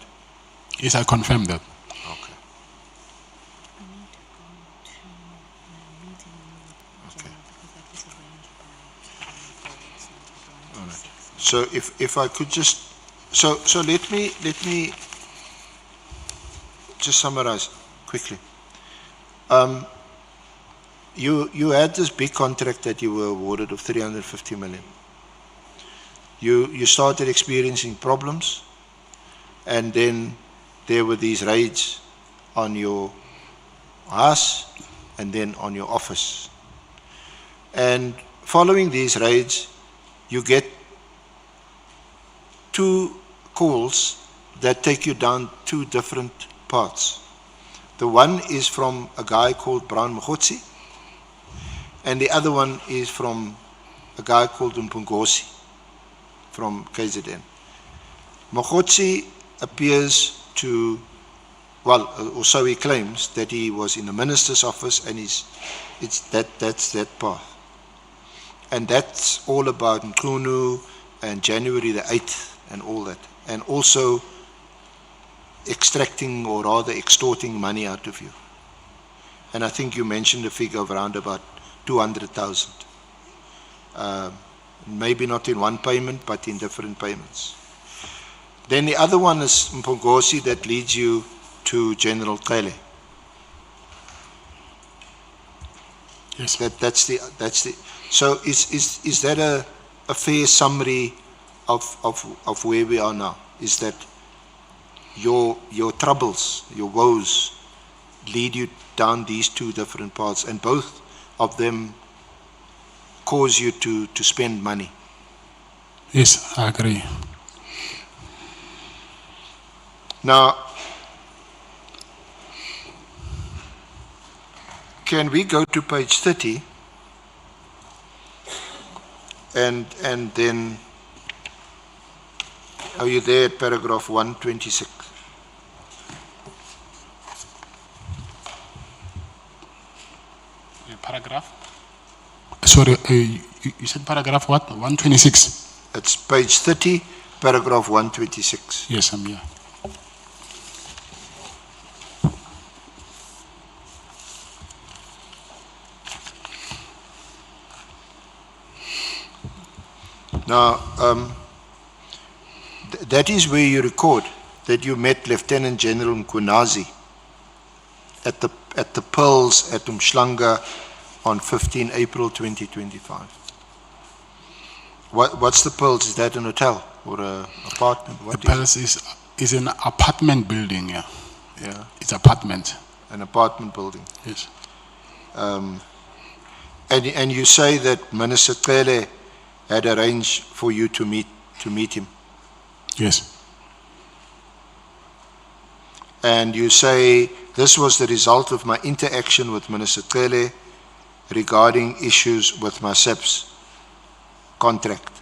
Yes, I confirm that. Okay. Okay. All right. So if I could just, so let me just summarize quickly. You had this big contract that you were awarded of 350 million. You started experiencing problems, and then there were these raids on your house and then on your office. And following these raids, you get 2 calls that take you down 2 different paths. The one is from a guy called Brown Mkhotsi, and the other one is from a guy called Mpungosi from KZN. Mkhotsi appears to, well, or so he claims, that he was in the minister's office, and that's that path. And that's all about Nkunu and January the 8th and all that. And also extracting, or rather extorting, money out of you. And I think you mentioned a figure of around about 200,000. Maybe not in one payment, but in different payments. Then the other one is Mpungosi, that leads you to General Kele. Yes. That's the. So is that a fair summary of where we are now? Is that your troubles, your woes, lead you down these 2 different paths, and both of them cause you to spend money? Yes, I agree. Now, can we go to page 30 and then, are you there at paragraph 126? Paragraph? Sorry, you said paragraph what? 126? It's page 30, paragraph 126. Yes, I'm here. Now, that is where you record that you met Lieutenant General Mkunazi at the Pearls at Umhlanga on 15 April 2025. What's the Pearls? Is that an hotel or an apartment? What the Pearls is an apartment building, yeah. Yeah. It's apartment. An apartment building. Yes. And you say that Minister Cele had arranged for you to meet him. Yes. And you say this was the result of my interaction with Minister Cele regarding issues with my SABC contract.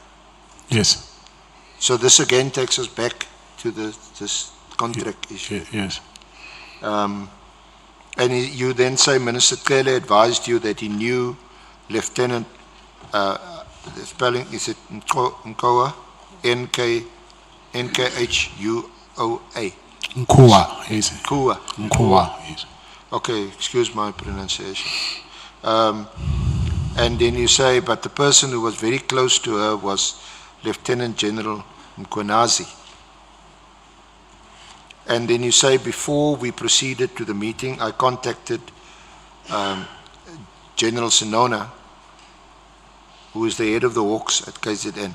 Yes. So this again takes us back to this contract issue. Yes. And you then say Minister Cele advised you that he knew Lieutenant, the spelling, is it Nkoa? N-K-H-U-O-A. Nkua, yes. Nkua, yes. Okay, excuse my pronunciation. And then you say, but the person who was very close to her was Lieutenant General Mkonazi. And then you say, before we proceeded to the meeting, I contacted General Sinona, who is the head of the Hawks at KZN,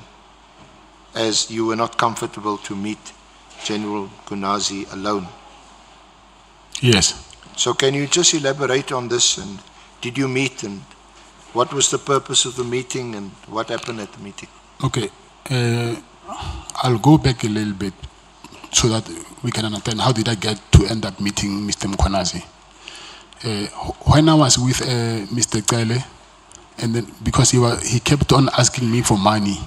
as you were not comfortable to meet General Mkonazi alone. Yes. So can you just elaborate on this, and did you meet, and what was the purpose of the meeting, and what happened at the meeting? Okay. I'll go back a little bit so that we can understand how did I get to end up meeting Mr. Mkonazi. When I was with Mr. Cele, and then because he kept on asking me for money,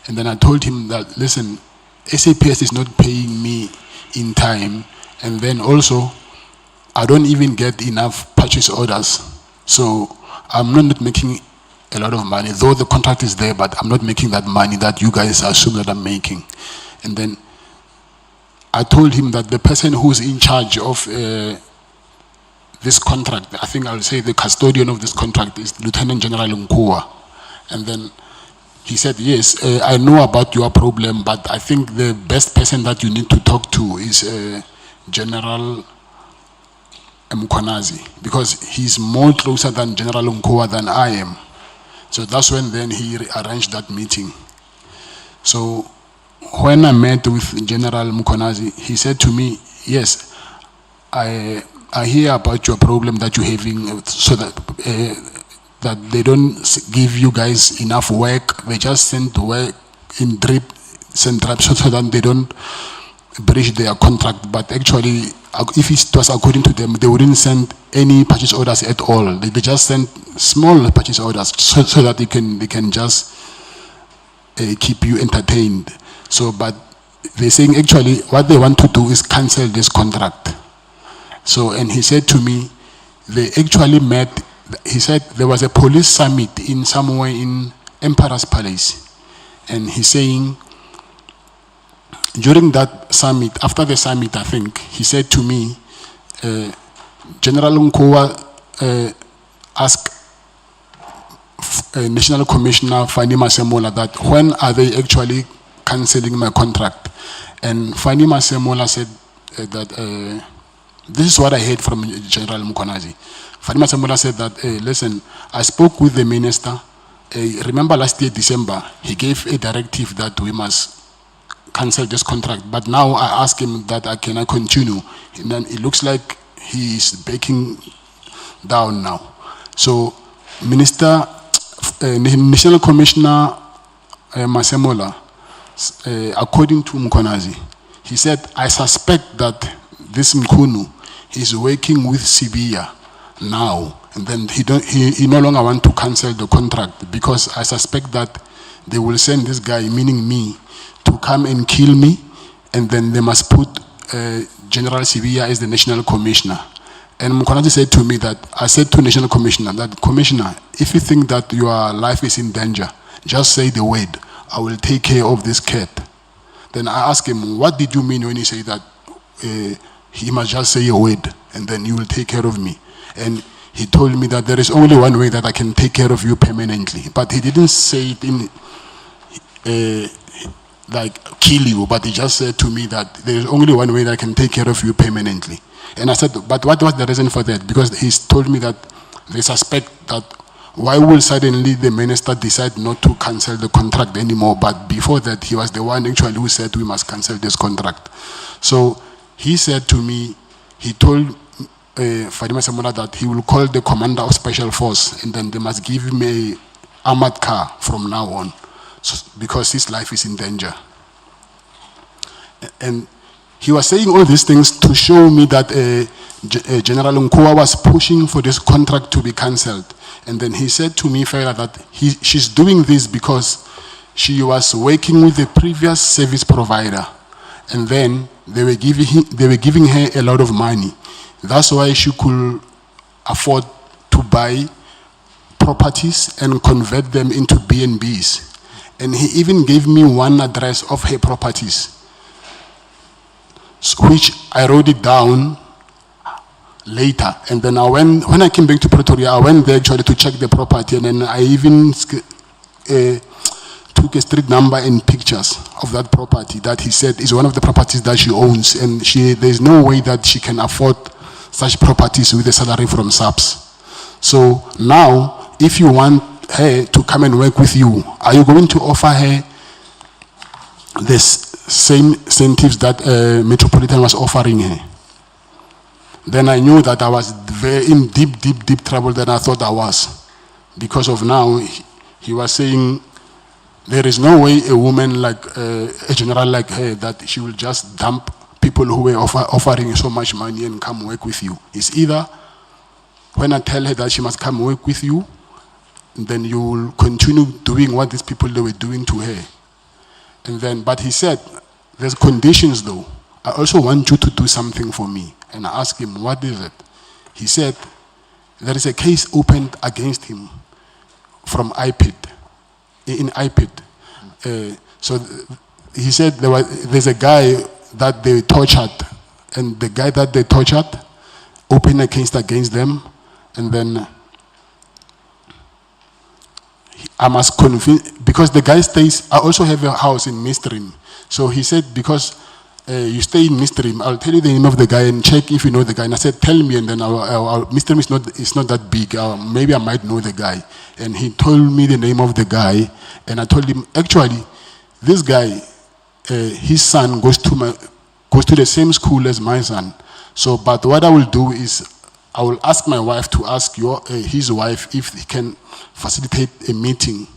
and then I told him that, listen, SAPS is not paying me in time, and then also I don't even get enough purchase orders, so I'm not making a lot of money, though the contract is there, but I'm not making that money that you guys assume that I'm making. And then I told him that the person who's in charge of this contract, I think I'll say the custodian of this contract, is Lieutenant General Nkua. And then he said, yes, I know about your problem, but I think the best person that you need to talk to is General Mkonazi, because he's more closer than General Nkua than I am. So that's when then he arranged that meeting. So when I met with General Mkonazi, he said to me, yes, I hear about your problem that you're having, so that they don't give you guys enough work. They just send to work in drips and drabs so that they don't breach their contract. But actually, if it was according to them, they wouldn't send any purchase orders at all. They just send small purchase orders so that they can just keep you entertained. So, but they're saying actually what they want to do is cancel this contract. So, and he said to me, they actually met, he said there was a police summit in somewhere in Emperor's Palace. And he's saying, during that summit, after the summit, I think, he said to me, General Nkua asked National Commissioner Fani Masemola that when are they actually cancelling my contract? And Fani Masemola said that, this is what I heard from General Mkonazi. Fani Masemola said that, listen, I spoke with the minister. Remember last year, December, he gave a directive that we must cancel this contract. But now I asked him that can I continue? And then it looks like he is backing down now. So National Commissioner Masemola, according to Mkonazi, he said, I suspect that this Mkunu is working with Sibia now. And then he no longer want to cancel the contract because I suspect that they will send this guy, meaning me, to come and kill me, and then they must put General Sibia as the National Commissioner. And Mkonazi said to me that, I said to National Commissioner that, Commissioner, if you think that your life is in danger, just say the word. I will take care of this cat. Then I asked him, what did you mean when you say that he must just say a word and then you will take care of me? And he told me that there is only one way that I can take care of you permanently. But he didn't say it in like kill you, but he just said to me that there is only one way that I can take care of you permanently. And I said, but what was the reason for that? Because he's told me that they suspect that why will suddenly the minister decide not to cancel the contract anymore? But before that, he was the one actually who said we must cancel this contract. So he said to me, he told Fadima Samora that he will call the commander of special force and then they must give him a armored car from now on, so, because his life is in danger. And he was saying all these things to show me that General Nkua was pushing for this contract to be cancelled. And then he said to me further that she's doing this because she was working with the previous service provider. And then they were giving her a lot of money. That's why she could afford to buy properties and convert them into B&Bs. And he even gave me one address of her properties, which I wrote it down later. And then when I came back to Pretoria, I went there actually to check the property, and then I even took a street number and pictures of that property that he said is one of the properties that she owns, and there's no way that she can afford such properties with a salary from SABC. So now, if you want her to come and work with you, are you going to offer her the same incentives that Metropolitan was offering her? Then I knew that I was in deep trouble than I thought I was. Because of now, he was saying, there is no way a woman like a general like her that she will just dump people who were offering so much money and come work with you. It's either when I tell her that she must come work with you, then you will continue doing what these people they were doing to her. And then, but he said, there's conditions though. I also want you to do something for me. And I asked him, what is it? He said, there is a case opened against him from IPID, in IPID. So he said there's a guy that they tortured, and the guy that they tortured opened a case against them, and then I must convince, because the guy stays, I also have a house in Midstream. So he said, because you stay in Midstream, I'll tell you the name of the guy and check if you know the guy. And I said, tell me, and then Midstream is not that big. Maybe I might know the guy. And he told me the name of the guy, and I told him, actually, this guy, his son goes to the same school as my son. So, but what I will do is, I will ask my wife to ask his wife if he can facilitate a meeting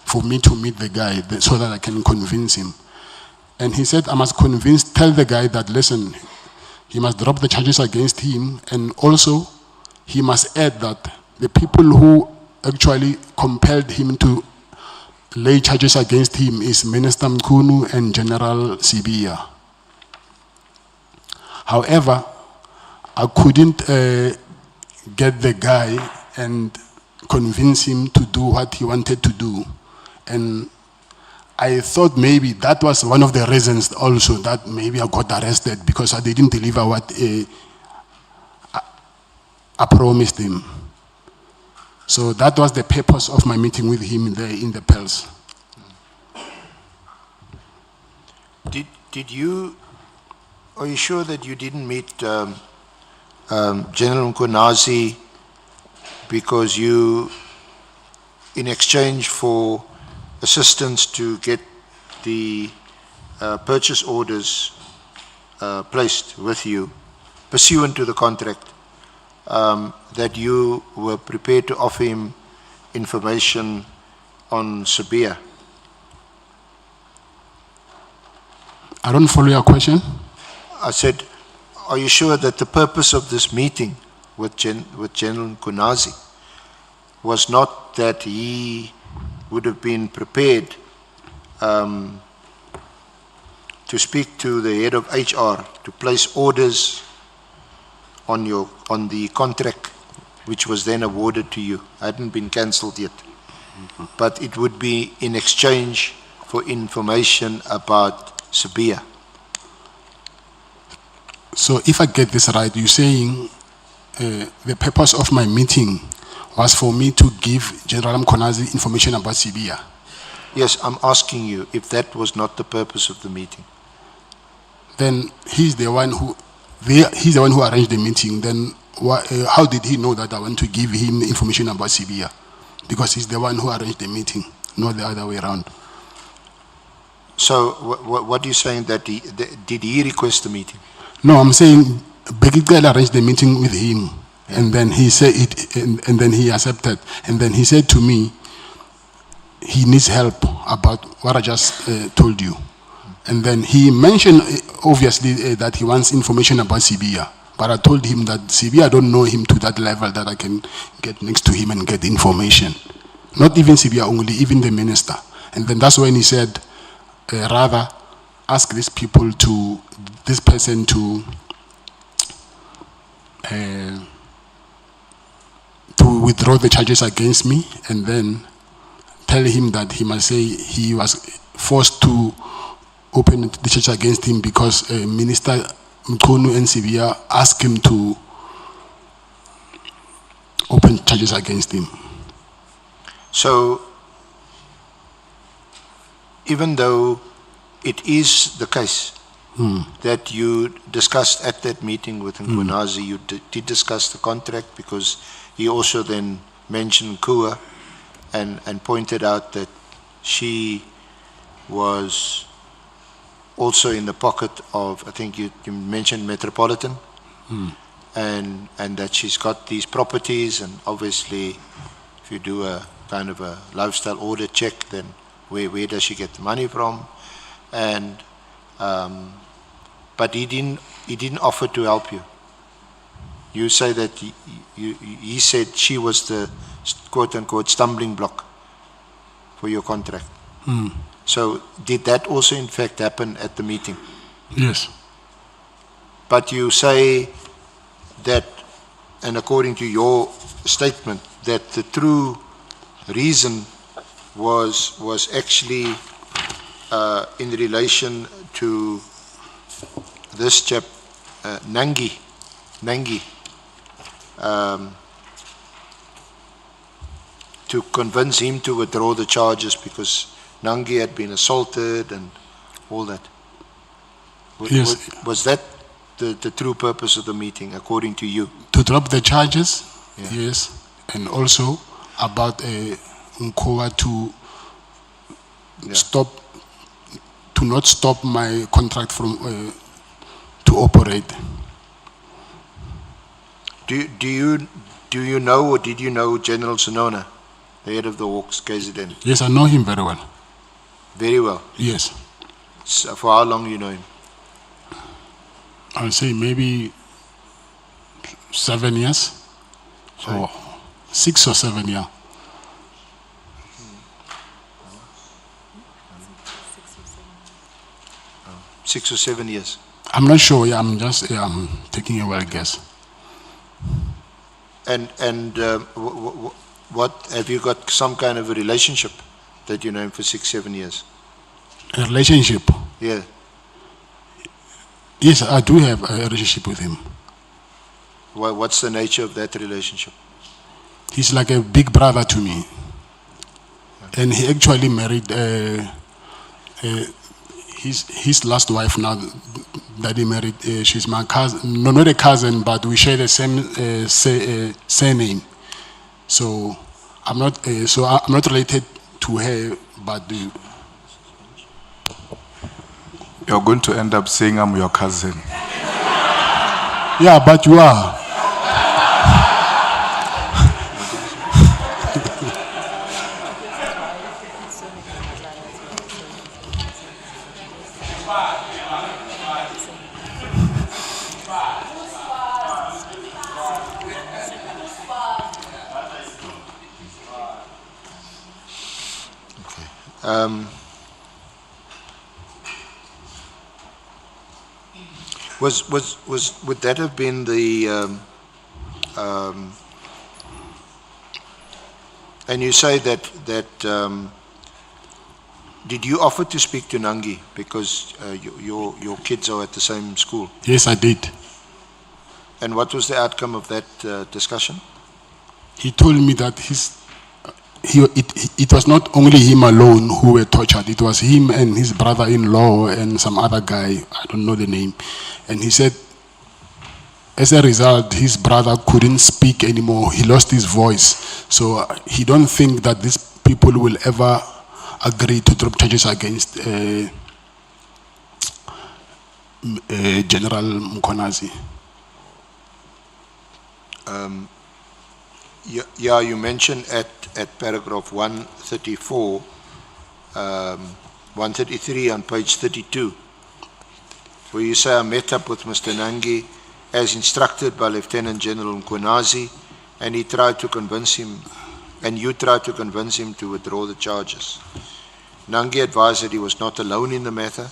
for me to meet the guy so that I can convince him. And he said, I must tell the guy that, listen, he must drop the charges against him, and also he must add that the people who actually compelled him to lay charges against him is Minister Mkunu and General Sibia. However, I couldn't get the guy and convince him to do what he wanted to do. And I thought maybe that was one of the reasons also that maybe I got arrested, because I didn't deliver what I promised him. So that was the purpose of my meeting with him there in the Pels. Are you sure that you didn't meet General Mkunazi because you, in exchange for assistance to get the purchase orders placed with you, pursuant to the contract, that you were prepared to offer him information on Sabia? I don't follow your question. I said, are you sure that the purpose of this meeting with General Mkunazi was not that he would have been prepared to speak to the head of HR to place orders on the contract which was then awarded to you? Hadn't been cancelled yet, but it would be in exchange for information about Sabia. So if I get this right, you're saying the purpose of my meeting was for me to give General Mkonazi information about Sabia? Yes, I'm asking you if that was not the purpose of the meeting. Then he's the one who arranged the meeting. Then how did he know that I want to give him information about Sabia? Because he's the one who arranged the meeting, not the other way around. So what are you saying, that did he request the meeting? No, I'm saying Begitela arranged the meeting with him, and then he said it, and then he accepted, and then he said to me, he needs help about what I just told you, and then he mentioned obviously that he wants information about Sabia, but I told him that Sabia, I don't know him to that level that I can get next to him and get information. Not even Sabia only, even the minister. And then that's when he said, rather ask these people to, this person to withdraw the charges against me, and then tell him that he must say he was forced to open the charge against him because Minister Mkunu and Sabia asked him to open charges against him. So, even though it is the case that you discussed at that meeting with Mkunazi, you did discuss the contract, because he also then mentioned Kua and pointed out that she was also in the pocket of, I think you mentioned Metropolitan, and that she's got these properties, and obviously if you do a kind of a lifestyle audit check, then where does she get the money from? And but he didn't offer to help you. You say that he said she was the quote unquote stumbling block for your contract. So did that also in fact happen at the meeting? Yes. But you say that, and according to your statement that the true reason was actually in relation to this chap, Nangi, to convince him to withdraw the charges because Nangi had been assaulted and all that. Yes. Was that the true purpose of the meeting, according to you? To drop the charges, Yeah. yes, and also about Nkoa to not stop my contract from to operate. Do you know, or did you know General Sonona, the head of the Hawks KZN? Yes, I know him very well. Very well. Yes, So for how long you know him? I'll say maybe 7 years, or 6 or 7 years. Oh, 6 or 7 years. I'm not sure. Yeah, I'm just I'm taking a wild guess. And what have you got some kind of a relationship that you know him for 6, 7 years? A relationship? Yeah. Yes, I do have a relationship with him. What's the nature of that relationship? He's like a big brother to me. And he actually married his last wife now that he married. She's my cousin, no, not a cousin, but we share the same surname. So I'm not related to her, but You're going to end up saying I'm your cousin. yeah, but you are. Would that have been the and you say that did you offer to speak to Nangi because your kids are at the same school? Yes, I did. And what was the outcome of that discussion? He told me that it was not only him alone who were tortured. It was him and his brother-in-law and some other guy. I don't know the name. And he said, as a result, his brother couldn't speak anymore. He lost his voice. So he don't think that these people will ever agree to drop charges against General Mkhwanazi. Yeah, you mentioned at paragraph 134, 133 on page 32, where you say, I met up with Mr. Nangi as instructed by Lieutenant General Mkhwanazi, and he tried to convince him, and you tried to convince him to withdraw the charges. Nangi advised that he was not alone in the matter,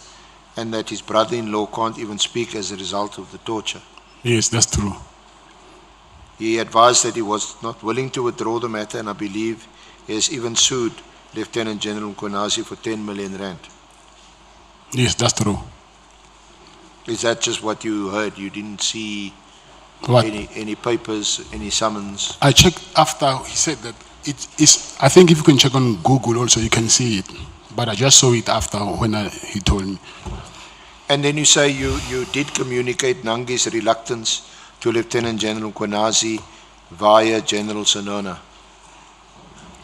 and that his brother-in-law can't even speak as a result of the torture. Yes, that's true. He advised that he was not willing to withdraw the matter, and I believe he has even sued Lieutenant General Mkhwanazi for 10 million rand. Yes, that's true. Is that just what you heard? You didn't see What? any papers, any summons? I checked after he said that it is. I think if you can check on Google also, you can see it. But I just saw it after when he told me. And then you say you did communicate Nangi's reluctance to Lieutenant General Mkhwanazi via General Sonona.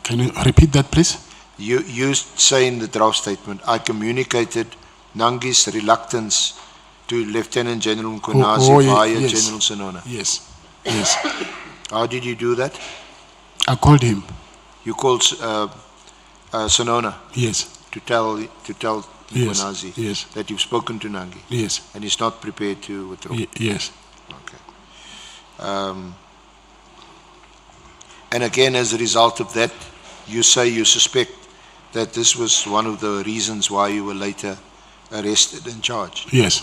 Can you repeat that, please? You say in the draft statement, I communicated Nangi's reluctance to Lieutenant General Mkhwanazi via yes. General Sonona. Yes, yes. How did you do that? I called him. You called Sonona? Yes. To tell Yes, Mkhwanazi yes. that you've spoken to Nangi? Yes. And he's not prepared to withdraw? Yes. Okay. And again, as a result of that, you say you suspect that this was one of the reasons why you were later arrested and charged. Yes.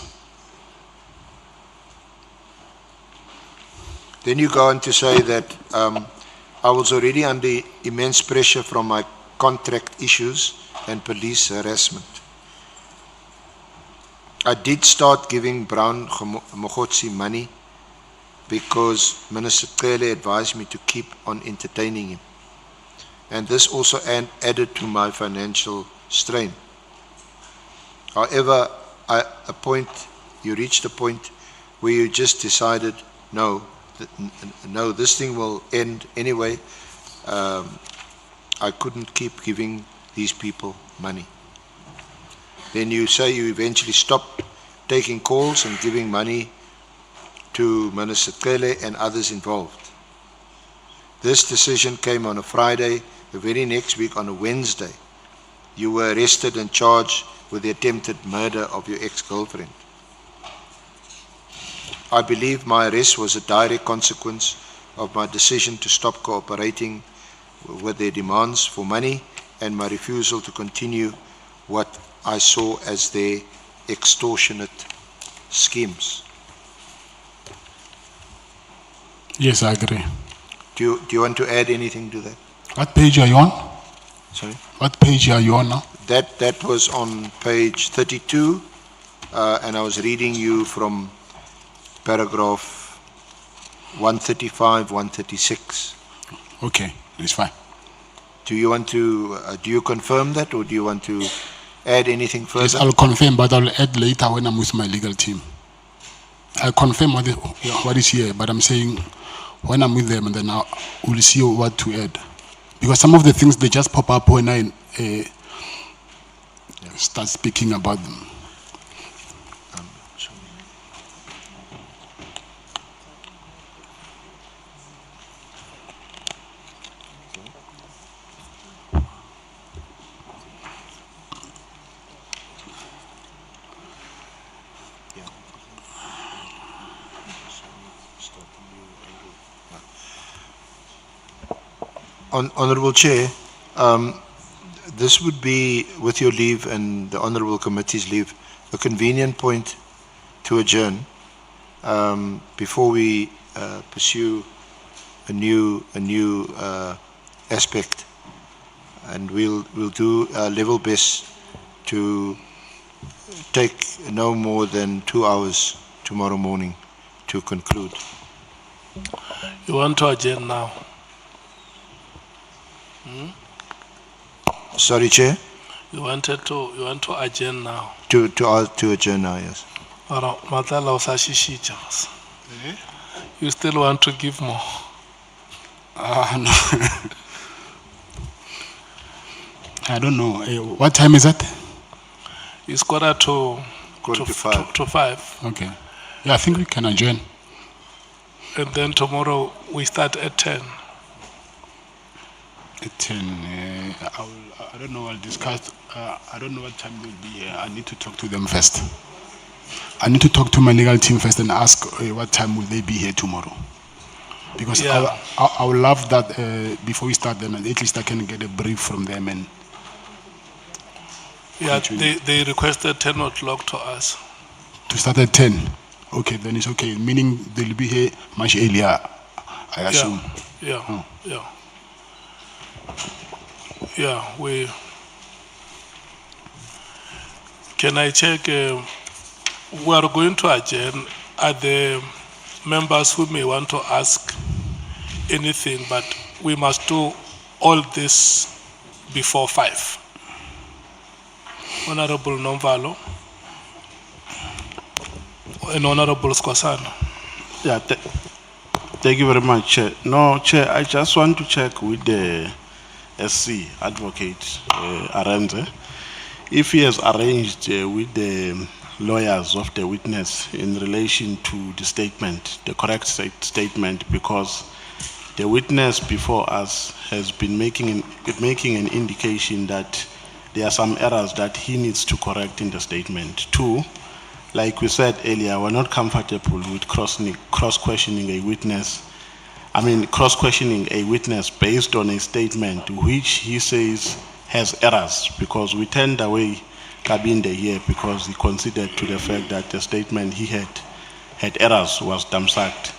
Then you go on to say that I was already under immense pressure from my contract issues and police harassment. I did start giving Brown Mogotsi money because Minister Cele advised me to keep on entertaining him. And this also added to my financial strain. However, you reached a point where you just decided, no, this thing will end anyway. I couldn't keep giving these people money. Then you say you eventually stopped taking calls and giving money to Minister Cele and others involved. This decision came on a Friday. The very next week, on a Wednesday, you were arrested and charged with the attempted murder of your ex-girlfriend. I believe my arrest was a direct consequence of my decision to stop cooperating with their demands for money and my refusal to continue what I saw as their extortionate schemes. Yes, I agree. Do you want to add anything to that? What page are you on? Sorry? What page are you on now? That was on page 32, and I was reading you from paragraph 135, 136. Okay, it's fine. Do you want to, do you confirm that, or do you want to add anything further? Yes, I'll confirm, but I'll add later when I'm with my legal team. I'll confirm what is here, but I'm saying when I'm with them, and then we'll see what to add. Because some of the things, they just pop up when I start speaking about them. Honourable Chair, this would be, with your leave and the Honourable Committee's leave, a convenient point to adjourn before we pursue a new aspect, and we'll do our level best to take no more than 2 hours tomorrow morning to conclude. You want to adjourn now? Sorry, Chair. You want to adjourn now? To adjourn now, yes. Ora Matlala usashishija. You still want to give more? No. I don't know. What time is it? It's quarter to 5. Okay. Yeah, I think we can adjourn. And then tomorrow we start at 10. At 10, I don't know, I'll discuss, I don't know what time they'll be here. I need to talk to them first. I need to talk to my legal team first and ask what time will they be here tomorrow. Because Yeah. I would love that before we start them, at least I can get a brief from them. And Yeah, they requested 10 o'clock to us. to start at 10, okay, then it's okay. Meaning they'll be here much earlier, I assume. Yeah, Oh. yeah. Yeah, can I check, we are going to adjourn. Are the members who may want to ask anything, but we must do all this before 5. Honorable Nomvalo and Honorable Skwasana. Yeah, thank you very much, Chair. No, Chair, I just want to check with the SC advocate, Arenze, if he has arranged with the lawyers of the witness in relation to the statement, the correct statement, because the witness before us has been making an indication that there are some errors that he needs to correct in the statement. 2, like we said earlier, we're not comfortable with cross-questioning a witness. Cross-questioning a witness based on a statement which he says has errors, because we turned away Kabinde here because he considered to the fact that the statement he had errors was dumbsacked.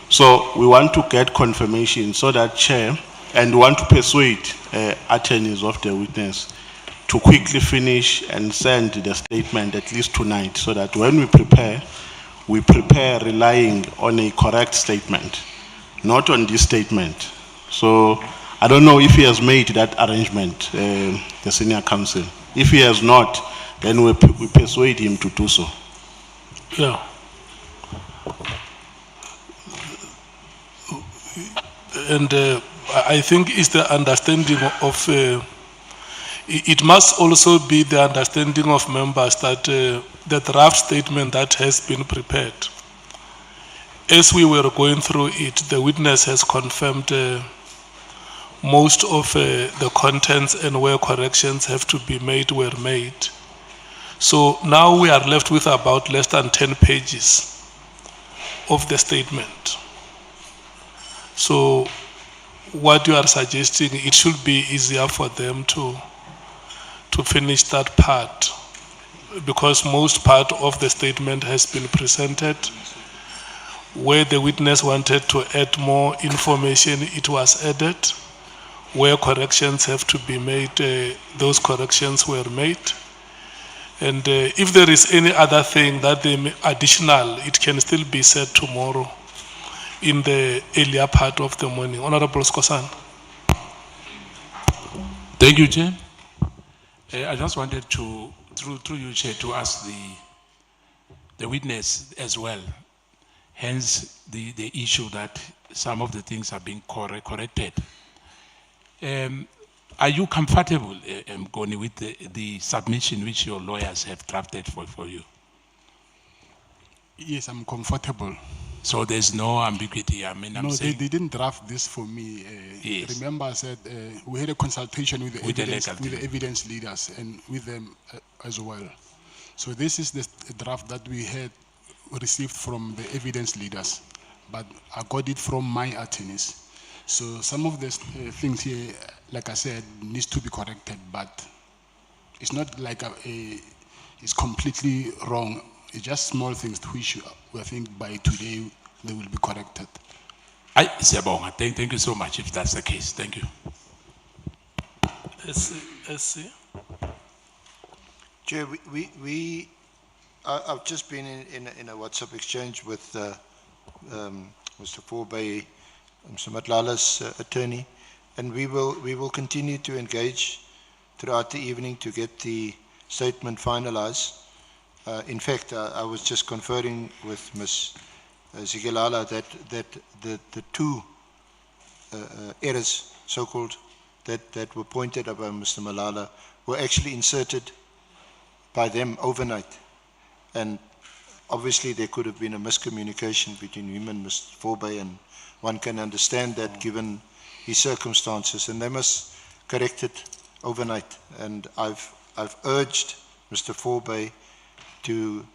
So we want to get confirmation so that, Chair, and want to persuade attorneys of the witness to quickly finish and send the statement at least tonight, so that when we prepare relying on a correct statement, not on this statement. So I don't know if he has made that arrangement, the senior counsel. If he has not, then we persuade him to do so. Yeah. And I think it's the understanding of, it must also be the understanding of members that the draft statement that has been prepared, as we were going through it, the witness has confirmed most of the contents and where corrections have to be made were made. So now we are left with about less than 10 pages of the statement. So what you are suggesting, it should be easier for them to finish that part, because most part of the statement has been presented. Where the witness wanted to add more information, it was added. Where corrections have to be made, those corrections were made. And if there is any other thing that they may additional, it can still be said tomorrow in the earlier part of the morning. Honorable Skosan. Thank you, Chair. I just wanted to, through you, Chair, to ask the witness as well. Hence the issue that some of the things are being corrected. Are you comfortable, Goni, with the submission which your lawyers have drafted for you? Yes, I'm comfortable. So there's no ambiguity. I mean, No, they didn't draft this for me. Yes. Remember, I said we had a consultation with the the evidence leaders and with them as well. So this is the draft that we had received from the evidence leaders, but I got it from my attorneys. So some of the things here, like I said, needs to be corrected, but it's not like it's completely wrong. It's just small things which I think by today they will be corrected. Thank you so much if that's the case. Thank you. SC. Chair, I've just been in a WhatsApp exchange with Mr. Forbey, Mr. Matlala's attorney, and we will continue to engage throughout the evening to get the statement finalized. In fact, I was just conferring with Ms. Zigelala that the two errors, so-called, that were pointed out by Mr. Malala were actually inserted by them overnight. And obviously there could have been a miscommunication between him and Mr. Forbey, and one can understand that given his circumstances, and they must correct it overnight. And I've urged Mr. Forbey to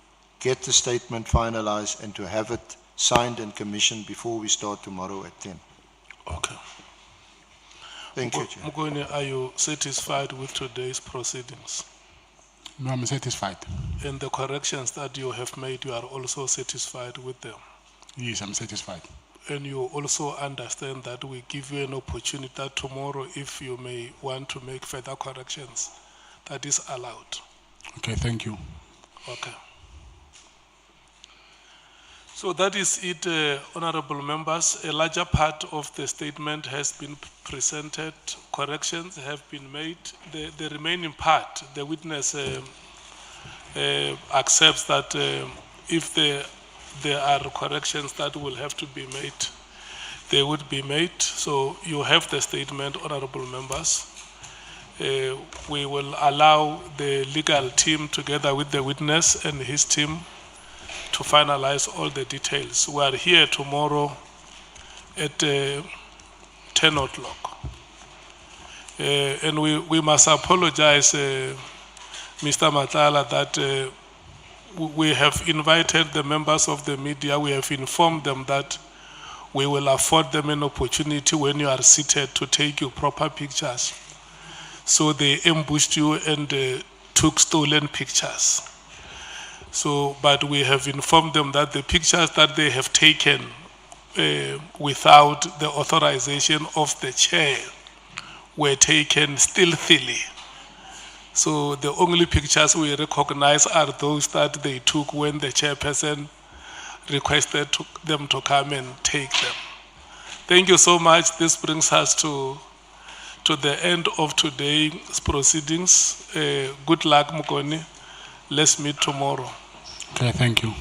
get the statement finalized and to have it signed and commissioned before we start tomorrow at 10. Okay. Thank you, Chair. Mugone, are you satisfied with today's proceedings? No, I'm satisfied. And the corrections that you have made, you are also satisfied with them? Yes, I'm satisfied. And you also understand that we give you an opportunity that tomorrow, if you may want to make further corrections, that is allowed. Okay, thank you. Okay. So that is it, honorable members. A larger part of the statement has been presented. Corrections have been made. The remaining part, the witness accepts that if there are corrections that will have to be made, they would be made. So you have the statement, honorable members. We will allow the legal team together with the witness and his team to finalize all the details. We are here tomorrow at 10 o'clock. And we must apologize, Mr. Matlala, that we have invited the members of the media. We have informed them that we will afford them an opportunity when you are seated to take your proper pictures. So they ambushed you and took stolen pictures. So, but we have informed them that the pictures that they have taken without the authorization of the chair were taken stealthily. So the only pictures we recognize are those that they took when the chairperson requested them to come and take them. Thank you so much. This brings us to the end of today's proceedings. Good luck, Mukoni. Let's meet tomorrow. Okay, thank you.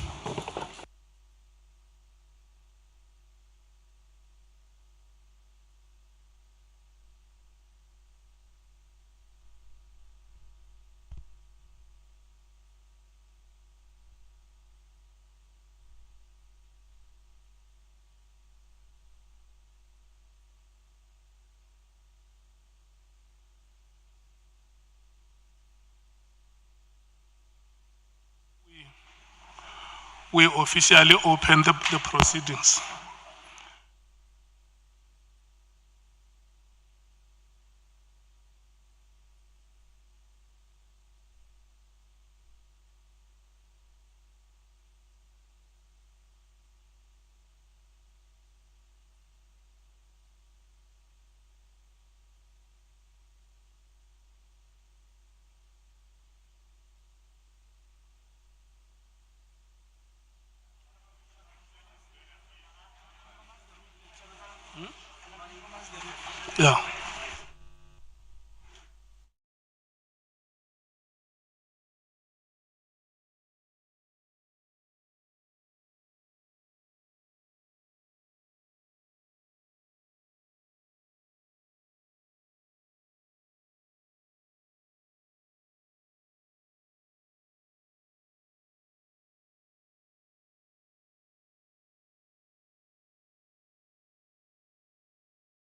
We officially open the proceedings. Yeah.